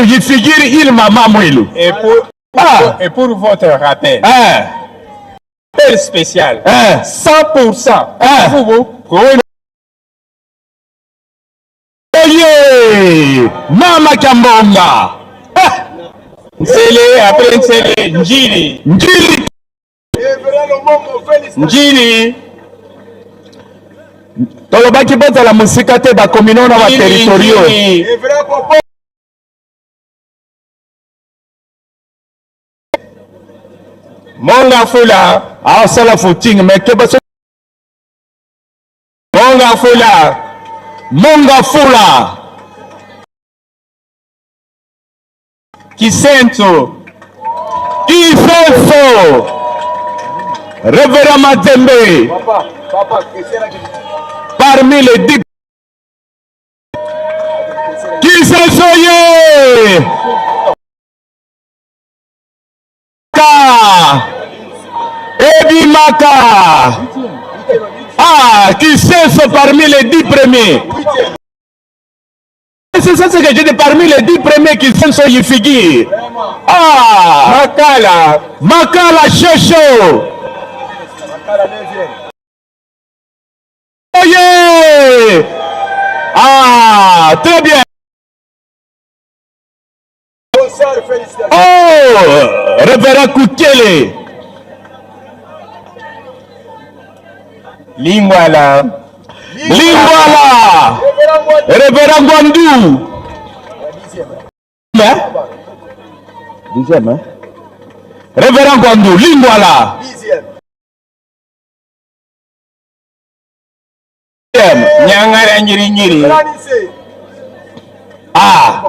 je figure Ilma Mamouilou. Et pour votre rappel, appel spécial, 100%. Mama Kambonga. Nsele, après Nsele, Njili. Njili tolobaki bozala musika te bakomino na baterritorio Monga Fula asala footing meke baso Monga Fula Kisenso Révérend Mazembe parmi les 10 qui se soyez Ebimaka Ah, qui sont parmi les 10 premiers. C'est ça ce que j'ai dit, parmi les 10 premiers qui sont sur les figures. Ah, Makala Chocho. Oh yeah. Ah, très bien. Oh, Révérend Koukele. Lingwala. Révérend Gwandou. Dixième, hein? Révérend Gwandou, Lingwala. Nyangara nyiri. Ah,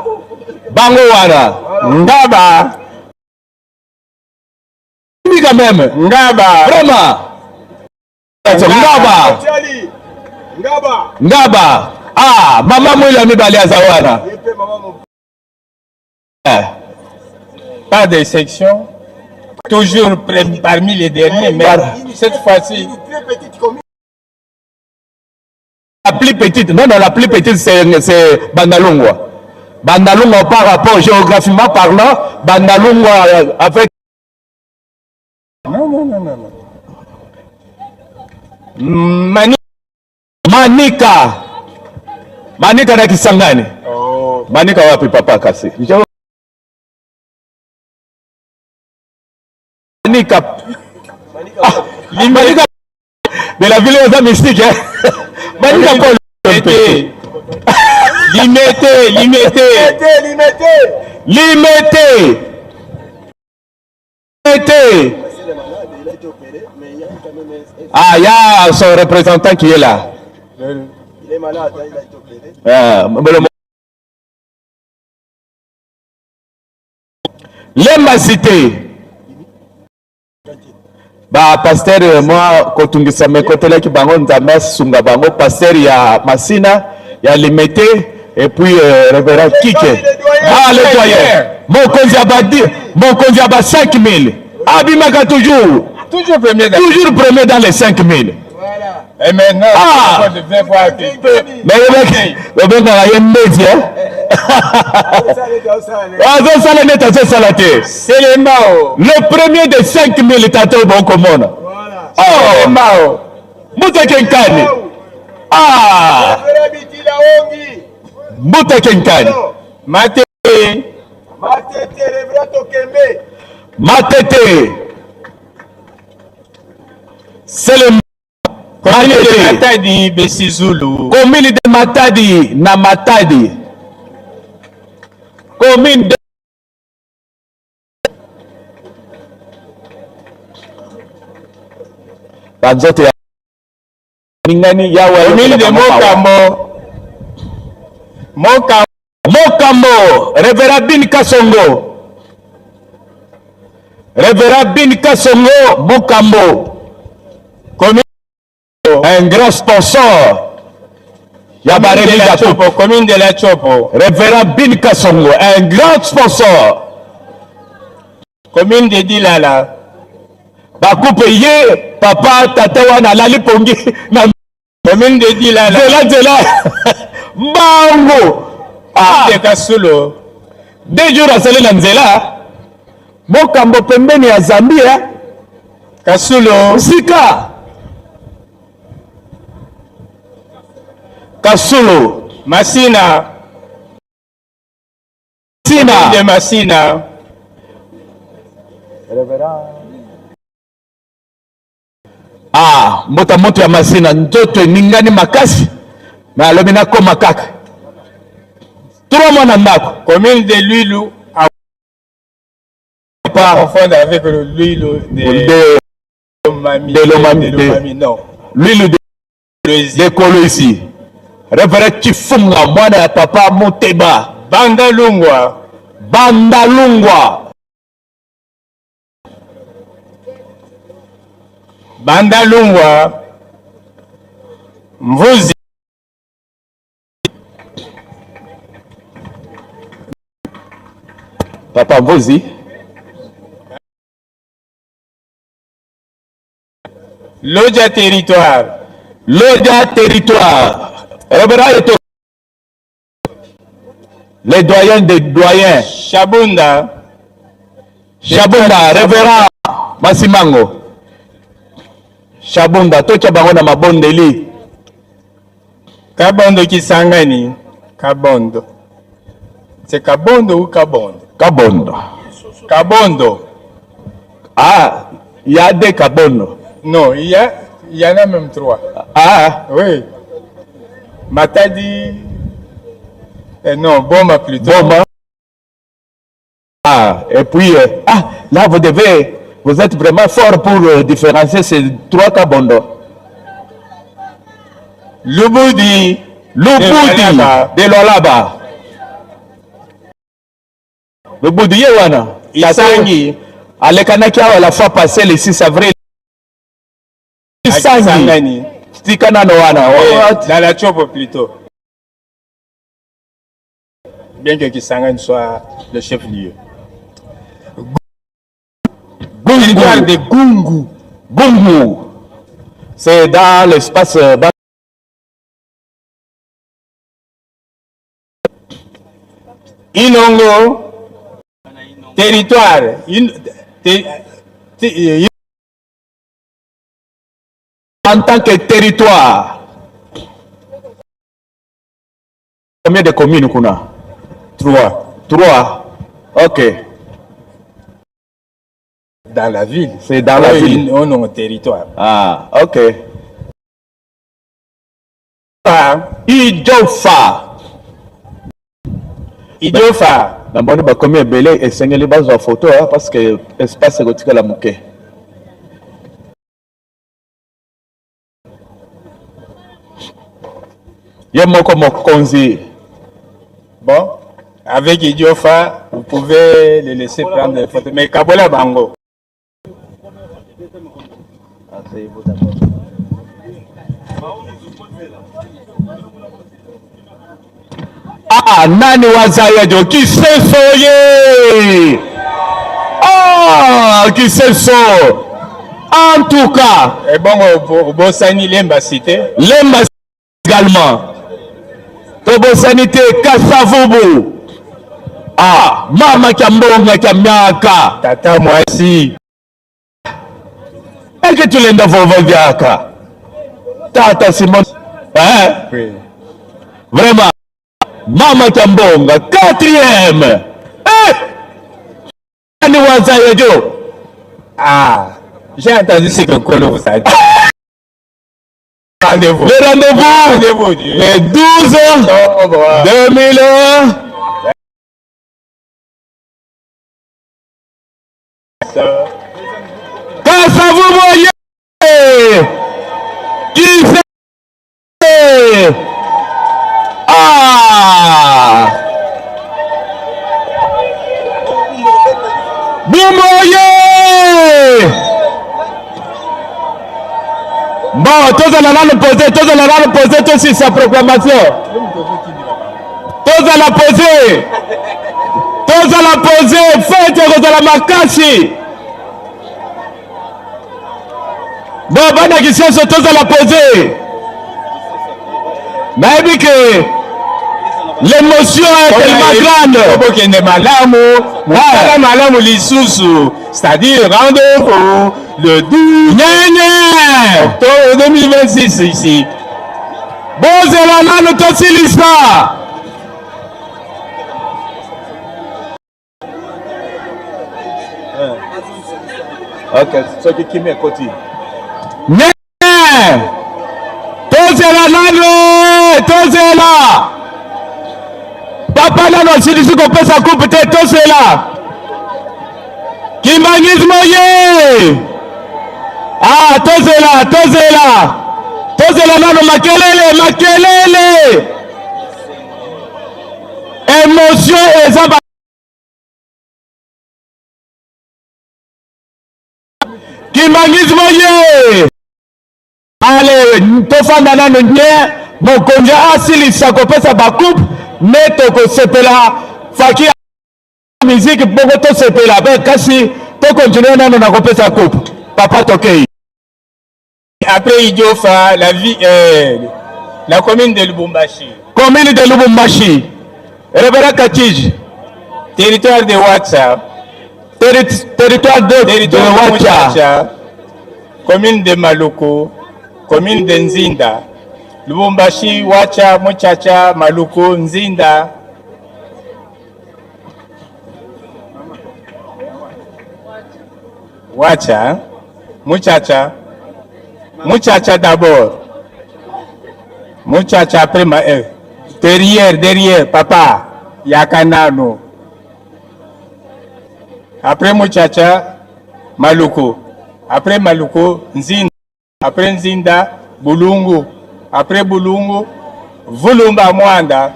Bango Wana. Ngaba. Oui, quand même. Ngaba. Vraiment. Ngaba. Ah, Maman Mouila Mibali Azawana. Pas de section. Toujours parmi les derniers, mais cette fois-ci. La plus petite, non, la plus petite c'est Bandalungwa. Bandalungwa par rapport géographiquement parlant, Bandalungwa avec. Non. Manika na Kisangani. Oh. Manika wapi papa kasi. Manika de la ville aux mystiques, hein. Manika Paul. Limité. Ah, il y a son représentant qui est là. Il est malade, il a été opéré. Lemba cité. Bah, pasteur, moi, quand on s'est mis côté là, qui bangon nzambe sunga bango, pasteur ya Masina, ya Limité, et puis révérend Kike. Ah, le doyen. Mon konzi aba 5000. Abimaka toujours. Toujours premier dans les 5000. Voilà. Et maintenant, on devait voir mais le mec a rien média. C'est les Mao. Le premier de 5000 tato bon commune. Oh, Mao. Mouta Kenkani. Ah. Mouta Kenkani. Matete. C'est le commune de Matadi Besizulu. Commune de Matadi na Matadi. Commune de Banzote Ningani yawa commune de Mokamo Révérend Bin Kasongo Mokamo. Un grand sponsor. Commune de la Chopo. Révérend Bin Kasongo, un grand sponsor. Commune de Dilala. Bakoupe ye, papa, tatawana, lali pongi. Commune de Dilala. Zela. Bango. Ah, de Kasulo. 2 jours à Salé Nanzela. Mokambo pembeni ya Zambia. Kasulo. Sika. Kasulo. Masina. De Masina. Ah, moto ya Masina ndoto ningani makasi. Na alomina koma kaka. 3 mois na ndako. Commune de Luilu. Pas confondre avec le Luilu de Lomami. Non. Luilu de Kolo ici. Révérend Chifunga, mwana ya papa Moteba. Bandalungwa. Mvuzi. Papa Mvuzi. Loja territoire. Loja territoire. Les doyens des doyens. Chabunda. Chabunda, révérend Masimango. Chabunda, tocha bangona mabondeli. Kabondo Kisangani. Kabondo. C'est Kabondo ou Kabondo? Kabondo. Kabondo. Ah, il y a des Kabondo. Non, il y en a même 3. Ah. Oui. Matadi. Non, Boma plutôt. Boma. Ah, et puis, là, vous êtes vraiment fort pour différencier ces 3 Kabondo. Lubudi. Lubudi de Lolaba. Lubudi Yewana. Isangi. Alekanaki à la fois passée le 6 avril. Isangi. Stikana Noana. Dans la Chopo plutôt. Bien que Kisangani soit le chef-lieu. Gungu. De Gungu. Gungu. C'est dans l'espace. Inongo. Territoire. En tant que territoire. Combien de communes qu'on a? 3. 3. Ok. Dans la ville. C'est dans la ville. On a un territoire. Ah, ok. Idjofa. Idjofa. D'abord, nous avons belé et seigneur les bases de photo parce que l'espace est la mouquet. Bon, avec Idjofa, vous pouvez le laisser prendre des photos. Mais Kabola Bango. Ah, nani wazayajo qui se soye. Ah, qui se so. En tout cas. Et bon, au Bossani, Lemba cité. Lemba également. Tobo sanité Kasavubu. Ah, mama Kambonga Kamyaka. Tata Mwasi. Est-ce que tu l'as dans Tata Simon. Hein? Oui. Vraiment. Mama Kambonga, 4e. Ah, j'ai entendu ce que Kolo vous a dit. Rendez-vous. Le rendez-vous. Le 12 2001. Quand ça vous voyez, qui c'est? Ah! Boumoye! Bon, tous allons le poser aussi sa proclamation. Tous allons poser, faites de la Makasi. Bon, bonne question, tous allons poser. Mais que l'émotion est tellement grande. C'est-à-dire rendez-vous le 12 octobre 2026 ici. Bon, c'est là le Tossilista. Ok, ce qui m'est côté. Tozela papa nano silisi kopesa coupe te tozela kimbangismo ye ah tozela nano makelele émotion ezaba kimbangismo ye ale tofanda nano nye mokonzi asilisa kopesa bakupe me tokosepela faki musique poko tosepela be kasi tokontinue nano na kopesa coupe papa tokei à après Idiofa, la commune de Lubumbashi. Commune de Lubumbashi. Révérend Katij. Territoire de Ouacha. Territoire de Ouacha. Commune de Maluku. Commune de Nzinda. Lubumbashi, Ouacha, Muchacha, Maluku, Nzinda. Ouacha, Muchacha. Muchacha d'abord. Muchacha après derrière, papa. Yakanano. Après Muchacha, Maluku. Après Maluku, Nzinda. Après Nzinda, Bulungu. Après Bulungu, Vulumba Mwanda.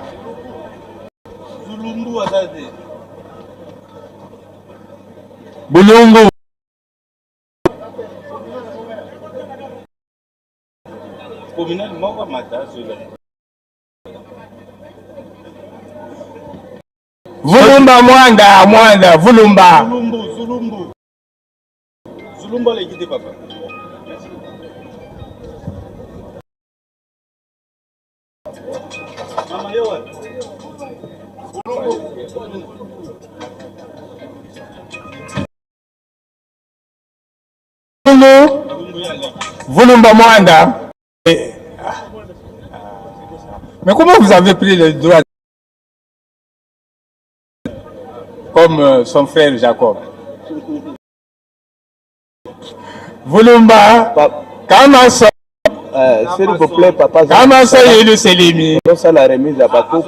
Bulungu. Vulumba Mwanda, Vulumba. Zulumba les guider papa. Mama yo. Vulumba Mwanda. Mais comment vous avez pris le droit comme son frère Jacob? Vulumba, comment ça? S'il vous plaît, papa. Comment ça, il est Selimi? Ça la remise à Bakou.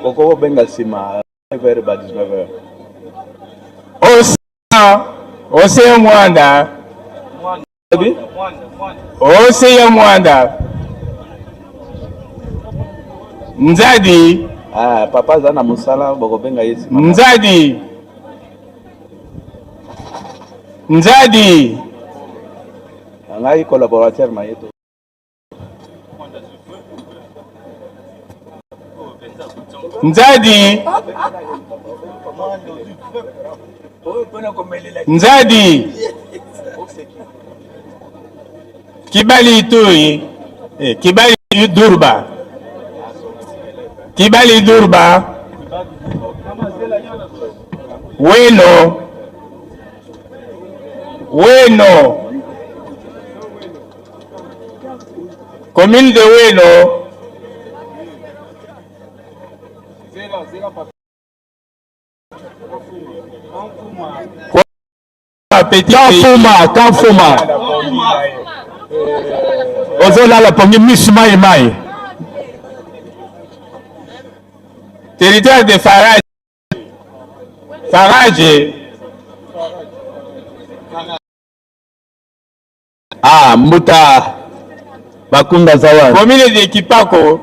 Pourquoi benga sima vers 19h? Océan Mwanda. Océan Mwanda. Nzadi. Ah, papa zana musala boko benga yesi. Nzadi. Nzadi. Ngai collaborateur mayeto. Nzadi. Nzadi. Kibali Ituri. Kibali Durba. Kibali Durba. Weno. Commune de Weno. Kanfuma. Ozola la pongi Miss Mai. Territoire de Farage. Ah, Mbuta. Bakunda Zawa. Commune de Kipako.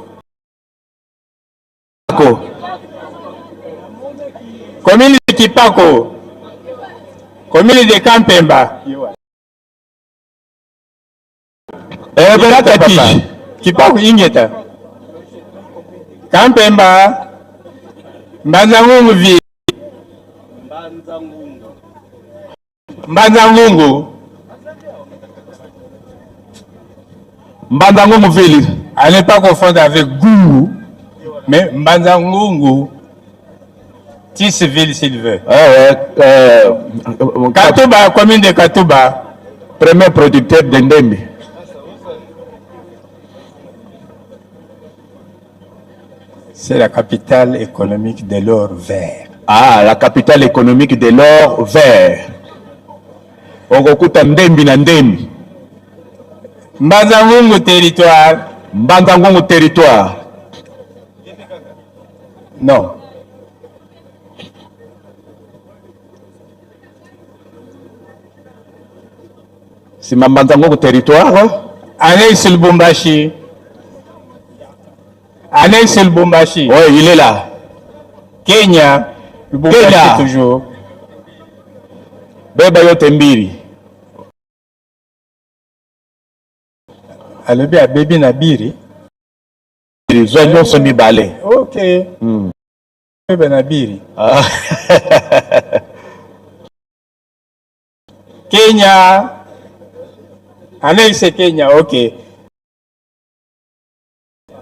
Commune de Kipako. Commune de Kampemba. Kipako Ingeta. Kampemba. Mbanzangungu vi. Mbanzangungu. Mbanzangungu ville. À ne pas confondre avec Gungu. Mais Mbanzangungu. Tisville s'il veut. Katuba, commune de Katuba. Premier producteur d'Endembi. C'est la capitale économique de l'or vert. Ah, la capitale économique de l'or vert. Okokuta Ndembi na Ndembi. Mbanzangungu territoire. Mbanzangungu territoire. Non. C'est Mbanzangungu territoire. Alex Lubumbashi. Alex Lubumbashi. Oui, il est là. Kenya. Lubumbashi toujours. Beba yote mbili. Alobi a baby na biri. Zonyo so mibale. Ok. Beba na biri. Kenya. Alex Kenya, ok.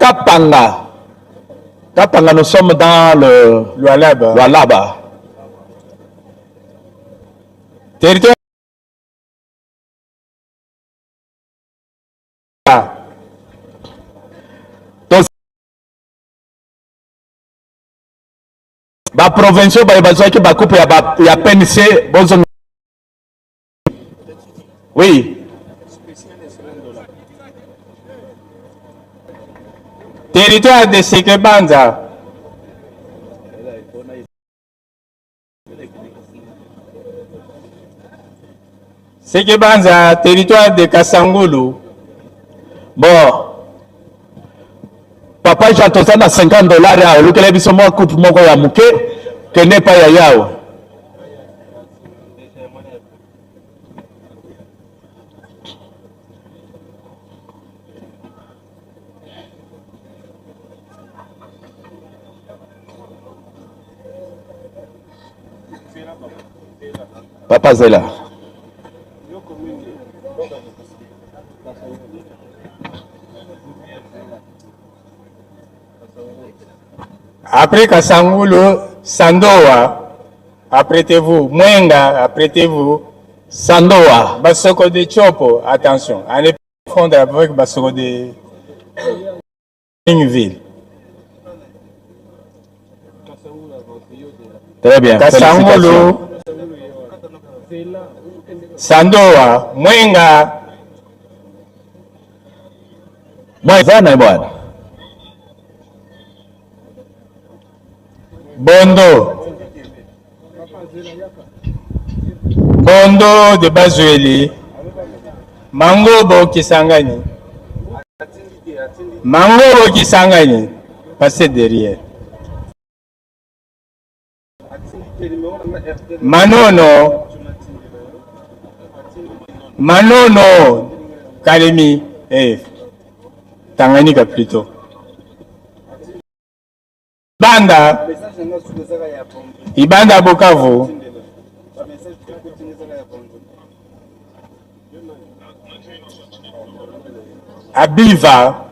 Kapanga. Kapanga, nous sommes dans le Lualaba. Territoire. Ba provinciaux ba bazwa ki ba coupe ya PNC bozo. Oui. Territoire de Sekebanza. Sekebanza, territoire de Kasangulu. Bon. Papa j'attends na $50 à l'autre biso moi coupe moko ya muke que n'est pas ya yao. Papa Zela. Après Kasangulu, Sandoa, apprêtez-vous. Mwenga, apprêtez-vous. Sandoa. Basoko de Chopo, attention. On est fondé avec Basoko de ville. Très bien. Kasangulu, Sandoa, Mwenga. Mwenga bwana. Bondo de Bazueli, Mangobo Kisangani, Mangobo Kisangani, passez derrière. Manono, Kalemi, Tanganyika plutôt. Ibanda Bukavu. Abiva.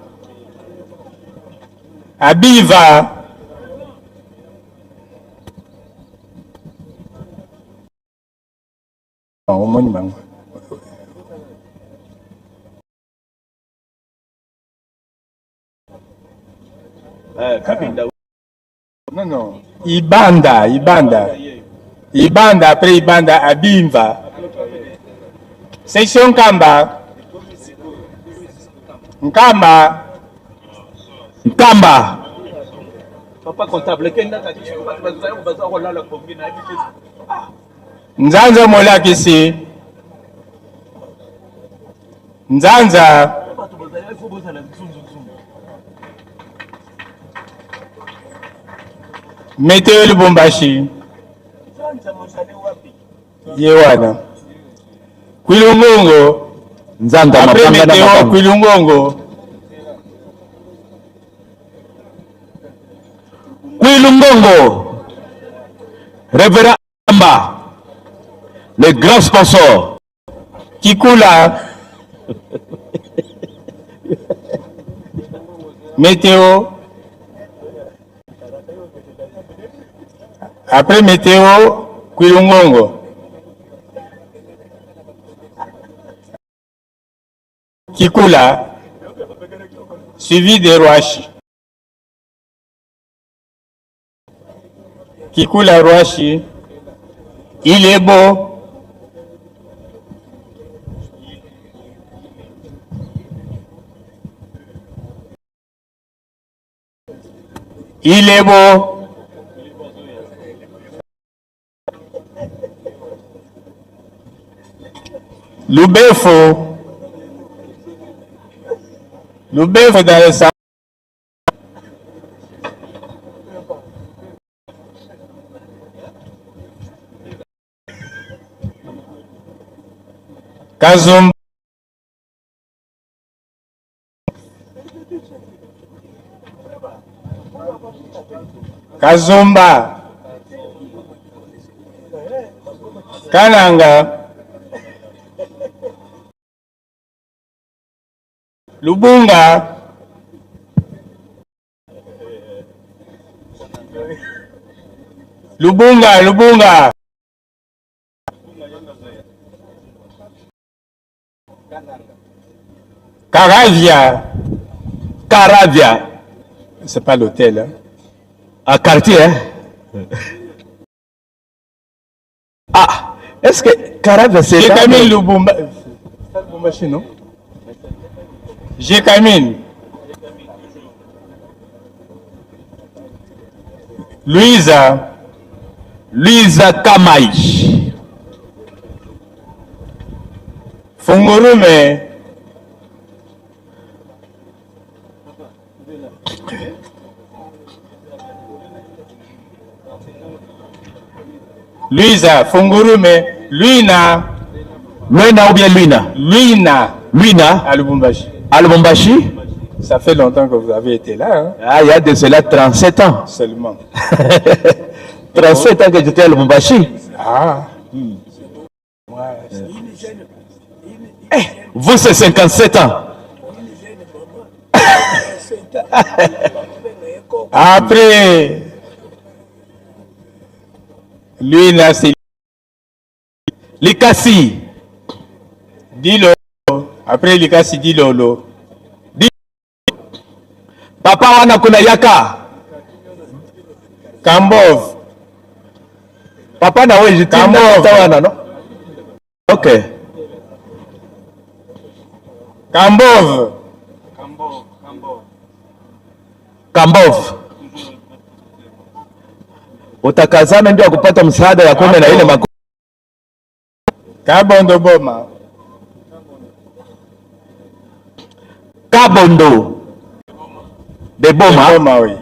Non. Ibanda, après Ibanda, Abimva. Section Nkamba. Papa comptable, Nzanza Molakisi. Nzanza. Météo Lubumbashi. Yewana. Kwilungongo. Nzanda après météo Kwilungongo. Kwilungongo. Révérend Amba. Le grand sponsor. Kikula. Météo. Après météo, Kwilungongo. Kikula, suivi de Rwashi. Kikula Rwashi, il est beau. Il est beau. Lubefo dans le sang. Kazumba. Kananga. Lubunga. Lubunga, Lubunga. Caravia. Caravia. C'est pas l'hôtel. Hein? À quartier, hein? Ah, est-ce que Caravia c'est... J'ai Camille Lubumba. C'est Lubumbashi, non? J'ai Camille. Louisa. Louisa Kamaï. Fungurume. Louisa, Fungurume, Luina. Luina ou bien Luina? Luina. Luina. À Lubumbashi. À Lubumbashi? Ça fait longtemps que vous avez été là. Hein? Ah, il y a de cela 37 ans. Seulement. 37 ans que j'étais à Lubumbashi. Ah. Vous, c'est 57 ans. Après, lui, là, c'est Likasi. Dis-le. Après, Likasi, dit Lolo. Papa wana kuna yaka. Kambov. Papa na wewe Kambov. wana, no? Okay. Kambov. Kambov. Utakazana ndio kupata msaada ya kwenda na ile makosa. Kabondo Boma. Kabondo. De Boma. De Boma, oui.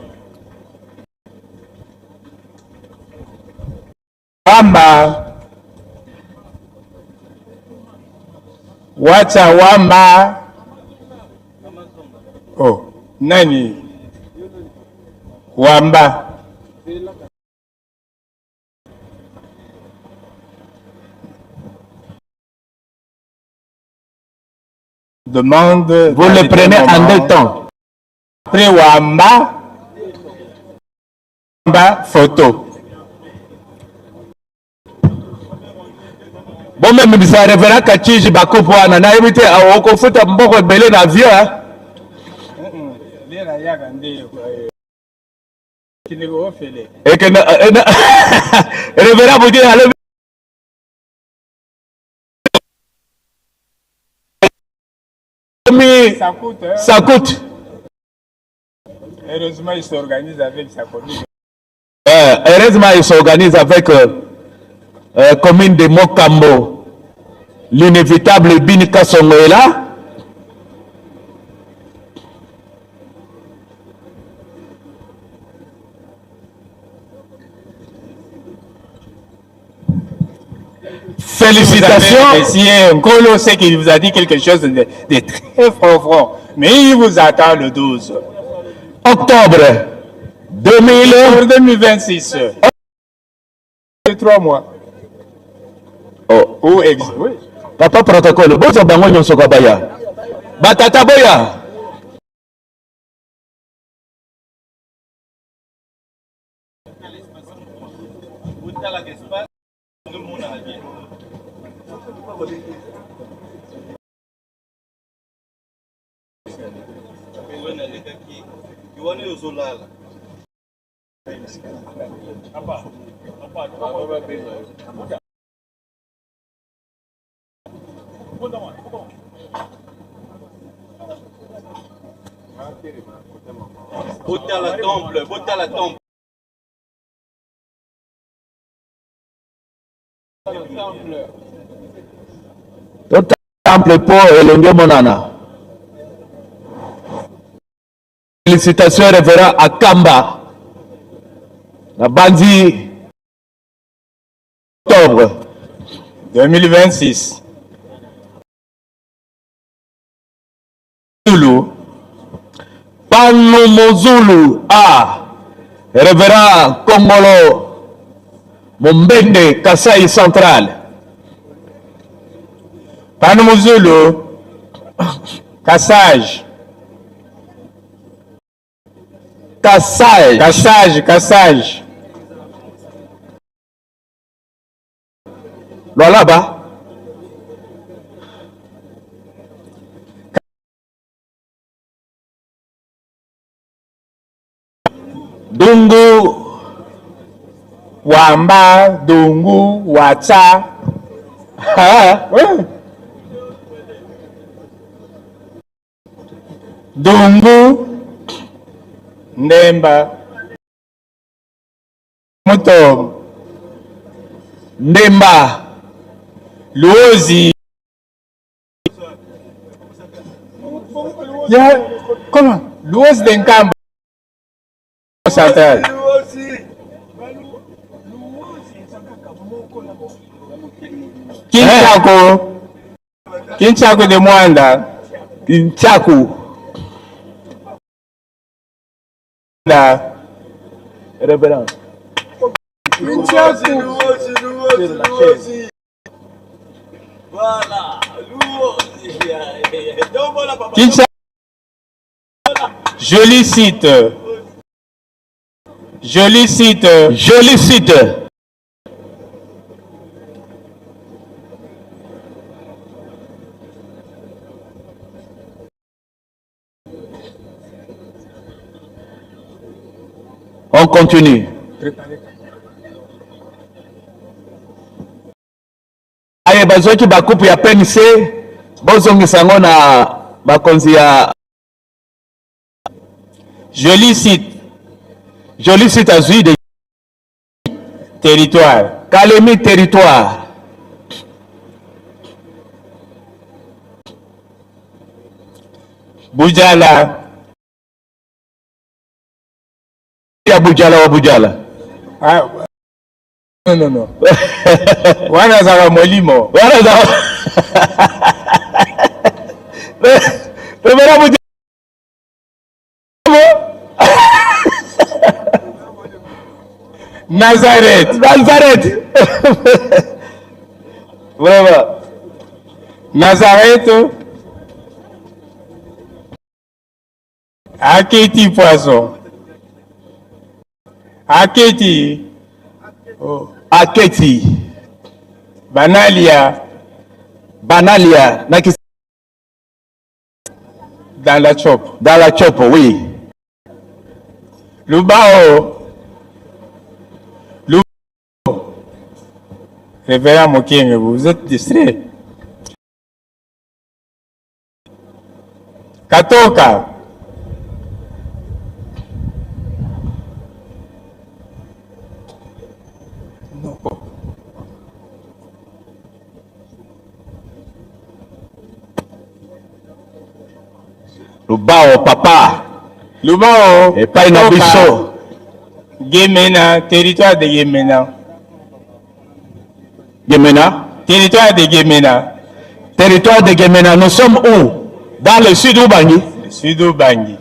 Wamba. Wacha Wamba. Oh, nani? Wamba. Demande. Vous le prenez en deux temps. Après Wamba. Wamba, photo. Bon, même si ça révérend Kachiji Bakupo, on a évité à Okofuta Mboko Belé dans l'avion. Et que révérend vous dit, allez. Ça coûte. Heureusement, il s'organise avec sa commune. Heureusement, il s'organise avec commune de Mokambo. L'inévitable Binika Songo est là. Félicitations. Monsieur Nkolo sait qu'il vous a dit quelque chose de très profond. Mais il vous attend le 12 octobre 2026. 3 mois. Oh. Oui. Papa protocole. Bozo bango nyonso kabaya. Batata boya. Botala temple, botala temple. Temple pour Elenge Monana. Félicitations révérend Akamba. La bandit octobre 2026. Zulu. Panumozulu A. Révérend Kongolo Mombende Kasai Central. Panumozulu Kassage. Kassage. Kassage, Kassage. Lwalaba. Dungu, Wamba, Dungu, Wacha. Dungu, Ndemba, Mutom, Ndemba, Luozi. Comment? Luozi d'Enkamba. Central. Kinchako de Mwanda. Kinchaku. Révérend. Kinchaku. Joli site. Joli site. Joli site. On continue. Aye bazoki bakupu ya PNC bozongisa ngo na bakonzi ya Joli site. Joli site azui de territoire. Kalemi territoire. Bujala. Ya Bujala wa Bujala. Ah, non. Wana zaka molimo. Wana zaka. Remera Bujala. Nazareth. Vraiment. Nazareth. Aketi poisson. Aketi. Oh. Aketi. Banalia. Dans la chop. Dans la chop, oui. Lubao. Révérend Mokenge, vous êtes distrait. Katoka. Lubao, papa. Lubao. Et pas une biso. Gemena, territoire de Gemena. Gemena. Territoire de Gemena. Territoire de Gemena. Nous sommes où? Dans le sud Ubangi. Le sud Ubangi.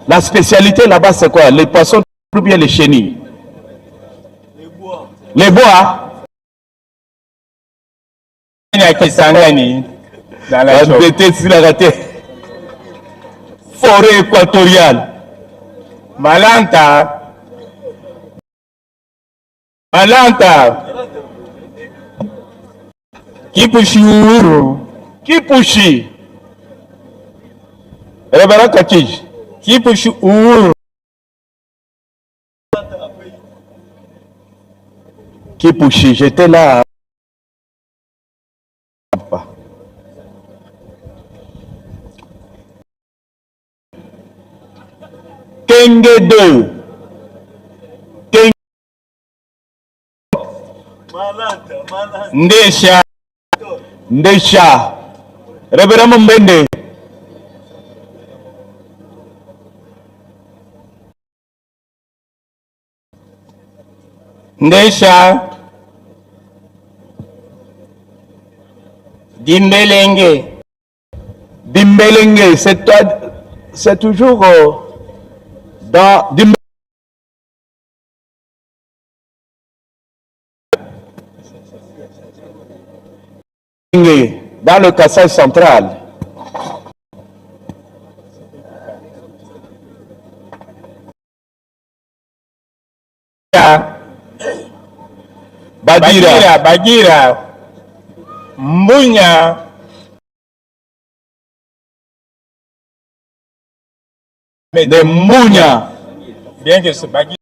La spécialité là-bas, c'est quoi? Les poissons ou bien les chenilles? Les bois. Dans la forêt équatoriale. Malanta. Kipushi. Révérend Kakij. Kipushi Uhuru. Kipushi, j'étais là. Kenge 2. Ndesha. Révérend Mbende. Ndesha. Dimbelenge. C'est toujours dans Dimbelenge. Dans le Kassai central. Bagira. Mbunya. De Mbunya. Bien que ce Bagira.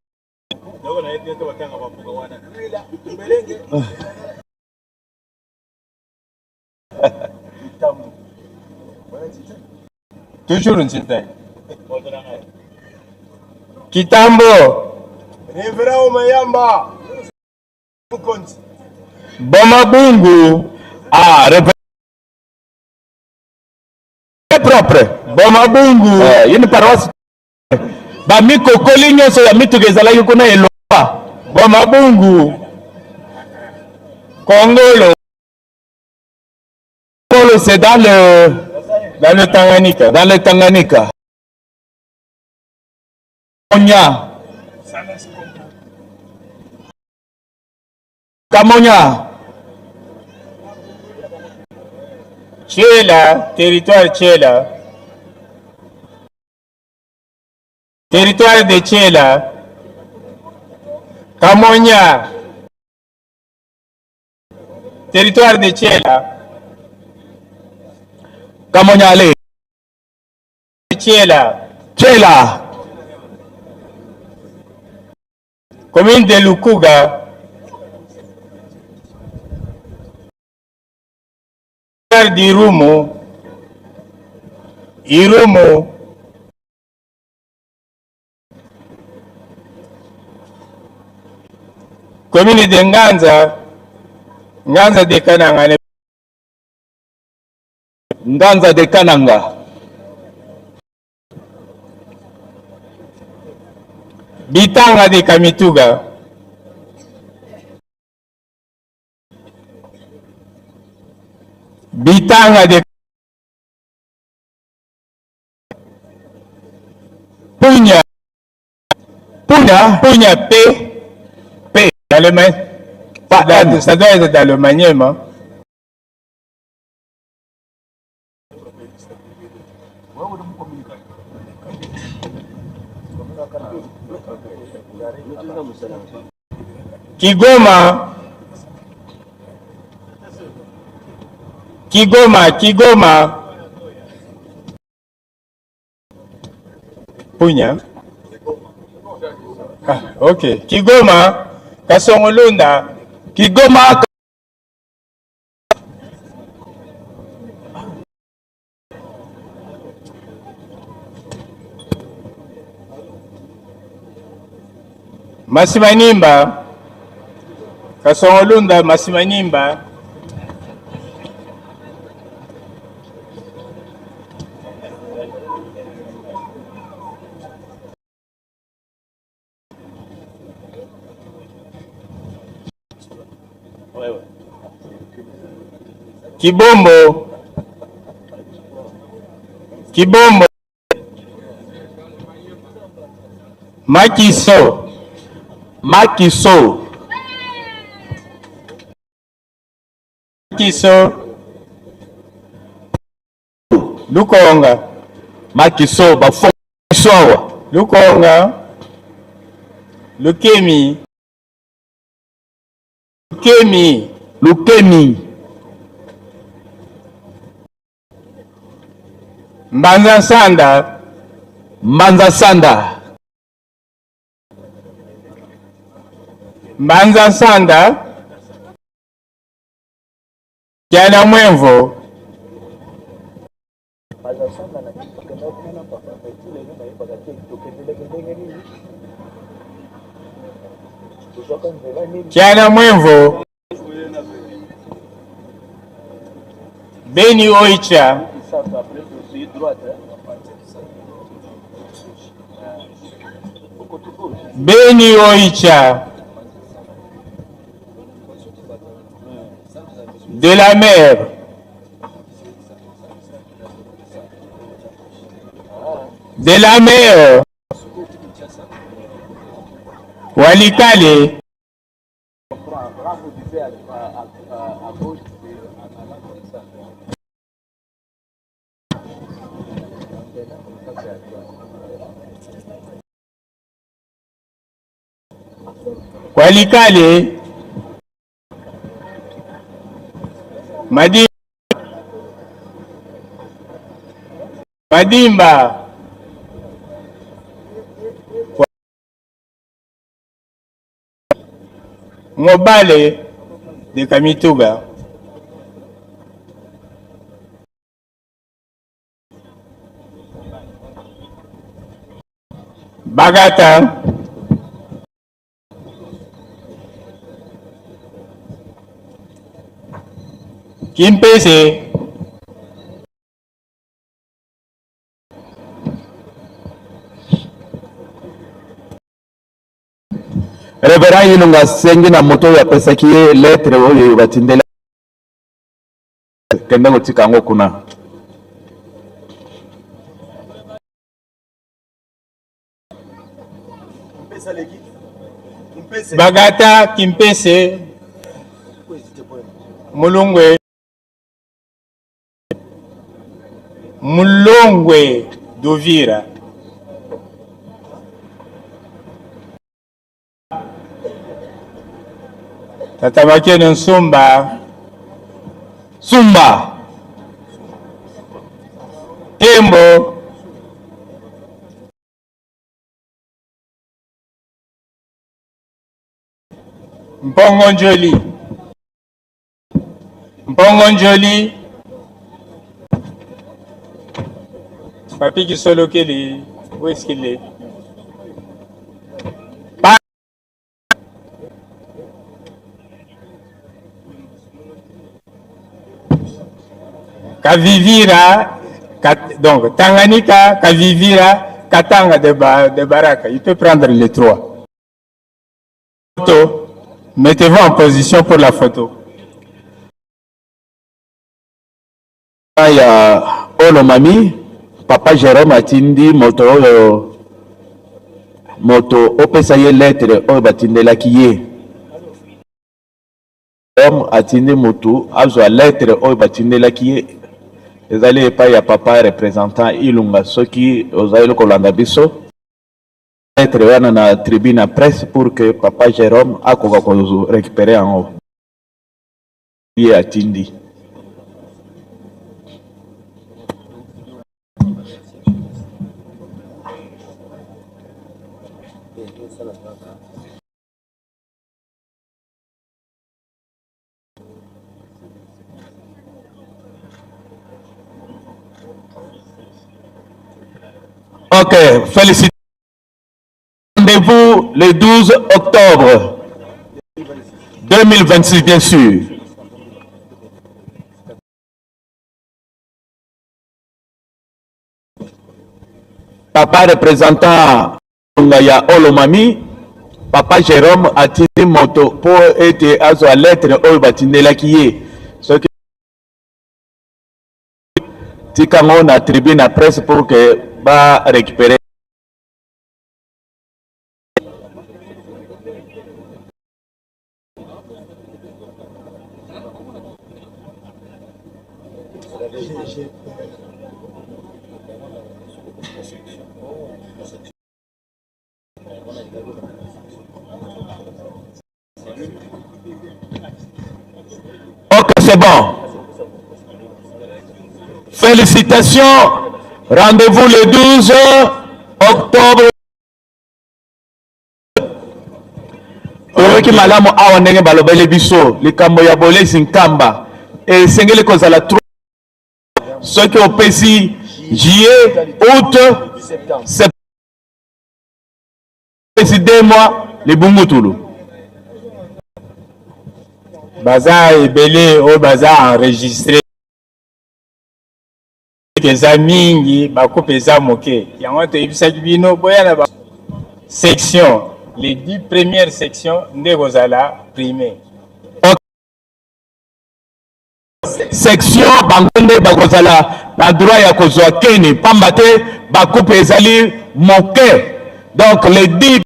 Toujours une cité. Kitambo. Revera Umayamba. Bomabungu. Ah, propre. Bomabungu. Une paroisse. Ba miko kolinyo so ya mitu gezala yuko na elopa. Bomabungu. Kongolo. Kongolo c'est dans le Tanganyika. Dans le Tanganyika. Kamonya. Tchela, territoire Tchela. Territoire de Tchela. Kamonya. Territoire de Tchela. Kamonya ale. Tchela. Tchela. Commune de Lukuga. Irumu. Commune de Nganza de Kananga. Nganza de Kananga. Bitanga de Kamituga. Bitanga de Punya P dans le main. Ça doit être dans le manième. Hein? Kigoma. Punya. Ah, ok. Kigoma. Kasongolunda. Kigoma. Masimanimba. Kasongolunda, Masimanimba. Kibombo. Makiso. Lukonga. Makiso bafonga. Lukonga. Lukemi. Mbanza Sanda. Kiana Mwenvo. Beni Oicha. De la mer. Walikale. Walikale. Madimba. Mobale de Kamituga. Bagata. Kimpese. Reverend Yilunga sengi na moto ya pesa kiye lettre oyo batindela kenda ngotika ngo kuna Bagata Kimpese Mulongwe d'Uvira. Tatabakene Nsumba. Sumba. Tembo. Mpongo Njoli. Mpongo Njoli. Papi qui solo Kelly. Où est-ce qu'il est? Kavivira, donc Tanganyika, Kavivira, Katanga de Baraka. Il peut prendre les trois. Mettez-vous en position pour la photo. Il y a Olomami, Papa Jérôme atindi moto opesa ye lettre oyo batindela kiye. Jérôme atindi moto azwa lettre oyo batindela kiye. Ezali epai ya papa représentant Ilunga soki ozali kolanda biso. Lettre wana na tribune presse pour que papa Jérôme akoka ko récupérer yango. Ye atindi. Ok, félicitations. Rendez-vous le 12 octobre 2026, bien sûr. Papa représentant ya Olomami, Papa Jérôme a tiré moto pour être à sa lettre au batindela qui est. Ce qui Tikango na tribune à presse pour que va récupérer. Ok, c'est bon. Félicitations. Rendez-vous le 12 octobre. Oyoki malamu awa ndenge balobeli biso likambo ya bolesi nkamba esengeli kozala 3 soki opesi juillet, août, septembre, 2 mois libungutulu. Baza ebele o baza enregistré eza mingi bakupe eza moke yango toyebisaki bino boya na section les 10 premières sections nde kozala primé. Section bangonde bakozala na droit ya kozwa kene pamba te bakupe ezali moke, donc les 10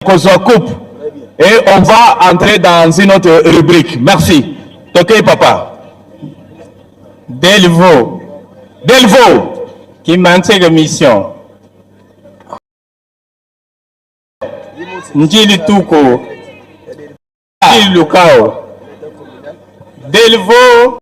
kozwa coupe et on va entrer dans une autre rubrique. Merci. Ok papa. Delvo qui manque de mission. Njili Tuko Cécile Lukao. Delvaux.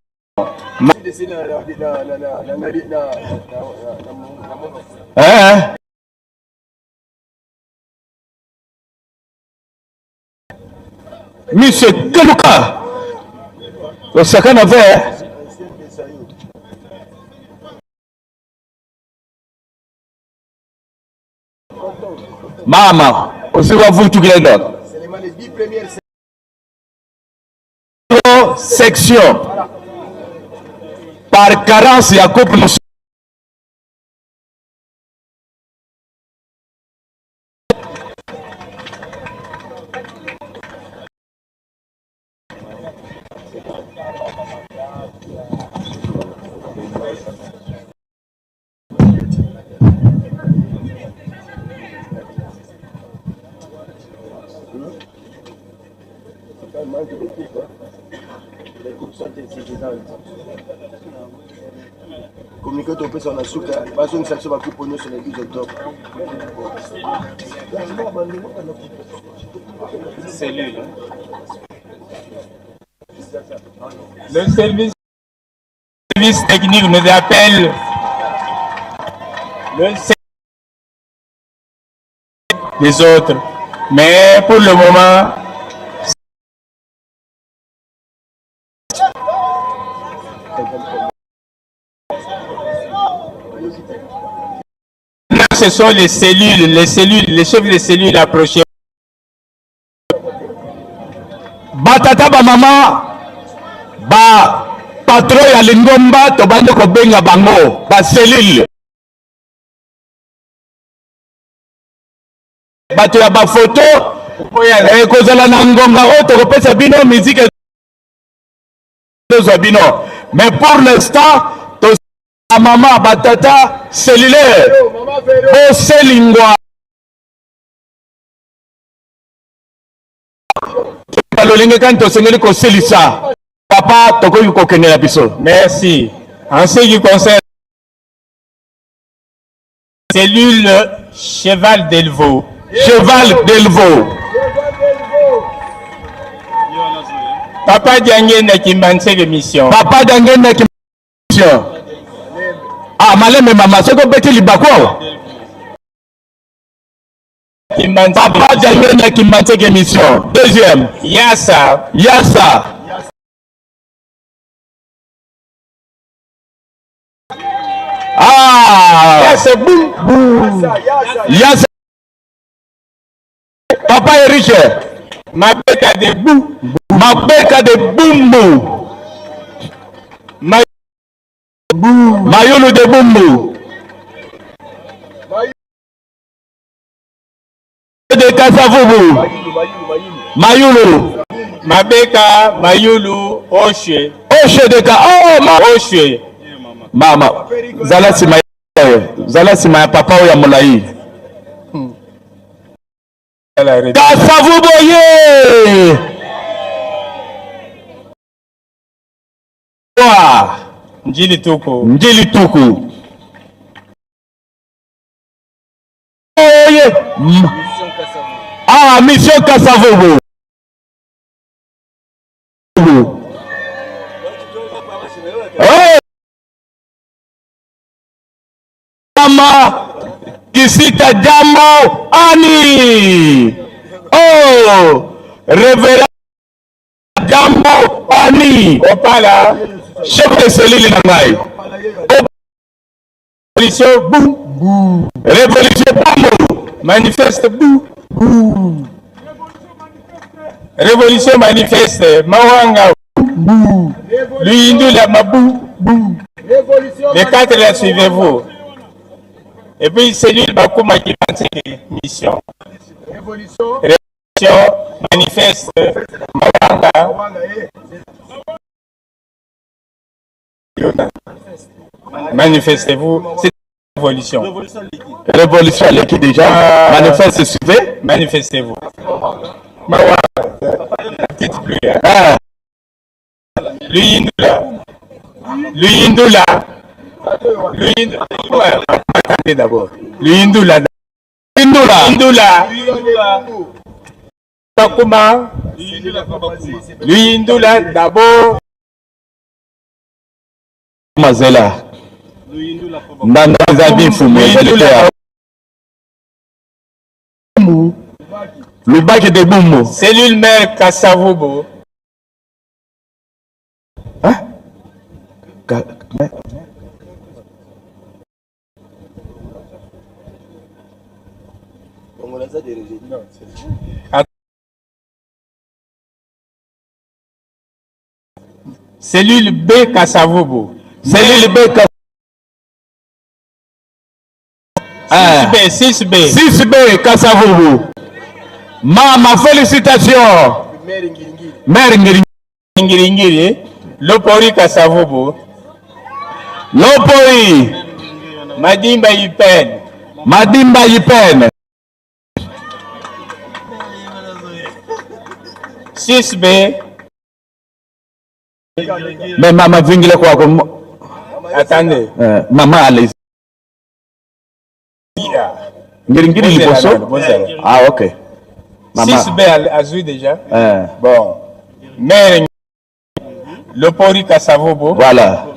Monsieur Keluka. Le sakana vert. Mama, aussi va vous tout les autres. Section par carence ya couple. Communiquer au président Nasuka, parce que nous sommes à couper sur le 12 octobre. Cellule. Le service technique nous appelle les autres. Mais pour le moment, ce sont les chefs de cellules approchés. Batata ba mama ba patron ya lingomba to bande ko benga bango ba cellule. Bato ya ba photo kozala na ngonga o to kopesa bino musique to bino. Mais pour l'instant maman batata cellulaire o selingwa balolenge kanto sengeli ko selisa papa tokoki kokende na biso. Merci. En ce qui concerne cellule Cheval Delvaux. Cheval Delvaux. Papa Diangena qui manque l'émission. Papa Diangena qui l'émission. Ah, maleme mama, c'est qu'on peut te libako. Papa Diangena qui manque l'émission. Deuxième. Yassa. Yassa. Ah. Yassa boum boum. Yassa. Papa Eric. Mabeka de boum. Mabeka de boum. Mayulu de Bumbu. De Kasavubu. Mayulu. Mabeka, Mayulu, Oshe. Oshe de Ka. Oh, ma Oshe. Mama. Zala sima ya papa ya Mulai. Kasavubu ye. Wa. Njili Tuku. Njili Tuku. Oh yeah. Ah, Mission Kasavubu. Oh. Mama Kisita Jambo Ani. Oh. Révérend Jambo Ani. Opala. Chef de cellule Nangai. Révolution bou bou. Révolution bou. Manifeste bou bou. Révolution manifeste Mawanga bou. L'Hindu la mabou bou. Les quatre là suivez-vous. Et puis cellule Bakuma qui pense mission. Révolution manifeste Mawanga. Manifestez-vous, c'est une révolution. Révolution liquide déjà. Manifeste suivez. Manifestez-vous. L'Hindoula. Attendez d'abord. L'Hindoula. Bakuma, Luyindula d'abord. Mazela. Ndanza bifumu ezalika. Lubaki de Bumbo. Cellule mère Kassavubo. Hein? Cellule B Kassavubo. Cellule B Kassavubo. 6B Kassavubo. Mama, félicitations. Mère Ngiringiri. Lopori Kassavubo. Lopori. Madimba Yipen. Madimba Yipen. 6B. Mais maman vingile quoi comme. Attendez. Maman allez. Ngiringiri liboso. Ah ok. Maman. 6B a joué déjà. Bon. Mère Lopori Kassavubo. Voilà.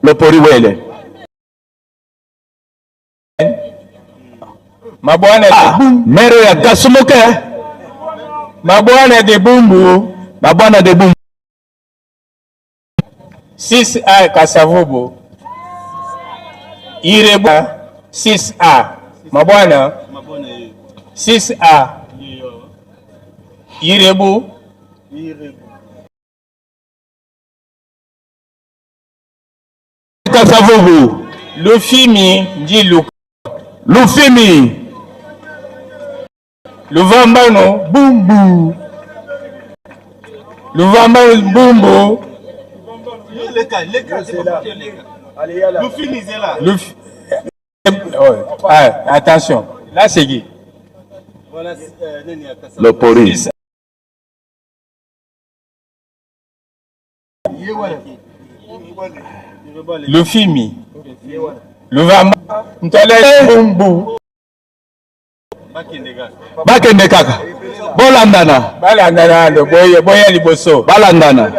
Lopori Wele. Mabwana de Bumbu. Mère ya Kasumoke. Mabwana de Bumbu. Mabwana de Bumbu. 6A Kassavubo. Ireba 6A. Mabwana 6A. Irebu. Kassavubo. Lufimi Njiluka. Lufimi. Luvambano Bumbu. Luvambano Bumbu. Attention, là c'est qui? Le police. Le Fimi. Le Vamba. Bumbu. Bakende kaka. Bolandana. Balandana, le boya liboso. Balandana.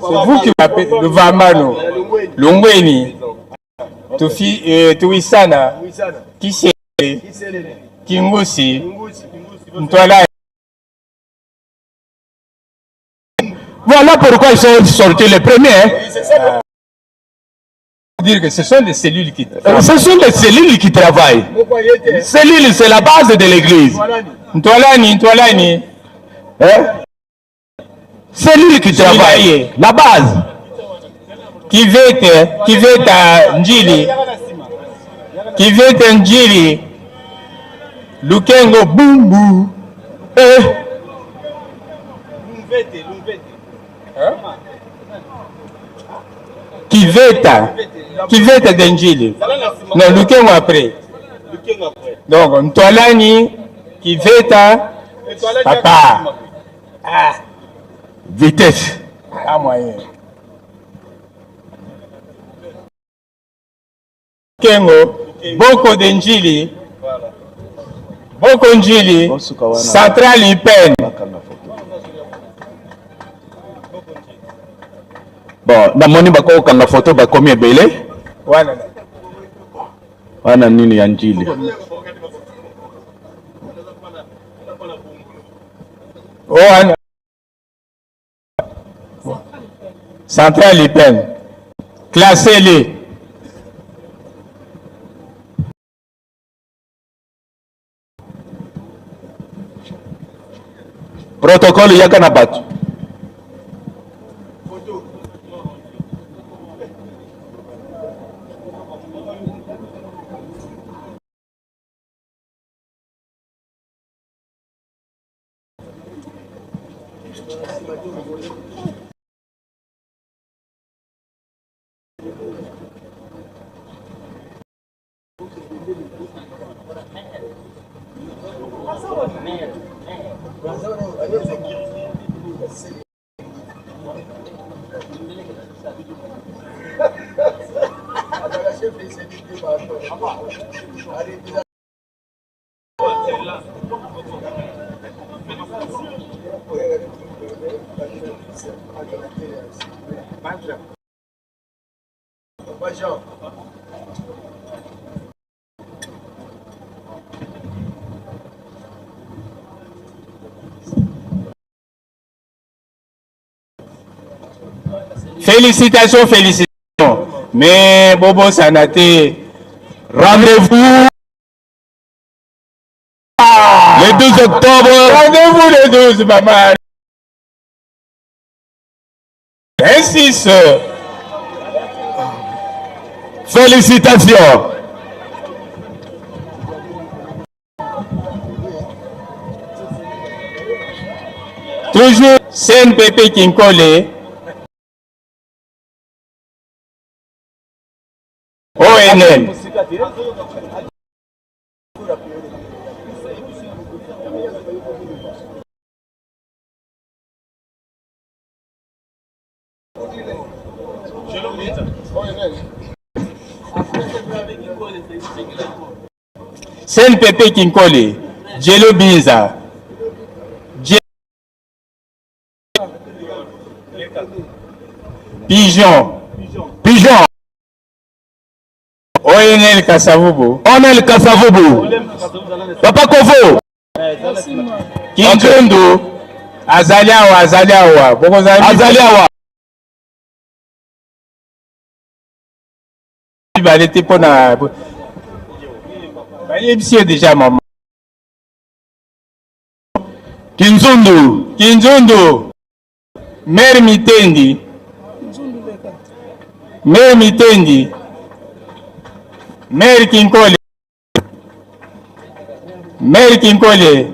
C'est vous qui m'appelez le Vamano, Lungweni, Tuisana, Kisele, Kingusi, Ntola. Voilà pourquoi ils sont sortis les premiers. Dire que ce sont des cellules qui travaillent. Ce sont des cellules qui travaillent. Cellules, c'est la base de l'église. Ntolani. Hein? Cellules qui travaillent. La base. Kiveta Njili. Kiveta Njili. Lukengo Bumbu. Kiveta d'Njili. Non, Lukengo après. Donc, Ntolani, Kiveta, papa. Vitesse. Moyen. Kengo, Boko d'Njili. Boko Njili. Central Ipen. Bon, namoni bako kanga photo bakomi ebele. Wana nini ya Njili. Central Ipen. Classez-les. Protocole yaka na batu. Félicitations, félicitations. Mais Bobo Sanaté, rendez-vous le 12 octobre. Rendez-vous le 12, maman. 26. Félicitations. Toujours CNPP Kinkole. ONL. CNPP Kinkole, Jello Binza, Pigeon, ONL Kasavubu, Papa Kovo, Kinjondo, Azaliawa, Azaliawa. Il était pour la. Il est déjà maman. Kinzondo, Mère Mitendi, Mère Kinkole, Mère Kinkole,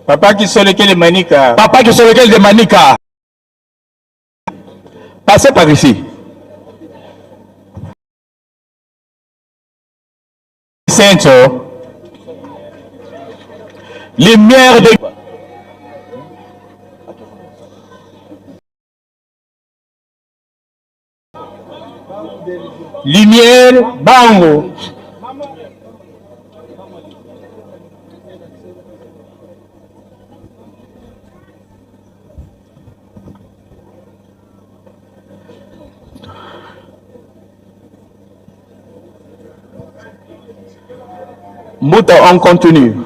papa qui sont lesquels de Manika. Papa qui sont lesquels de Manika. Passez par ici. Centro. Lumière de... Lumière Bango. Mouta, on continue.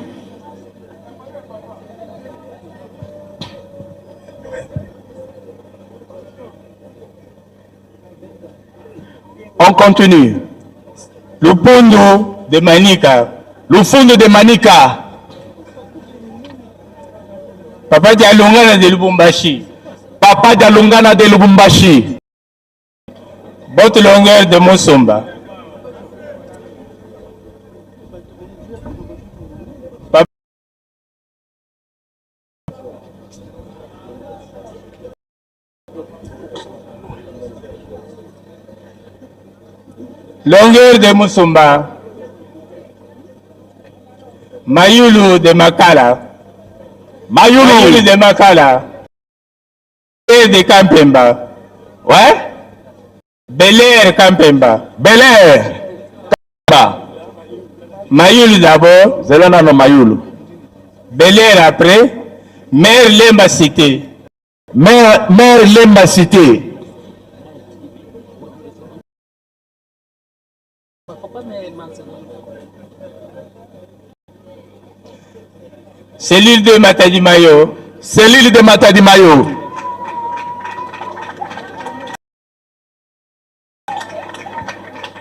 On continue. Le Fundo de Manika. Le Fundo de Manika. Papa Dialongana de Lubumbashi. Papa Dialongana de Lubumbashi. Botte longueur de Mosomba. Longueur de Musumba, Mayulu de Makala, Mayulu de Makala, et de Kampemba, ouais, Bel Air Kampemba, Bel Air, Mayulu d'abord, Zelana no Mayulu, Bel Air après, Mère Lemba Cité, Mère Lemba Cité. Cellule de Matadi Mayo. Cellule de Matadi Mayo.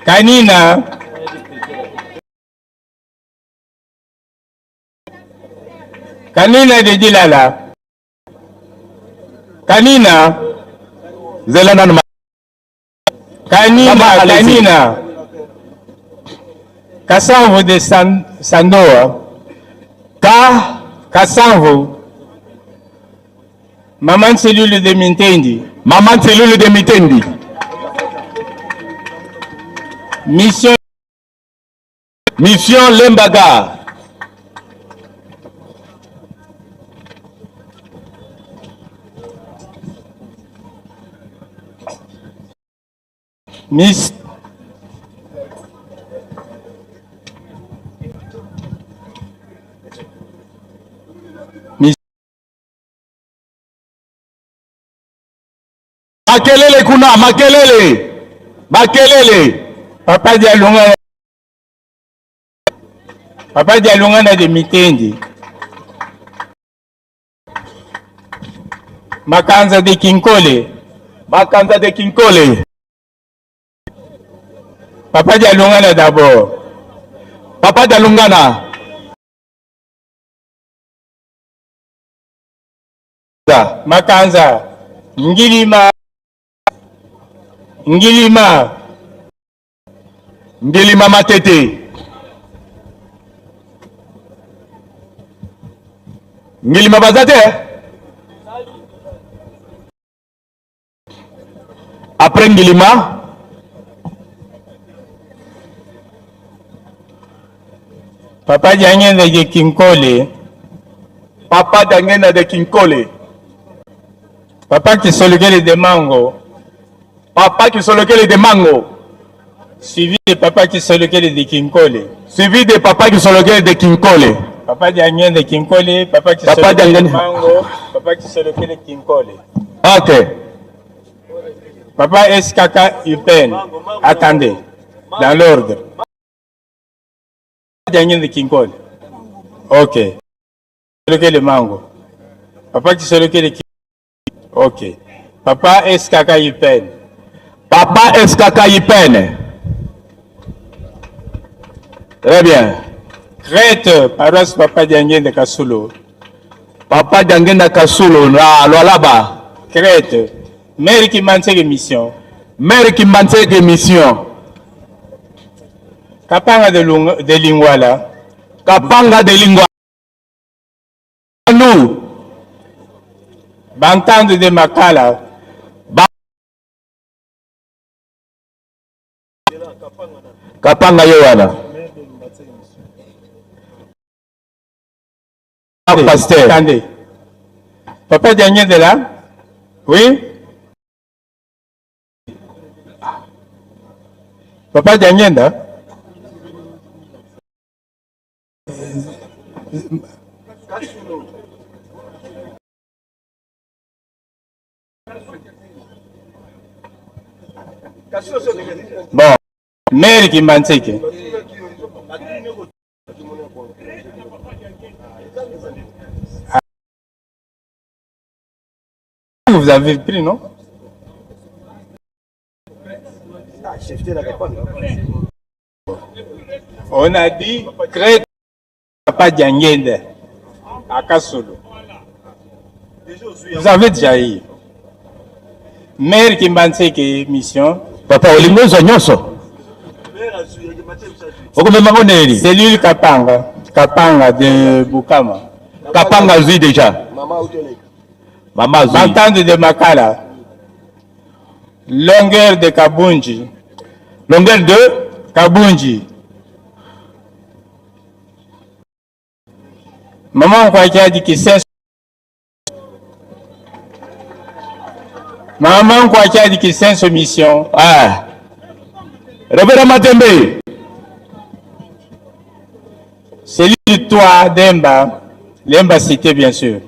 Kanina. Kanina de Dilala. Kanina. Zelana. Kanina. Kassanvo de Sandoa. Kassanvo. Maman cellule de Mitendi. Maman cellule de Mitendi. Mission Mission Lembaga. Miss Makelele kuna, makelele. Makelele. Papa Dialunga na de Mitendi. Makanza de Kinkole. Makanza de Kinkole. Papa Dialungana d'abord. Papa Dialungana. Makanza. Ngilima. Ngilima Matete. Ngilima Bazate. Après Ngilima. Papa Diangena de Kinkole. Papa Diangena de Kinkole. Papa qui solukele de Mango. Papa qui solukele de Mango. Suivi de papa qui solukele de Kinkole. Suivi de papa qui solukele de Kinkole. Papa Diangena de Kinkole. Papa qui solukele de Mango. Papa qui solukele de Kinkole. Ok. Papa SKK Upen. Attendez. Dans l'ordre. Diangena de Kinkole. Ok. Solukele de Mango. Papa qui solukele de Kinkole. Ok. Papa SKK Upen. Papa SKK Upen. Très bien. Crète, paroisse Papa Diangena de Kasulo. Papa Diangena Kasulo, na Loalaba. Crète. Mère qui manque mission. Mère qui manque mission. Kapanga de Lingwala. Kapanga de Lingwala. Nous. Bantande de Makala. Kapanga Yowana. Pasteur. Attendez. Papa Diangena de là? Oui? Papa Diangena? Bon. Mère qui manque. Vous avez pris, non? On a dit crête Papa Diangena à Kasolo. Vous avez déjà eu. Mère qui m'a dit mission. Papa Olingo Zonyoso. Cellule Kapanga. Kapanga de Bukama. Kapanga Zui déjà. Maman Zui. Bantande de Makala. Longueur de Kabunji. Longueur de Kabunji. Maman quoi qui a dit que c'est. Maman quoi qui a dit que c'est une mission. Ah. Robert Matembe. C'est lui, toi, Demba. Lemba cité, bien sûr.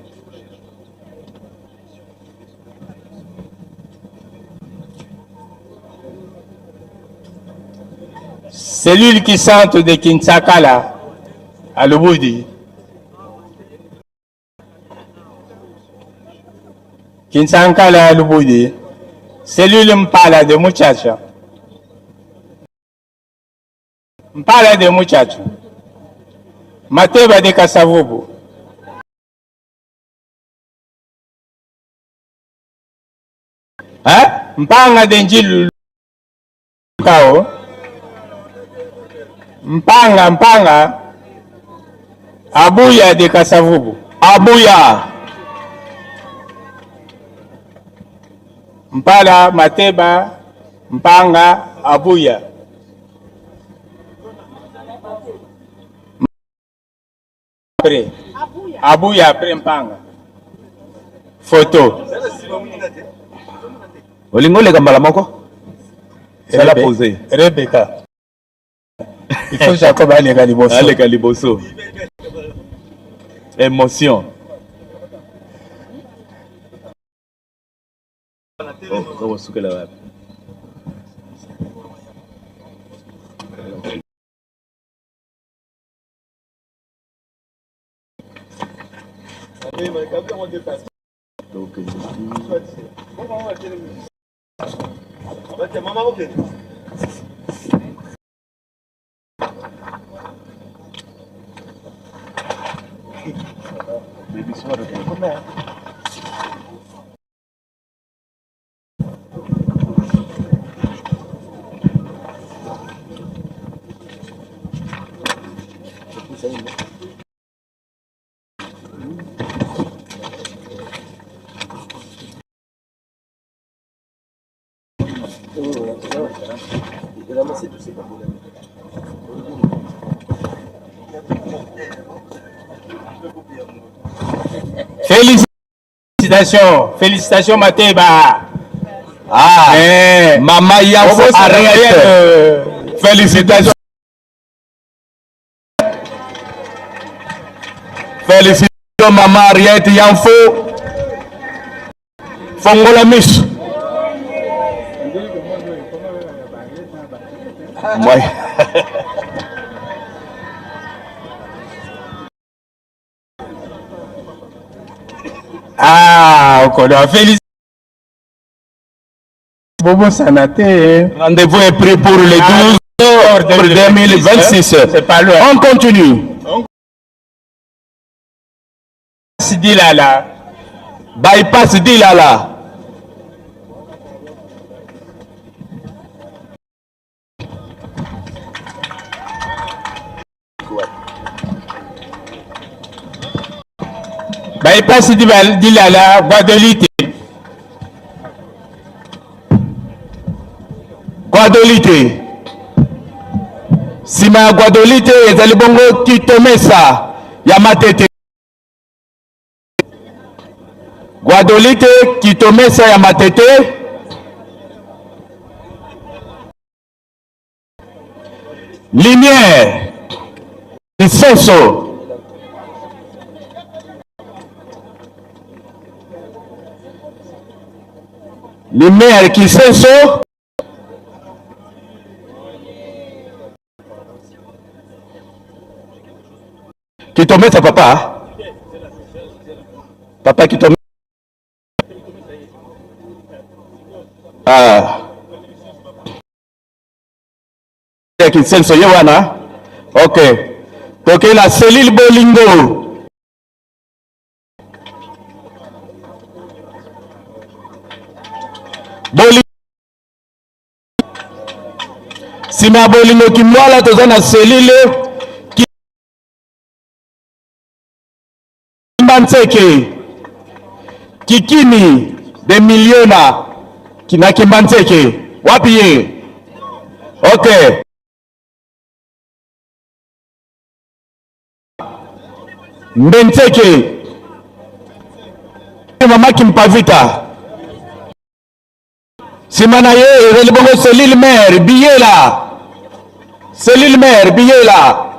C'est lui qui sente de Kinsakala à Lubudi. Kinsakala à Lubudi. C'est lui le Mpala de Muchacha. Mpala de Muchacha. Mateba de Kasavubu. Hein? Mpanga de Njilu Kao. Mpanga. Abuya de Kasavubu. Abuya. Mpala, Mateba, Mpanga, Abuya. après. Abuya après Mpanga. Photo. Olingo le kambala moko? Ça l'a posé. Rebecca. Il faut que Jacob aille à Liboso. Allez à Liboso. Émotion. Oh, ça va là. Félicitations Mateba. Ah, Maman Yanfo arrête. Félicitations. Félicitations Maman Ariette Yanfo. Fongola Miss. Moi. Ah, on a félicité. Bobo Sanaté. Rendez-vous est pris pour le 12 octobre 2026. C'est pas loin. On continue. Sidi Lala. Bypass Dilala. Bypass Dilala, Guadolite. Guadolite. Sima Guadolite ezali bongo Kitomesa ya Matete. Guadolite Kitomesa ya Matete. Lumière. Isoso. Lumière Kisenso. Kitomesa papa. Papa Kitomesa. Ah. Kisenso yewana. Ok. Donc la cellule Bolingo. Sima Bolingo kimwala tozana cellule Kimbanseke Kikini de Miliona kina Kimbanseke wapi ye? Okay. Mbenseke Mama Kimpavita Simana ye relibongo cellule mère Biela. Cellule mère Biela.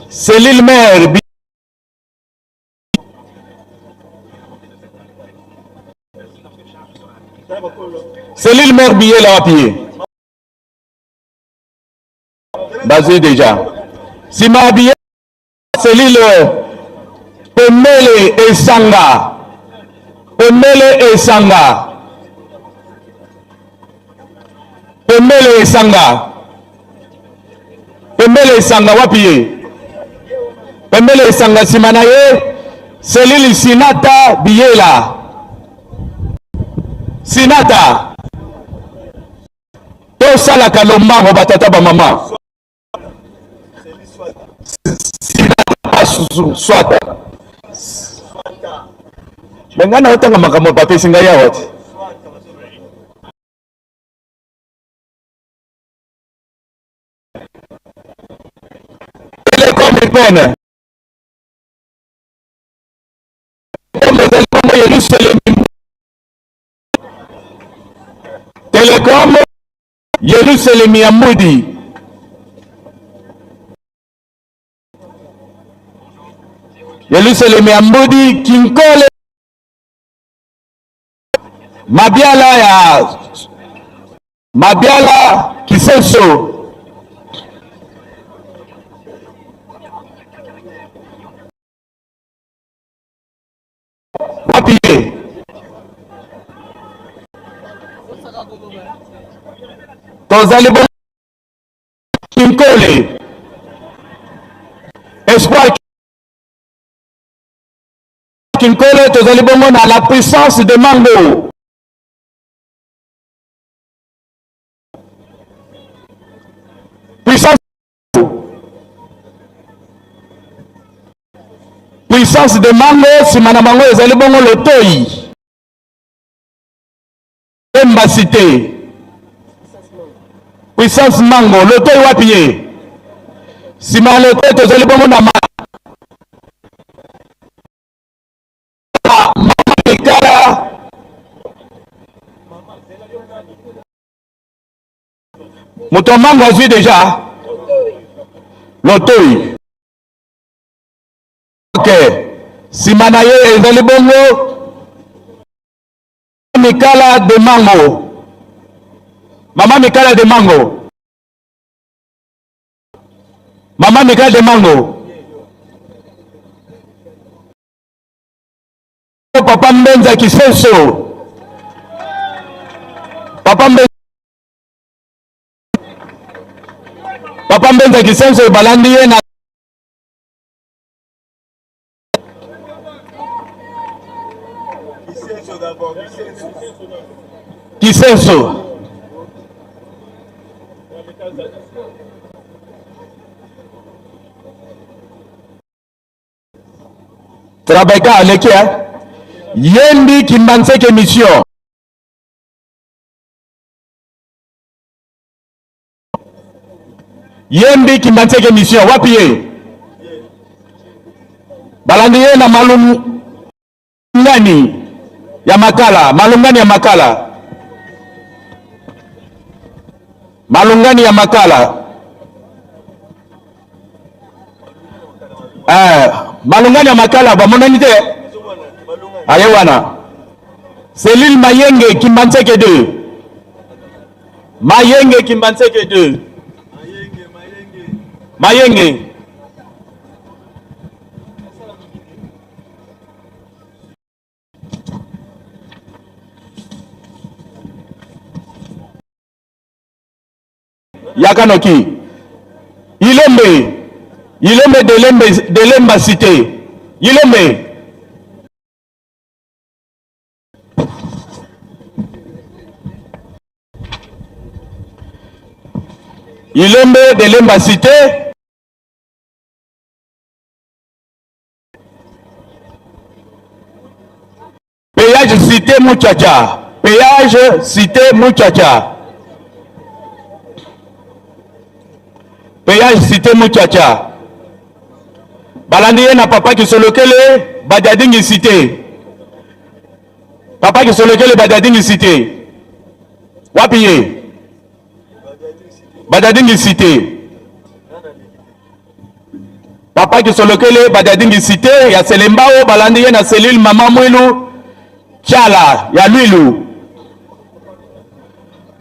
Cellule mère Cellule mère Biela wapi? Basé déjà. Sima Biela cellule Pemele Esanga. Pemele Esanga. Pemele Esanga. Pemele Esanga wapi? Pemele Esanga simana ye. Selili Sinata Biela. Sinata. To sala kalomba ko batata ba mama. Sinata swata. Mengana utanga makambo pape singa ya wote. européenne. Telecom Yerusalem ya Mudi. Yerusalem ya Mudi Kinkole Mabiala Kisenso. Papier. Tozali bon Kinkole. Espoir Kinkole tozali bongo na la puissance de Mango. Puissance de Mango, simana Mango ezali bongo Lotoi. Emba cité. Puissance Mango, Lotoi wapiye. Simana Lotoi tozali bongo na Mikala. Moto Mango azwi déjà. Lotoi. Ok. Simana ye ezali bongo Mikala de Mango. Mama Mikala de Mango. Mama Mikala de Mango. Papa Mbenza Kisenso. Papa Mbenza Kisenso balandi ye na Kisenso. Trabeka alekia Yembi Kimbanseke mission. Yembi Kimbanseke mission wapiye. Balandi ye na malungani ya Makala, malungani ya Makala. Malungani ya Makala. Malungani ya Makala bamonani te. Ayewana. Selil Mayenge Kimbanseke 2. Mayenge Kimbanseke 2. Mayenge. Yakanoki. Ilembe de Lemba cité. Ilembe. Ilembe de Lemba cité. Péage cité Mouchacha. Péage cité Mouchacha. Péage cité Mouchacha. Balandiye na papa qui se lokele Badadingi cité. Papa qui se lokele Badadingi cité. Wapiye. Badadingi cité. Papa qui se lokele Badadingi cité. Ya Selembao balandiye na cellule Mama Mwilu Chala ya Lwilu.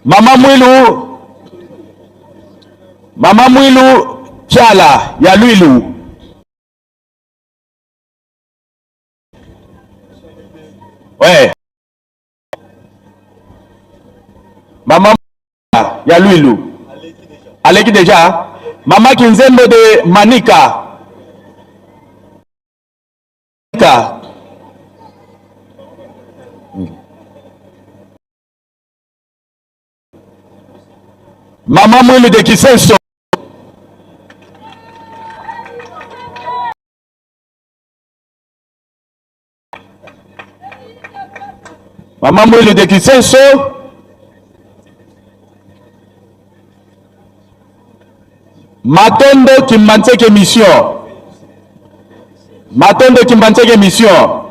Mama Mwilu Chala ya Lwilu. Ouais. Mama ya Lwilu. Aleki déjà. Mama Kinzembo de Manika. Mama Mwilu de Kisenso. Mama Mwilu de Kisenso. Matondo Kimbanseke mission. Matondo Kimbanchege mission.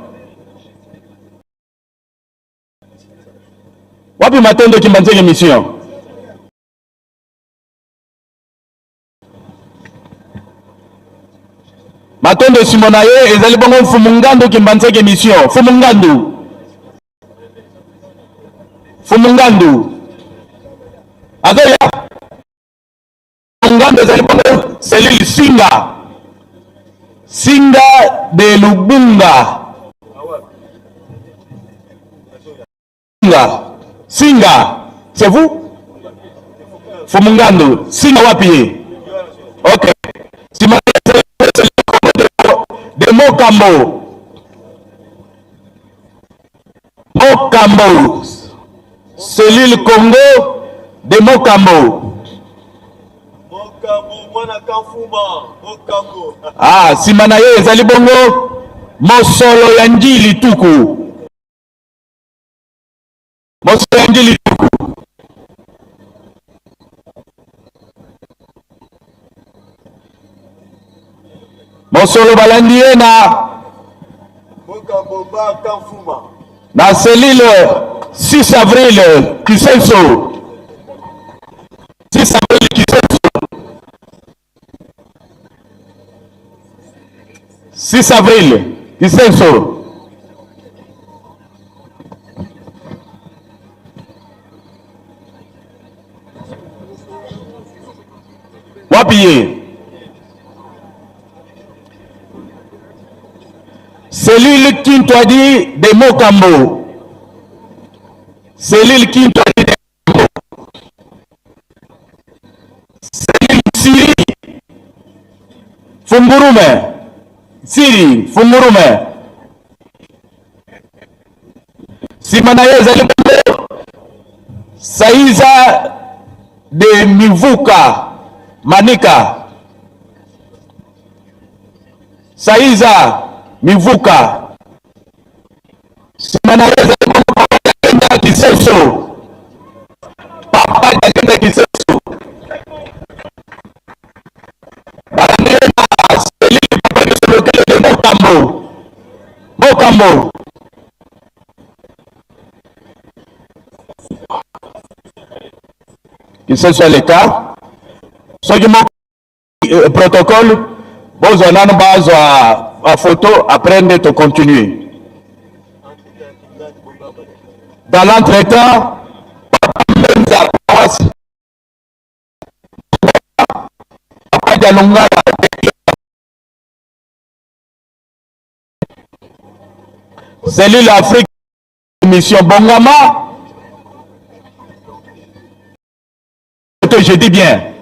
Wapi Matondo Kimbanchege mission? Matondo Simonaye ezali bongo Fumungandu Kimbanchege mission. Fumungandu. Azoya. Fumungandu ezali bongo Selil Singa de Lubunga. Singa, c'est vous? Fumungandu, Singa wapi? Ok. De Mokambo. Cellule Congo de Mokambo. Ah, simana ye ezali bongo mosolo ya njili tuku. Mosolo ya njili tuku. Mosolo balandi ye na selile 6 avril Kisenso. 6 avril Kisenso. 6 avril Kisenso. Wapiye Cellule Kintwadi de Mokambo. Cellule Kintwadi de Mokambo. Cellule Siri Fungurume. Simanaye ezali Saiza de Mivuka Manika. Saiza Mivuka. Simanaye ezali Kisenso. Papa Jagenda Kisenso. Mokambo. Que ce soit le cas, ce qui est protocole, bon, on a une base à photo, après de continuer. Dans l'entretemps, cellule Afrique, mission Bongama. Je dis bien.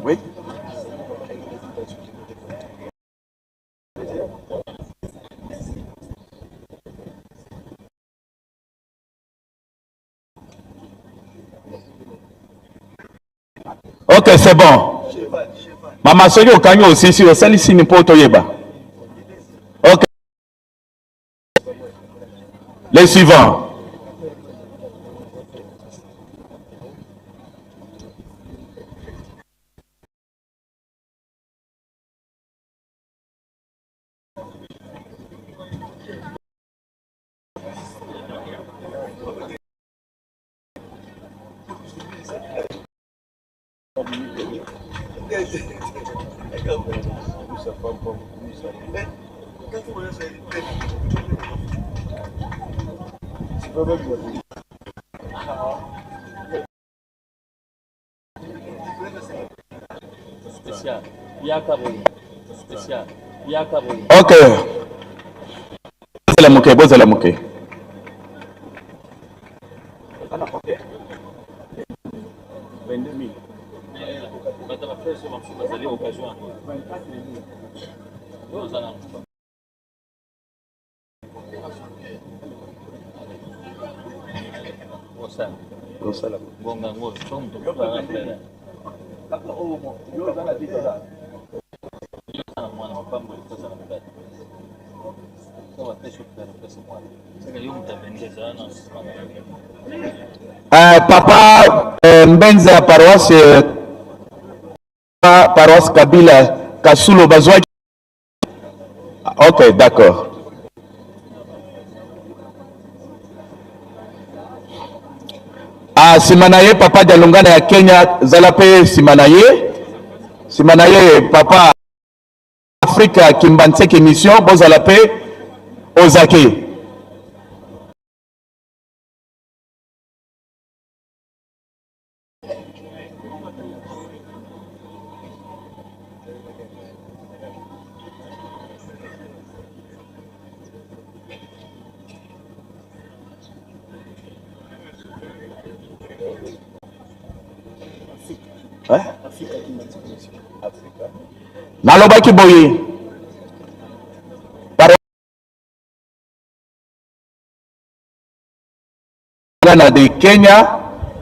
Oui. Ok, c'est bon. Maman Soyo Kanyo aussi sur celle ici ni poto yeba. Ok. Les suivants. Ok. Boze la mouke. Papa Mbenza ya paroisse Kabila Kasulo Bazwaki. Ok, d'accord. Simanaye papa Jalungana ya Kenya Zalape Simanaye papa Afrika Kimbanseke mission Bozalape Ozake. Nalobaki boye Ghana de Kenya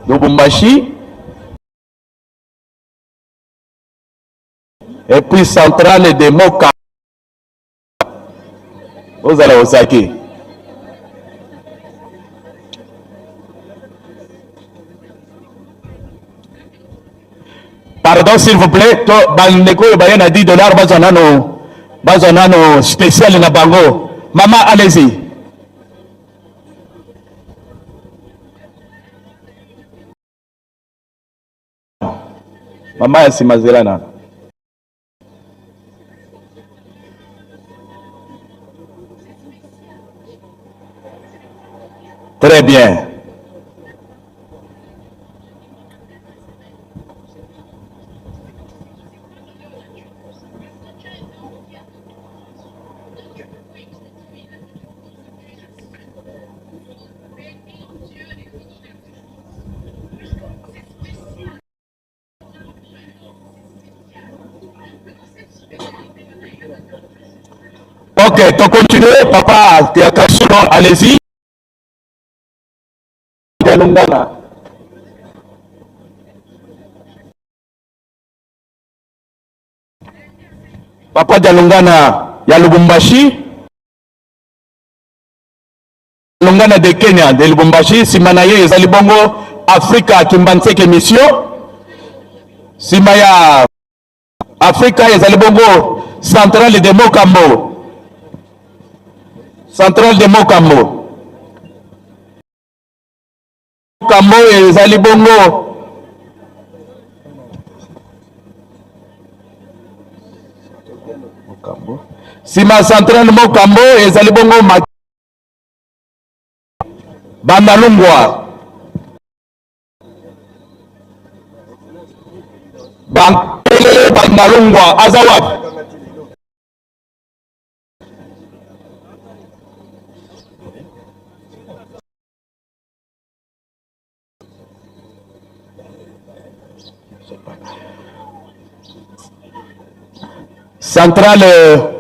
Lubumbashi et puis centrale de Moka Ozala Osaki. Pardon s'il vous plaît, to bandeko bayana $10 bazanano spécial na bango. Maman, allez-y. Maman Simazelana. Très bien. Ok, tu continues, papa, allez-y. Papa Jalungana ya Lubumbashi, Jalungana de Kenya de Lubumbashi, Simanaye Zalibongo Afrika Kimbanseke mission, Simaya Afrika Zalibongo centrale de Mokambo. Centrale de Mokambo. Mokambo et Zalibongo. Mokambo. Sima centrale Mokambo et Zalibongo Bandalungwa. Bandalungwa Azawad. Centrale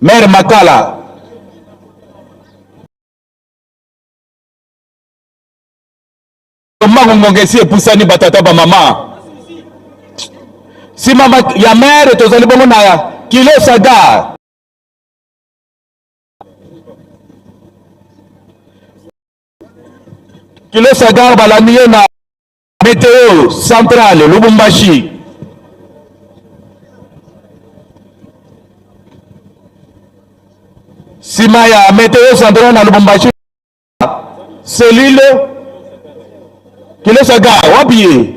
Mère Makala. Comment ngongesi epusani batata ba mama. Si mama ya mère tozali bongo na kilo saga. Kilo sagar balamiye na météo centrale Lubumbashi. Simaya météo centrale na Lubumbashi. Cellule Kilo sagar wabiye.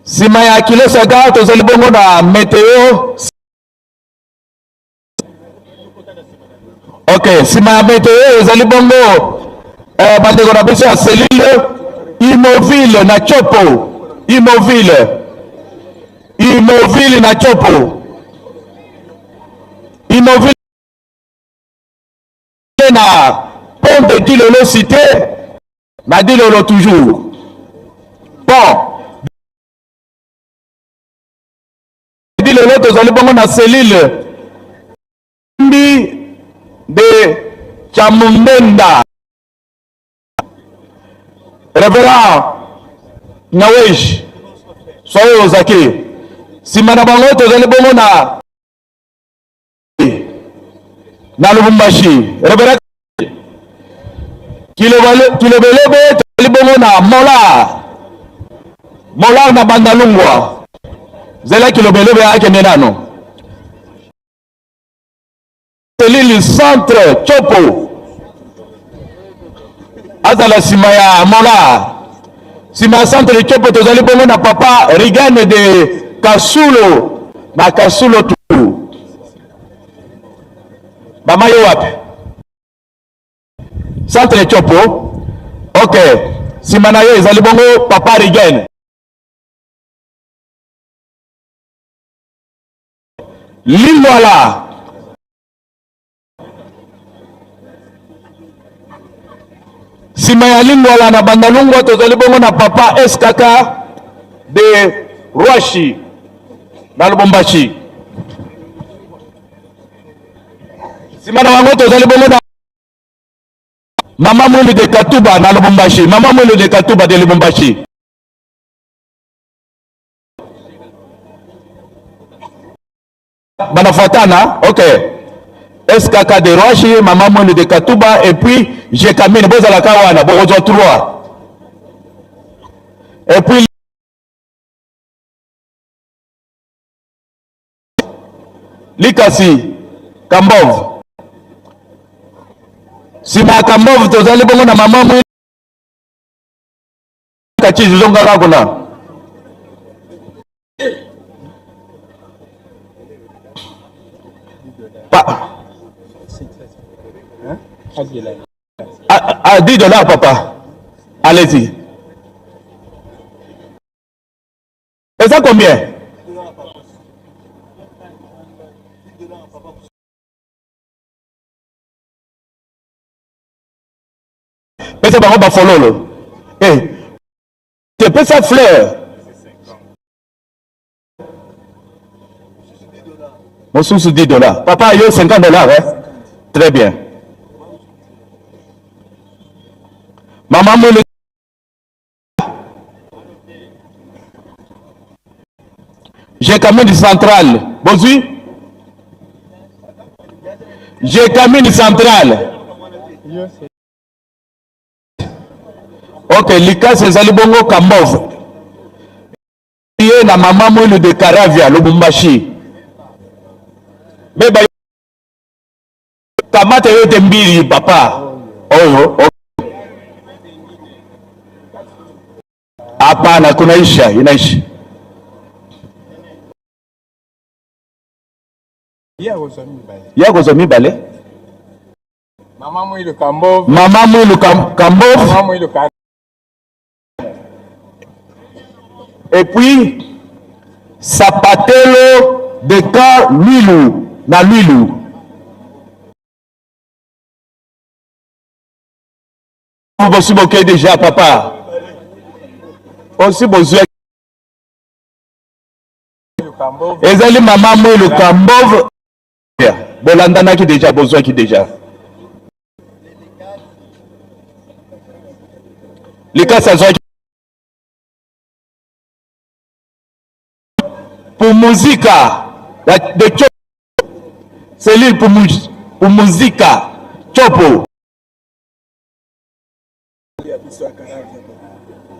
Simaya Kilo sagar tozali bongo na météo. Ok, si ma météo ezali bongo bandeko na biso ya cellule immobile na chopo immobile na chopo immobile na pont de Dilolo cité na Dilolo toujours bon Dilolo tozali bongo na cellule de Chamumbenda Révérend Nawej, soyez aux acquis. Si madame Bango, vous allez bon na Lubumbashi. Révérend Kilobelebe, vous allez bon na Mola na Bandalungwa. Zela Kilobelebe à Kenenano. C'est le centre Chopo. Azala Simaya Mola. Sima centre Chopo, vous allez bon na papa Rigane de Kasulo. Na Kasulo tout. Bamayo wapi? Centre Chopo. Ok. Sima na yo, vous allez bon papa Rigane. Lingwala. Sima ya Lingwala na Bandalungwa tozali bongo na papa SKK de Rwashi na Lubumbashi. Sima na wango tozali bongo na Mama Mwili de Katuba na Lubumbashi. Mama Mwili de Katuba de Lubumbashi. Banafuatana, ok. SKK de Roche, Maman Mwili de Katuba, et puis j'ai Kamine, Bozala Kawana, Borozo 3. Et puis Likasi, Kambov. Sima Kambov, tozali bongo na Maman Mwili Kachi Zonga Raguna. À 10 $, papa. Allez-y. Et ça combien? Mais c'est pas follow. Eh, tu peux ça fleur. Mon sous $10. Papa, il y a $50, hein? Très bien. Maman Moule. J'ai camion du central. Bonjour. J'ai camion du central. Ok, Lika c'est Zalibongo Kambov. Il y a na Maman Moule de Karavia, Lubumbashi. Mais bah, Kamate yote mbili papa. Oyo. Hapana, kunaisha, inaisha. Yako zomi bale. Mama Mwili Kambov. Mama Mwili Kambov. Mama Mwili Kambov. Et puis Sapatelo de Ka Lulu. Na Lulu. Vous aussi moquez déjà, papa. Aussi besoin. Ezali Maman Mwili Kambov. Bolandana qui déjà, besoin qui déjà. Les cas, ça pour musique, de Chopo. C'est l'île pour musique, Chopo.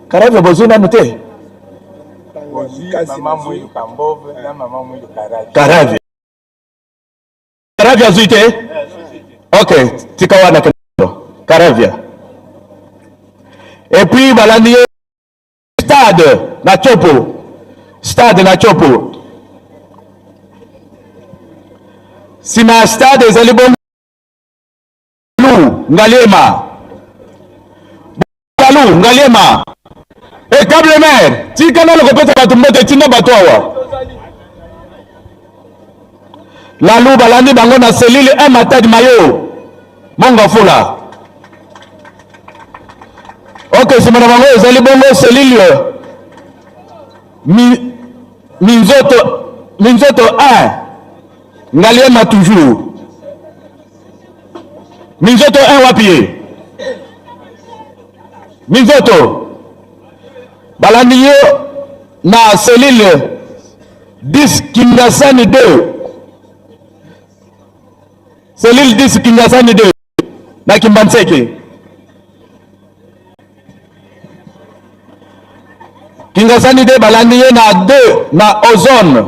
Karavia besoin d'en noter. Maman Mwili Kambov, Maman Mwili Karavia. Karavia zuite? Ok, tikawana Karavia. Et puis, balandi stade na Chopo. Stade na Chopo. Sima stade ezali bongo Ngaliema. Balu Ngaliema. Et câble mer, tika na lokopeta batu mbote tina batu awa. Lalu balandi bango na selile un matadi mayo. Monga fula. Ok, sima na bango ezali bongo selile Minzoto 1. Ngaliema toujours. Minzoto 1 wapi? Minzoto. balandi yo na selile 10 Kingasani 2 selile 10 Kingasani 2 na Kimbantseke. Kingasani 2 balandi ye na 2 na Ozone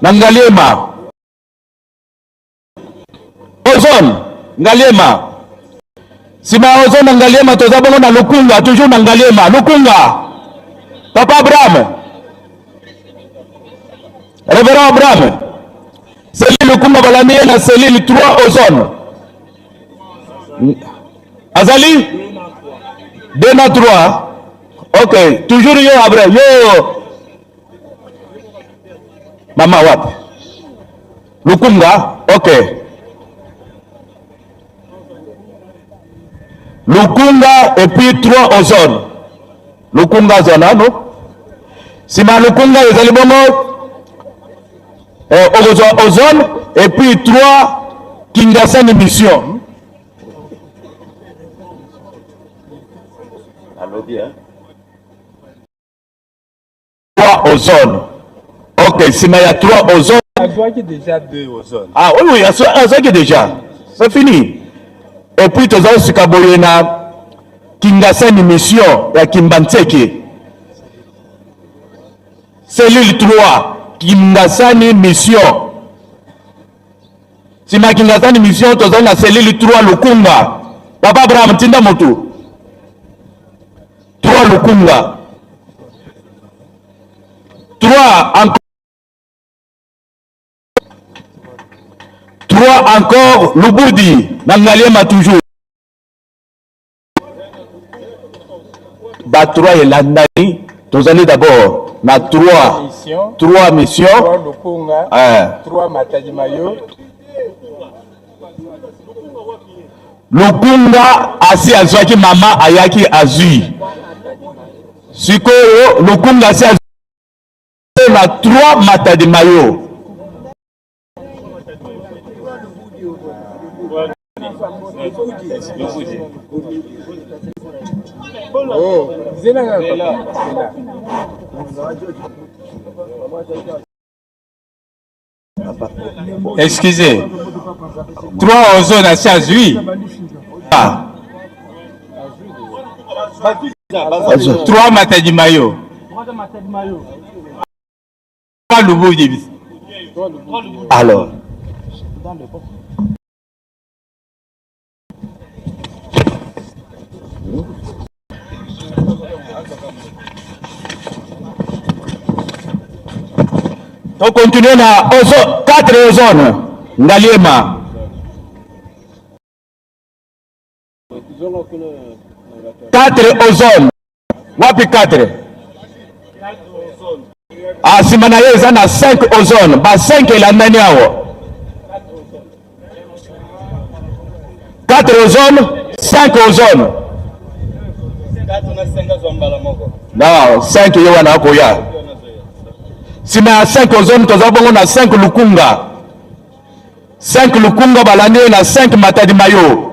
na Ngaliema. Ozone Ngaliema. Sima Ozone na Ngaliema toza bongo na Lukunga, toujours na Ngaliema. Lukunga. Papa Abraham. Révérend Abraham. Selile Lukunga balandi ye na selile 3 Ozone. Azali 2 na 3. Ok, toujours yo Abraham. Yo mama wapi? Lukunga. Ok. Lukunga et puis 3 Ozone. Lukunga zonano. Sima Lukunga ezali bongo Ozone et puis 3 Kingasani mission. Allô, 3 Ozone. Ok, Sima y a 3 Ozone. Azwaki déjà 2 Ozone. Ah oui, Azwaki déjà. C'est fini. Et puis tu as aussi na Kingasani mission ya Kimbantseke. Cellule 3 Kingasani mission. Si ma Kingasani mission tu as na cellule 3 Lukunga. Papa Abraham tinda motu. 3 Lukunga. 3 encore. 3 encore Lubudi na Ngaliema toujours. Ba 3 et landani. Nous allons d'abord na 3 missions. 3 Lukunga. 3 Matadimayo. Lukunga asi azwaki mama ayaki azui. Sikoyo Lukunga asi azui na 3 Matadimayo. Oh, excusez. 3 Ozone à Chazui. 3 Matadimayo. 3 Lubudi. Alors. On continue na 4 Ozone Ngaliema. Quatre Ozone. Wapi 4? Ah, simana yeza na 5 Ozone. Ba 5 ila ndani yao. 4 Ozone, 5 Ozone. Non, 5 yo wana ko ya. Sima ya 5 Ozone toza bongo na 5 Lukunga. 5 Lukunga balandi na 5 Matadimayo.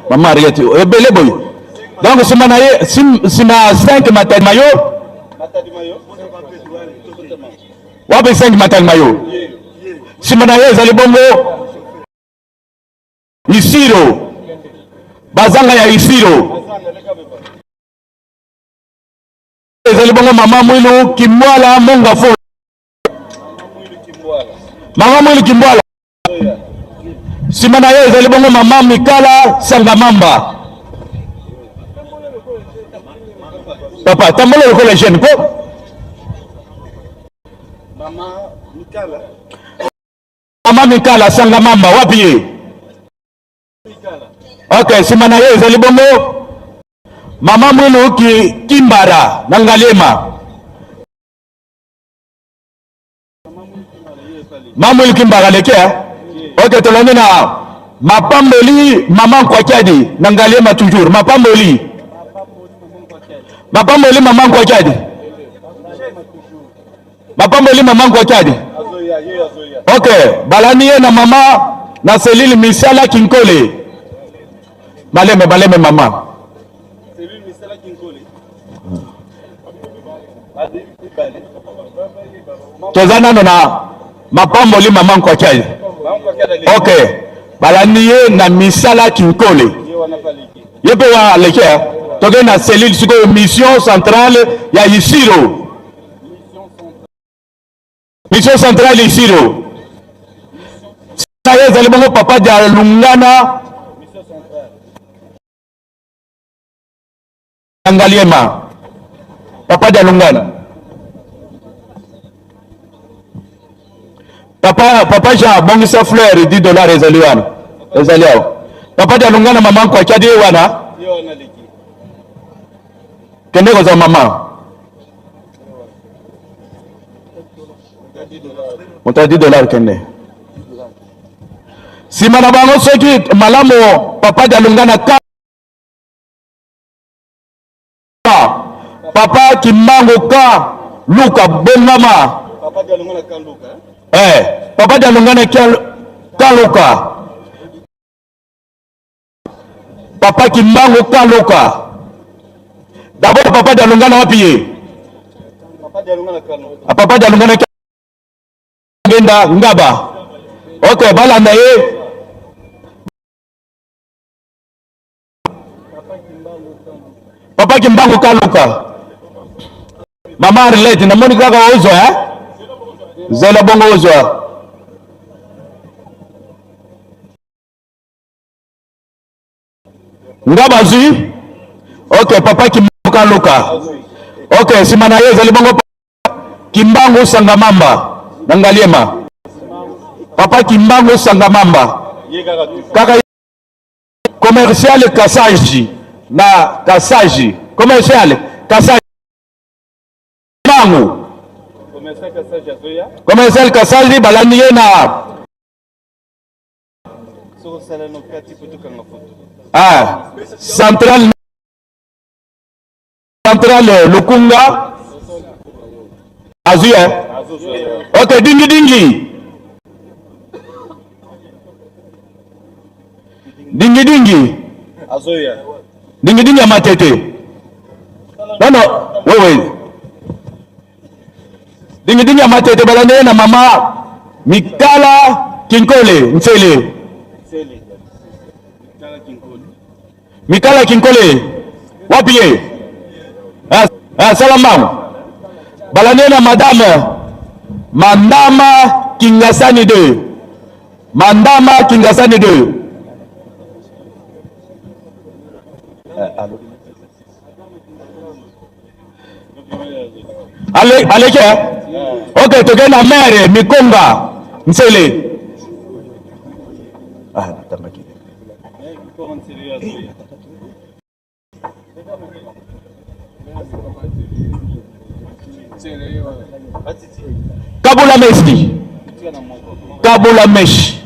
Maman Ariette, ebele boy. Donc sima na ye sima 5 Matadimayo. Wapi 5 Matadimayo. Sima na ye zali bongo Isiro. Bazanga ya Isiro. Ezali bongo mama mwilu Kimwala Munga fo. Mama mwilu Kimwala. Simana ye ezali bongo mama Mikala Sangamamba. Papa, tambole lokola jeune ko? Mama Mikala. Mama Mikala Sangamamba wapi ye? Ok, simana ye ezali bongo mama mwilu Kimbara na Ngaliema. Mama mwilu Kimbara lekea. Ok, tolonde na Mapamboli mama Nkwachadi na Ngaliema toujours. Mapamboli mama Nkwachadi. Mapamboli mama Nkwachadi. Ok, balani ye na mama na Selili Misala Kinkole. baleme mama. Tozana na mapamboli mama kwa chai. Okay. Balaniye na misala kinkole. Yepe wa lekea. Toge na cellule siko mission centrale ya Isiro. Mission centrale Isiro. Saye zalibongo papa ja lungana. Angaliema. Papa ja lungana. Papa ja bongisa fleur $10 ezaliano. Papa ja lungana mama kwa chadi wana. Kende ko za mama. Mota $10 kende. Simana bango soki malamo papa ja lungana ka. Papa kimango ka luka bongama. Papa ja lungana ka luka. Papa ja lungana ka luka. Papa kimango ka luka. D'abord papa ja lungana wapi ye? Papa ja lungana ka luka. Papa ja lungana ka genda ngaba. Okay, bala na ye. Papa kimbango ka luka. Mama relate na moni kaka ozo Zela bongo ozo. Ngaba zi? Okay, papa kimbango ka luka. Okay, simana ye zela bongo kimbango sangamamba. Nangaliema. Papa kimbango sangamamba. Kaka commercial Kasaji na Kasaji. Commercial Kasaji. Commercial Kasaji balaniye na Central Lukunga Azuya. Okay, dingi dingi Azuya. Dingi Matete. No, wait. Dingi Matete balane na mama Mikala Kinkole Nsele. Mikala Kinkole. Wapi ye? Salamam. Balane na madame Mandama Kingasani 2. Mandama Kingasani 2. Aleke? Okay, tokena mere Mikonga Nsele. Natambaki. Kabula Meshi.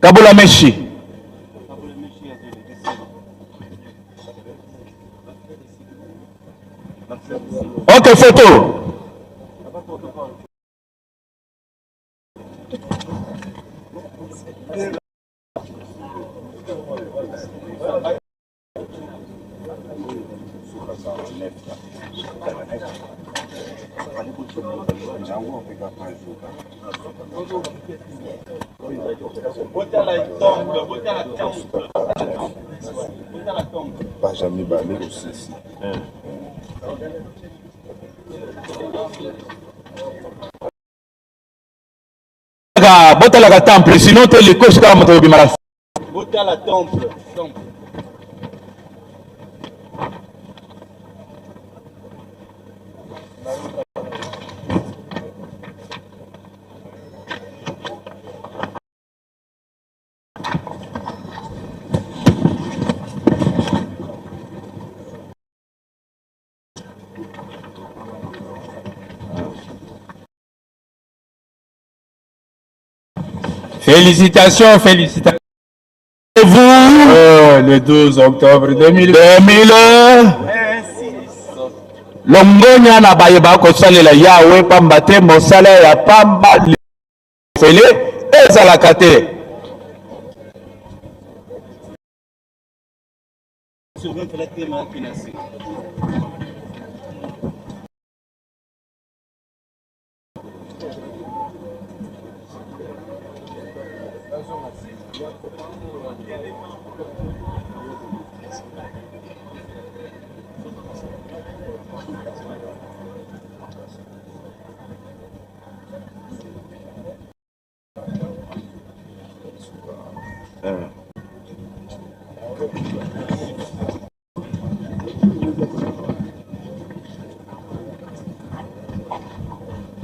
Kabula Meshi. Okay, photo. Pas jamais balé aussi. Bota la temple, sinon tu les coches comme tu bimara. Bota la temple. Félicitations. Et vous, le 12 octobre 2000. Longonya na bayeba ko salela yawe pamba te mosala ya pamba fele ezala kate.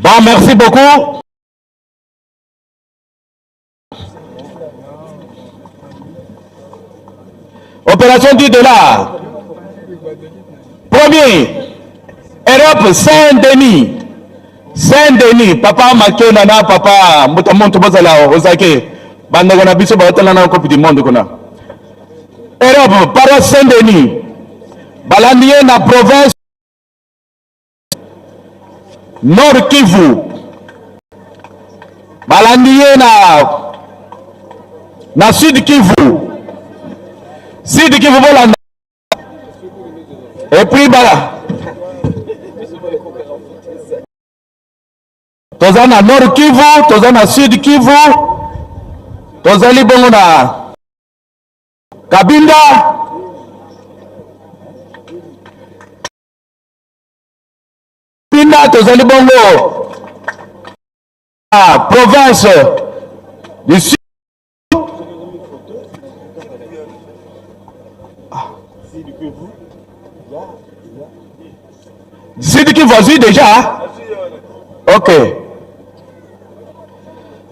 Bon, merci beaucoup. Opération $10. Premier, Europe Saint-Denis. Saint-Denis, papa Makena na papa Mutamonto Bazala Ozake. Banda na biso batala na Coupe du Monde kona. Europe, paroisse Saint-Denis. Balandier na province Nord Kivu. Balandier na Sud Kivu. Sud Kivu Bolanda. Et puis bala. Toza na Nord Kivu, toza na Sud Kivu. Toza libongo na Kabinda. Kabinda toza libongo province du Sud. Sud Kivu vas-y déjà. Ok.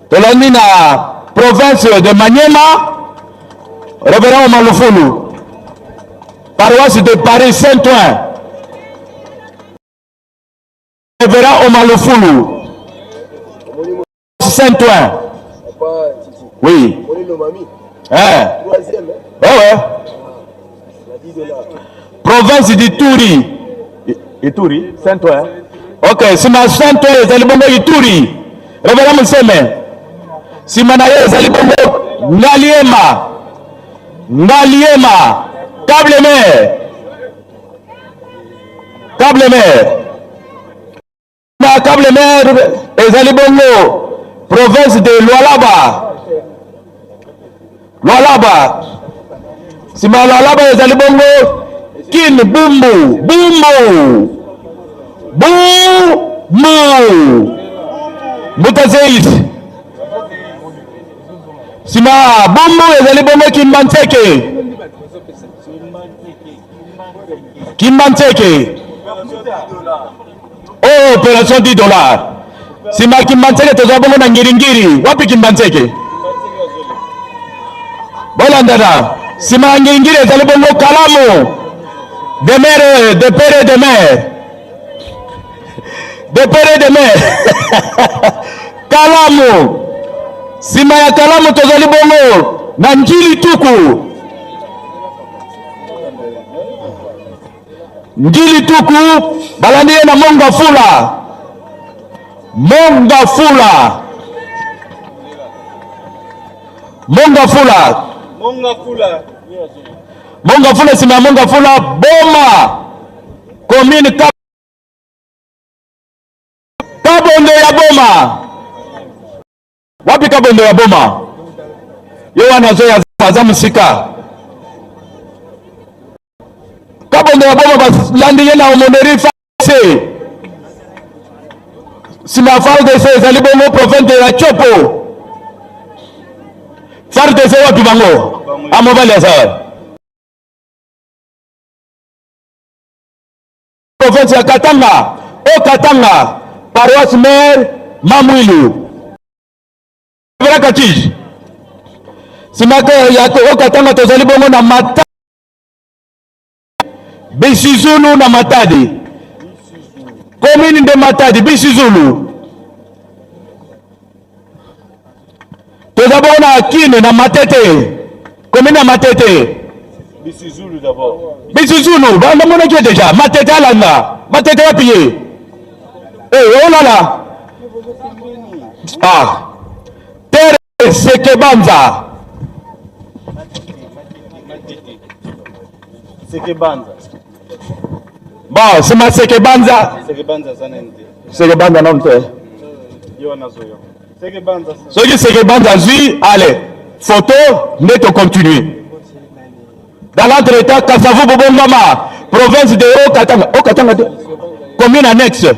Tolani na province de Maniema. Révérend Malufulu. Paroisse de Paris Saint-Ouen. Révérend Malufulu. Saint-Ouen. Oui. Hein? Ouais. Province d'Ituri. Ituri, Saint-Ouen. Ok, si ma Saint-Ouen, Zalibongo Ituri. Révérend Mousseme. Si manaye Zalibongo Ngaliema. Ngaliema. Câble-mer. Câble-mer. Na Câble-mer et Zalibongo. Province de Lualaba. Lualaba. Si ma Lualaba et Zalibongo. Kin Bumbu. Bumbu. Bumbu. Mutazeis. Sima Bumbu ezali bongo Kimbanteke. Kimbanteke. Oh, opération $10. Sima Kimbanteke toza bongo na Ngiringiri. Wapi Kimbanteke? Bolandana. Sima Ngiringiri ezali bongo Kalamu. De mer, de pere de mer. De pere de mer. Kalamu. Sima ya Kalamu tozali bongo na Njili Tuku. Njili Tuku balandie na Monga Fula. Monga Fula. Monga Fula. Monga Fula. Monga Fula sima Monga Fula Boma. Commune Kabondo ya Boma. Wapi Kabondo ya Boma? Yo wanazo ya musika. Kabondo ya Boma balandi yena omoneri fase. Sima FARDC zalibongo province de la Chopo. FARDC wapi bango? Amobali ya sawa. Province ya Katanga. O Katanga. Paroisse Mère Mamwilu. Vera Katij. Simaka ya Katanga tozali bongo na Matadi. Bisizulu na Matadi. Commune de Matadi, Bisizulu. Tozali bongo na Kine na Matete. Commune na Matete. Bisizulu d'abord. Bisizulu, banda mona qui déjà. Matete alanda. Matete wa pied. Oh là là. Ah. Terre Sekebanza. Sekebanza. Bon, c'est ma Sekebanza. Sekebanza zanende. Sekebanza non te. Yo nazoyo. Sekebanza. Ce qui Sekebanza zui, allez, photo, net on continue. Dans l'entretemps, Kasavu Bobongama, province de Haut-Katanga, commune annexe.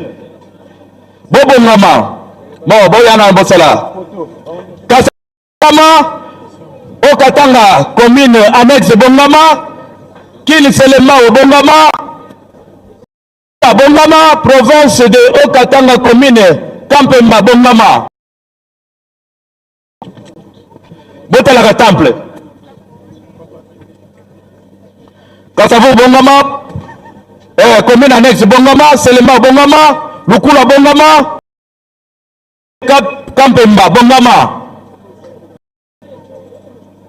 Bobongama, bon, Boyana Bosala. Kasama, Haut-Katanga, commune annexe Bongama, Kil Selema Bongama, Bongama, province de Haut-Katanga, commune Kampemba Bongama. Botalaka temple. Kasavu Bongama, commune annexe Bongama, Selema Bongama, Lukula Bongama, Kampemba Bongama,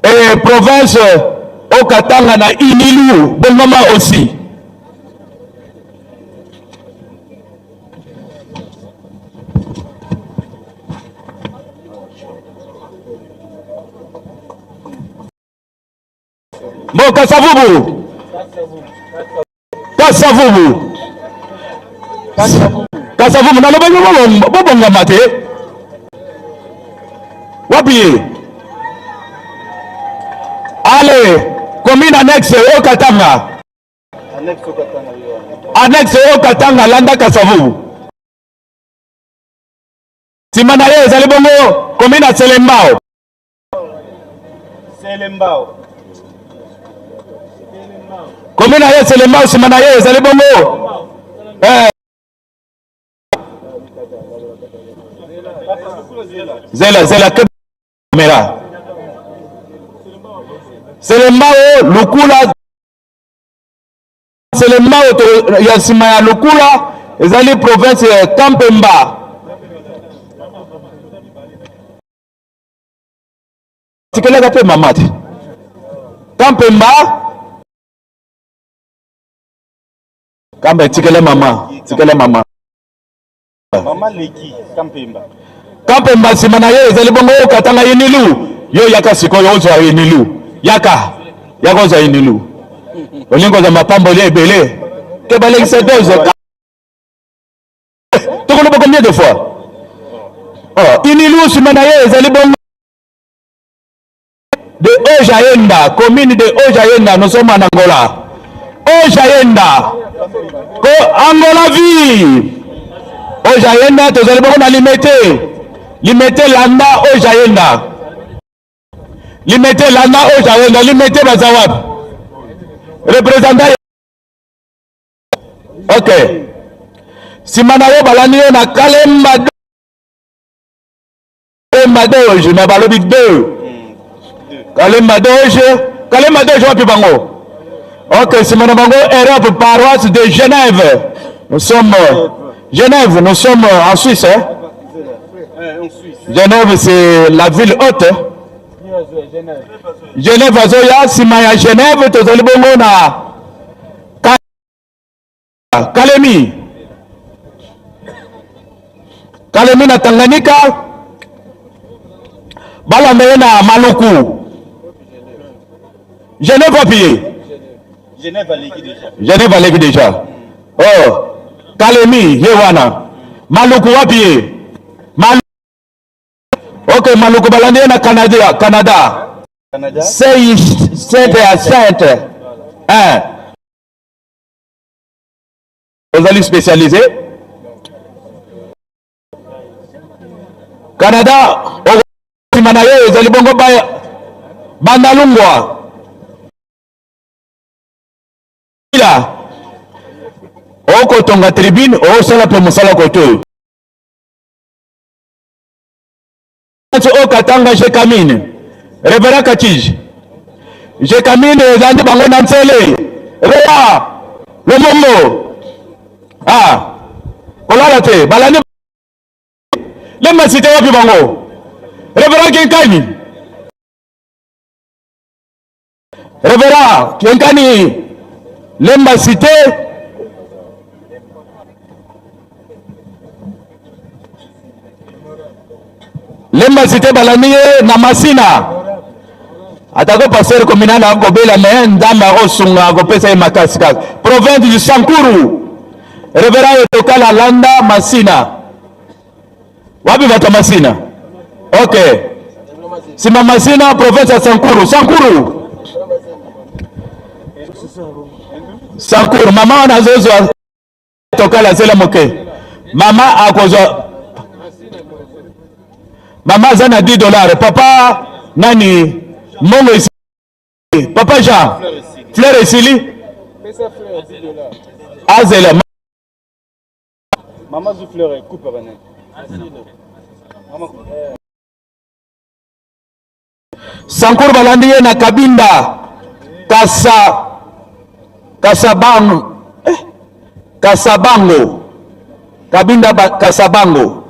et province Haut-Katanga na Inilu Bongama aussi. Bon, Kasavubu. Kasavubu na lobango bobonga mate. Wapi? Allez, commune annexe Haut-Katanga. Annexe Haut-Katanga landa Kasavubu. Simana ye ezali bongo commune à Selembao. Selembao. Commune à Selembao simana ye ezali bongo. Zela kamera. Selembao Lukula. Selembao ya sima ya Lukula ezali province Kampemba. Tikela gape mamati. Kampemba. Kamba tikela mama. Mama leki Kampemba. Kampemba simana ye ezali bongo Katanga Inilu. Yo yaka sikoyo ozo Inilu. Yaka ozo Inilu. Olingo za mapambo le ebele. Ke balekisa doze. Tokolo combien de fois? Oh, Inilu simana ye ezali bongo de Ojaenda, commune de Ojaenda, nous sommes en Angola. Ojaenda, Angola vie. Ojaenda, tu allez voir limité landa Ojaenda. Limité landa Ojaenda, limité Bazawab. Représentant. Ok. Simanayo Balanio na Kalemba Doge, na Balobi 2. Kalemba Doge wapi bango? Ok, c'est mon bango Europe, paroisse de Genève. Nous sommes en Suisse. Hein? Genève, c'est la ville haute. Genève, Azoya, Simaya Genève, tozali bongo na Kalemi na Tanganyika. Balambeye na Maluku. Genève va payer. Genève a l'équipe déjà. Oh, Kalemi, Yewana. Maluku va payer. Ok, Maluku balande na Canada. Sainte à Sainte. Hein. Vous allez spécialiser. Canada, Simanaye, vous allez bongo Bandalungwa. Oko tonga tribune o sala pe musala koto o Katanga je kamine revera katij je kamine zandi bango na ntsele rea le momo kolala te balani le masite wapi bango revera kenkani Lemba cité balaniye na Masina atako passer communal akobela me ndamba osunga akopesa ye makasi kaka. Province du Sankuru, Reverend Tokala Landa Masina. Wapi bata Masina? Okay. Sima Masina, province ya Sankuru. Sankuru, mama wanazozwa Tokala zela moke. Mama akozwa. Mama zana $10. Papa nani? Mongo ici. Papa Jean. Fleur ici. Azela. Maman du fleur coupe banane. Sankuru balandiye na Kabinda. Kasabango. Kabinda Kasabango.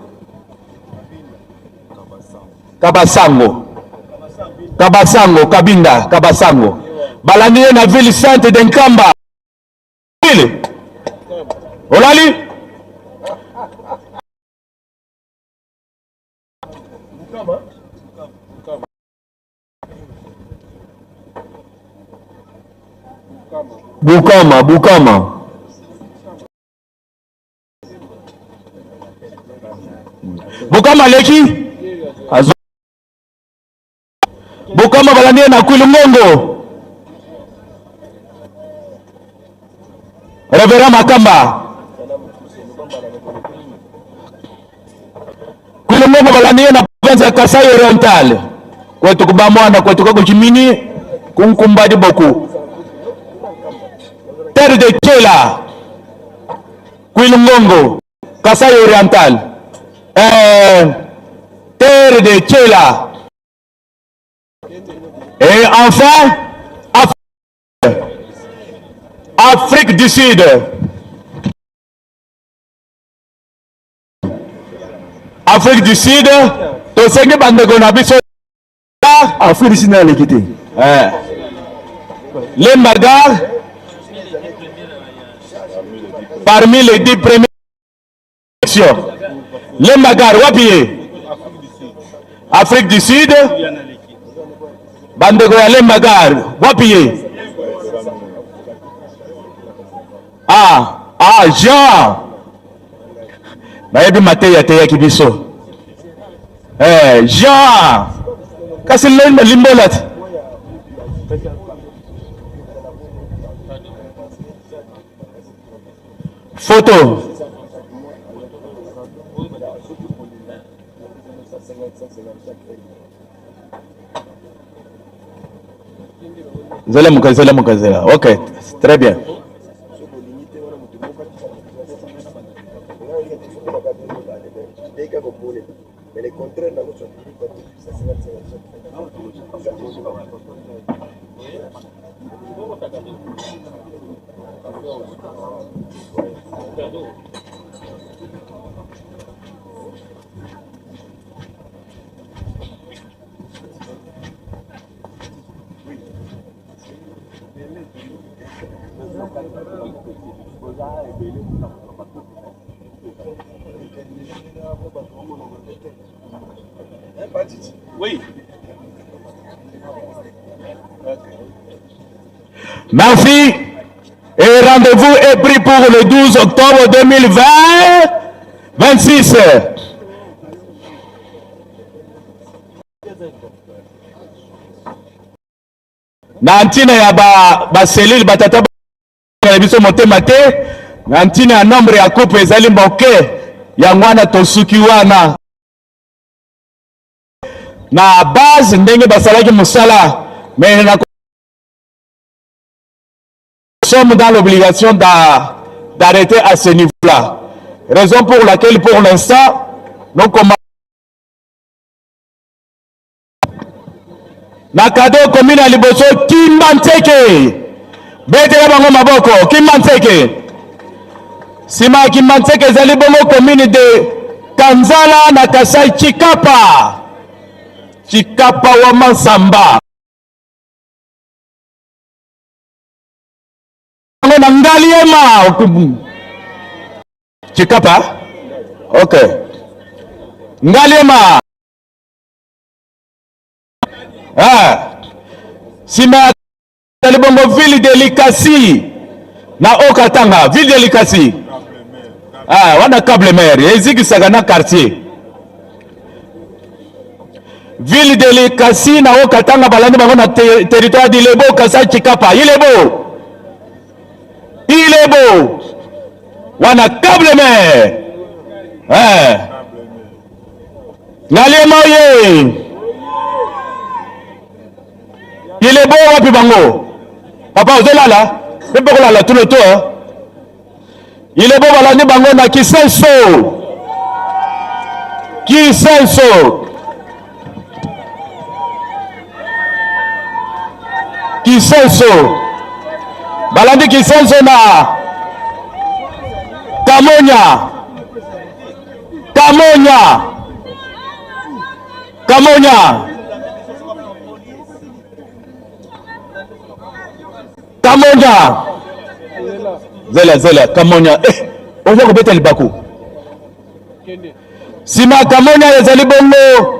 Kabasango, Kabinda, Kabasango. Balandiye na ville sainte de Nkamba. Ville. Olali? Bukama. Bukama leki? Bukama balandiye na Kwilungongo. Reverend Makamba. Kwilungongo balandiye na province ya Kasai Oriental. Kwetu kubamwana, kwetu kwa kuchimini, kunkumbadi boku. Terre de Chela. Kwilungongo. Kasai Oriental. Terre de Chela. Et enfin, Afrique du Sud. Afrique du Sud, to sengi bandeko na biso Afrique du Sud na l'équité. Les Magar, parmi les 10 premières élections. Les Magar, wapiye? Afrique du Sud. Bandeko ya Les Magar, wapiye? Jean. Bayebi mateya teya kibiso. Jean. Kasi limbolat. Photo. Zela mukazela. Ok, très bien. Oui. Merci. Et rendez-vous est pris pour le 12 octobre 2026. Na ntina ya ba selile batata ba biso motema te, na ntina ya nombre ya couple ezali moke ya ngwana tosuki wana. Na base ndenge basalaki musala, mais nous sommes dans l'obligation d'arrêter à ce niveau-là. Raison pour laquelle pour l'instant nous commençons. Na cadeau commune à Liboso Kimbanteke. Betela bango maboko Kimbanteke. Sima Kimbanteke ezali bongo commune de Kanzala na Kasai Chikapa. Chikapa wa Mansamba. Na Ngaliema. Chikapa? Okay. Ngaliema. sima talibongo ville de Likasi na Okatanga, ville de Likasi. Wana câble mer, eziki sagana quartier. Ville de Likasi na Okatanga balandi bango na territoire d'Ilebo, Kasai Chikapa. Ilebo. Wana câble mer. Ngalema ye. Ilebo wapi bango? Papa ozelala? Pepe kolala tout le temps. Ilebo balandi bango na Kisenso. Balandi Kisenso na Kamonya. Zela Kamonya. Oza kobeta libako. Sima Kamonya ezali bongo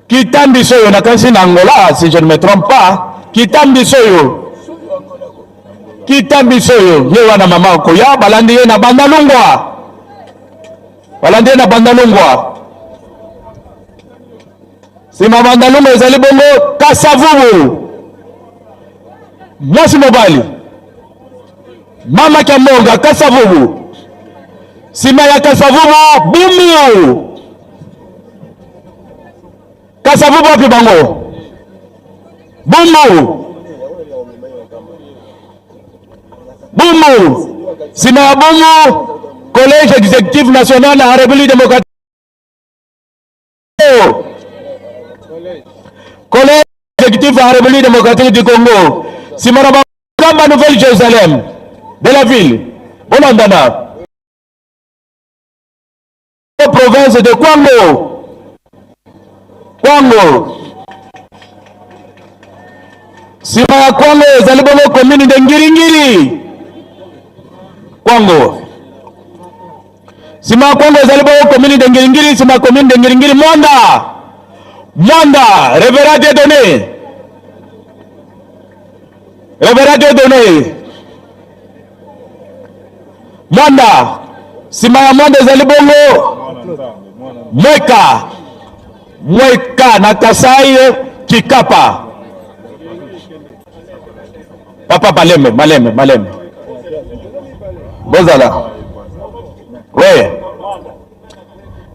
Kitambisoyo na kansi na Angola, si je ne me trompe pas. Kitambisoyo ye wana mama koya balandi ye na Bandalungwa. Sima Bandalungwa ezali bongo Kasavubu. Mwasi mobali Mama Kiamonga Kasavubu. Sima ya Kasavubu Bumu. Kasavubu wapi bango? Bumu. Sima ya Bumu Collège exécutif national en République démocratique. Collège exécutif en République démocratique du Congo. Sima na Kamba Nouvelle-Jérusalem de la ville. Bonandana. Province de Kwango. Sima ya Kwango ezali bongo commune de Ngiringiri. Sima ya Kwango ezali bongo commune de Ngiringiri. Sima commune de Ngiringiri Mwanda. Révérend Dieudonné. Mwanda. Sima ya Mwanda ezali bongo Mweka na Kasai Chikapa. Papa Maleme. Bozala. Oui.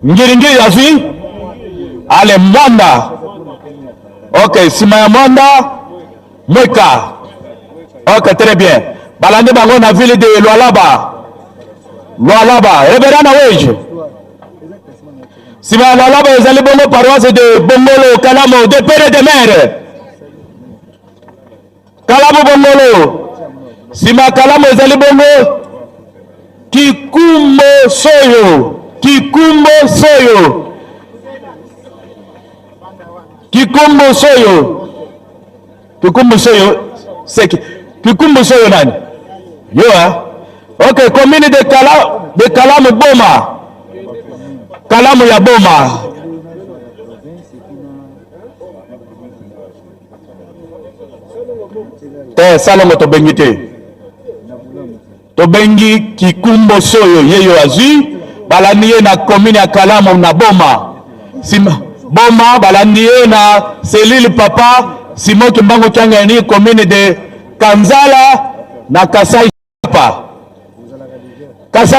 Ngiringiri azui. Ale Mwanda. Ok, sima ya Mwanda Mweka. Ok, très bien. Balandi bango na ville de Lualaba. Révérend Weje. Sima Lualaba ezali bongo paroisse de Bongolo Kalamo de père et de mère. Kalamo Bongolo. Sima Kalamo ezali bongo Kikumbo Soyo. C'est Kikumbo Soyo nani? Ok, commune de Kalamu Boma. Kalamu ya Boma. Salongo tobengi Kikumbo Soyo yeyo azui. Balandi na commune ya Kalamu na Boma. Boma balandi na Selili Papa Simon Kimbangu Changani commune de Kanzala na Kasai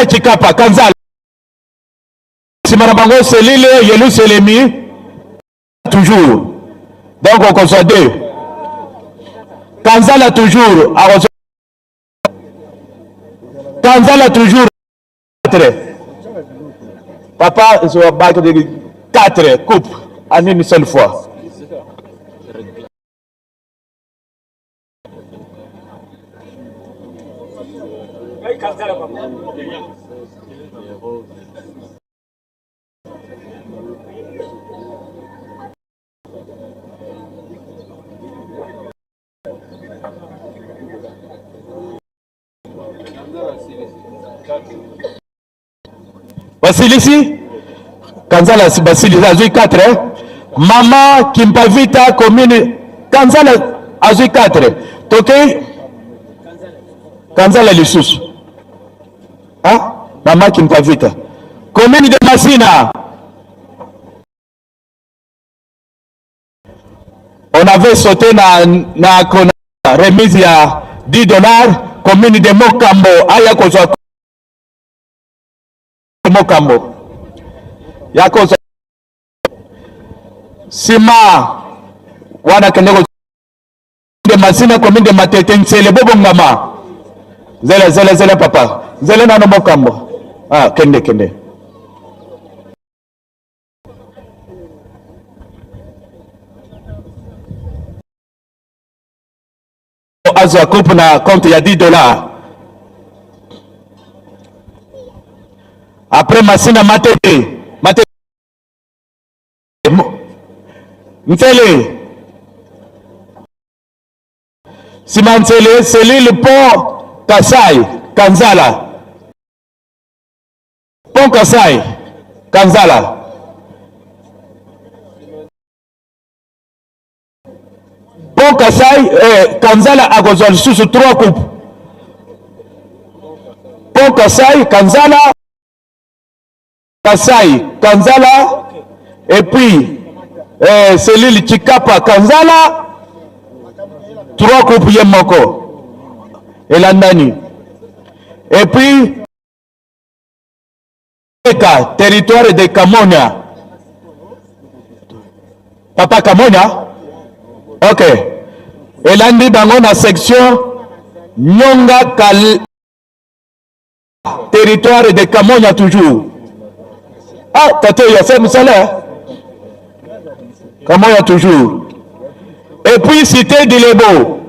Chikapa Kanzala. Simana bango Selile Yelu Selemi toujours. Donc on conçoit deux. Kanzala toujours. Kanzala toujours. Papa se va battre de 4 coupes en une seule fois. Basilisi Kanzala Basilisi azui 4 Mama Kimpavita commune Kanzala azui 4 toke Kanzala lisusu Mama Kimpavita commune de Masina. On avait sauté na remise ya $10 commune de Mokambo aya kozwa Mokambo yako sima wana kende de Masina commune de Matete Nsele bobongama zela papa zela na Mokambo kende azwa coupe na compte ya $10. Après Masina Matete Nsele Sima Nsele Selile Pont Kasai Kanzala Pont Kasai Kanzala Pont Kasai Kanzala akozwa lisusu 3 coupes. Pont Kasai Kanzala et puis Selile Chikapa Kanzala 3 coupes yemoko elandani et puis territoire de Kamonia Papa Kamonia ok elandi bango na section Nyonga territoire de Kamonia toujours tate ya fait musala Kamonia toujours et puis cité d'Ilebo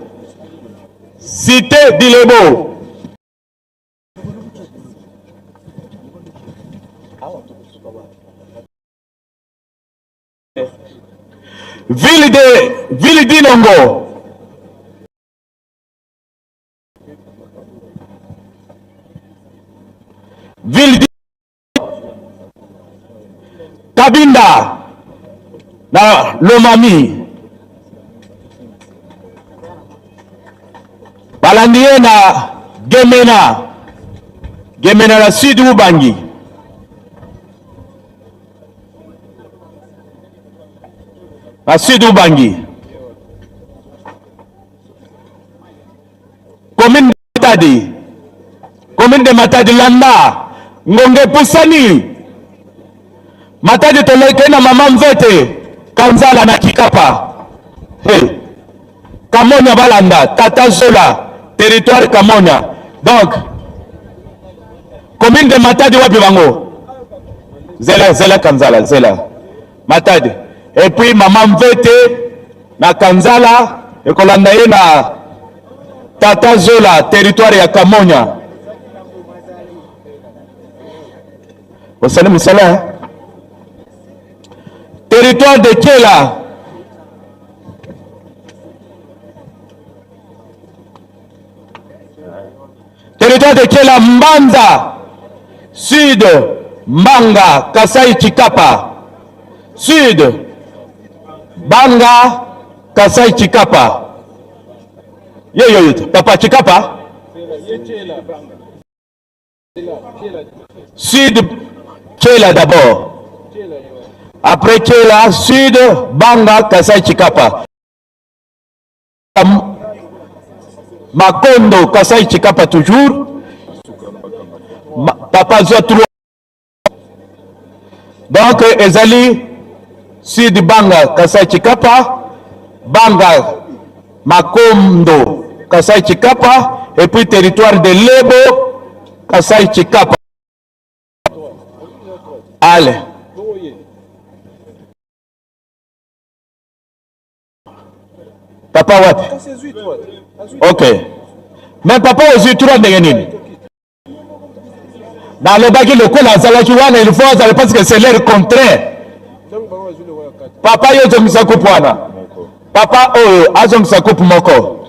ville d'Inongo Kabinda na Lomami balandie na Gemena na Sud Ubangi commune de Matadi Landa Ngonge Pusani Matadi toleke na Mama Mvete Kanzala na Kikapa Kamonia Balanda Tata Zola territoire Kamonia donc commune de Matadi wapi bango zela Kanzala zela Matadi et puis Mama Mvete na Kanzala ekolanda ye na Tata Zola territoire ya Kamonia osale musala territoire de Kela Mbanza Sud Mbanga Kasai Chikapa Sud Banga Kasai Chikapa yo papa Chikapa Sud Kela d'abord après Kela Sud Banga Kasai Chikapa Makondo Kasai Chikapa toujours papa Zwa 3 donc ezali Sud Banga Kasai Chikapa Banga Makondo Kasai Chikapa et puis territoire de Lebo Kasai Chikapa allez papa wapi ok mais papa ozwi 3 ndenge nini dans le baki lokola azalaki wana il faut azala parce que c'est l'air contraire papa yo zongisa coupe wana papa oyo azongisa coupe moko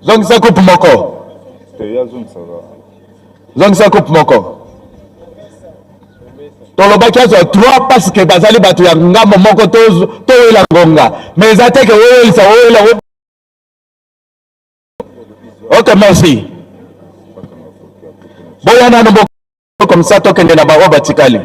zongisa coupe moko zongisa coupe moko tolobaki azwa 3 parce que bazali bato ya ngambo moko toyela ngonga mais eza te ke oyelisa oyela. Ok, merci. Boya nano comme ça tokende na baro batikali.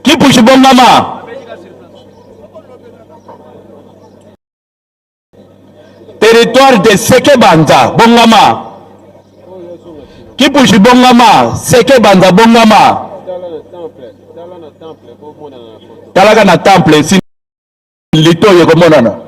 Kipushi Bongama. Territoire de Seke Banza Bongama. Kipushi Bongama, Seke Banza Bongama. Talaga na temple si lito yeko monana.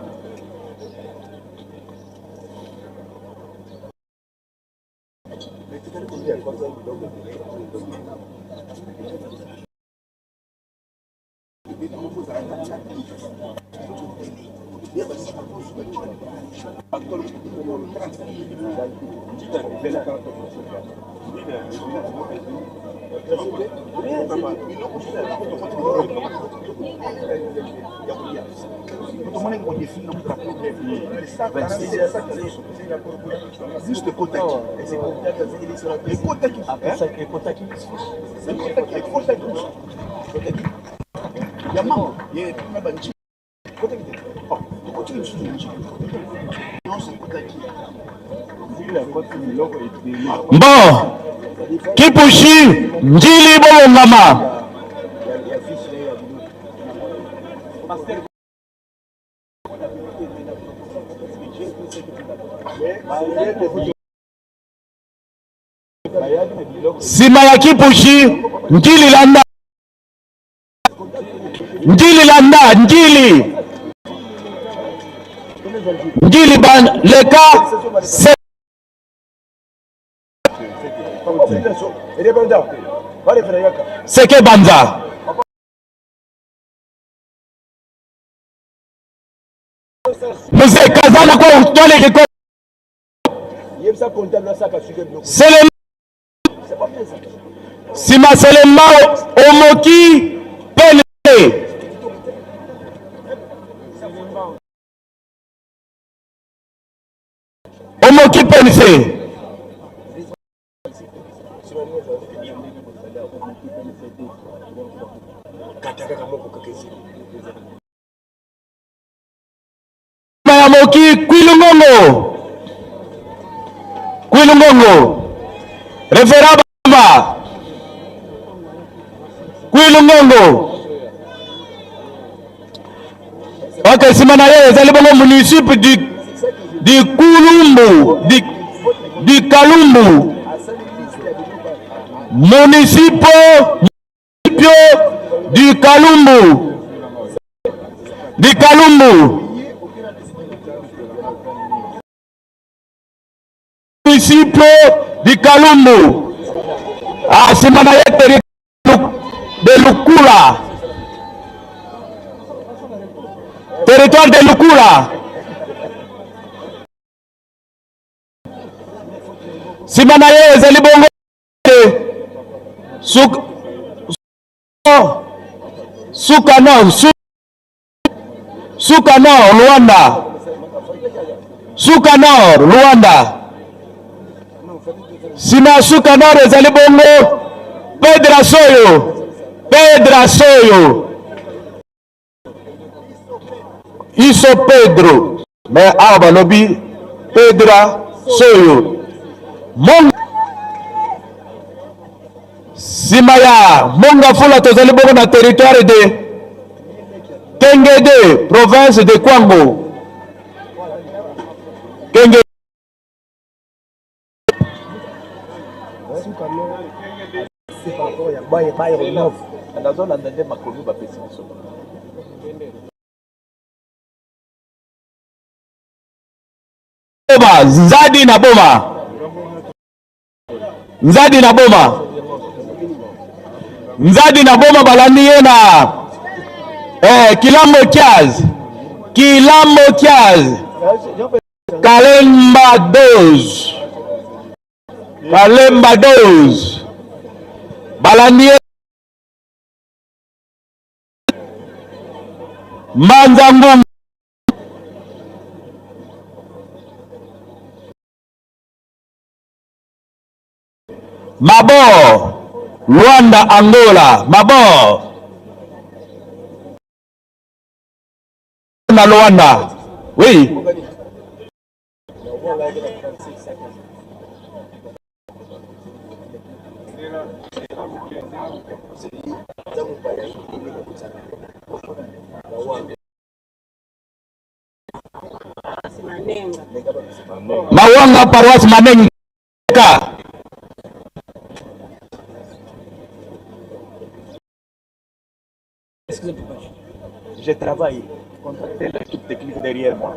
Bon, Kipushi Njili Bongama. Sima ya Kipushi Njili Landa. Njili Landa, Njili. Njili ban leka se Seke Banza. Mzee Kazana kwa utole reko. Sima Selema Omoki Pele. Omoki Pense. Mayamoki Kwilungongo. Kwilungongo. Referaba. Kwilungongo. Ok, simana ye ezali bongo municipio di Kulumbu, di Kalumbu. Municipio di Kalumbu. Di Kalumbu. Municipio di Kalumbu. Simana ye de Lukula. Territoire de Lukula. Simana ye ezali bongo Sukanor Luanda. Sukanor Luanda. Sima Sukanor ezali bongo Pedra Soyo. Iso Pedro. Mais aba lobi Pedra Soyo. Simaya Monga Fula tozali bongo na territoire de Kengede, province de Kwango. Kengede. Nzadi na Boma. Nzadi na Boma balandi ye na Kilambo Kiaz. Kalemba 12. balandi Manzangu Mabo Luanda Angola Mabo na Luanda oui Mawanga paroisse Manenga. Je travaille. Contactez l'équipe technique derrière moi.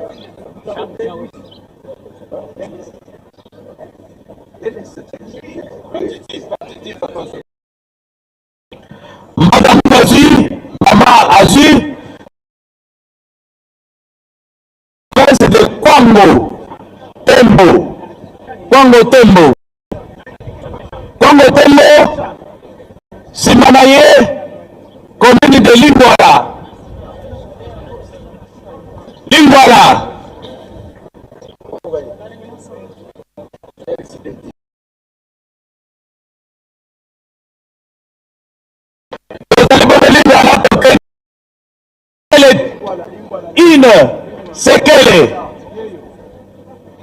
Madame Azur, Maman Azur, c'est de Kwango Tembo. Kwango Tembo. Kwango Tembo, Simanaye, commune de Lingwala. Lingwala.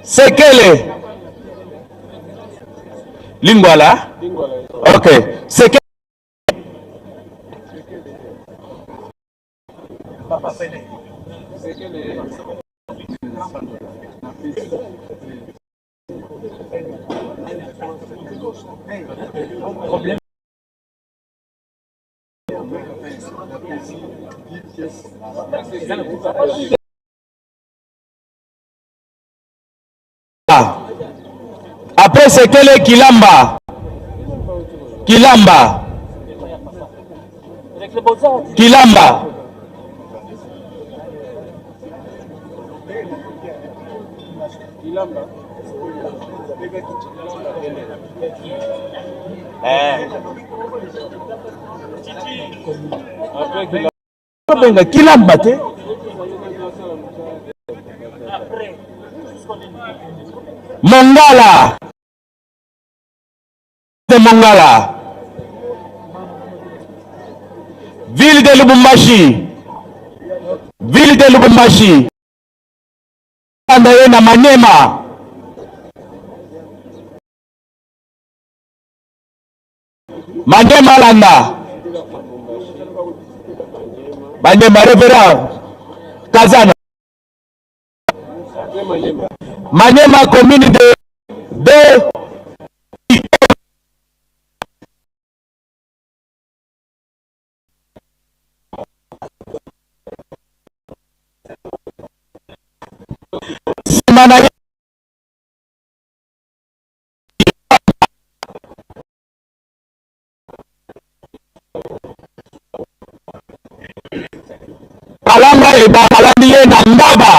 Sekele. Lingwala. Ok. Sekele. Après Sekele Kilamba. Kilamba te. Mongala. Ville de Lubumbashi. Na Manyema. Landa. Manyema Révérend Kazana. Manyema commune de Simanaye. Kalanga balandi na Ngaba.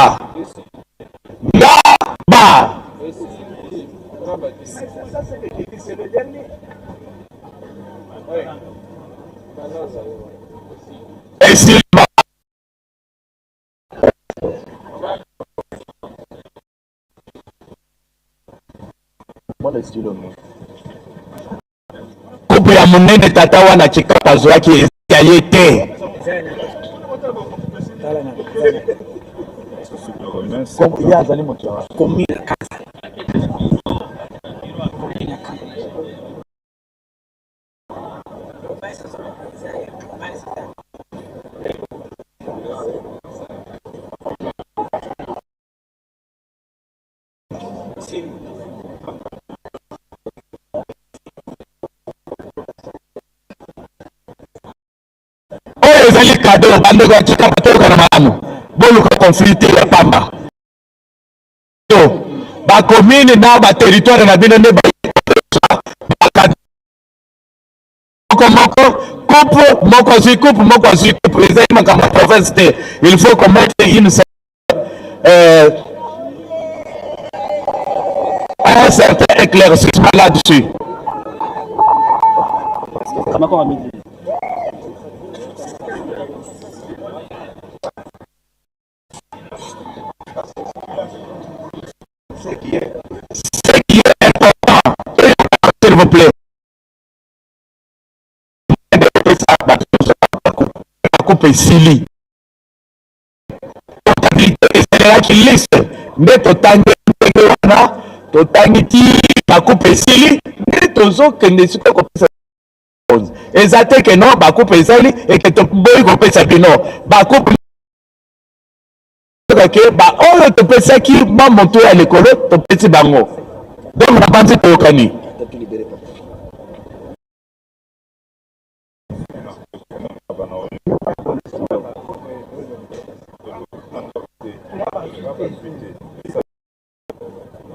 Kupu ya munene tata wana chikapa zwaki ya yete. Ezali cadeau bandeko ya chika batoka na malamu boluka conflit ya pamba ba commune na ba territoire na bino nde ba moko président ma province il faut commettre un certain éclaircissement là-dessus. makoma mingi. Ce qui est important, s'il vous plaît. Coupe esili. Ezalaki liste nde totangi wana totangi ti bakupe esili nde tozokende sikoyo kopesa eza te ke no bakupe ezali eke toboyi kopesa bino bakupe ke baoyo topesaki mwa moto ya likolo topesi bango donc na banzi toyokani.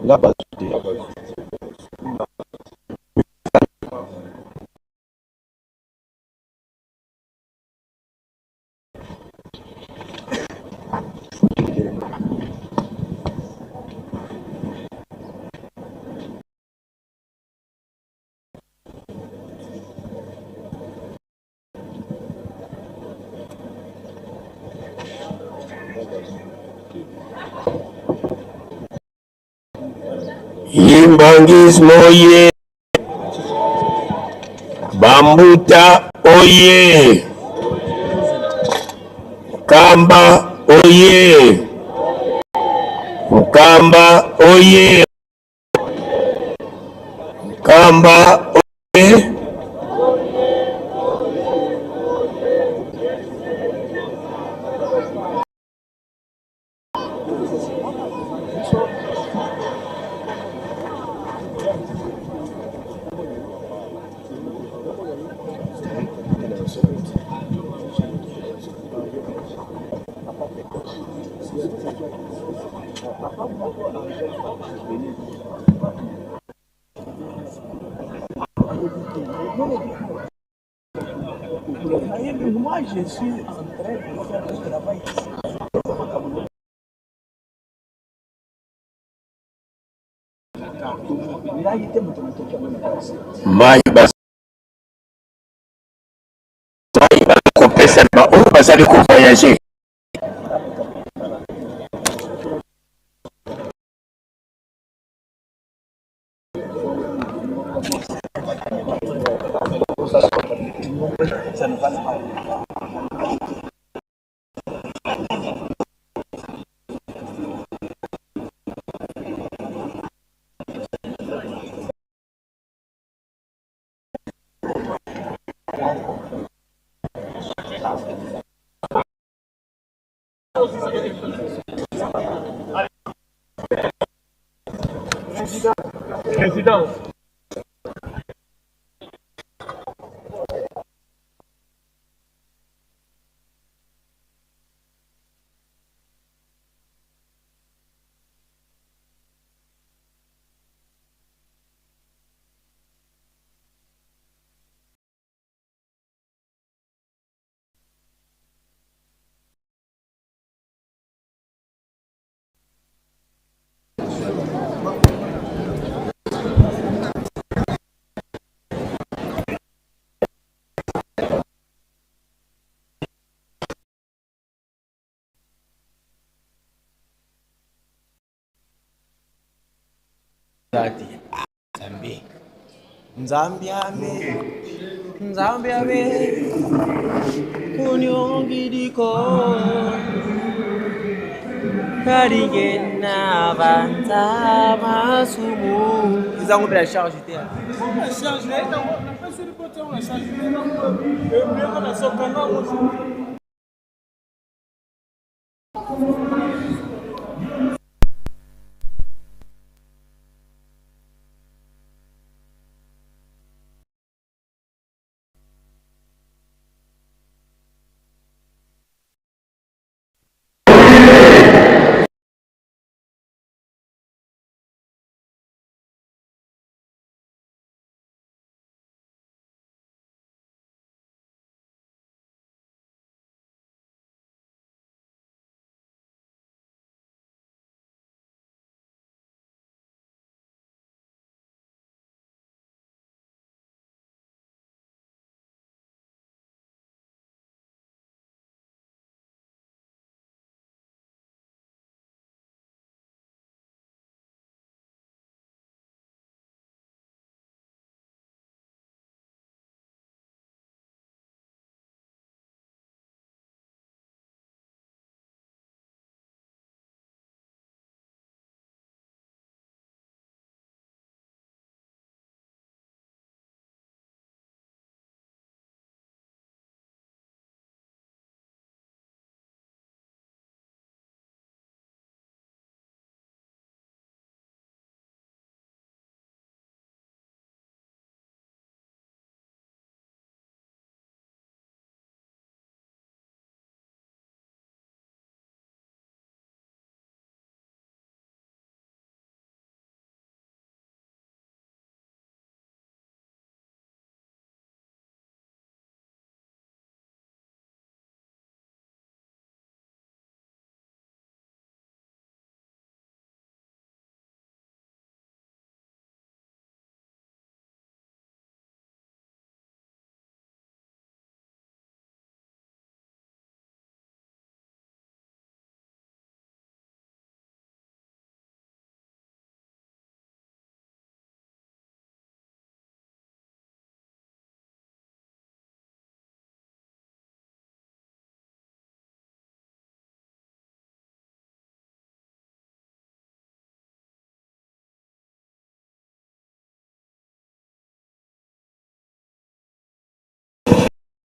La base. Imbangismo oye, Bambuta oye, Kamba oye, Kamba oye, Kamba oye. Moi, je suis en train de faire le travail ici. Mai kopesa ba oyo bazali kovoyager Ça ne passe pas. Président. Nzambe abe kunyongidiko karigena banta masumu izangu bila charge tena La charge, on a pas sur le côté, on a chargé. Et puis on a son canal aussi.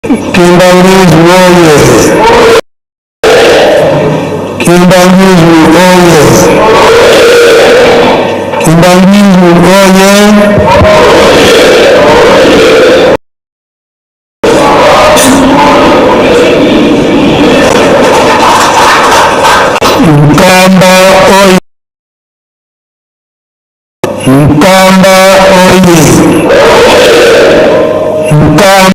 Kimbanguzi oye! Kimbanguzi oye! Kimbanguzi oye! Mkamba oye! Mkamba oye! Mkamba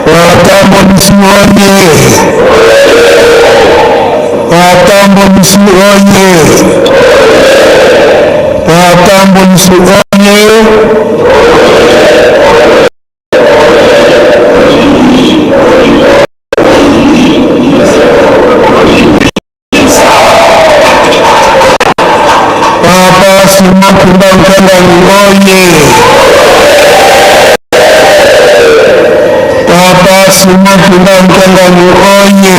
Watambulisi oye! Watambulisi oye! Watambulisi oye! Papa Simon Kimbanguzi oye! Papa Simon Kimbanguzi oye!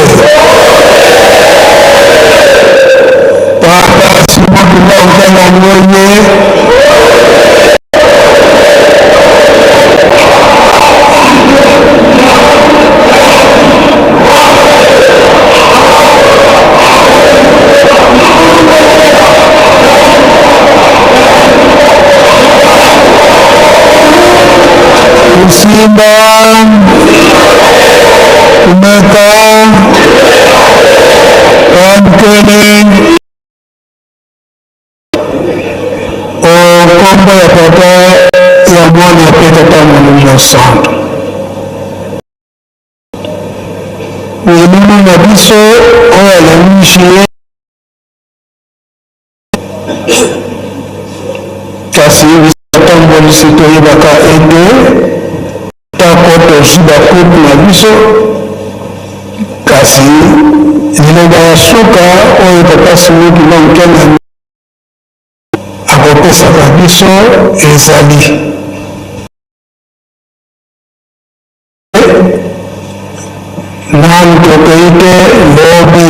Papa Simon Kimbanguzi oye! Simba Kumeka Wamkene Okombo ya papa ya mwana peta tamu ya santo Ulimu na biso oya lemishi kasi tambolisi toyebaka ede takoto jiba kopi na biso kasi liloba ya suka oyo papa Simon Kimbanguzi akopesaka biso ezali nanu tokei te lobi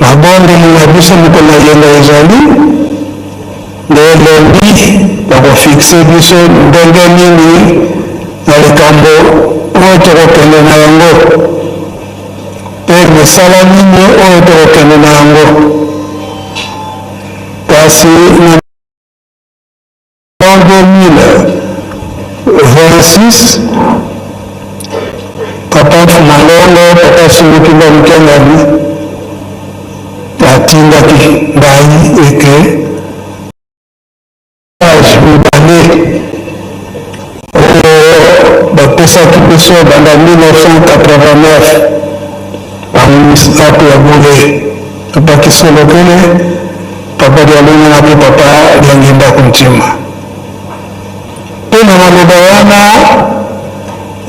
mabondeli na biso mikolo yenga ezali nde lobi bakofixe biso ndenge nini na likambo oyo tokokende na yango mpe misala nini oyo tokokende na yango kasi na 2026 papa Malongo papa Simon Kimbanguzi atindaki ngai eke bapesaki biso banda 1989 baministrato ya bole papa Kisolokele papa lialongana mpe papa liangenda kontima mpe na maloba wana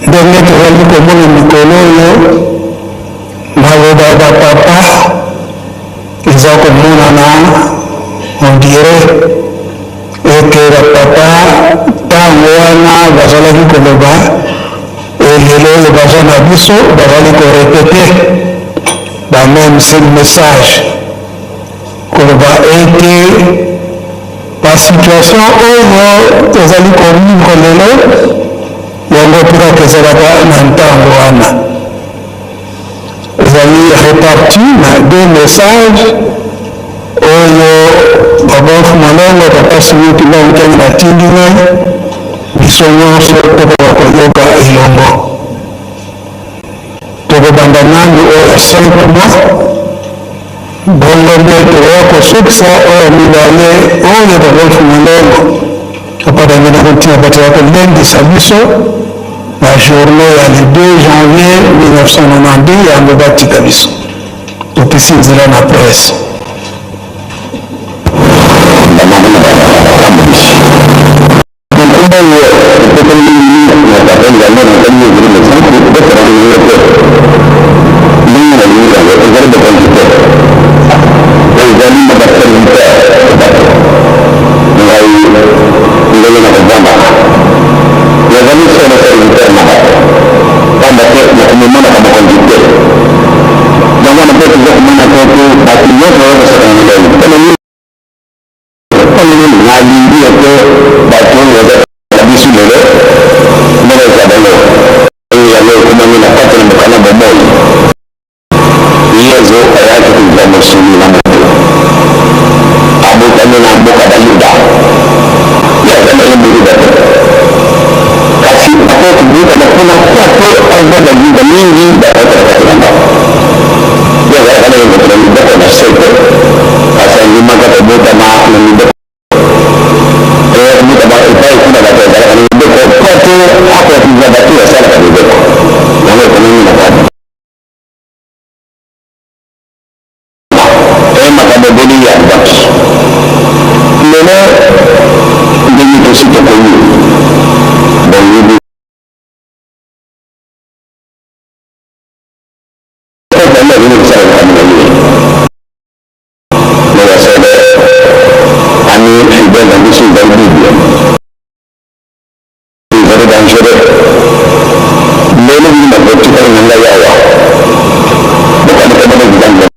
ndenge tozali komona mikolo oyo maloba ya bapapa eza komonana ondire eke bapapa ntango wana bazalaki koloba elelo oyo baza na biso bazali korepete bameme message koloba ete basituation oyo tozali kovivre lelo yango mpuraka ezalaka na ntango wana ezali reparti na deux messages oyo babofu Malongo papa Simon Kimbanguzi natindi ngai biso nyonso tokoka koyoka elongo tokobanda nanu oyo 5 mois bongo nde tokoya kosukisa oyo mibale oyo babofu Malongo apadangena kontina batela kolendisa biso na journée ya le 2 janvier 1992 yango batika biso topesi nzela na presse Gracias. nalingi ete bato oyo baza biso lelo ndenge eza bango yango ekomami na kati na mokana bomoi yezo ayaki kozwa mosuni na moto abotami na mboka bayuda yazana ye moyuda te kasi akokobukana mpona kuate aza bayuda mingi bakotaka kati na ndako yazalaka na ye moto na miboko na sete kasi andimaka kobotama na miboko kobotama epai kuna bato yazalaka na miboko kuate akoyakiza bato yasalaka miboko yango ekomami na kati makambo ebele ya baki lelo ndenge tosi tokomi boyebi ozali azali kosala likambo na ye me basele ami fidele na biso ezali biblia ezali dangereux lelo bili na kotikali na ngai awa bokanekabana ezango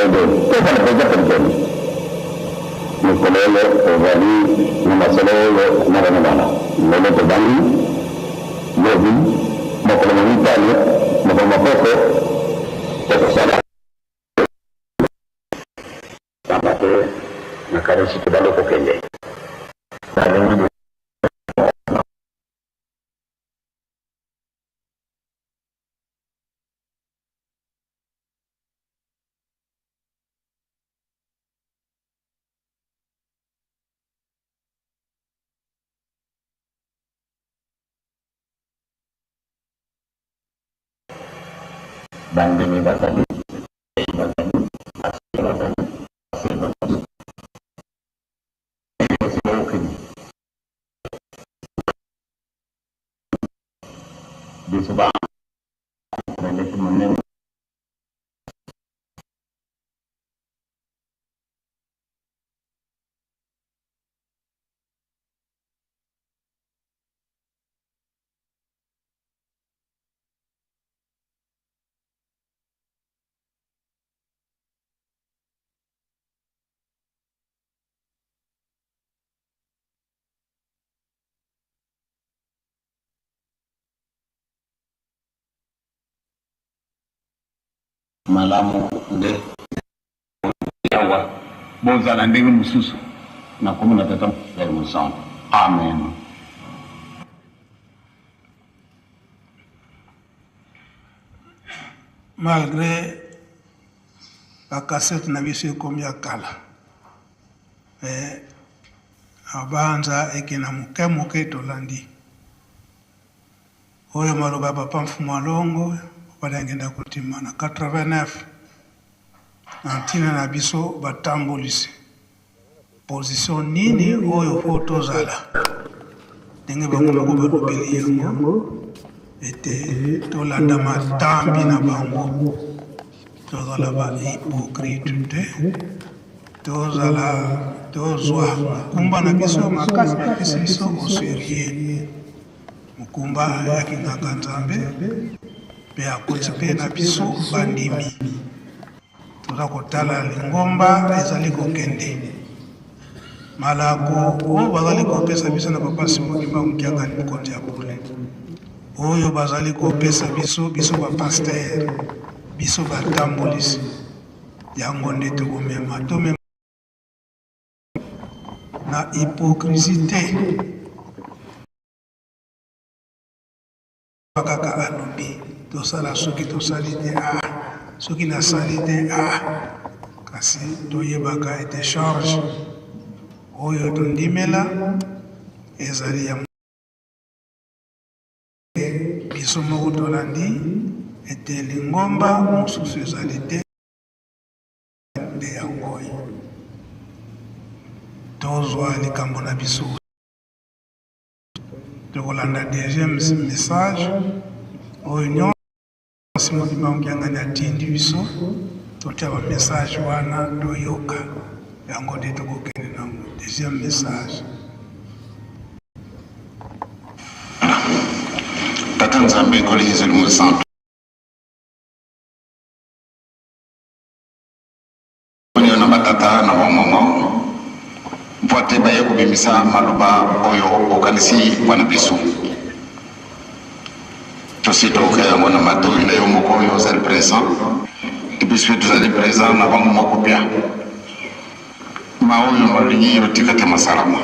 Mokondo toza na peza pembeni mokolo oyo ozali na masolo oyo nabanabana lelo tobangi lobi mokolo mitano mokolo mapoko tokosala pamba te nakarisi tobalo kokende bandemi bazali Disoba Relation Money malamu nde yawa bozala ndenge mususu na komuna tata ya musantu. Amen. Malgré la cassette na biso ekomi ya kala abanza ekena moke tolandi oyo maloba papa Mfumu Alongo balengenda kotima na 89 antina na biso batambolisi position nini oyo fo tozala ndenge bango moko balobeli yango ete tolanda matambi na bango tozala ba hypocrite te tozwa mukumba na biso makasi bapesi biso oserie mukumba yakingaka Nzambe pe akoti pe na biso bandimi toza kotala lingomba ezali kokende malako oyo bazali kopesa biso na papa Simon Mkianga ni mokonzi ya bule oyo bazali kopesa biso bapaster biso batambolisi yango nde tokomema tomema na hypocrisie te kaka alobi tosala soki tosali te soki nasali te kasi toyebaka ete charge oyo tondimela ezali ya biso moko tolandi ete lingomba mosusu ezali te nde yango tozwa likambo na biso tokolanda deuxième message oyo nyonso Simon Mkianga atindi biso totia ba message wana toyoka yango nde tokokende na deuxième message. Tata Nzambe kolezi mu santo na batata na bamama vote baye kubimisa maloba oyo okanisi wana biso tositoka yango na matoi na yo moko oyo ozali présent et puis surtout ozali présent na bango moko pia ma oyo malingi yotika te masalama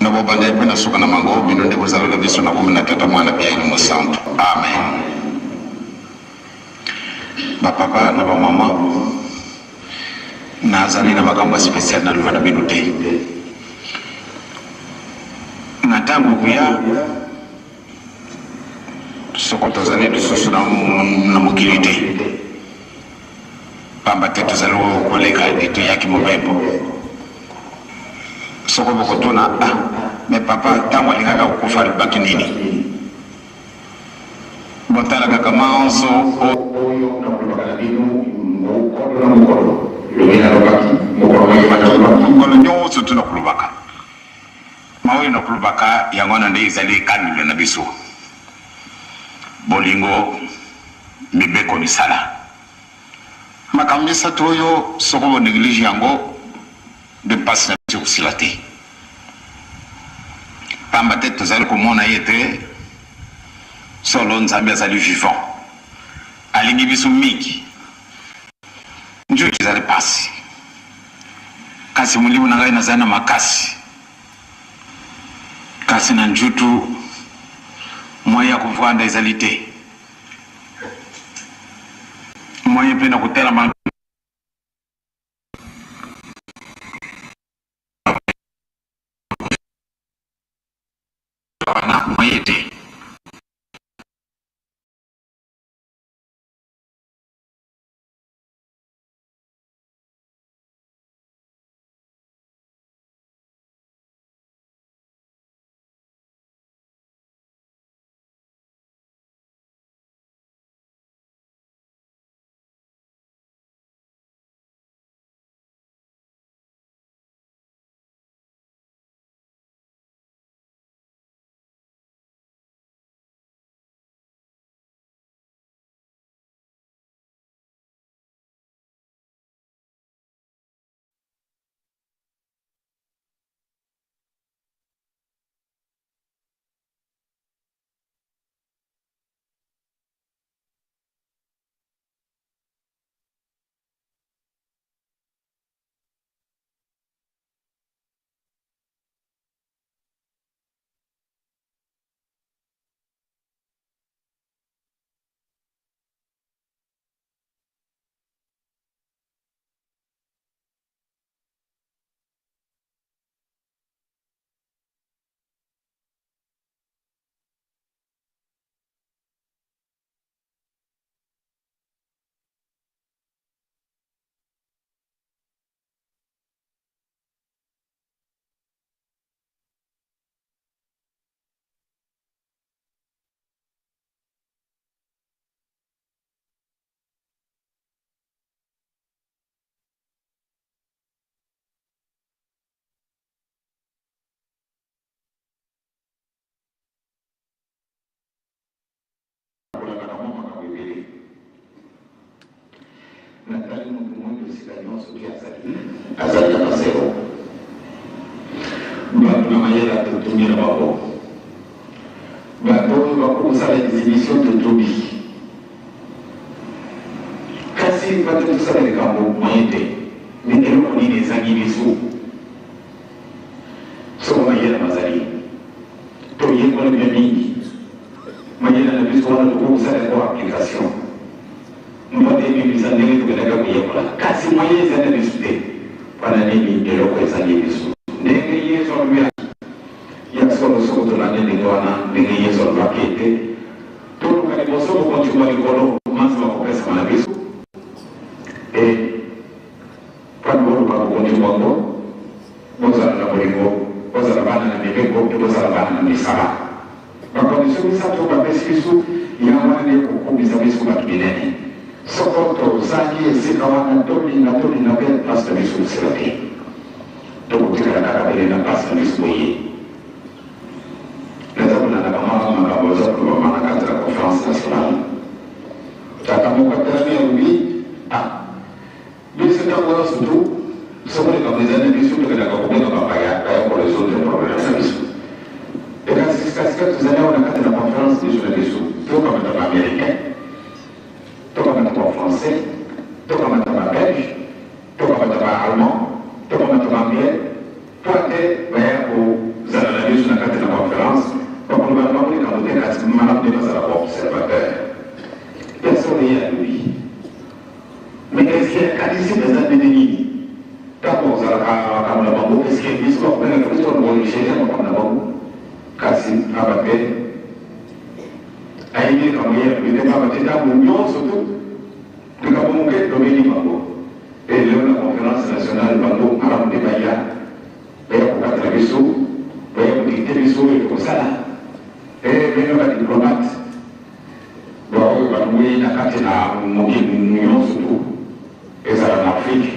na bobanda pe na suka na mango bino nde bozala biso na bomna tata mwana pia ni musantu. Amen. Ba papa na ba mama nazali na makambo spécial na lwana bino te na tangu kuya soko tozali lisusu na mokili te pamba te tozali koleka eto yaki mobembo soko bokotuna me papa ntango alingaka kokufa alobaki nini botala kaka manso oyo nakolobaka bino mokolo na mokolo lobi nalobaki mokolo nyonso tuna kolobaka maoyo na kolobaka yango na nde ezali ekanile na biso bolingo mibeko misala makambisa toyo soko néglige yango de passe sur silate pamba tête tozali komona yete solo nzambe azali vivant alingi biso mingi njo ezali pasi kasi mulimu na ngai nazali na makasi kasi na njutu moyen ya kovanda ezali te moyen mpe na kotelama moyen te azali na zero bato na mayele atotumira bango bato bakosala exhibition totobi kasi bato tosala likambo moye te me eloko nini ezangi biso soko mayele bazali toyekola bia mingi mayele na biso wana tokosala yango application mbate bibisa ndenge tokelaka koyekola kasi moye ezali biso te wana nini eloko ezali biso ndenge yesu alobia ya solo soko tolande ndenge wana ndenge yesu alobaki ete toluka liboso bokontikwa likolo manzi bakopesa na biso e pani boluka bokontikwa ngo bozala na bolingo bozala bana na mibeko mpe bozala bana na misala bakondisio misato bapesi biso yango wana nde kokumisa biso bato minene soko tozangi esika wana tolinga mpe place na biso mosela te tokotikala kaka pele na place na biso boye naza kolandaka mwa makambo oza kolobama na kati ya conférence nationale tata moko atelami alobi biso ntango nyonso tu soko likambo ezali biso tokelaka kobenga bapaya baya koresoudre problème na biso ekasika tozali awa na kati na conférence biso na biso tokamata baaméricain tokamata bafrançais tokamata babelge tokamata baallemand tokamata baanglais po ate baya kozala na biso na kati na conférence bakoloba bango likambo te kati malamu nde bazala baobservateur personne ye alobi mais eske kanisi mpenza ndenge nini ntango ozalaka makambo na bango eske biso bakobengaka biso na bologéria makambo na bango kasi aba mpe ayebi likambo ye alobi te aba te ntango nyonso tu likambo moke tobeli bango elelo na conférence nationale bango malamu nde baya kokatela biso baya kodikte biso oyo tokosala bino badiplomate baoyo balongwi na kati na mokili nyonso tu ezala na afrique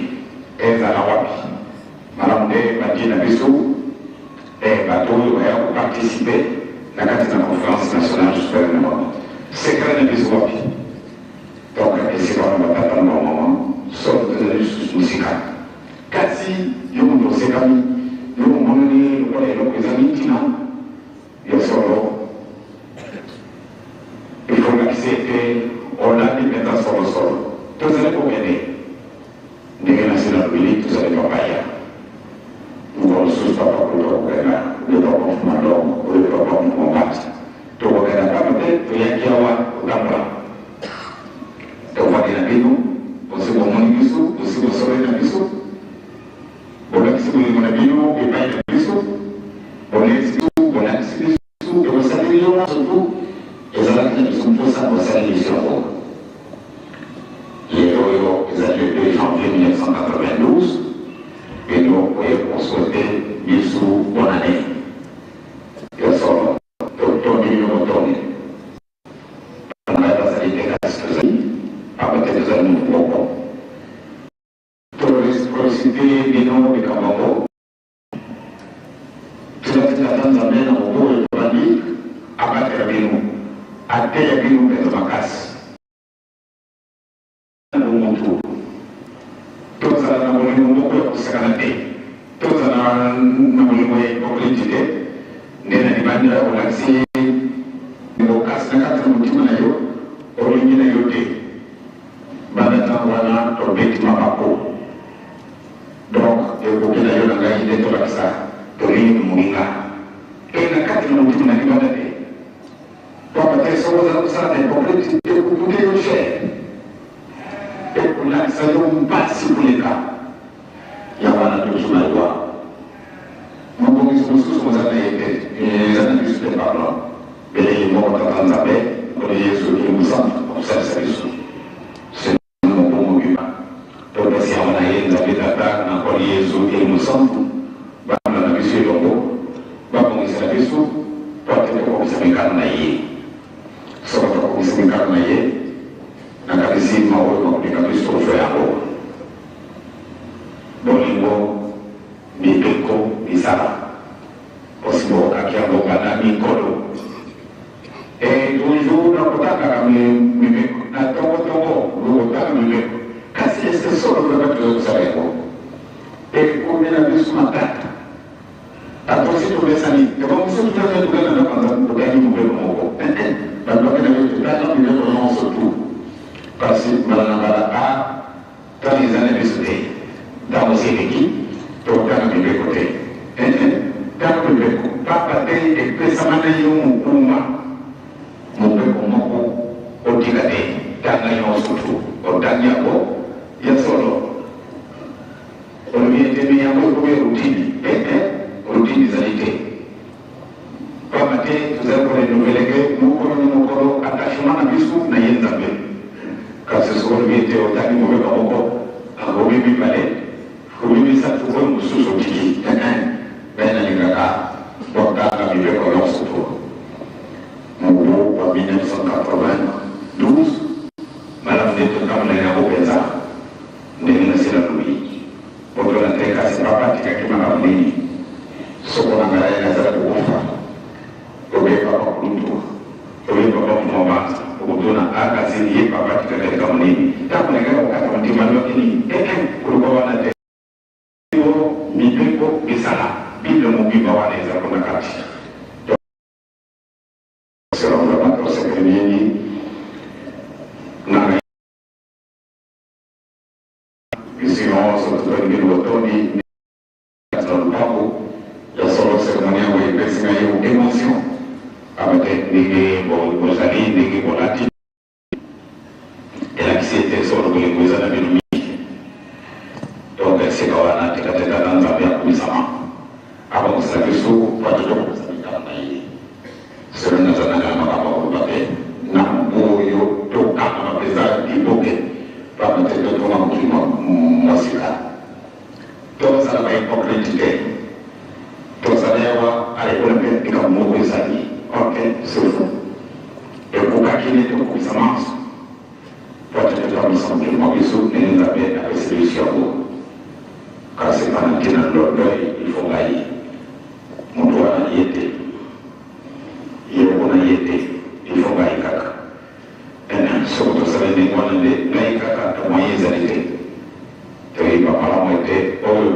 ezala wapi malamu nde badie na biso bato oyo baya koparticipe na kati na conférence nationale supérieure na bango secret na biso wapi donc esika wana batata na bamama musika kasi yo ndo sekami yo mononi wala yo kwezami tina yo solo il faut que c'était on a dit mettre solo tout ça pour aider ndenge national public tout ça ne va pas y nous sommes pas pour le gouvernement le gouvernement le gouvernement to wakana kamate to yakiawa ugamba to wakina binu osibo moni bisu osibo sore na bisu bona kisibu ni mona binu e pai na bisu bona kisibu bona kisibu to sali yo so ezala kina bisu to sa ko sali yo yo ezala le 2 janvier 1992 et nous on souhaitait bisu bonne année yo solo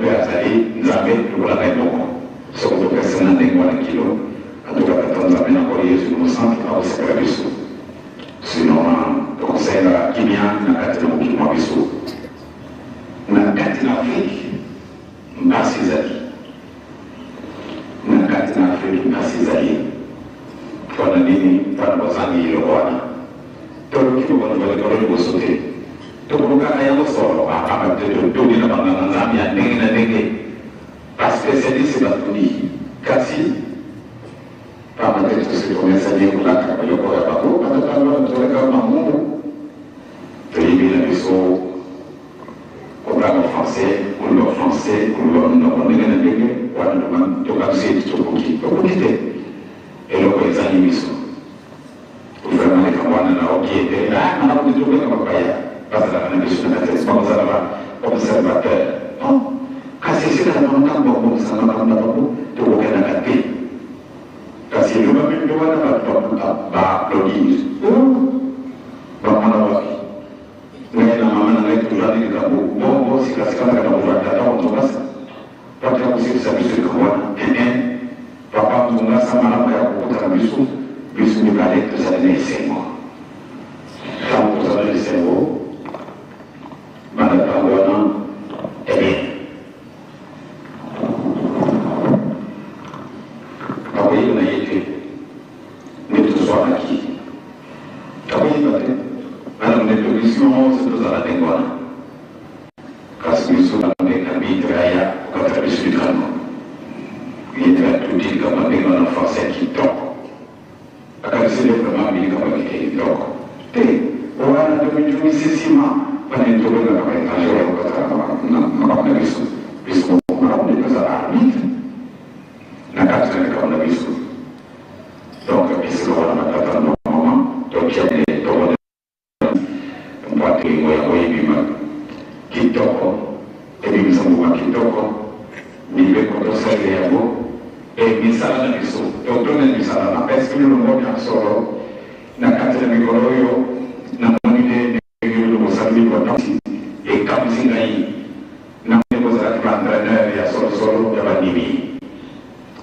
mpe azali nzambe lokola ngai moko soki topesa na ndenge wana kilo atokaka ta nzambe na nkolo yesu mosantu akosepela biso sinon tokosala kimia na kati na mokili mwa biso na kati na afrike mpasi ezali na kati na afrike mpasi ezali mpona nini mpona bozangi eloko wana toloki lokolo liboso te tokolokaka yango solo apaka te todi na banganga nzambe ya ndenge na ndenge baspesialiste batuni kasi pama te tosi tomesanie kolaka bayoko ya bango batotala toleka mamungu toyebi na biso kobraka français koloba français koloba monoko ndenge na ndenge wana tokakisi tokoki te eloko ezali biso vraiment likambo wana na okiete anakomitokeka bapaya bazalaka na biso na kati bazalaka observateur kasi esika na makambo akomisana makambo na bango tokokendaka te kasi eloba mpe wana baaplaudire bamona wapi ngai na mama na ngai tolandi likambo bongo sikasikanaka na kovanda ta otokasa patela kosikisa biso likambo wana papa mtungasa malamu ya kokutana biso biso mibale tozali na esengo ntango tozali na esengo banda ntango wana ebien bakoyeba na ye te nde tozwakaki takoyeba te ana nde tomission tozala ndenge wana kasi biso na bitraya kokatala biso likango yetera tudi likambo ndenge wana français kitoko akalisile vraiment bilikambo kitoko te wana tomijumisisima panentokola kabaetajere kokatala makambo na biso biso makambo nde tozala arbitre na kati na likambo na biso donc bisika wana matata na mama tokiane tokone mpate lingo yango ebima kitoko ebimisa mbuma kitoko mibeko tosale yango misala na biso totone misala na peske milongo ya solo na kati na mikolo oyo na monine ndenge bosali bonasi ekamwisi ngai na ndenge bozalaki baentraîneur ya solosolo ya bandimi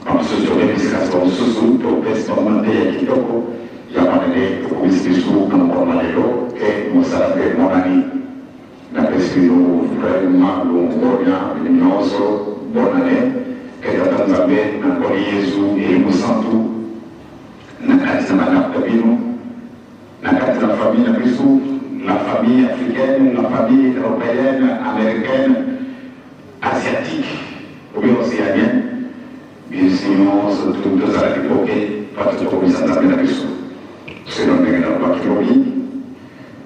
bamosusu tobebisika bamosusu topesi bamante ya kitoko ya manene tokomisi biso na mokolo na lelo ke mosala mpe emonani napesi bino vraiment longonia bino nyonso bonane ketata nzambe na nkolo yesu elimu santu na kati na banafta bino na kati na famille na biso la famille africaine, la famille européenne, américaine, asiatique ou bien océanienne bien sinon surtout deux à l'époque pas de trop mis en place na biso selon ndenge na bakilobi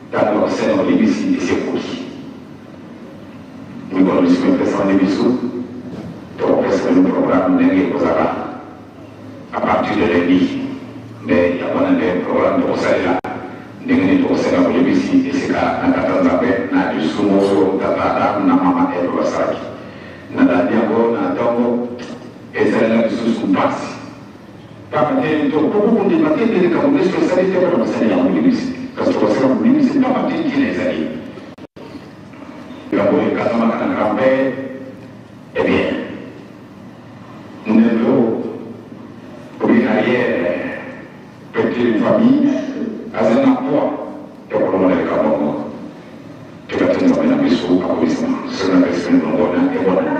ntango seno libisi esekoki mikolo biso mipesa na biso tokopesa bino programme ndenge ekozala à partir de lundi nde yakona nde programme tokosalela ndenge nini tokosala kolebisi esika na kata nzambe na lisumu oyo tata adamu na mama eve basalaki nadandi yango na ntongo ezalela lisusu mpasi papa te tokokokundima te nde likambo nyonso esali te mpona basali yango libisi kasi tokosala kolibisi papa te ntina ezali likambo ekazamaka na grand-père ebien ndelo pour une carrière petite famille azana poa tokolomona likambo tekatenza mena biso akolisima sona pesipeni nongona ebona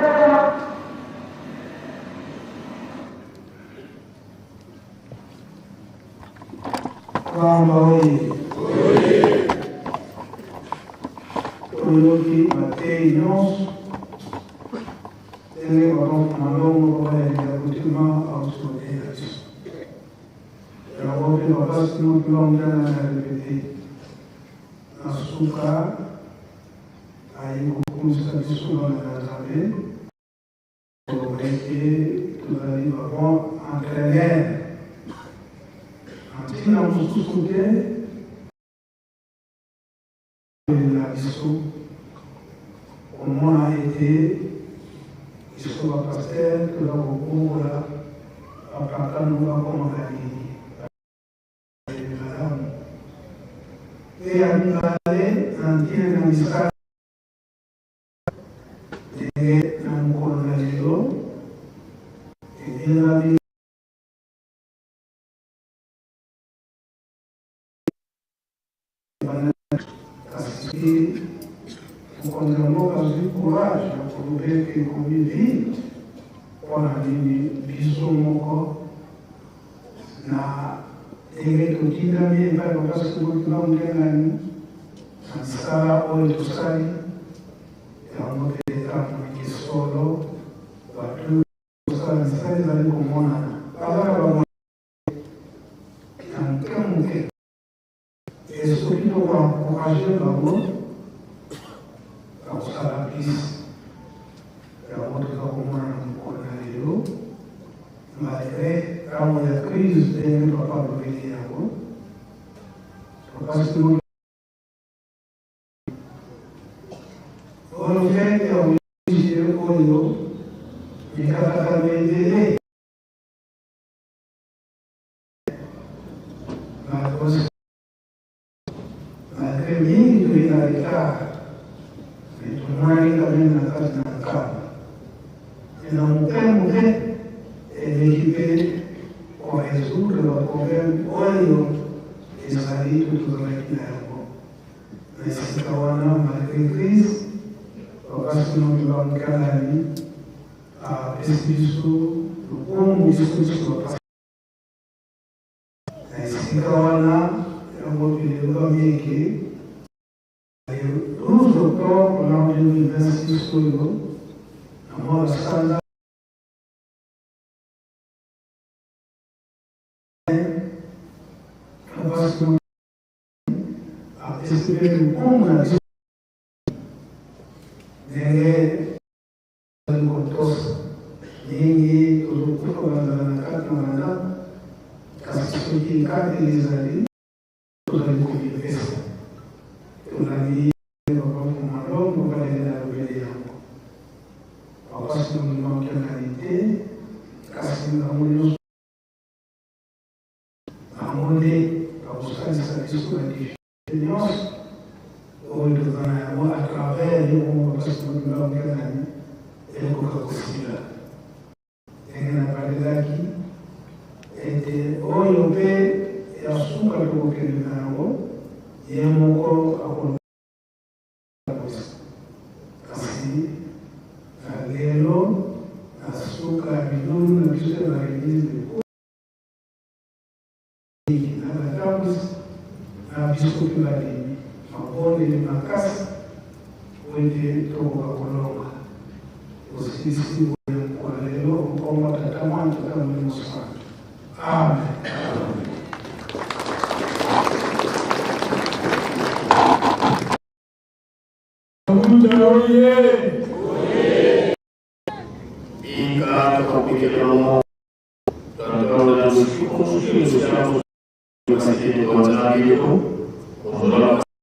Kwamba oye toyoki batei nyonso ndenge malongo bayalinga kutima ausodela biso yango mpe bapasi nokilongana na repete na suka ayi kokumisa biso bana na nzambe toleke tozali babon entraîneur ntina mosusu te na biso komona ete biso bapaster toza kokobola bapakano bakomaka nini e ya mibale na ntina na misala na mkono na leo ila assim encontramos as coragem por ver que convivi com a minha bisomoko na direito de também vai para o segundo não tem a sala onde tu sai é uma etapa que solo watu sai ali kumona agora vamos isso que eu vou fazer agora ao salapis é uma coisa comum no correio mas é uma crise dentro da família agora porque o gente é o olho de cada vez mas mimi tunaita tunaenda na kazi na kama na mpembe ekipe kwa hezuru wa kongen oyo ezali tunaita hapo na sikawana magrigris wakati tunamkana ni esibisu ukungu esibisu kwa na sikawana yango bilelo mingi uso kwa na university school na sana basi esibisu kuna nenge alikotosa nyingi ulikuwa na kati na kasi kati lizali kulikwesa tunani kwa malongo pale na mbele yangu wakati mnaongea kanite kasi na mwenye amone kausani sasa kwa difference onde tunaya a travers de uma pessoa que não quer nada ele coloca coisa na verdade entre olho vê e açúcar do que ele dá e é muito assim alelo açúcar bidon na pista da igreja e na verdade a biscoito da igreja onde na casa onde toka kolonga usisi kwa leo kwa tatamani kama msafara amen. Inga kapikiramo tatawala msikufu sio msakiti kwa zangu kwa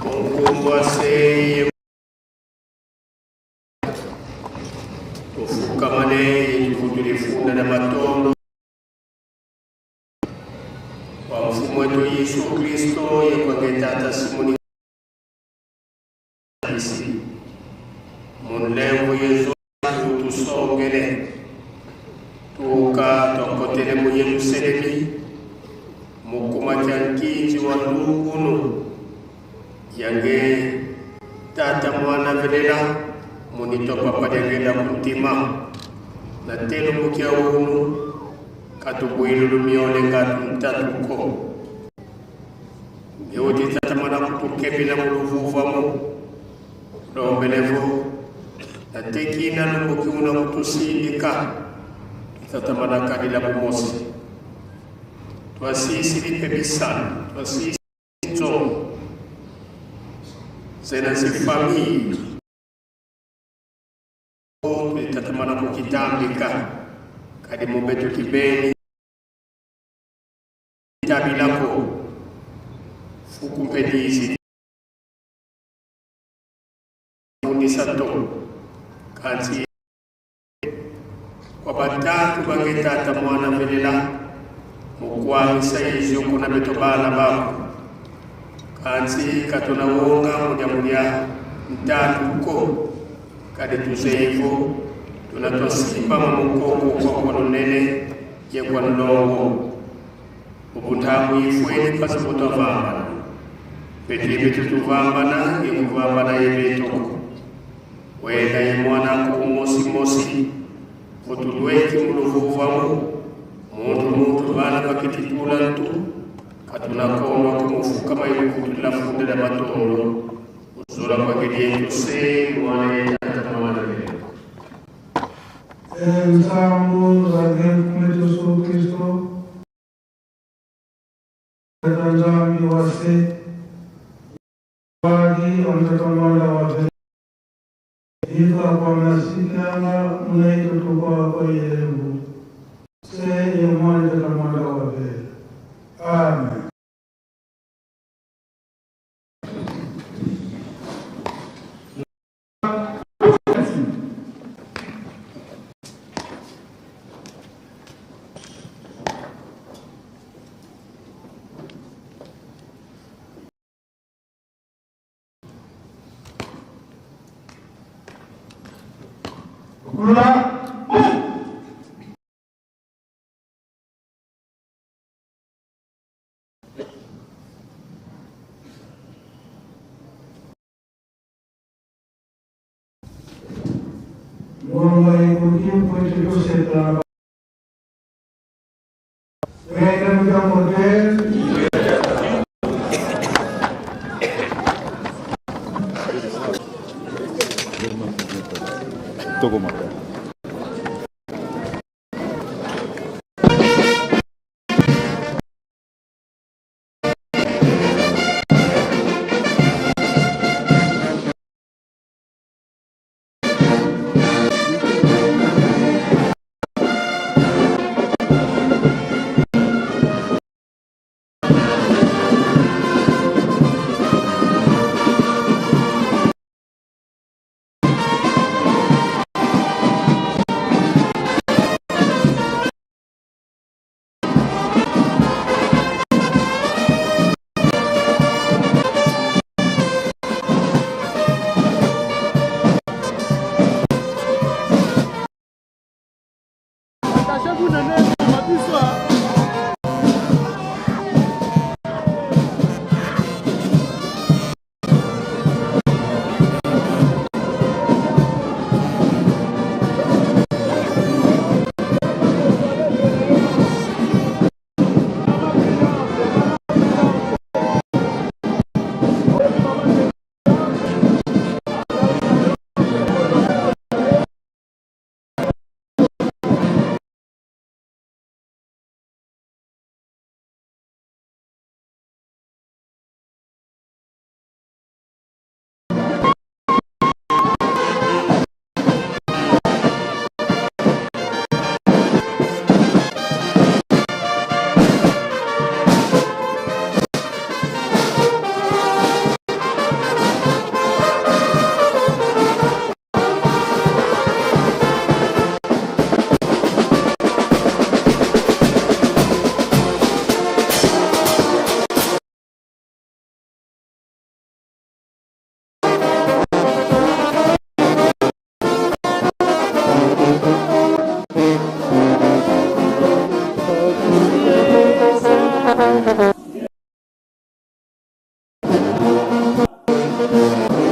Mkumbuase ufukamane yekivudulifunda na matondo wa mfumu wetu Yesu Kristo yekwageta simoni munlevu yezu tusongele tuka tokotele mu Yerusalemi mukuma kyankiji wa ndungunu yange tata mwana velela munito papa dengela kuntima na telo mukia unu katubwilu mione ngatuntatuko yodi tata mwana kutukebila muluvuvamo lombelevo na tekina numuki una kutusindika tata mwana kadila kumosi twasisi lipebisana twasisi nzomo zena zifamili tutatamana kukitambika kadi mubetu kibeni tabilako fukumpedizi unisato kanzi kwa batatu bangetata mwana velela mukwamisa yezu kuna betobana bako kanzi katona wonga mujamulia ntatuko kadi tuzeifo tunatosimba mukoko kwa kwanonene ye kwanlongo ubuntamu ifweni pasi kutovamba petibe tutuvambana ye kuvambana ye betoko wenda ye mwana kumosi utulweki muluvuvamu muntu bana bakitipula ntu katunakoma kumufukama yekutula funde da matondo uzura kwa gediye tuse mwana yatatamana Ensamble zagen Yesu Kristo tanzami wase wagi ontakamala wase ika kwa masikanga mnaito tukwa kwa yelembu se yemwana takamala wase amen.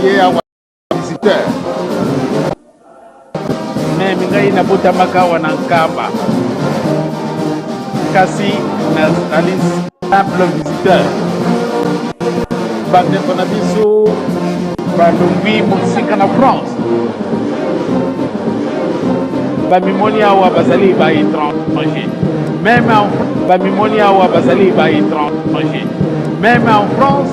ye awa visiteur me mingai nabutamaka wana nkamba kasi nazali simple visiteur bandeko na biso balongwi mosika na France bamimoni awa bazali ba étranger même en bamimoni awa bazali ba étranger même en France